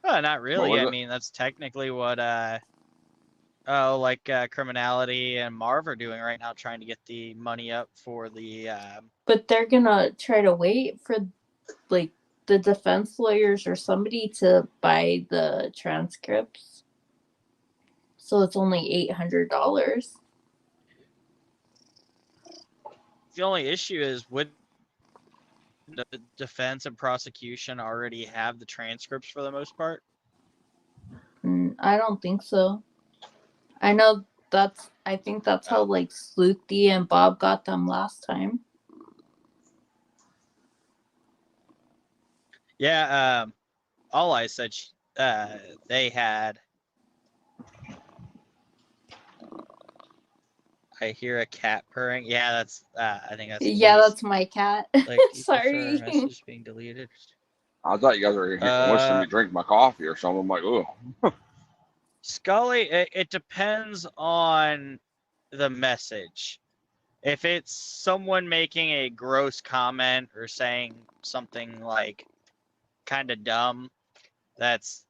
Not really. What was I it? mean, that's technically what Criminality and Marv are doing right now, trying to get the money up for the But they're gonna try to wait for like the defense lawyers or somebody to buy the transcripts. So it's only $800. The only issue is, would the defense and prosecution already have the transcripts for the most part? I don't think so. I know I think that's how like Sleuthy and Bob got them last time. Yeah, all I said they had. I hear a cat purring. Yeah, that's I think that's Yeah, Louise. that's my cat. Like, you Sorry. prefer a message being deleted. I thought you guys were listening to me drink my coffee or something. I'm like, oh. Scully, it depends on the message. If it's someone making a gross comment or saying something like kind of dumb, that's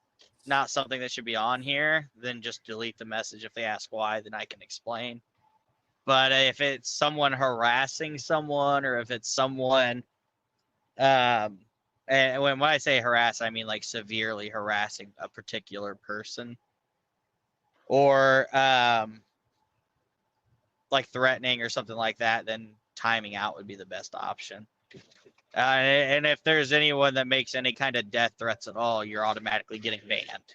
not something that should be on here, then just delete the message. If they ask why, then I can explain. But if it's someone harassing someone, or if it's someone, and when I say harass, I mean like severely harassing a particular person, or like threatening or something like that, then timing out would be the best option. And if there's anyone that makes any kind of death threats at all, you're automatically getting banned.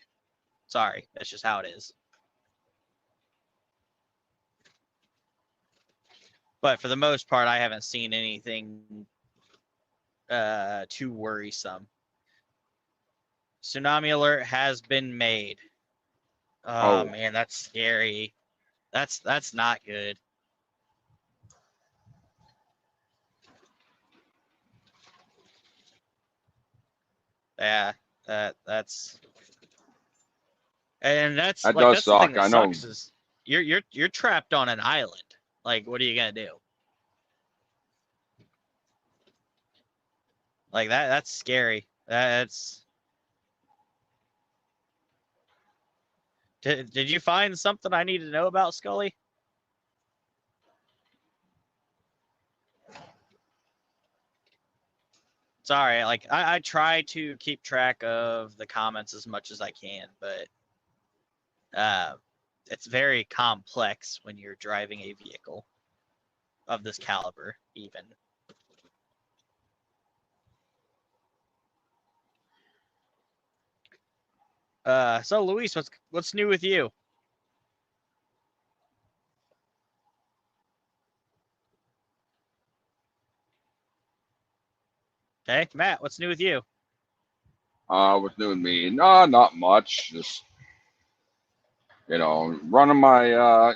Sorry, that's just how it is. But for the most part, I haven't seen anything too worrisome. Tsunami alert has been made. Oh man, that's scary. That's not good. Yeah, that's and that's That like does that's the thing suck. that I know. sucks is you're trapped on an island. Like, what are you gonna do? Like that's scary. That's. Did you find something I need to know about, Scully? Sorry, like I try to keep track of the comments as much as I can, but it's very complex when you're driving a vehicle of this caliber, even. So Luis, what's new with you? Okay, Matt, what's new with you? What's new with me? No, not much. Just running my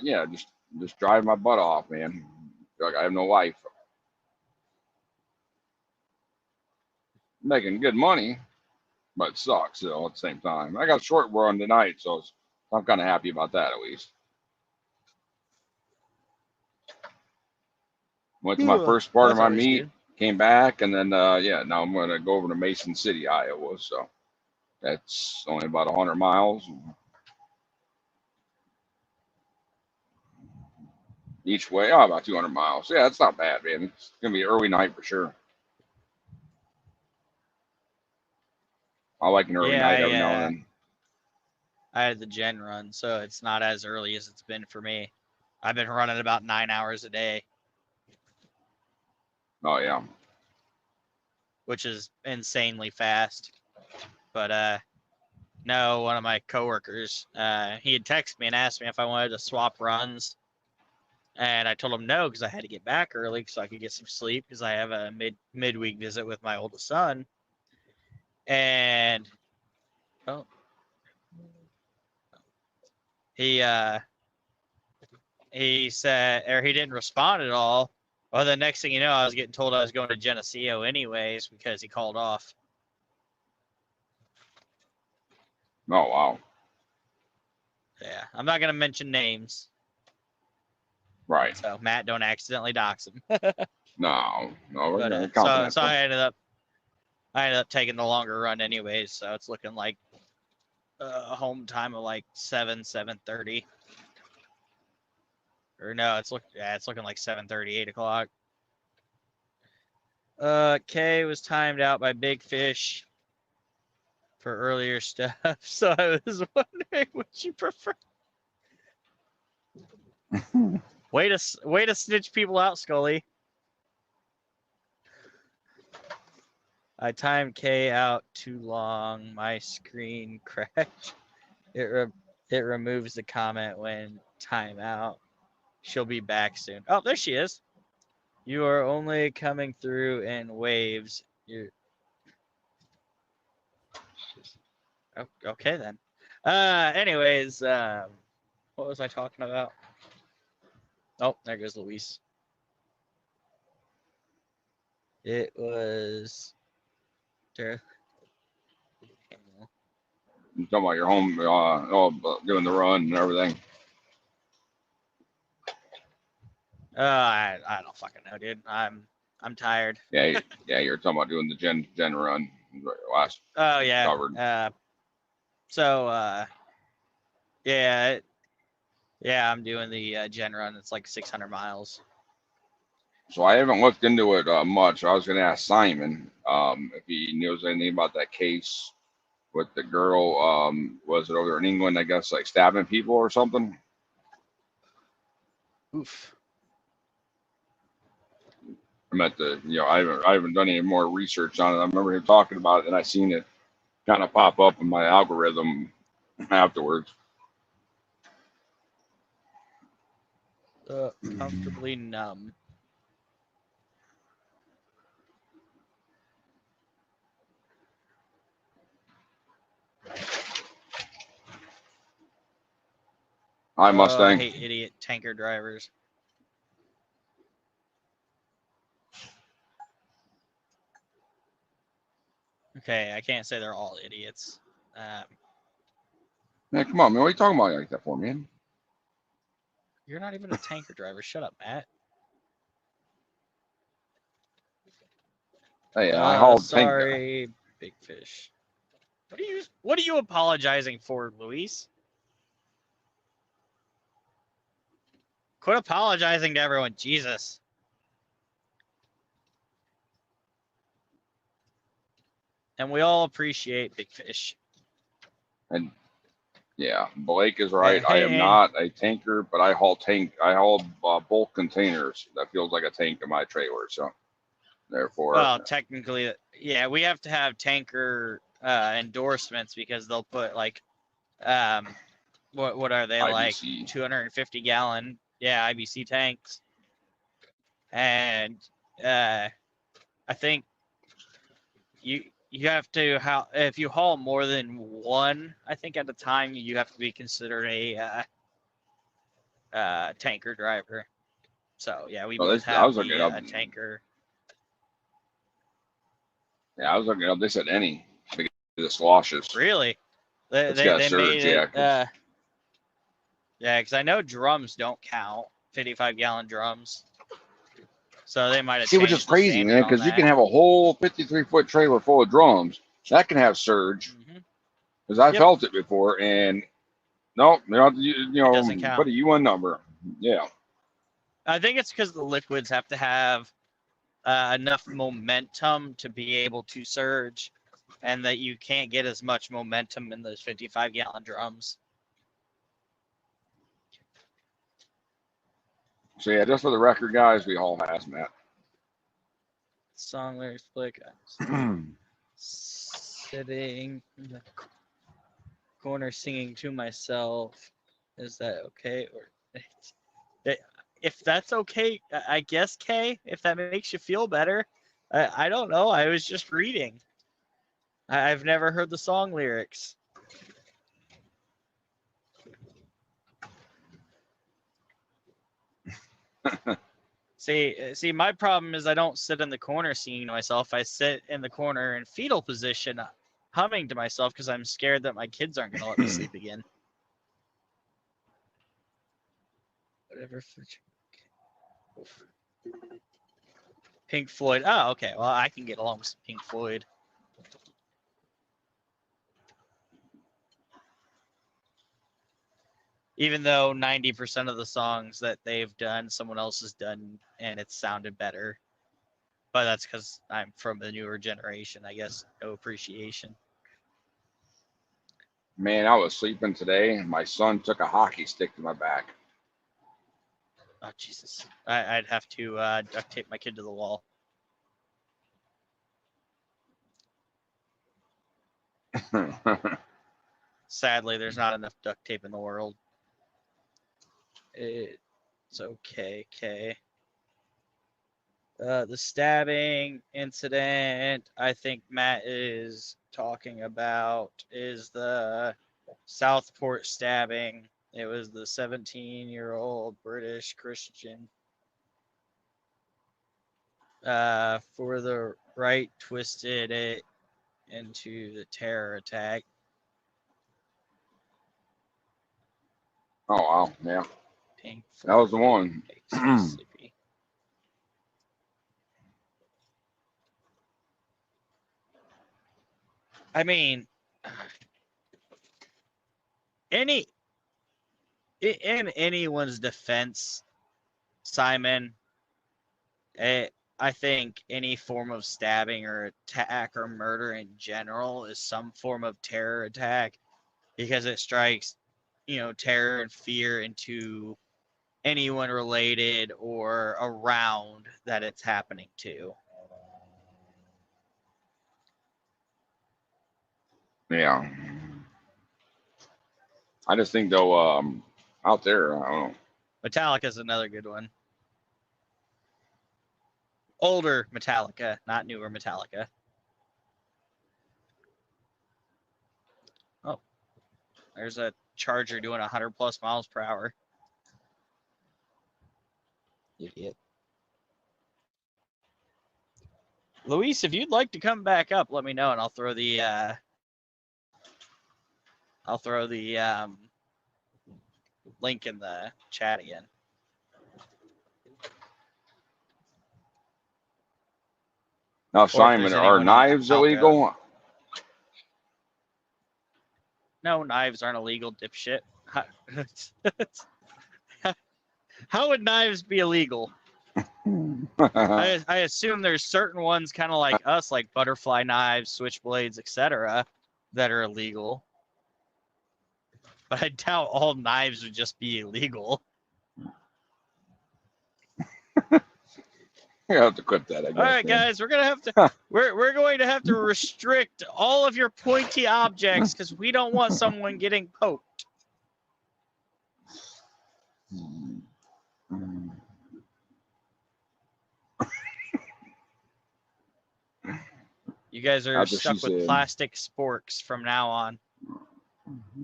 just driving my butt off, man. Like I have no life. Making good money, but it sucks still at the same time. I got a short run tonight, so I'm kind of happy about that at least. Went to my first part of That's my always meet, good. came back, and then now I'm gonna go over to Mason City, Iowa. So that's only about 100 miles each way. Oh, about 200 miles. Yeah, it's not bad, man. It's gonna be early night for sure. I like an early Yeah, night every now and then. I had the gen run, so it's not as early as it's been for me. I've been running about 9 hours a day, Oh yeah. which is insanely fast. But no, one of my coworkers, he had texted me and asked me if I wanted to swap runs, and I told him no because I had to get back early so I could get some sleep because I have a midweek visit with my oldest son. And he said, or he didn't respond at all. Well, the next thing you know, I was getting told I was going to Geneseo anyways because he called off. Oh wow. Yeah, I'm not gonna mention names, Right. so Matt, don't accidentally dox him. No, we're But gonna so confidential. I ended up taking the longer run anyways. So it's looking like a home time of like 7:30. Or no, it's looking like 7:30, 8 o'clock. Kay was timed out by Big Fish for earlier stuff, so I was wondering what you prefer. way to snitch people out, Scully. I timed Kay out too long. My screen crashed. It removes the comment when timeout. She'll be back soon. Oh, there she is. You are only coming through in waves. Okay then. Anyways, what was I talking about? Oh, there goes Luis. It was there. You talking about your home, doing the run and everything. I don't fucking know, dude. I'm tired. Yeah, you're talking about doing the gen run last Oh yeah. covered. Yeah, I'm doing the gen run. It's like 600 miles. So I haven't looked into it much. I was going to ask Simon if he knows anything about that case with the girl. Was it over there in England? I guess like stabbing people or something. Oof. I meant I haven't done any more research on it. I remember him talking about it, and I seen it kind of pop up in my algorithm afterwards. Comfortably numb. Hi, Mustang. I hate idiot tanker drivers. Okay, I can't say they're all idiots. Man, come on, man. What are you talking about like that for, man? You're not even a tanker driver. Shut up, Matt. Hey, I hauled sorry, Big Fish. What are you apologizing for, Luis? Quit apologizing to everyone, Jesus. and we all appreciate big fish. And yeah, Blake is right. I am Hey, not a tanker, but I haul bulk containers. That feels like a tank in my trailer. So therefore, well, technically, yeah, we have to have tanker endorsements because they'll put like, what are they like? IBC. 250 gallon, yeah, IBC tanks, and I think you have to if you haul more than one, I think at a time you have to be considered a tanker driver. So yeah, we Oh, both I was have looking up. the tanker. Yeah, I was looking up. They said any because of the sloshes. Really? It's got They surge, made it. yeah. Yeah, because I know drums don't count, 55-gallon drums. So they might have See, which changed is crazy, the man, standard on because you that. can have a whole 53-foot trailer full of drums that can have surge. Mhm. Because I Yep. felt it before, and no, you It doesn't count. put a UN number. Yeah. I think it's because the liquids have to have enough momentum to be able to surge, and that you can't get as much momentum in those 55-gallon drums. So yeah, just for the record, guys, we haul hazmat. Song lyrics, Blake. Sitting in the corner singing to myself. Is that okay? Or if that's okay, I guess, Kay, if that makes you feel better. I don't know. I was just reading. I've never heard the song lyrics. See, my problem is I don't sit in the corner singing to myself. I sit in the corner in fetal position, humming to myself because I'm scared that my kids aren't going to let me sleep again. Whatever. Pink Floyd. Oh, okay. Well, I can get along with some Pink Floyd. Even though 90% of the songs that they've done, someone else has done, and it's sounded better. But that's because I'm from the newer generation, I guess. No appreciation. Man, I was sleeping today, and my son took a hockey stick to my back. Oh, Jesus. I'd have to duct tape my kid to the wall. Sadly, there's not enough duct tape in the world. It's okay, Kay. The stabbing incident I think Matt is talking about is the Southport stabbing. It was the 17-year-old British Christian. For the right twisted it into the terror attack. Oh wow, yeah. Pink That was the one. sleepy. I mean, in anyone's defense, Simon, I think any form of stabbing or attack or murder in general is some form of terror attack because it strikes, terror and fear into anyone related or around that it's happening to. Yeah. I just think though, out there, I don't know. Metallica's another good one. Older Metallica, not newer Metallica. Oh, there's a Charger doing 100+ miles per hour. Idiot. Luis, if you'd like to come back up, let me know, and I'll throw the link in the chat again. Now, Simon, are knives illegal? No, knives aren't illegal, dipshit. How would knives be illegal? I assume there's certain ones kind of like us, like butterfly knives, switchblades, etc., that are illegal. But I doubt all knives would just be illegal. You have to clip that, I guess. All right, man. guys, we're going to have to restrict all of your pointy objects because we don't want someone getting poked. You guys are That's what stuck she with said. plastic sporks from now on.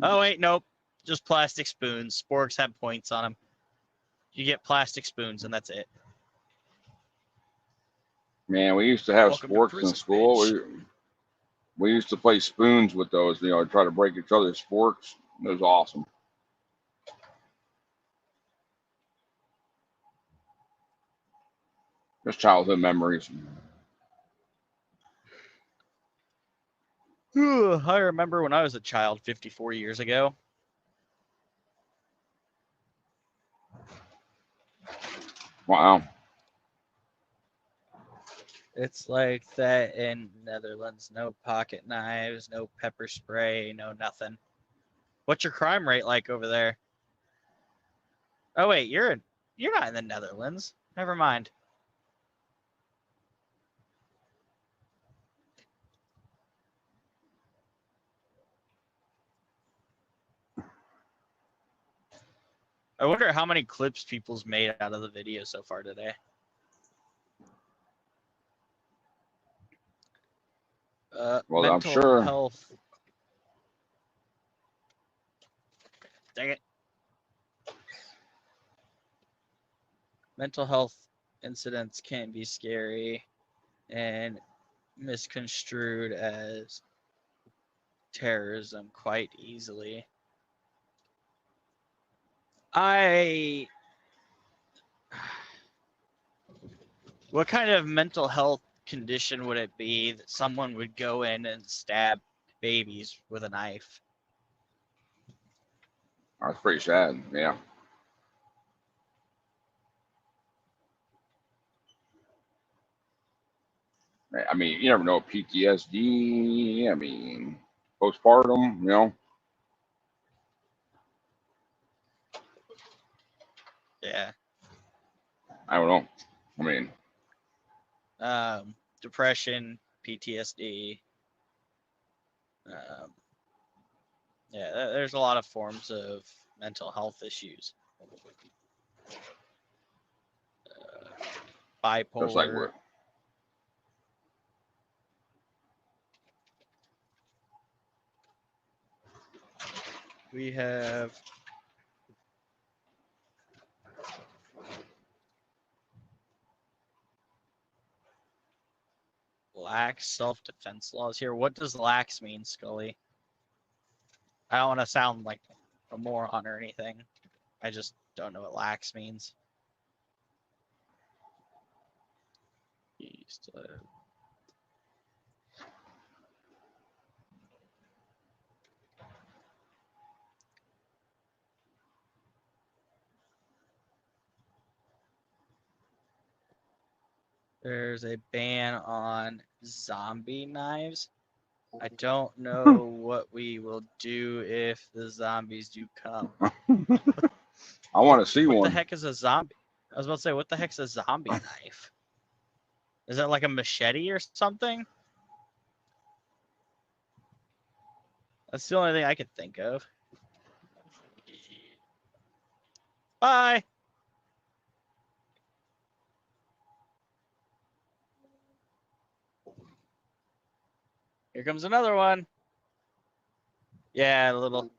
Oh wait, nope, just plastic spoons. Sporks have points on them. You get plastic spoons, and that's it. Man, we used to have Welcome to sports in prison, school. bitch. We used to play spoons with those, try to break each other's sporks. It was awesome. Just childhood memories. I remember when I was a child 54 years ago. Wow. It's like that in Netherlands. No pocket knives, no pepper spray, no nothing. What's your crime rate like over there? Oh wait, you're not in the Netherlands. Never mind. I wonder how many clips people's made out of the video so far today. Well, I'm mental sure. health. Dang it. Mental health incidents can be scary and misconstrued as terrorism quite easily. What kind of mental health condition would it be that someone would go in and stab babies with a knife? That's pretty sad. Yeah. I mean, you never know. PTSD. I mean, postpartum. Yeah. I don't know. I mean, Depression, PTSD. Yeah, there's a lot of forms of mental health issues. Bipolar. just like what. We have lax self-defense laws here. What does lax mean, Scully? I don't want to sound like a moron or anything. I just don't know what lax means. There's a ban on zombie knives. I don't know what we will do if the zombies do come. I want to see What one. the heck is a zombie? I was about to say, what the heck's a zombie knife? Is that like a machete or something? That's the only thing I could think of. Bye. Here comes another one. Yeah, a little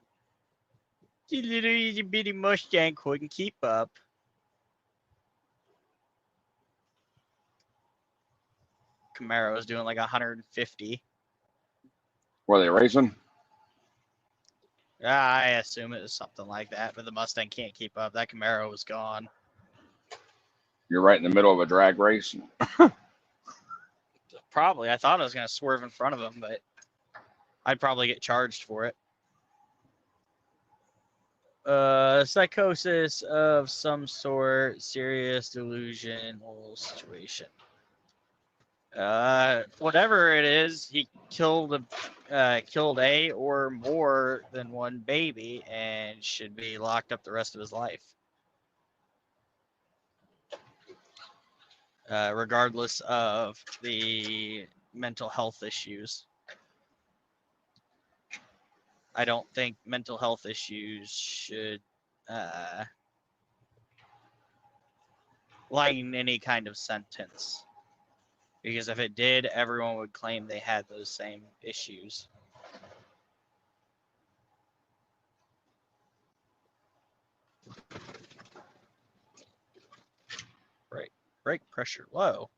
itty bitty Mustang couldn't keep up. Camaro is doing like 150. Were they racing? I assume it was something like that, but the Mustang can't keep up. That Camaro was gone. You're right in the middle of a drag race. Probably. I thought I was going to swerve in front of him, but I'd probably get charged for it. Psychosis of some sort, serious delusional situation. Whatever it is, he killed a or more than one baby and should be locked up the rest of his life. Regardless of the mental health issues. I don't think mental health issues should lighten any kind of sentence. Because if it did, everyone would claim they had those same issues. Right. Brake pressure low.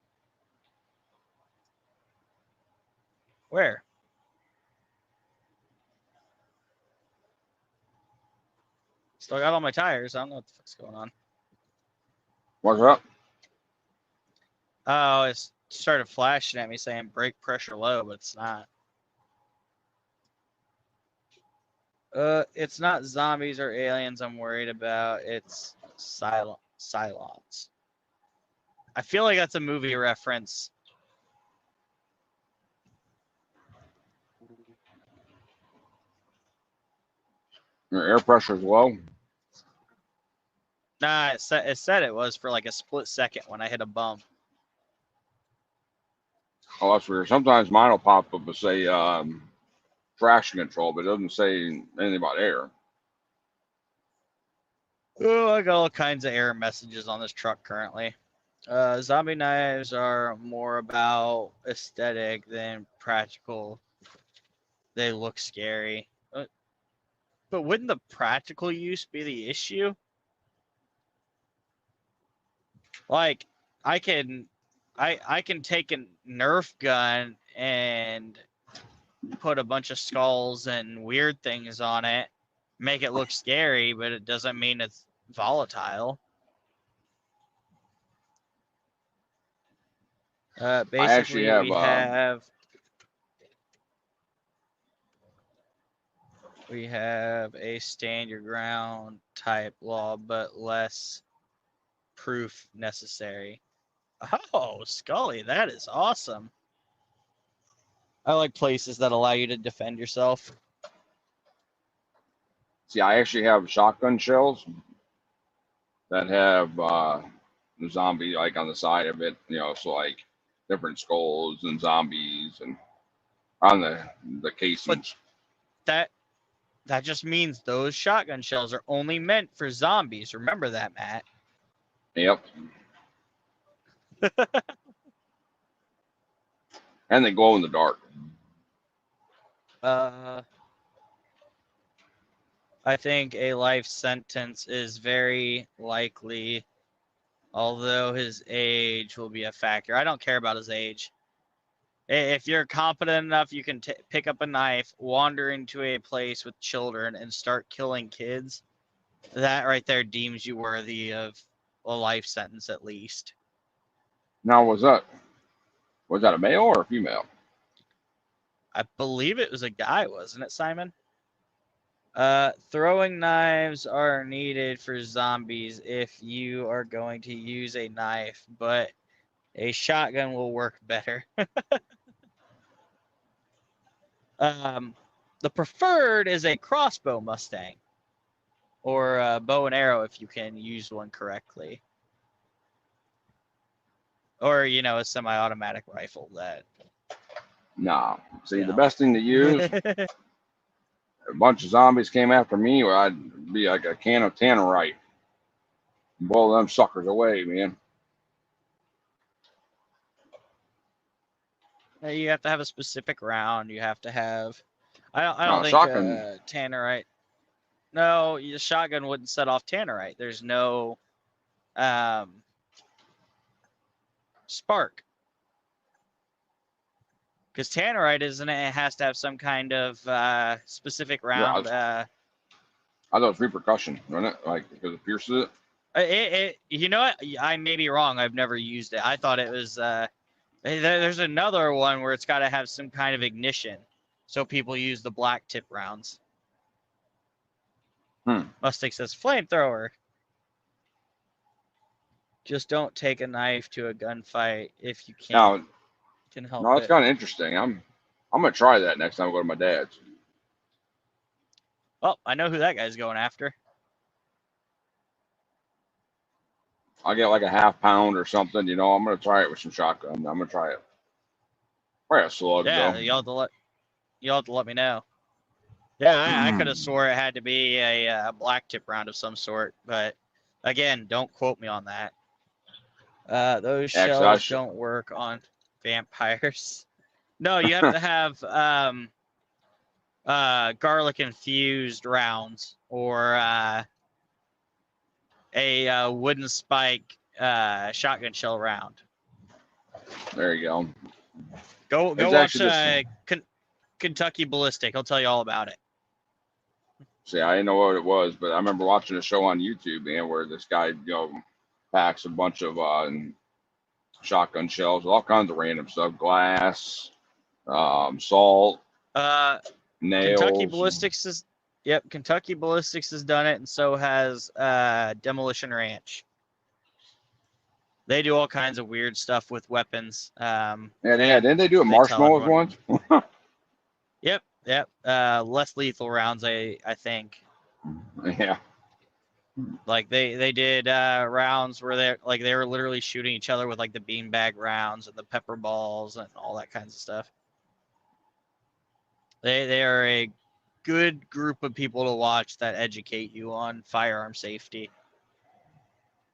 Where? Still got all my tires. I don't know what the fuck's going on. What's up? Oh, it started flashing at me saying brake pressure low, but it's not. It's not zombies or aliens I'm worried about. It's Cylons. I feel like that's a movie reference. Your air pressure's low. Nah, it said it was for like a split second when I hit a bump. Oh, that's weird. Sometimes mine will pop up and say traction control, but it doesn't say anything about air. Oh, I got all kinds of error messages on this truck currently. Zombie knives are more about aesthetic than practical. They look scary. But wouldn't the practical use be the issue? Like, I can take a Nerf gun and put a bunch of skulls and weird things on it, make it look scary, but it doesn't mean it's volatile. Basically, we have a stand your ground type law, but less proof necessary. Oh, Scully, that is awesome. I like places that allow you to defend yourself. See, I actually have shotgun shells that have the zombie like on the side of it, you know, so like different skulls and zombies and on the casings. But that just means those shotgun shells are only meant for zombies. Remember that, Matt. Yep. And they glow in the dark. I think a life sentence is very likely, although his age will be a factor. I don't care about his age. If you're competent enough, you can pick up a knife, wander into a place with children, and start killing kids. That right there deems you worthy of a life sentence at least. Now, was that a male or a female? I believe it was a guy, wasn't it, Simon? Throwing knives are needed for zombies if you are going to use a knife, but a shotgun will work better. The preferred is a crossbow Mustang, or a bow and arrow if you can use one correctly. Or, you know, a semi-automatic rifle that... Nah. See, the best thing to use, a bunch of zombies came after me, or I'd be like a can of tannerite. Blow them suckers away, man. You have to have a specific round. You have to have... I don't think shotgun. tannerite... No, your shotgun wouldn't set off tannerite. There's no spark. Because tannerite, isn't it? It has to have some kind of specific round. I thought it was repercussion, wasn't it? Like, because it pierces it? You know what? I may be wrong. I've never used it. I thought it was... there's another one where it's got to have some kind of ignition. So people use the black tip rounds. Mustang says flamethrower. Just don't take a knife to a gunfight if you Now, can help no, that's it. kind of interesting. I'm gonna try that next time I go to my dad's. Oh, I know who that guy's going after. I'll get like a half pound or something. You know, I'm gonna try it with some shotgun. I'm gonna try it. Probably a slug Yeah, though. you'll have to let me know. Yeah, I could have swore it had to be a black tip round of some sort, but again, don't quote me on that. Those Yeah, 'cause shells don't work on vampires. No, you have to have garlic infused rounds or a wooden spike shotgun shell round. There you go. Go It's watch actually Kentucky Ballistic. He'll tell you all about it. See, I didn't know what it was, but I remember watching a show on YouTube, man, where this guy, packs a bunch of shotgun shells, all kinds of random stuff, glass, salt, nails. Kentucky Ballistics is Kentucky Ballistics has done it, and so has Demolition Ranch. They do all kinds of weird stuff with weapons. Yeah, didn't they do a marshmallows once? Yep. Less lethal rounds, I think. Yeah. Like they did rounds where they were literally shooting each other with like the beanbag rounds and the pepper balls and all that kinds of stuff. They are a good group of people to watch that educate you on firearm safety.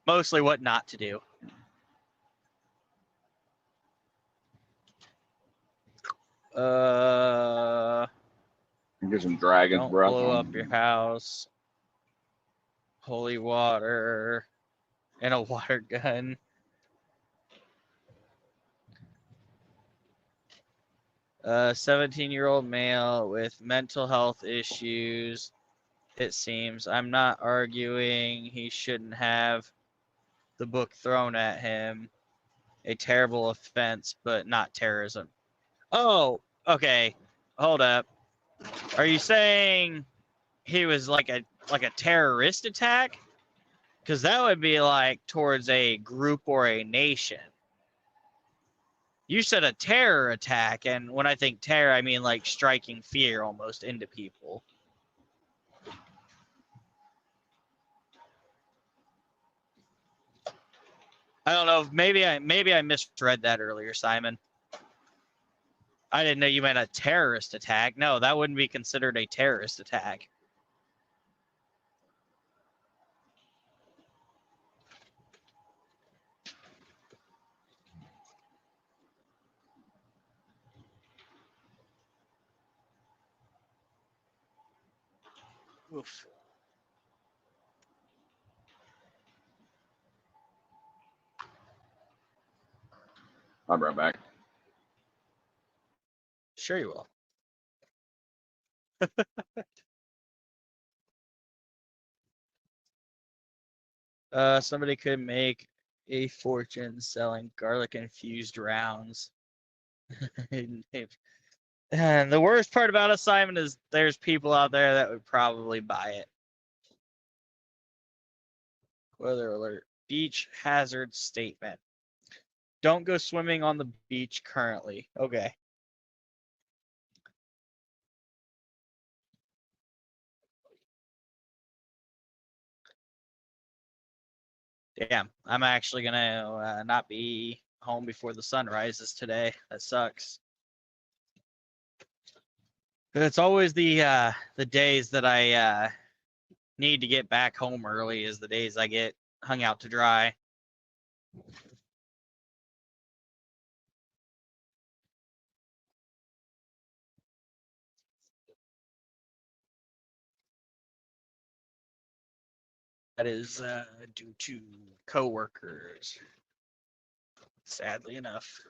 Mostly what not to do. Get some dragon's Don't breath. blow up your house. Holy water and a water gun. A 17-year-old male with mental health issues. It seems. I'm not arguing he shouldn't have the book thrown at him. A terrible offense, but not terrorism. Oh, okay. Hold up. Are you saying he was like a terrorist attack? Because that would be like towards a group or a nation. You said a terror attack, and when I think terror, I mean like striking fear almost into people. I don't know. Maybe I misread that earlier, Simon. I didn't know you meant a terrorist attack. No, that wouldn't be considered a terrorist attack. Oof. I'll be right back. Sure you will. Somebody could make a fortune selling garlic infused rounds. And the worst part about it, Simon, is there's people out there that would probably buy it. Weather alert. Beach hazard statement. Don't go swimming on the beach currently. Okay. Damn, I'm actually gonna not be home before the sun rises today. That sucks. It's always the days that I need to get back home early is the days I get hung out to dry. That is due to coworkers, sadly enough.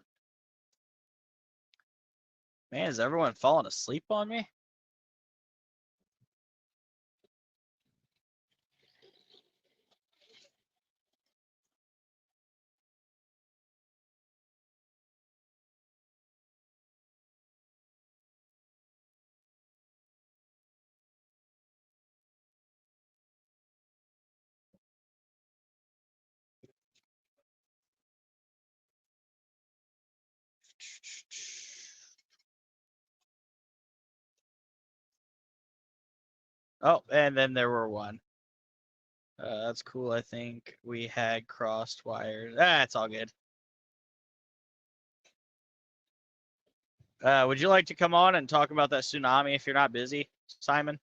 Man, is everyone falling asleep on me? Oh, and then there were one. That's cool. I think we had crossed wires. It's all good. Would you like to come on and talk about that tsunami if you're not busy, Simon?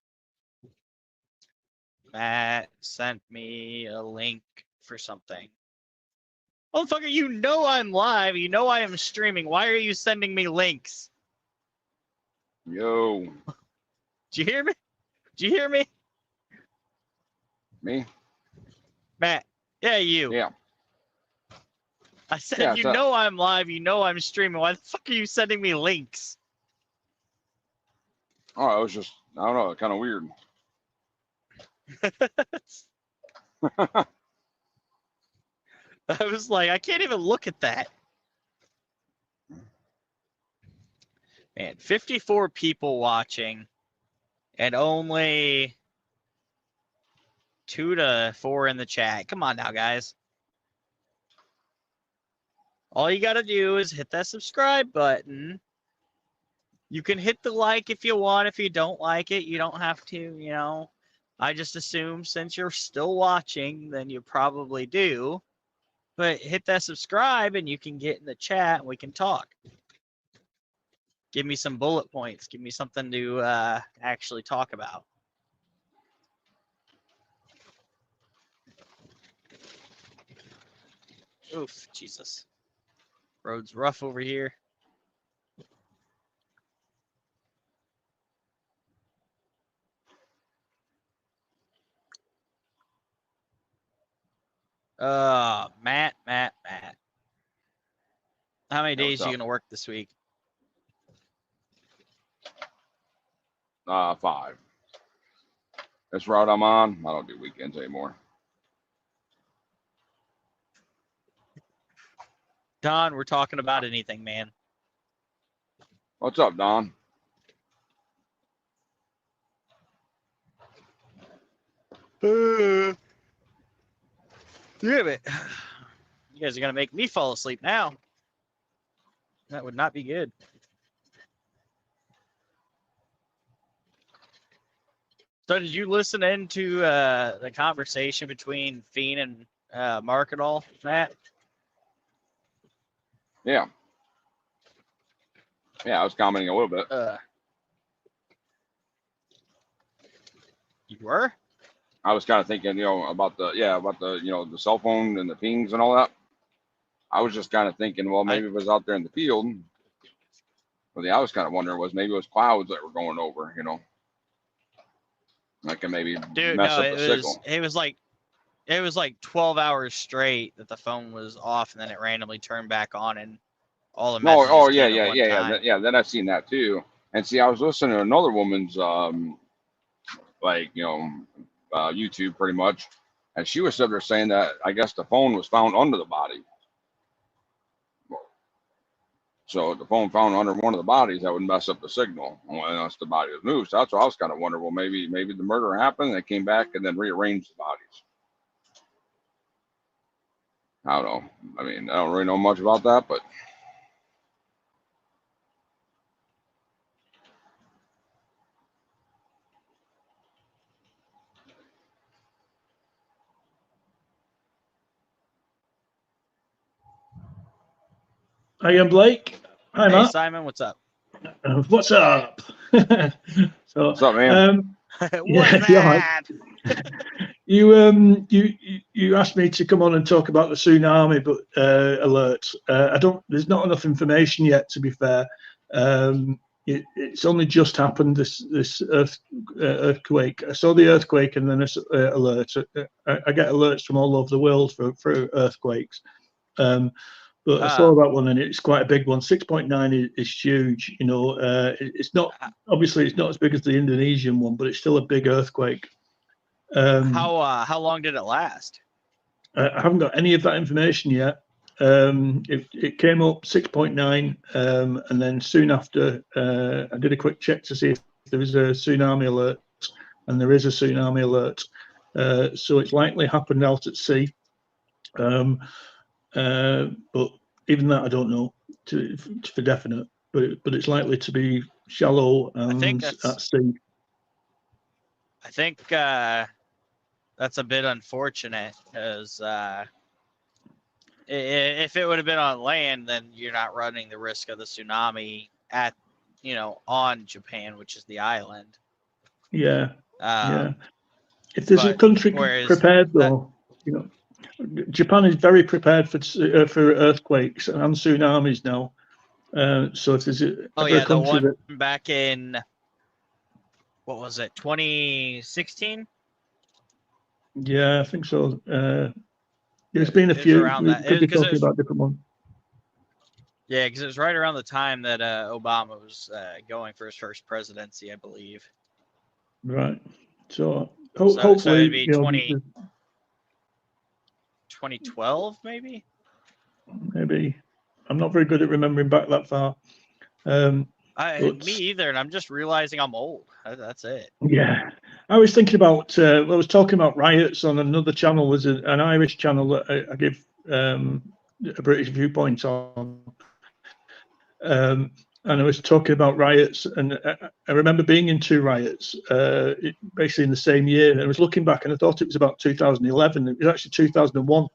Matt sent me a link for something. Motherfucker, you know I'm live. You know I am streaming. Why are you sending me links? Yo. Did you hear me? Did you hear me? Me? Matt. Yeah, you. Yeah. I said, Yeah, you so- know I'm live. You know I'm streaming. Why the fuck are you sending me links? Oh, it was just, I don't know, kind of weird. I was like, I can't even look at that. Man, 54 people watching and only 2 to 4 in the chat. Come on now, guys. All you got to do is hit that subscribe button. You can hit the like if you want. If you don't like it, you don't have to, you know. I just assume since you're still watching, then you probably do. But hit that subscribe and you can get in the chat and we can talk. Give me some bullet points. Give me something to actually talk about. Oof, Jesus. Road's rough over here. Matt. How many days what's are you up? going to work this week? 5. This route I'm on, I don't do weekends anymore. Don, we're talking about anything, man. What's up, Don? Damn it. You guys are going to make me fall asleep now. That would not be good. So did you listen into the conversation between Fiend and Mark at all, Matt? Yeah. Yeah, I was commenting a little bit. You were? I was kind of thinking, about the cell phone and the pings and all that. I was just kind of thinking, well, maybe it was out there in the field. But I was kind of wondering maybe it was clouds that were going over, Like it maybe mess up the signal. It was like 12 hours straight that the phone was off and then it randomly turned back on and all the messages came at one time. Yeah. Then I've seen that too. And see, I was listening to another woman's YouTube pretty much, and she was sitting there saying that I guess the phone was found under the body. So the phone found under one of the bodies, that would mess up the signal unless the body was moved. So that's what I was kind of wondering. Well, maybe the murder happened, they came back and then rearranged the bodies. I don't know. I mean, I don't really know much about that, but I am Blake. Hi, Hey, Matt. Simon, what's up? What's up? So, what's up, man? What's you're right. that? You asked me to come on and talk about the tsunami, but alerts. There's not enough information yet, to be fair. It's only just happened. This earthquake. I saw the earthquake and then alert. I get alerts from all over the world for earthquakes. But I saw that one and it's quite a big one. 6.9 is huge. It's not obviously it's not as big as the Indonesian one, but it's still a big earthquake. How long did it last? I haven't got any of that information yet. It came up 6.9, and then soon after, I did a quick check to see if there was a tsunami alert, and there is a tsunami alert. So it's likely happened out at sea. But even that I don't know for definite, but it's likely to be shallow and at sea. I think that's a bit unfortunate because if it would have been on land, then you're not running the risk of the tsunami at, on Japan, which is the island. Yeah, yeah. If there's a country prepared, though, Japan is very prepared for earthquakes and tsunamis now. So if there's a the one back in, what was it, 2016? Yeah, I think so. There's been a few. Around We that. could be talking about different ones. Yeah, because it was right around the time that Obama was going for his first presidency, I believe. Right. So hopefully, so it'd be 2012, maybe. Maybe. I'm not very good at remembering back that far. Me either, and I'm just realizing I'm old. That's it. Yeah, I was thinking about. I was talking about riots on another channel. Was an Irish channel that I give a British Viewpoint on. And I was talking about riots, and I remember being in 2 riots, basically in the same year. And I was looking back, and I thought it was about 2011. It was actually 2001.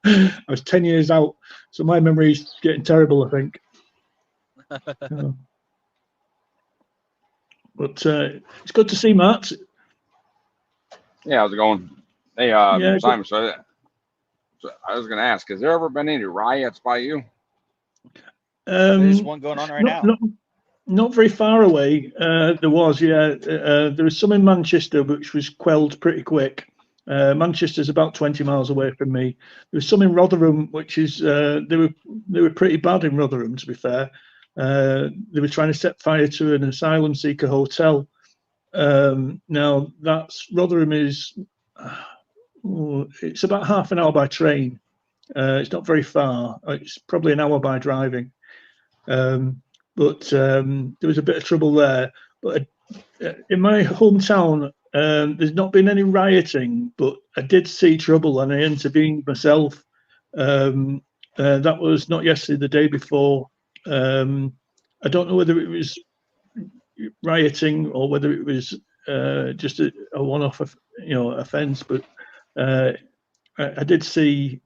I was 10 years out, so my memory is getting terrible, I think. But it's good to see Matt. Yeah, how's it going? Hey, Simon. So I was going to ask, has there ever been any riots by you? There's one going on right now. Not very far away. There was, yeah. There was some in Manchester, which was quelled pretty quick. Manchester's about 20 miles away from me. There was some in Rotherham, which is they were pretty bad in Rotherham, to be fair. They were trying to set fire to an asylum seeker hotel. Now Rotherham is it's about half an hour by train. It's not very far. It's probably an hour by driving. But there was a bit of trouble there. But in my hometown, there's not been any rioting, but I did see trouble and I intervened myself. That was not yesterday, the day before. I don't know whether it was rioting or whether it was just a one-off, offence, but I did see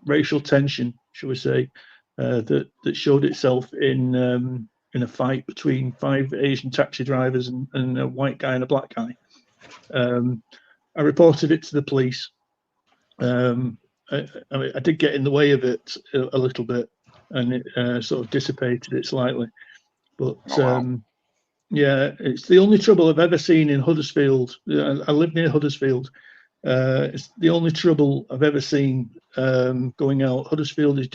racial tension, shall we say, that showed itself in a fight between 5 Asian taxi drivers and a white guy and a black guy. I reported it to the police. I did get in the way of it a little bit, and it sort of dissipated it slightly. But yeah, it's the only trouble I've ever seen in Huddersfield. I live near Huddersfield. It's the only trouble I've ever seen going out. Huddersfield is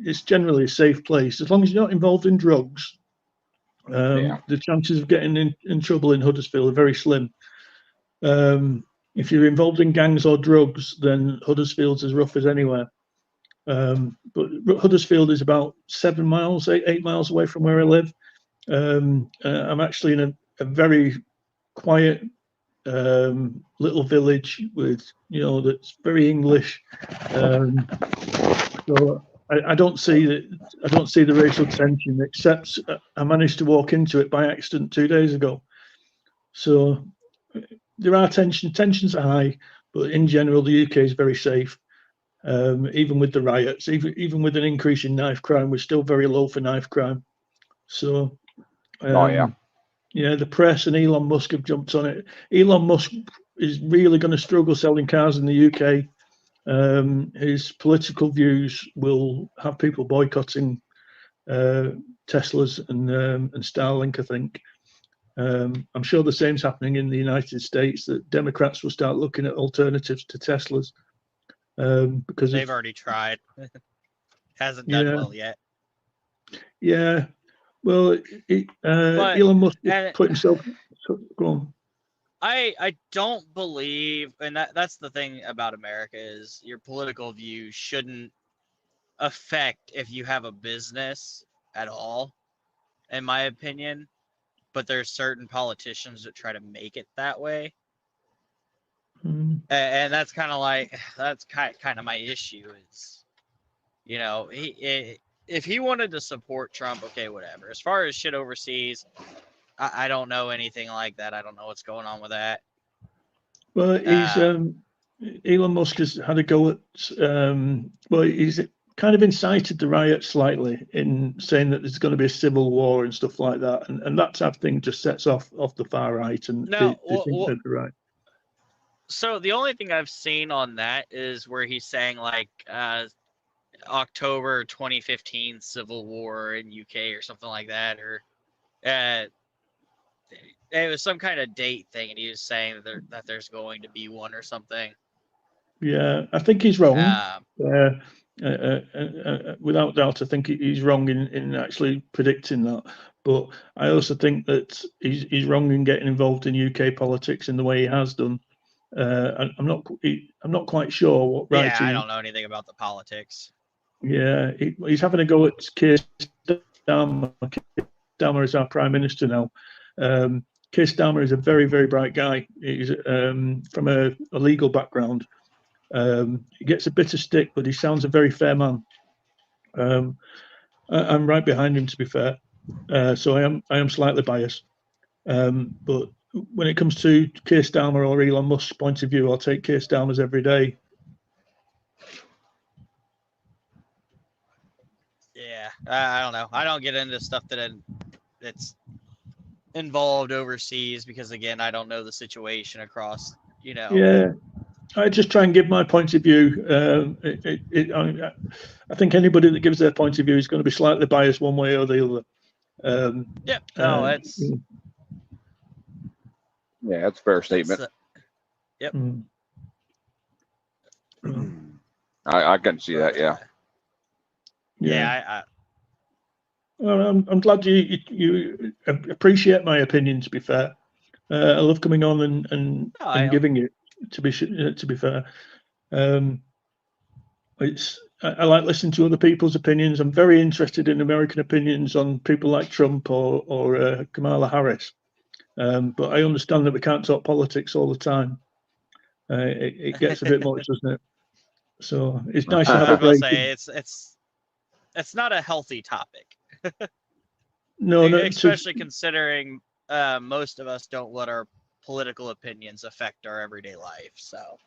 it's generally a safe place as long as you're not involved in drugs. The chances of getting in trouble in Huddersfield are very slim. If you're involved in gangs or drugs, then Huddersfield's as rough as anywhere. But Huddersfield is about 7 miles, 8 miles away from where I live. I'm actually in a very quiet little village with, that's very English. So I don't see the racial tension, except I managed to walk into it by accident 2 days ago. So there are tensions are high, but in general the UK is very safe. Even with the riots, even with an increase in knife crime, we're still very low for knife crime. So yeah, the press and Elon Musk have jumped on it. Elon Musk is really going to struggle selling cars in the UK. His political views will have people boycotting Teslas and Starlink, I think. I'm sure the same's happening in the United States, that Democrats will start looking at alternatives to Teslas. Because they've already tried. Hasn't done well yet. Yeah. Well, Elon Musk put himself. Go on. I don't believe, and that's the thing about America, is your political views shouldn't affect if you have a business at all, in my opinion. But there's certain politicians that try to make it that way. And that's kind of my issue is, You know, if he wanted to support Trump, okay, whatever. As far as shit overseas, I don't know anything like that. I don't know what's going on with that. Well, he's Elon Musk has had a go at. Well, he's kind of incited the riot slightly in saying that there's going to be a civil war and stuff like that, and that type of thing just sets off the far right, and No, they think they're right. So the only thing I've seen on that is where he's saying like October 2015 civil war in UK or something like that, or it was some kind of date thing, and he was saying that there's going to be one or something. Yeah, I think he's wrong. Without doubt, I think he's wrong in actually predicting that. But I also think that he's wrong in getting involved in UK politics in the way he has done. I'm not quite sure what right. Yeah, I don't know anything about the politics. Yeah, he's having a go at Keir Starmer. Keir Starmer is our prime minister now. Keir Starmer is a very, very bright guy. He's from a legal background. He gets a bit of stick, but he sounds a very fair man. I'm right behind him, to be fair. So I am slightly biased. But when it comes to Keir Starmer or Elon Musk's point of view, I'll take Keir Starmer's every day. Yeah, I don't know. I don't get into stuff that's involved overseas because, again, I don't know the situation across, you know. Yeah, I just try and give my point of view. I think anybody that gives their point of view is going to be slightly biased one way or the other. Yeah, no, it's... Yeah, that's a fair statement. Yep. I can see that, yeah. Yeah, well, I'm glad you appreciate my opinion. To be fair, I love coming on and giving it. To be fair, I like listening to other people's opinions. I'm very interested in American opinions on people like Trump or Kamala Harris. But I understand that we can't talk politics all the time. It gets a bit much, doesn't it? So it's nice to have a break. It's not a healthy topic. No, especially considering most of us don't let our political opinions affect our everyday life. So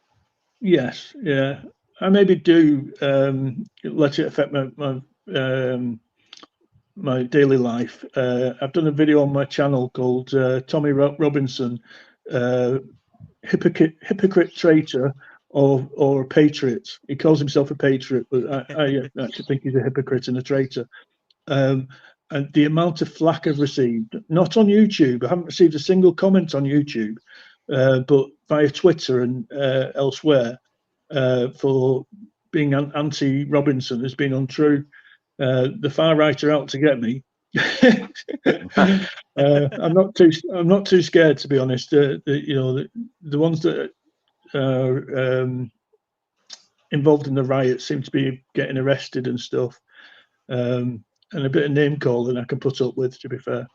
yes, yeah, I maybe do let it affect my daily life. I've done a video on my channel called Tommy Robinson, hypocrite traitor or a patriot. He calls himself a patriot, but I actually think he's a hypocrite and a traitor. And the amount of flack I've received, not on YouTube, I haven't received a single comment on YouTube, but via Twitter and elsewhere, for being anti-Robinson has been untrue. The far right are out to get me. I'm not too scared, to be honest. The ones that are involved in the riots seem to be getting arrested and stuff. And a bit of name calling I can put up with, to be fair.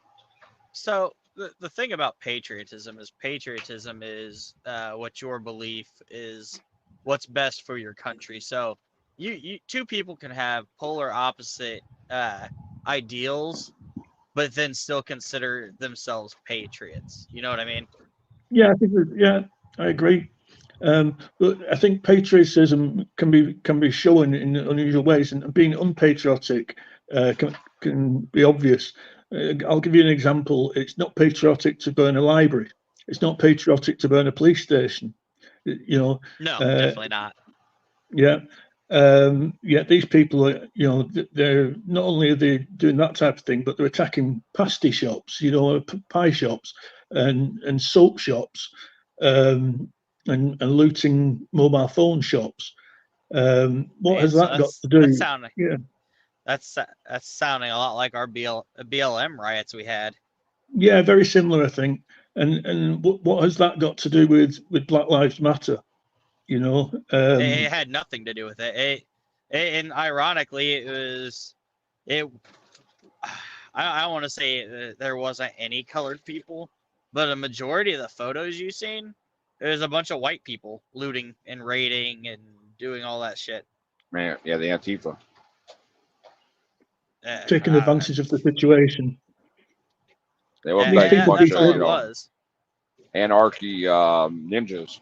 So the thing about patriotism is what your belief is, what's best for your country. So you two people can have polar opposite ideals, but then still consider themselves patriots. You know what I mean? Yeah, I agree. But I think patriotism can be shown in unusual ways, and being unpatriotic can be obvious. I'll give you an example. It's not patriotic to burn a library. It's not patriotic to burn a police station. No, definitely not. Yeah. These people are, they're not only are they doing that type of thing, but they're attacking pasty shops, pie shops and soap shops, and looting mobile phone shops. What has that got to do? That's sounding a lot like our BLM riots we had. Yeah, very similar, I think. And what has that got to do with Black Lives Matter? It had nothing to do with it. And ironically, I want to say there wasn't any colored people, but a majority of the photos you've seen, there's a bunch of white people looting and raiding and doing all that shit. Man, yeah, the Antifa. taking advantage of the situation. They look Yeah, like a people bunch that's of, all being it was. anarchy ninjas.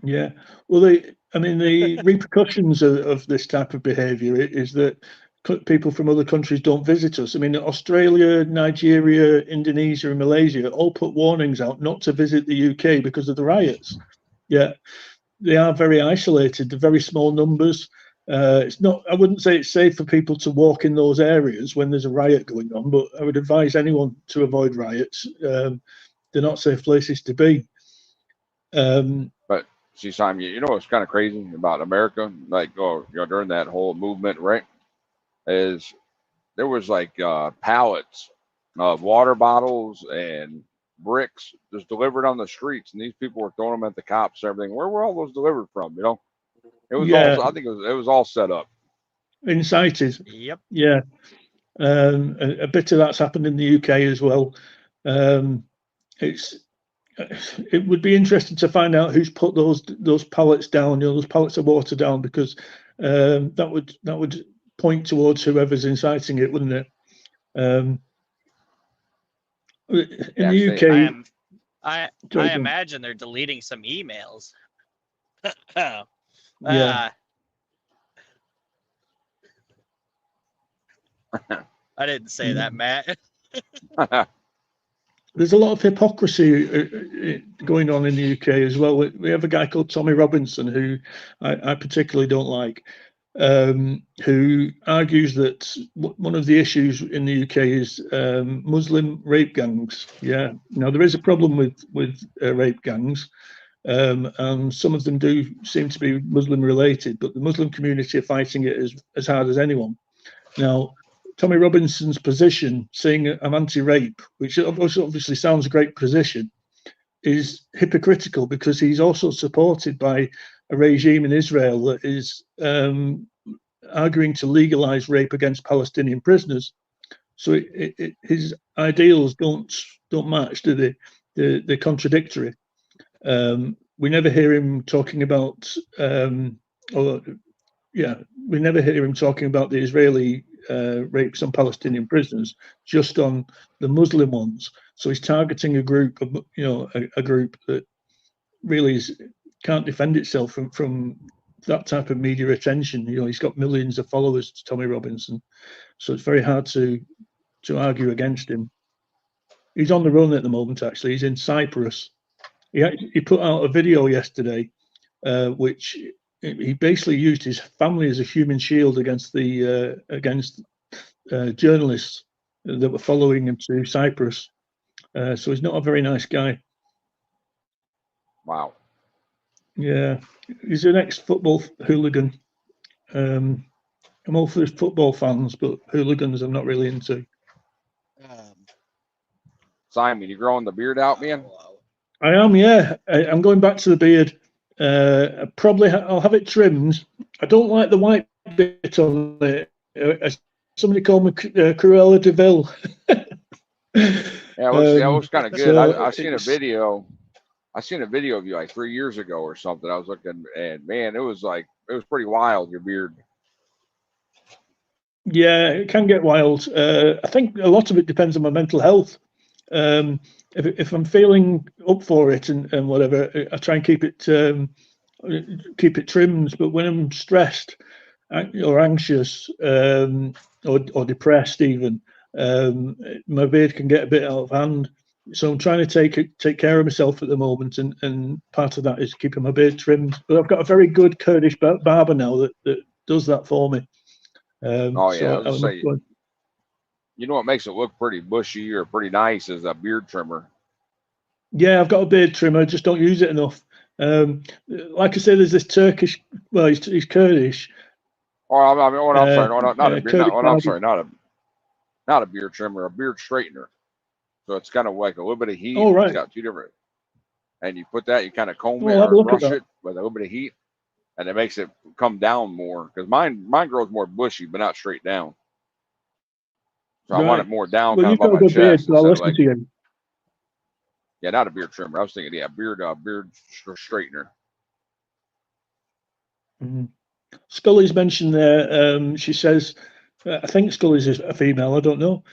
Yeah. Well, the repercussions of this type of behaviour is that people from other countries don't visit us. I mean, Australia, Nigeria, Indonesia, and Malaysia all put warnings out not to visit the UK because of the riots. Yeah, they are very isolated. They're very small numbers. It's not. I wouldn't say it's safe for people to walk in those areas when there's a riot going on. But I would advise anyone to avoid riots. They're not safe places to be. But see, Simon, you know what's kind of crazy about America? Like, during that whole movement, right? Is there was like pallets of water bottles and bricks just delivered on the streets, and these people were throwing them at the cops and everything. Where were all those delivered from? It was Yeah, all. I think it was all set up. incited. Yep. Yeah. A bit of that's happened in the UK as well. It would be interesting to find out who's put those pallets down, those pallets of water down, because that would point towards whoever's inciting it, wouldn't it? In the UK, I imagine they're deleting some emails. Yeah. I didn't say that, Matt. There's a lot of hypocrisy going on in the UK as well. We have a guy called Tommy Robinson, who I particularly don't like, who argues that one of the issues in the UK is Muslim rape gangs. Yeah. Now, there is a problem with rape gangs, and some of them do seem to be Muslim related, but the Muslim community are fighting it as hard as anyone. Now, Tommy Robinson's position, saying I'm anti-rape, which obviously sounds a great position, is hypocritical, because he's also supported by a regime in Israel that is arguing to legalize rape against Palestinian prisoners. So his ideals don't match, do they? They're contradictory. We never hear him talking about, we never hear him talking about the Israeli rapes on Palestinian prisoners, just on the Muslim ones. So he's targeting a group of, a group that really can't defend itself from that type of media attention. He's got millions of followers, Tommy Robinson, so it's very hard to argue against him. He's on the run at the moment. Actually, he's in Cyprus. He put out a video yesterday, which he basically used his family as a human shield against journalists that were following him to Cyprus. So he's not a very nice guy. Wow. Yeah, he's an ex-football hooligan. I'm all for football fans, but hooligans I'm not really into. Simon, you growing the beard out, man? I am, yeah. I'm going back to the beard. I'll have it trimmed. I don't like the white bit on it. Somebody called me Cruella de Vil. Yeah, it was kind of good. I seen a video. I seen a video of you like 3 years ago or something. I was looking, and man, it was pretty wild, your beard. Yeah, it can get wild. I think a lot of it depends on my mental health. If I'm feeling up for it and whatever, I try and keep it trimmed. But when I'm stressed or anxious or depressed, even, my beard can get a bit out of hand. So I'm trying to take care of myself at the moment, and part of that is keeping my beard trimmed. But I've got a very good Kurdish barber now that does that for me. You know what makes it look pretty bushy or pretty nice is a beard trimmer. Yeah, I've got a beard trimmer. I just don't use it enough. Like I said, there's this Turkish. Well, he's Kurdish. Oh, I'm sorry, not a beard. I'm sorry, not a beard trimmer, a beard straightener. So it's kind of like a little bit of heat. Oh, right. It's got two different, and you put that, you kind of comb it I'll have a or look at brush that. it with a little bit of heat, and it makes it come down more. Because mine grows more bushy, but not straight down. So I want it more down, Well, kind you've of on got a my good beard, chest. so I'll Instead of listen to you. yeah, not a beard trimmer. I was thinking, beard straightener. Mm-hmm. Scully's mentioned there. She says I think Scully's is a female. I don't know.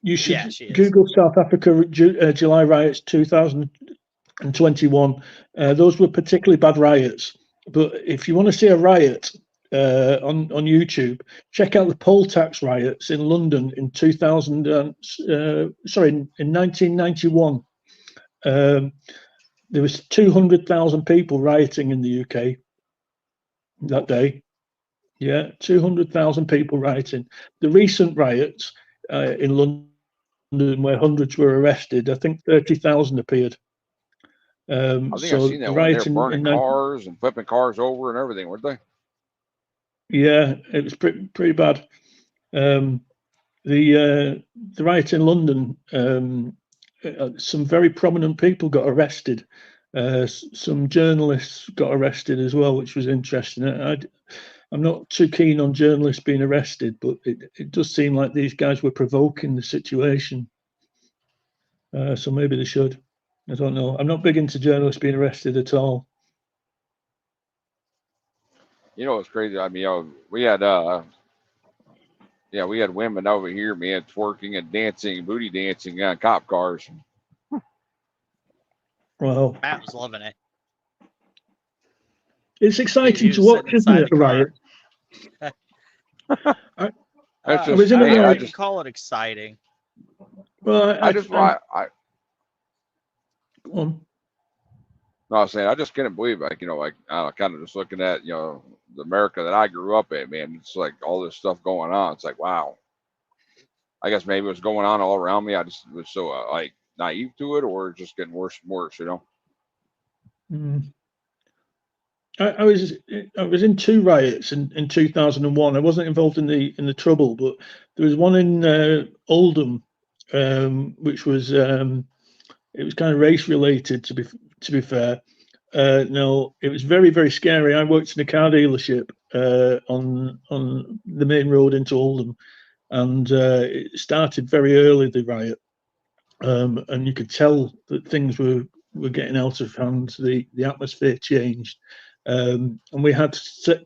You should Yeah, she is. Google South Africa July riots 2021. Those were particularly bad riots. But if you want to see a riot on YouTube, check out the poll tax riots in London in 1991. There was 200,000 people rioting in the UK that day. Yeah, 200,000 people rioting. The recent riots in London, where hundreds were arrested, I think 30,000 appeared. I think I've So seen the that one. They're rioting burning cars and flipping cars over and everything, weren't they? yeah, it was pretty bad. The riot in London, some very prominent people got arrested. Some journalists got arrested as well, which was interesting. I'm not too keen on journalists being arrested, but it does seem like these guys were provoking the situation. So maybe they should. I don't know. I'm not big into journalists being arrested at all. You know, it's crazy. I mean, we had we had women over here, man, twerking and dancing, booty dancing on cop cars. Well, Matt was loving it. it's He exciting was to watch, sitting isn't inside it? the A riot. That's I was in a I riot. wouldn't call it exciting. Well, I just, go on. no, I was saying, I just couldn't believe, like, I kind of just looking at, the America that I grew up in, man. It's like all this stuff going on. It's like, wow. I guess maybe it was going on all around me. I just was so like naive to it, or just getting worse and worse, Mm. I was in two riots in 2001. I wasn't involved in the trouble, but there was one in Oldham, which was it was kind of race related. To be fair, no, it was very, very scary. I worked in a car dealership on the main road into Oldham, and it started very early, the riot, and you could tell that things were getting out of hand. The atmosphere changed. And we had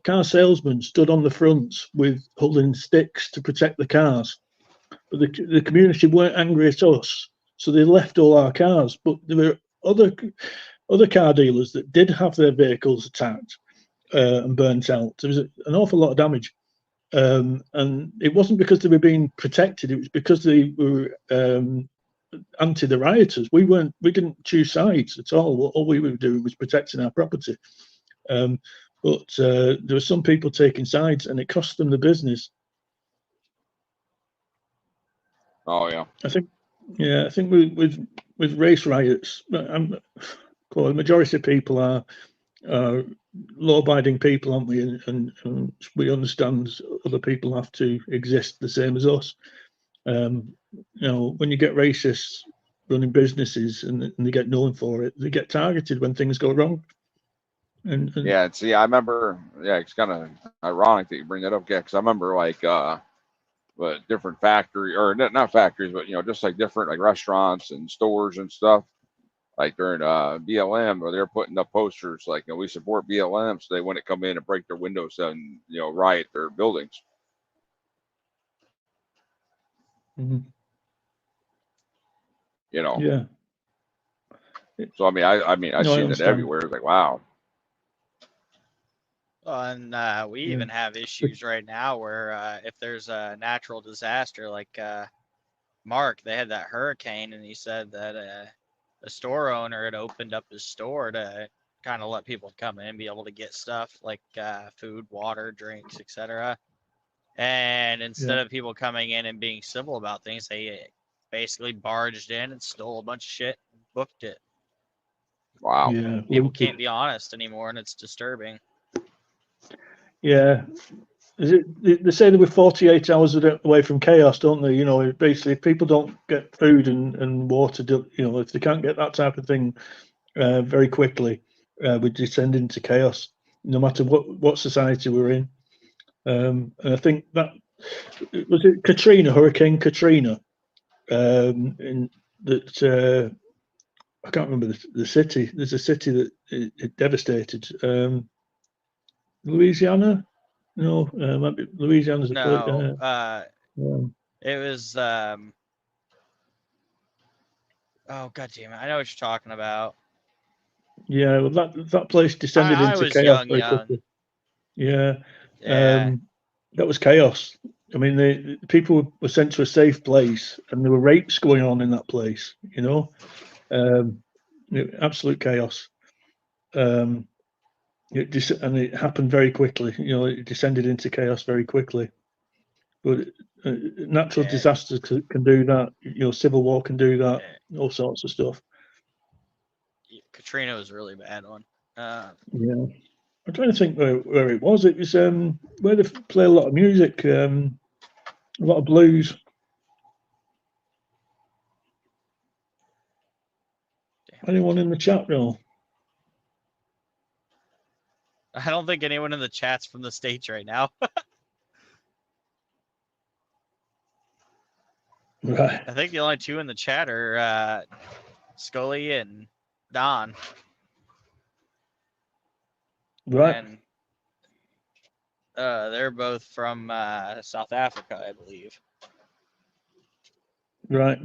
car salesmen stood on the front with holding sticks to protect the cars. But the community weren't angry at us, so they left all our cars. But there were other car dealers that did have their vehicles attacked and burnt out. There was an awful lot of damage. And it wasn't because they were being protected, it was because they were anti the rioters. We didn't choose sides at all. All we were doing was protecting our property. But there were some people taking sides, and it cost them the business. Oh yeah. I think with race riots, the majority of people are law-abiding people, aren't we? And we understand other people have to exist the same as us. When you get racists running businesses and they get known for it, they get targeted when things go wrong. And yeah, and see, I remember, it's kind of ironic that you bring that up, because I remember but different factory, or not factories, but just like different like restaurants and stores and stuff, like during BLM, where they're putting up posters like, we support BLM, so they wouldn't come in and break their windows and riot their buildings. Mm-hmm. Yeah. So I mean, I seen it everywhere. It's like, wow. And we even have issues right now where if there's a natural disaster like Mark, they had that hurricane, and he said that a store owner had opened up his store to kind of let people come in and be able to get stuff like food, water, drinks, etc. And instead of people coming in and being civil about things, they basically barged in and stole a bunch of shit and booked it. Wow. Yeah. People can't be honest anymore, and it's disturbing. Yeah. They say they were 48 hours away from chaos, don't they? Basically, if people don't get food and water, if they can't get that type of thing very quickly, we descend into chaos, no matter what society we're in. And I think that was it. Hurricane Katrina, in that I can't remember the city. There's a city that it devastated. Louisiana. No, might be Louisiana's a place. No, Yeah. it was. Oh god damn it! I know what you're talking about. Yeah, well, that place descended I into was chaos young. very quickly. Yeah, Yeah. that was chaos. I mean, the people were sent to a safe place, and there were rapes going on in that place. You know, absolute chaos. And it happened very quickly. You know, it descended into chaos very quickly. But natural Yeah. disasters can do that. You know, civil war can do that. Yeah. All sorts of stuff. Katrina was a really bad one. Yeah, I'm trying to think where it was. It was where they play a lot of music, a lot of blues. Anyone in the chat room? I don't think anyone in the chat's from the States right now. Right. I think the only two in the chat are Scully and Don. Right. And they're both from South Africa, I believe. Right.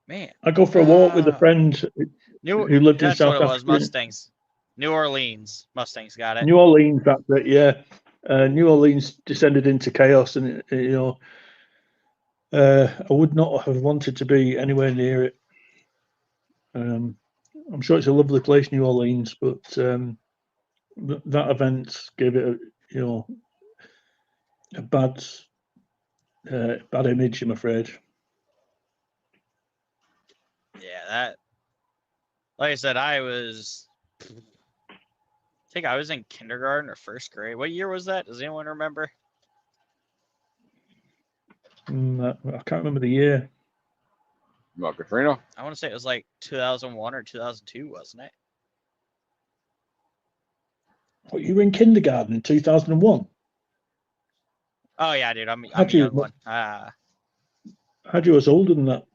Man. I go for a walk with a friend who lived in That's South what it was. Africa. Mustangs. New Orleans. Mustangs got it. New Orleans, that's it. Yeah. New Orleans descended into chaos, and you know, I would not have wanted to be anywhere near it. I'm sure it's a lovely place, New Orleans, but that event gave it a bad image, I'm afraid. Yeah, that. Like I said, I think I was in kindergarten or first grade. What year was that? Does anyone remember? I can't remember the year. About Katrina? I want to say it was like 2001 or 2002, wasn't it? What, you were in kindergarten in 2001? Oh yeah, dude, I'm a young one. Had you was older than that?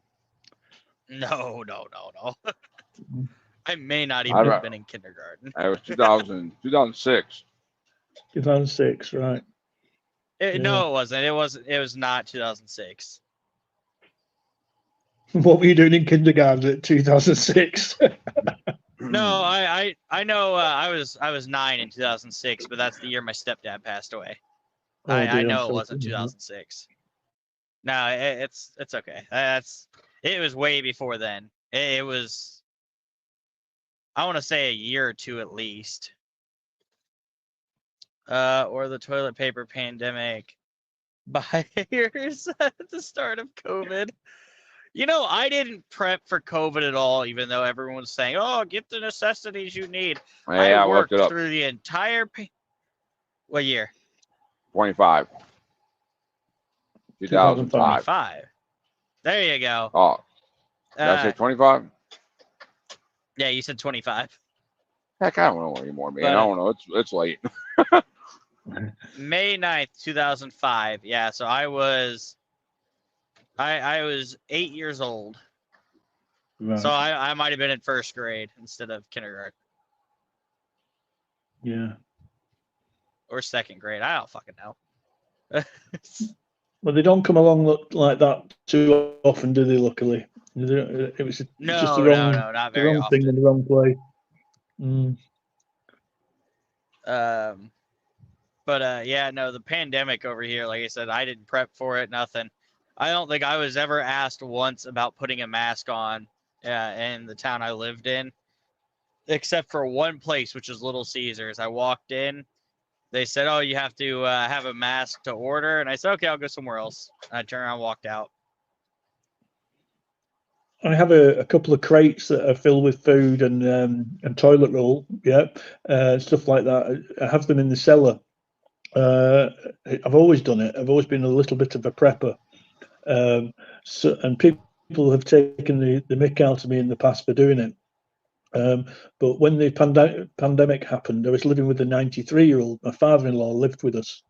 No. I may not even have been in kindergarten. It was 2006. 2006, right? No, it wasn't. It was not 2006. What were you doing in kindergarten at 2006? No, I know. I was 9 in 2006, but that's the year my stepdad passed away. Oh, I dear, know I'm it so wasn't sorry. 2006. No, it's okay. It was way before then. It was. I want to say a year or two at least. Or the toilet paper pandemic buyers at the start of COVID. You know, I didn't prep for COVID at all, even though everyone was saying, "Oh, get the necessities you need." Yeah, I worked looked it up. through the entire. What year? 25. 2005. 25. There you go. Oh, did I say 25? Yeah, you said 25. Heck, I don't know anymore, man. But, I don't know. It's late. May 9th, 2005. Yeah, so I was 8 years old. Right. So I might have been in first grade instead of kindergarten. Yeah. Or second grade. I don't fucking know. Well, they don't come along like that too often, do they? Luckily, it was just the wrong, not the very wrong thing often. in the wrong place. But yeah, no, the pandemic over here, like I said, I didn't prep for it, nothing. I don't think I was ever asked once about putting a mask on in the town I lived in, except for one place, which is Little Caesars. I walked in, they said, "Oh, you have to have a mask to order," and I said, "Okay, I'll go somewhere else." And I turned around and walked out. I have a couple of crates that are filled with food and toilet roll, stuff like that. I have them in the cellar. I've always done it. I've always been a little bit of a prepper. And people have taken the mick out of me in the past for doing it. But when the pandemic happened, I was living with a 93-year-old. My father-in-law lived with us.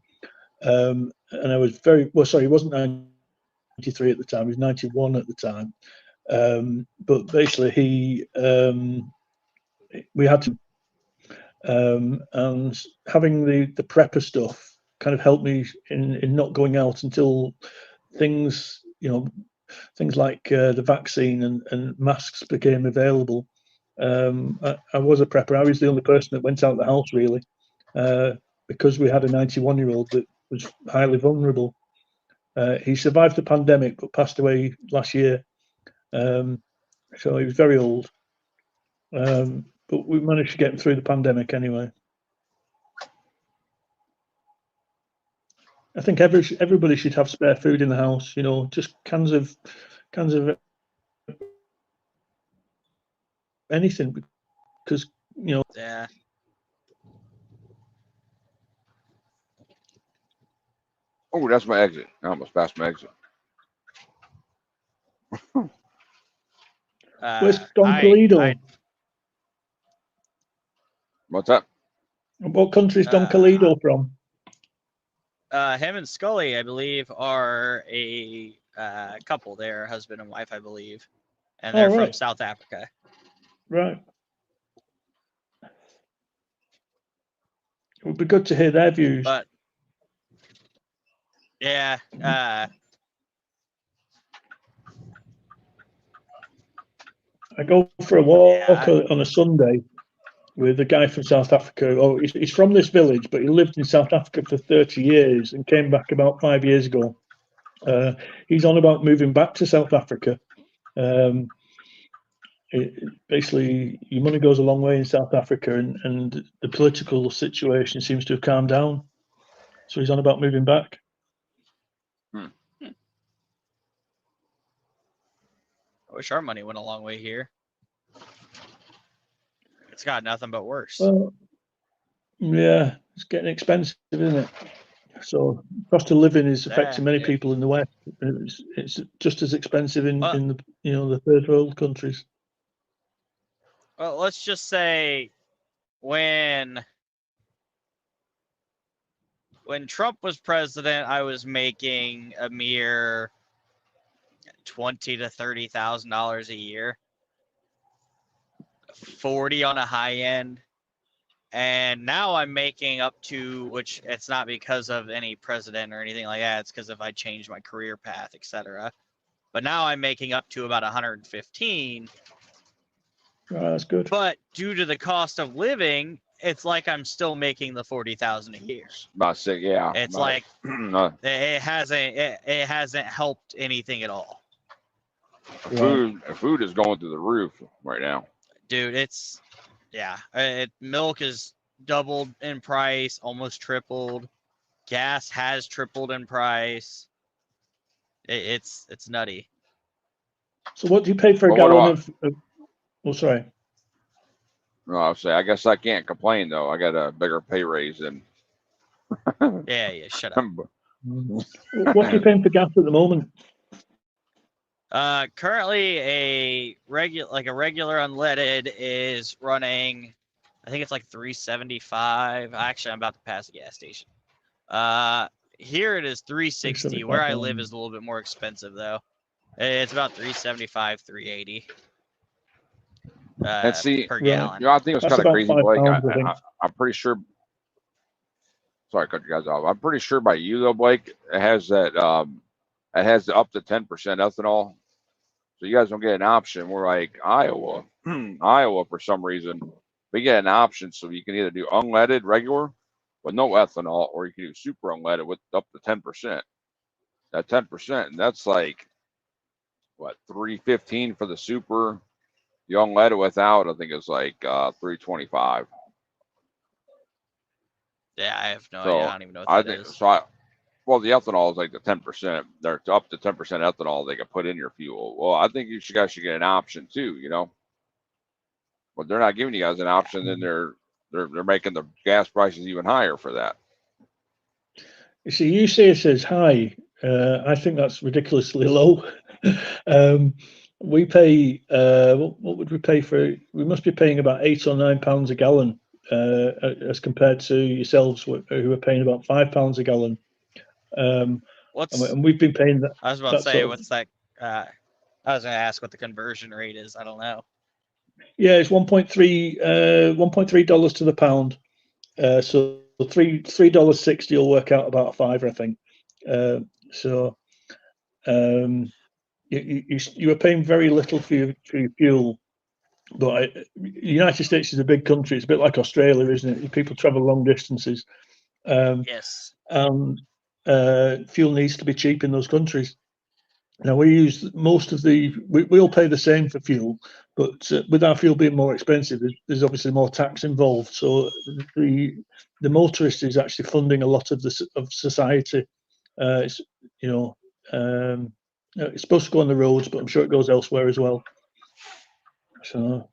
And I was sorry, he wasn't 93 at the time, he was 91 at the time. But basically we had to, and having the prepper stuff kind of helped me in not going out until things, things like the vaccine and masks became available. I was a prepper. I was the only person that went out of the house really, because we had a 91-year-old that was highly vulnerable. He survived the pandemic but passed away last year. So he was very old. But we managed to get him through the pandemic anyway. I think everybody should have spare food in the house, just cans of anything, because Yeah. Oh, that's my exit. I almost passed my exit. where's Don Calido? What's up? What country is Don Calido from? Him and Scully, I believe, are a couple. They're husband and wife, I believe, and they're from South Africa. Right. It would be good to hear their views. But yeah, I go for a walk on a Sunday with a guy from South Africa. Oh, he's from this village, but he lived in South Africa for 30 years and came back about 5 years ago. He's on about moving back to South Africa. Basically, your money goes a long way in South Africa, and the political situation seems to have calmed down. So he's on about moving back. I wish our money went a long way here. It's got nothing but worse. Well, yeah, it's getting expensive, isn't it? So cost of living is affecting many people in the West. It's just as expensive in the the third world countries. Well, let's just say when Trump was president, I was making a mere $20,000 to $30,000 a year, 40 on a high end, and now I'm making up to, which it's not because of any president or anything like that. It's because if I change my career path, etc. But now I'm making up to about 115. That's good. But due to the cost of living, it's like I'm still making the 40,000 a year. About six, yeah. It's like it hasn't helped anything at all. Food is going through the roof right now. Dude, milk is doubled in price, almost tripled. Gas has tripled in price. It's nutty. So what do you pay for a gallon of? Oh, sorry. No, I'll say. I guess I can't complain though. I got a bigger pay raise than. Yeah. Shut up. What are you paying for gas at the moment? Currently a regular unleaded is running, I think it's like $3.75. Actually, I'm about to pass the gas station. Here it is $3.60. Where I live is a little bit more expensive though. It's about $3.75, $3.80. And see, per gallon. I think it was kind of crazy, Blake. I'm pretty sure. Sorry, I cut you guys off. I'm pretty sure by you though, Blake, it has that. It has up to 10% ethanol. So you guys don't get an option. We're like Iowa. Iowa, for some reason, we get an option. So you can either do unleaded, regular, with no ethanol, or you can do super unleaded with up to 10%. That 10%, and that's like, what, $3.15 for the super. The unleaded without, I think it's like $3.25. Yeah, I have no idea. I don't even know what that is. Well, the ethanol is like the 10%. They're up to 10% ethanol they can put in your fuel. Well, I think you guys should get an option too, But they're not giving you guys an option, then they're making the gas prices even higher for that. You see, you say it says high. I think that's ridiculously low. We pay, what would we pay for? We must be paying about £8 or £9 a gallon, as compared to yourselves who are paying about £5 a gallon. And we've been paying that. I was about to say, what's that? I was going to ask what the conversion rate is. I don't know. Yeah, it's $1.3 to the pound. So $3.60 will work out about a fiver, I think. So you were paying very little for your fuel, but the United States is a big country. It's a bit like Australia, isn't it? People travel long distances. Yes. Fuel needs to be cheap in those countries. Now we use most of we all pay the same for fuel, but with our fuel being more expensive, there's obviously more tax involved. So the motorist is actually funding a lot of society. It's it's supposed to go on the roads, but I'm sure it goes elsewhere as well. So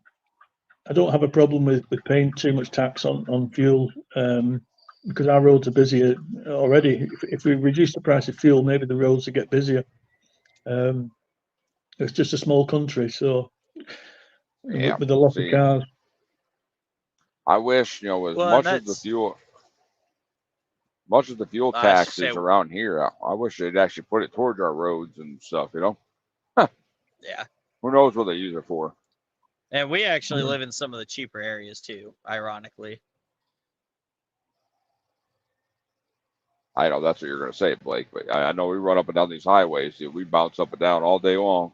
I don't have a problem with paying too much tax on fuel, because our roads are busier already. If we reduce the price of fuel, maybe the roads will get busier. It's just a small country, so Yeah. with a lot of See, cars. I wish, as Well, and much as the that's I should tax say, is around here, I wish they'd actually put it towards our roads and stuff. yeah. Who knows what they use it for? And we actually live in some of the cheaper areas too, ironically. I know that's what you're going to say, Blake, but I know we run up and down these highways. We bounce up and down all day long.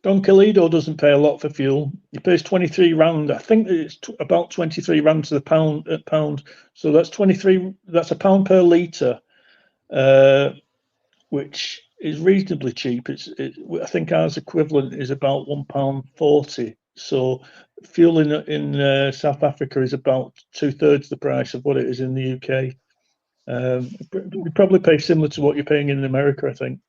Don Calido doesn't pay a lot for fuel. He pays 23 rand. I think it's about 23 rand to the pound. So that's 23. That's a pound per litre, which is reasonably cheap. I think ours equivalent is about £1.40. So fuel in South Africa is about 2/3 the price of what it is in the UK. You probably pay similar to what you're paying in America, I think.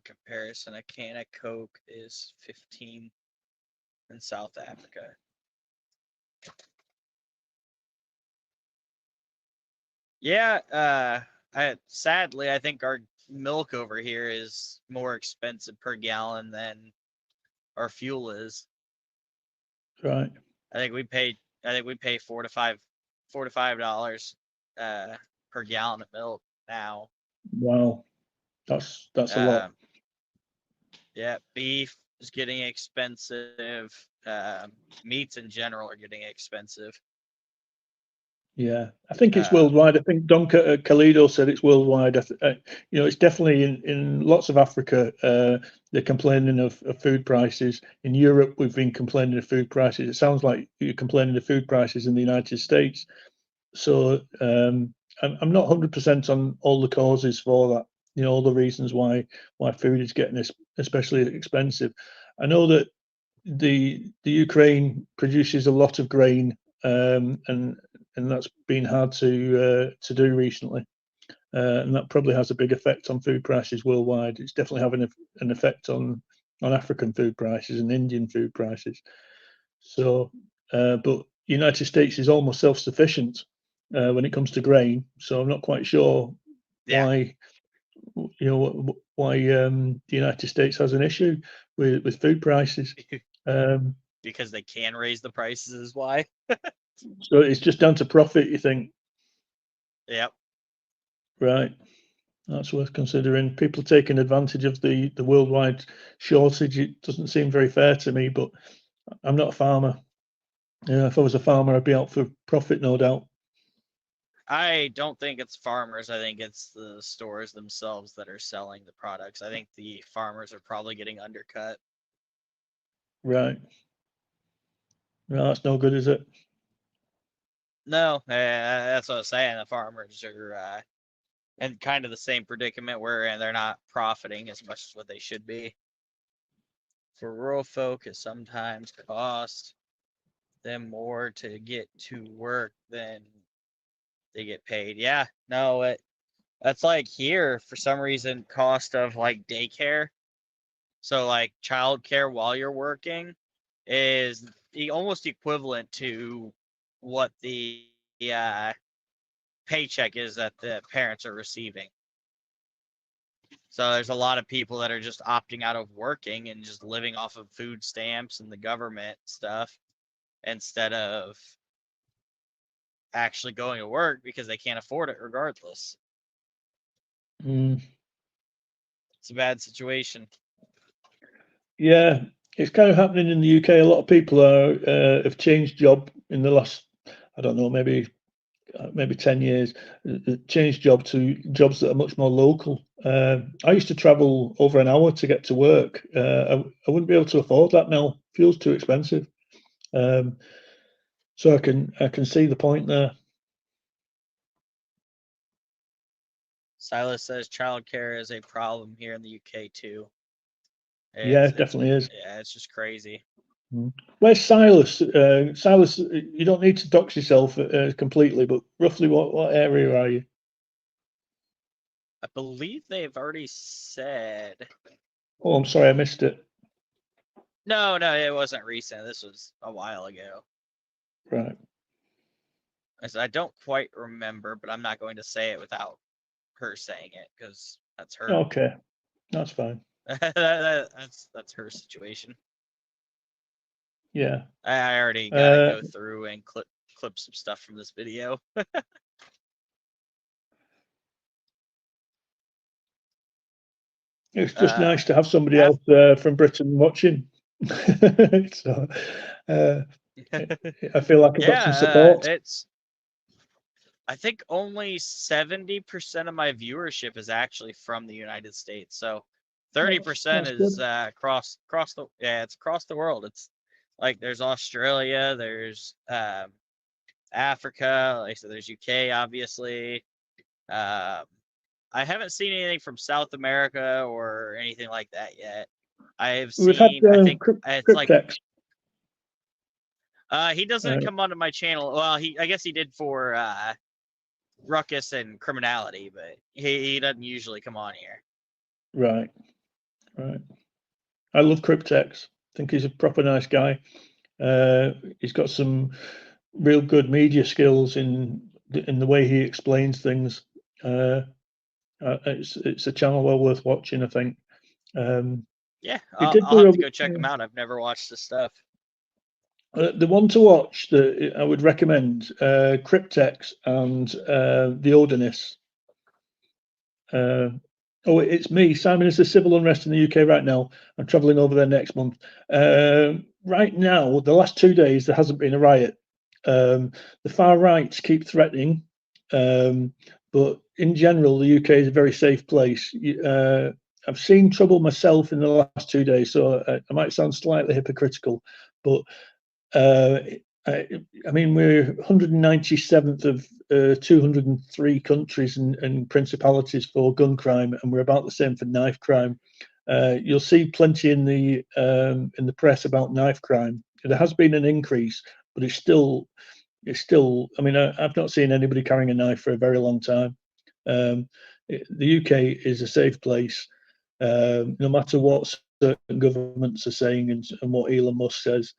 Comparison: a can of Coke is 15 in South Africa. Yeah, sadly, I think our milk over here is more expensive per gallon than our fuel is. Right. I think we pay $4 to $5 per gallon of milk now. Wow, that's a lot. Yeah, beef is getting expensive. Meats in general are getting expensive. Yeah, I think it's worldwide. I think Don Calido said it's worldwide. It's definitely in lots of Africa. They're complaining of food prices. In Europe, we've been complaining of food prices. It sounds like you're complaining of food prices in the United States. So I'm not 100% on all the causes for that. All the reasons why food is getting especially expensive. I know that the Ukraine produces a lot of grain, and that's been hard to do recently, and that probably has a big effect on food prices worldwide. It's definitely having an effect on African food prices and Indian food prices. So, but United States is almost self-sufficient when it comes to grain. So I'm not quite sure why the United States has an issue with food prices. Because they can raise the prices is why. So it's just down to profit, you think? Yep. Right. That's worth considering. People taking advantage of the worldwide shortage. It doesn't seem very fair to me, but I'm not a farmer. If I was a farmer, I'd be out for profit, no doubt. I don't think it's farmers. I think it's the stores themselves that are selling the products. I think the farmers are probably getting undercut. Right. No, that's no good, is it? No, that's what I was saying. The farmers are in kind of the same predicament where they're not profiting as much as what they should be. For rural folk, it sometimes costs them more to get to work than they get paid. Yeah, no, that's like here for some reason, cost of like daycare. So like childcare while you're working is almost equivalent to what the paycheck is that the parents are receiving. So there's a lot of people that are just opting out of working and just living off of food stamps and the government stuff instead of actually going to work because they can't afford it regardless. Mm. It's a bad situation. Yeah, it's kind of happening in the UK. A lot of people have changed job in the last, I don't know, maybe 10 years, changed job to jobs that are much more local. I used to travel over an hour to get to work. I wouldn't be able to afford that now. Fuel's too expensive. So I can see the point there. Silas says childcare is a problem here in the UK too. Yeah, it definitely is. Yeah, it's just crazy. Where's Silas? Silas, you don't need to dox yourself completely, but roughly what area are you? I believe they've already said. Oh, I'm sorry, I missed it. No, it wasn't recent. This was a while ago. Right. I don't quite remember, but I'm not going to say it without her saying it because that's her. Okay, that's fine. that's her situation. Yeah. I already gotta go through and clip some stuff from this video. It's just nice to have somebody else from Britain watching. So I feel like I've got some support. I think only 70% of my viewership is actually from the United States. So 30% is across the world. It's like there's Australia, there's Africa, like so there's UK, obviously. I haven't seen anything from South America or anything like that yet. I've seen, I think it's like he doesn't come onto my channel. Well, I guess he did for Ruckus and Criminality, but he doesn't usually come on here. Right. I love Cryptex. I think he's a proper nice guy. He's got some real good media skills in the way he explains things. It's a channel well worth watching, I think. Yeah, I'll have to go check him out. I've never watched this stuff. The one to watch that I would recommend, Cryptex and the Ordinus. It's me. Simon, is the civil unrest in the UK right now? I'm travelling over there next month. Right now, the last 2 days, there hasn't been a riot. The far rights keep threatening, but in general, the UK is a very safe place. I've seen trouble myself in the last 2 days, so I might sound slightly hypocritical, but I mean, we're 197th of 203 countries and principalities for gun crime, and we're about the same for knife crime. You'll see plenty in the press about knife crime. There has been an increase, but it's still. I mean, I've not seen anybody carrying a knife for a very long time. The UK is a safe place, no matter what certain governments are saying and what Elon Musk says.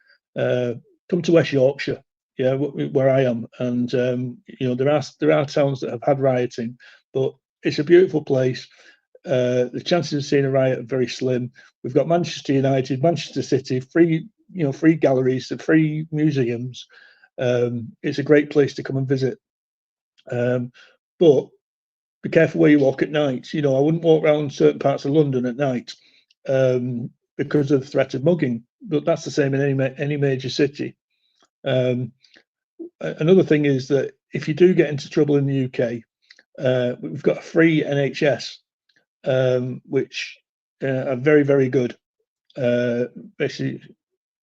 Come to West Yorkshire, yeah, where I am, and there are towns that have had rioting, but it's a beautiful place. The chances of seeing a riot are very slim. We've got Manchester United, Manchester City, free galleries, free museums. It's a great place to come and visit, but be careful where you walk at night. I wouldn't walk around certain parts of London at night because of the threat of mugging. But that's the same in any major city. Another thing is that if you do get into trouble in the UK, we've got a free NHS, which are very, very good. Basically,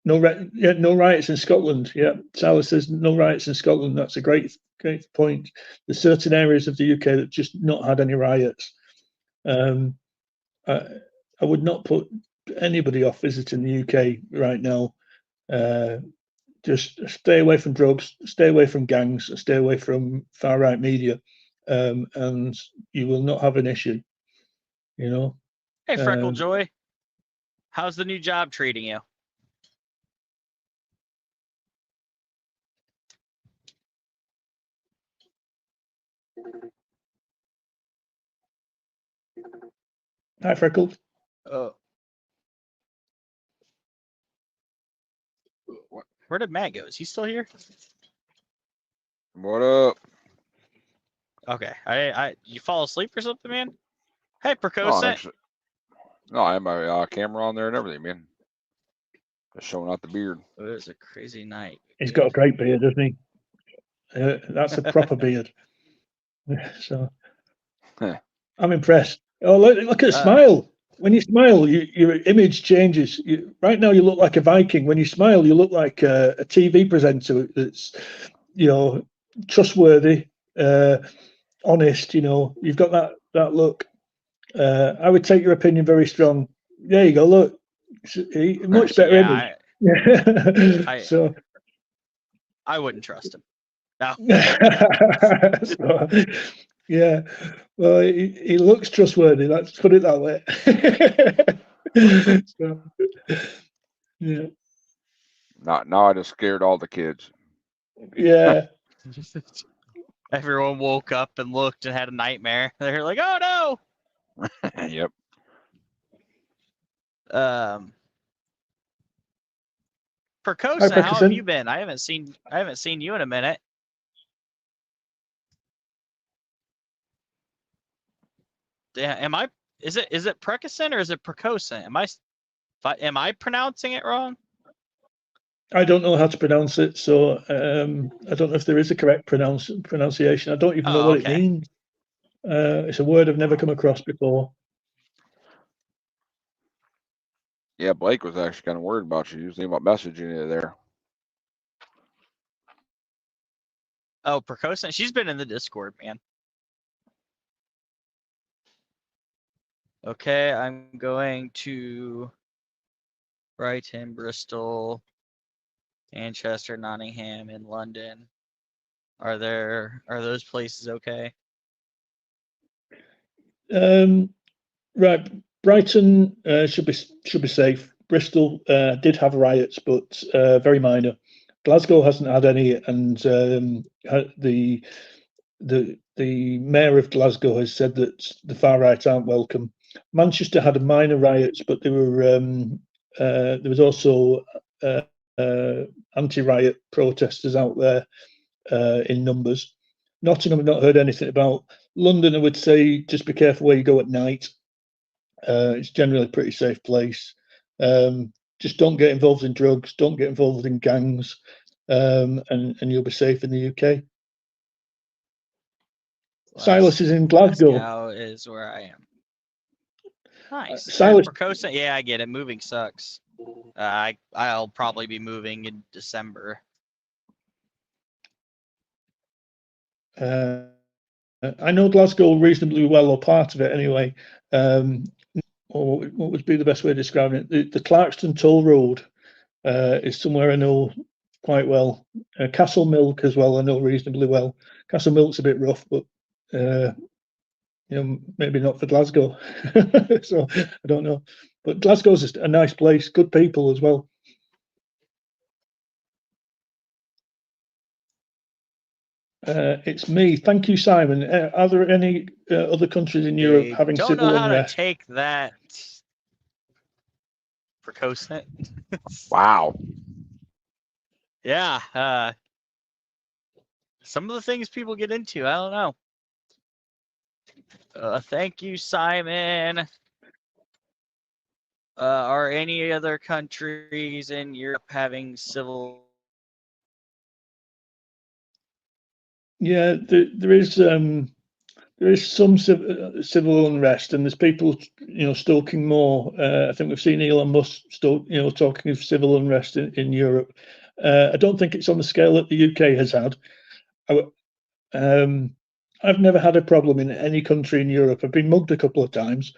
no riots in Scotland. Yeah, Silas says no riots in Scotland. That's a great point. There's certain areas of the UK that just not had any riots. I would not put anybody off visiting the UK right now. Just stay away from drugs, stay away from gangs, stay away from far right media, and you will not have an issue. Hey, Freckle Joy, how's the new job treating you? Hi, Freckles. Where did Matt go? Is he still here? What up? Okay. You fall asleep or something, man? Hey, No, Percocet. actually, no, I have my camera on there and everything, man. Just showing out the beard. It was a crazy night. He's got a great beard, doesn't he? That's a proper beard. So I'm impressed. Oh, look at the smile. When you smile, your image changes. Right now, you look like a Viking. When you smile, you look like a TV presenter that's, trustworthy, honest. You've got that look. I would take your opinion very strong. There you go. Look, much better image. So I wouldn't trust him. No. so, yeah. Well, he looks trustworthy. Let's put it that way. So, yeah. Now I just scared all the kids. Yeah. Everyone woke up and looked and had a nightmare. They're like, "Oh no!" Yep. Percosa, how have Percosa. you been? I haven't seen you in a minute. Yeah, is it Percocet or is it Percocet? Am I pronouncing it wrong? I don't know how to pronounce it, so I don't know if there is a correct pronunciation. I don't even know what it means. It's a word I've never come across before. Yeah, Blake was actually kind of worried about you. He was thinking about messaging you there. Oh, Percocet. She's been in the Discord, man. Okay, I'm going to Brighton, Bristol, Manchester, Nottingham, and London. Are those places okay? Right, Brighton should be safe. Bristol did have riots, but very minor. Glasgow hasn't had any, and the mayor of Glasgow has said that the far right aren't welcome. Manchester had a minor riots, but there was also anti-riot protesters out there in numbers. Nottingham, I've not heard anything about. London, I would say just be careful where you go at night. It's generally a pretty safe place. Just don't get involved in drugs, don't get involved in gangs, and you'll be safe in the UK. Silas is in Glasgow. Glasgow is where I am. Nice. Silas, Percocet, yeah, I get it. Moving sucks. I'll probably be moving in December. I know Glasgow reasonably well, or part of it anyway. Or what would be the best way of describing it? The Clarkston Toll Road is somewhere I know quite well. Castle Milk as well, I know reasonably well. Castle Milk's a bit rough, but maybe not for Glasgow. So I don't know. But Glasgow's a nice place, good people as well. It's me. Thank you, Simon. Are there any other countries in Europe having Don't civil know how unrest? to take that. Percocet. Wow. Yeah. Some of the things people get into, I don't know. Thank you, Simon. Are any other countries in Europe having civil? Yeah, there is some civil unrest, and there's people, stoking more. I think we've seen Elon Musk talking of civil unrest in Europe. I don't think it's on the scale that the UK has had. I've never had a problem in any country in Europe. I've been mugged a couple of times,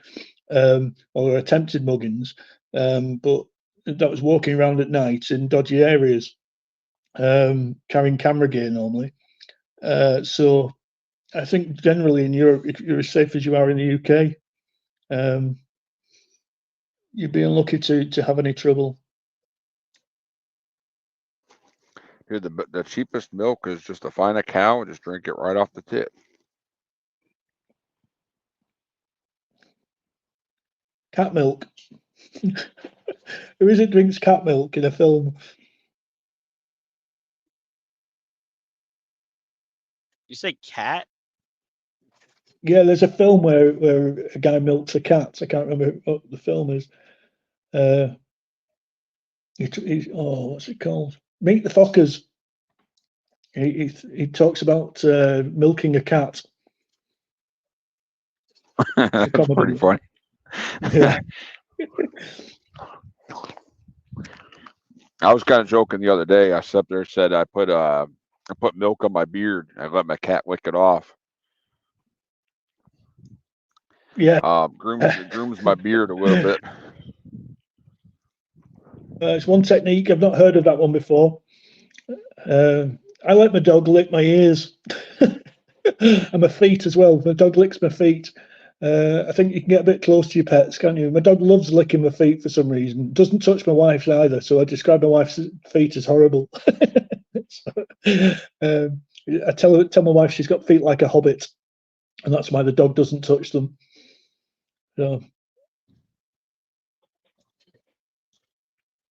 or attempted muggings, but that was walking around at night in dodgy areas, carrying camera gear normally. So I think generally in Europe, if you're as safe as you are in the UK, you'd be unlucky to have any trouble. Here, the cheapest milk is just to find a cow and just drink it right off the tip. Cat milk. Who is it drinks cat milk in a film? You say cat? Yeah, there's a film where a guy milks a cat. I can't remember what the film is. What's it called? Meet the Fockers. He talks about milking a cat. That's pretty comedy. funny. Yeah. I was kind of joking the other day. I sat there and said I put milk on my beard and I let my cat lick it off. Yeah. Grooms my beard a little bit. It's one technique. I've not heard of that one before. I let my dog lick my ears and my feet as well. My dog licks my feet. I think you can get a bit close to your pets, can't you? My dog loves licking my feet for some reason. Doesn't touch my wife's either, so I describe my wife's feet as horrible. I tell my wife she's got feet like a hobbit, and that's why the dog doesn't touch them. So,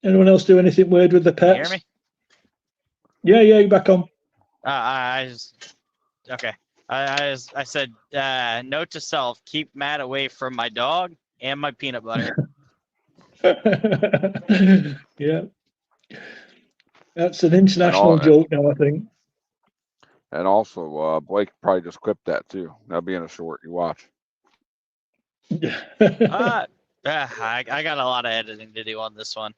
anyone else do anything weird with the Can you hear pets? me? Yeah, you're back on. Okay. I said, note to self: keep Matt away from my dog and my peanut butter. Yeah, that's an international joke now, I think. And also, Blake probably just clipped that too. That'll be in a short. You watch. I got a lot of editing to do on this one.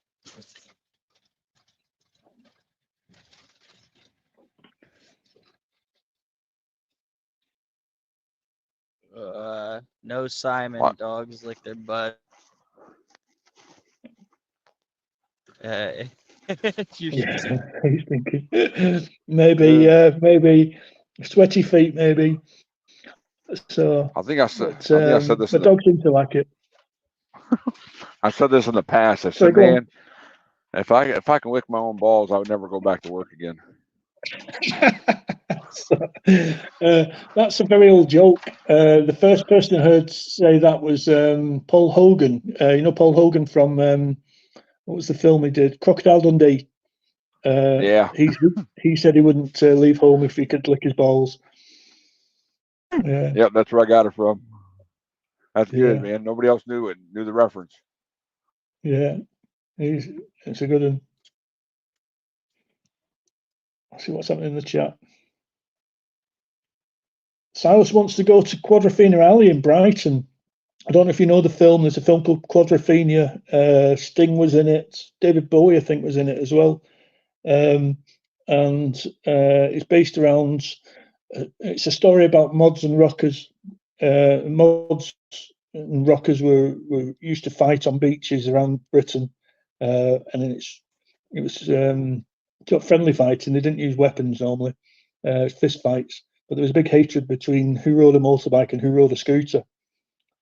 No Simon. What? Dogs lick their butt. Yeah, he's thinking maybe sweaty feet, maybe. So I think I said this. My dog seems to like it. I said this in the past. I said, man, if I can lick my own balls, I would never go back to work again. That's a very old joke. The first person I heard say that was Paul Hogan. You know Paul Hogan from what was the film he did? Crocodile Dundee. Yeah. He said he wouldn't leave home if he could lick his balls. Yeah. Yep, that's where I got it from. That's good, Yeah. man. Nobody else knew the reference. Yeah, it's a good one. Let's see what's happening in the chat. Silas wants to go to Quadrophenia Alley in Brighton. I don't know if you know the film. There's a film called Quadrophenia. Sting was in it. David Bowie, I think, was in it as well. And it's based around. It's a story about mods and rockers. Mods and rockers were used to fight on beaches around Britain, and it was friendly fighting. They didn't use weapons normally, fist fights. But there was a big hatred between who rode a motorbike and who rode a scooter,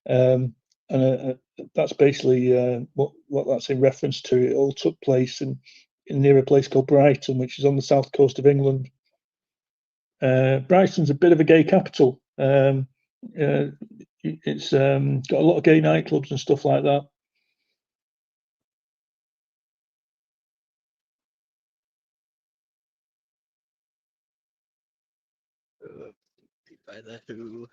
and that's basically what that's in reference to. It all took place in near a place called Brighton, which is on the south coast of England. Brighton's a bit of a gay capital. It's got a lot of gay nightclubs and stuff like that. By the Who.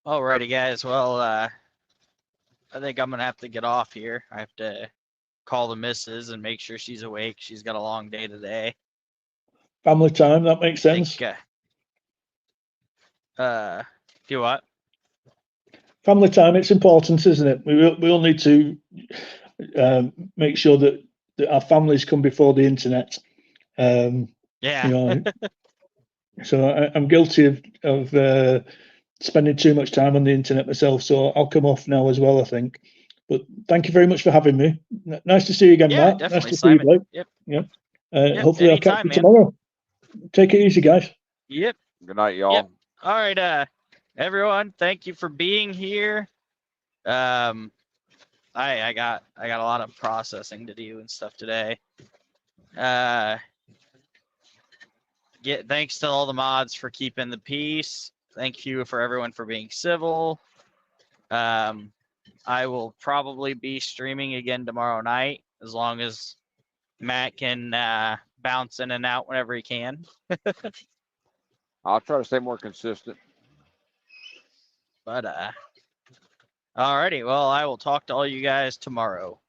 Alrighty, guys. Well, I think I'm gonna have to get off here. I have to call the missus and make sure she's awake. She's got a long day today. Family time, that makes sense. Do what? Family time, it's important, isn't it? We all need to make sure that our families come before the internet. Yeah. You know, so I'm guilty of spending too much time on the internet myself. So I'll come off now as well, I think. But thank you very much for having me. Nice to see you again, Yeah, Matt. definitely, Nice to see you, Blake. Yep. Yeah. Hopefully I'll catch you man. tomorrow. Take it easy, guys. Yep. Good night, y'all. Yep. All right, everyone, thank you for being here. I got a lot of processing to do and stuff today. Thanks to all the mods for keeping the peace. Thank you for everyone for being civil. I will probably be streaming again tomorrow night as long as Matt can bounce in and out whenever he can. I'll try to stay more consistent. But alrighty, well, I will talk to all you guys tomorrow.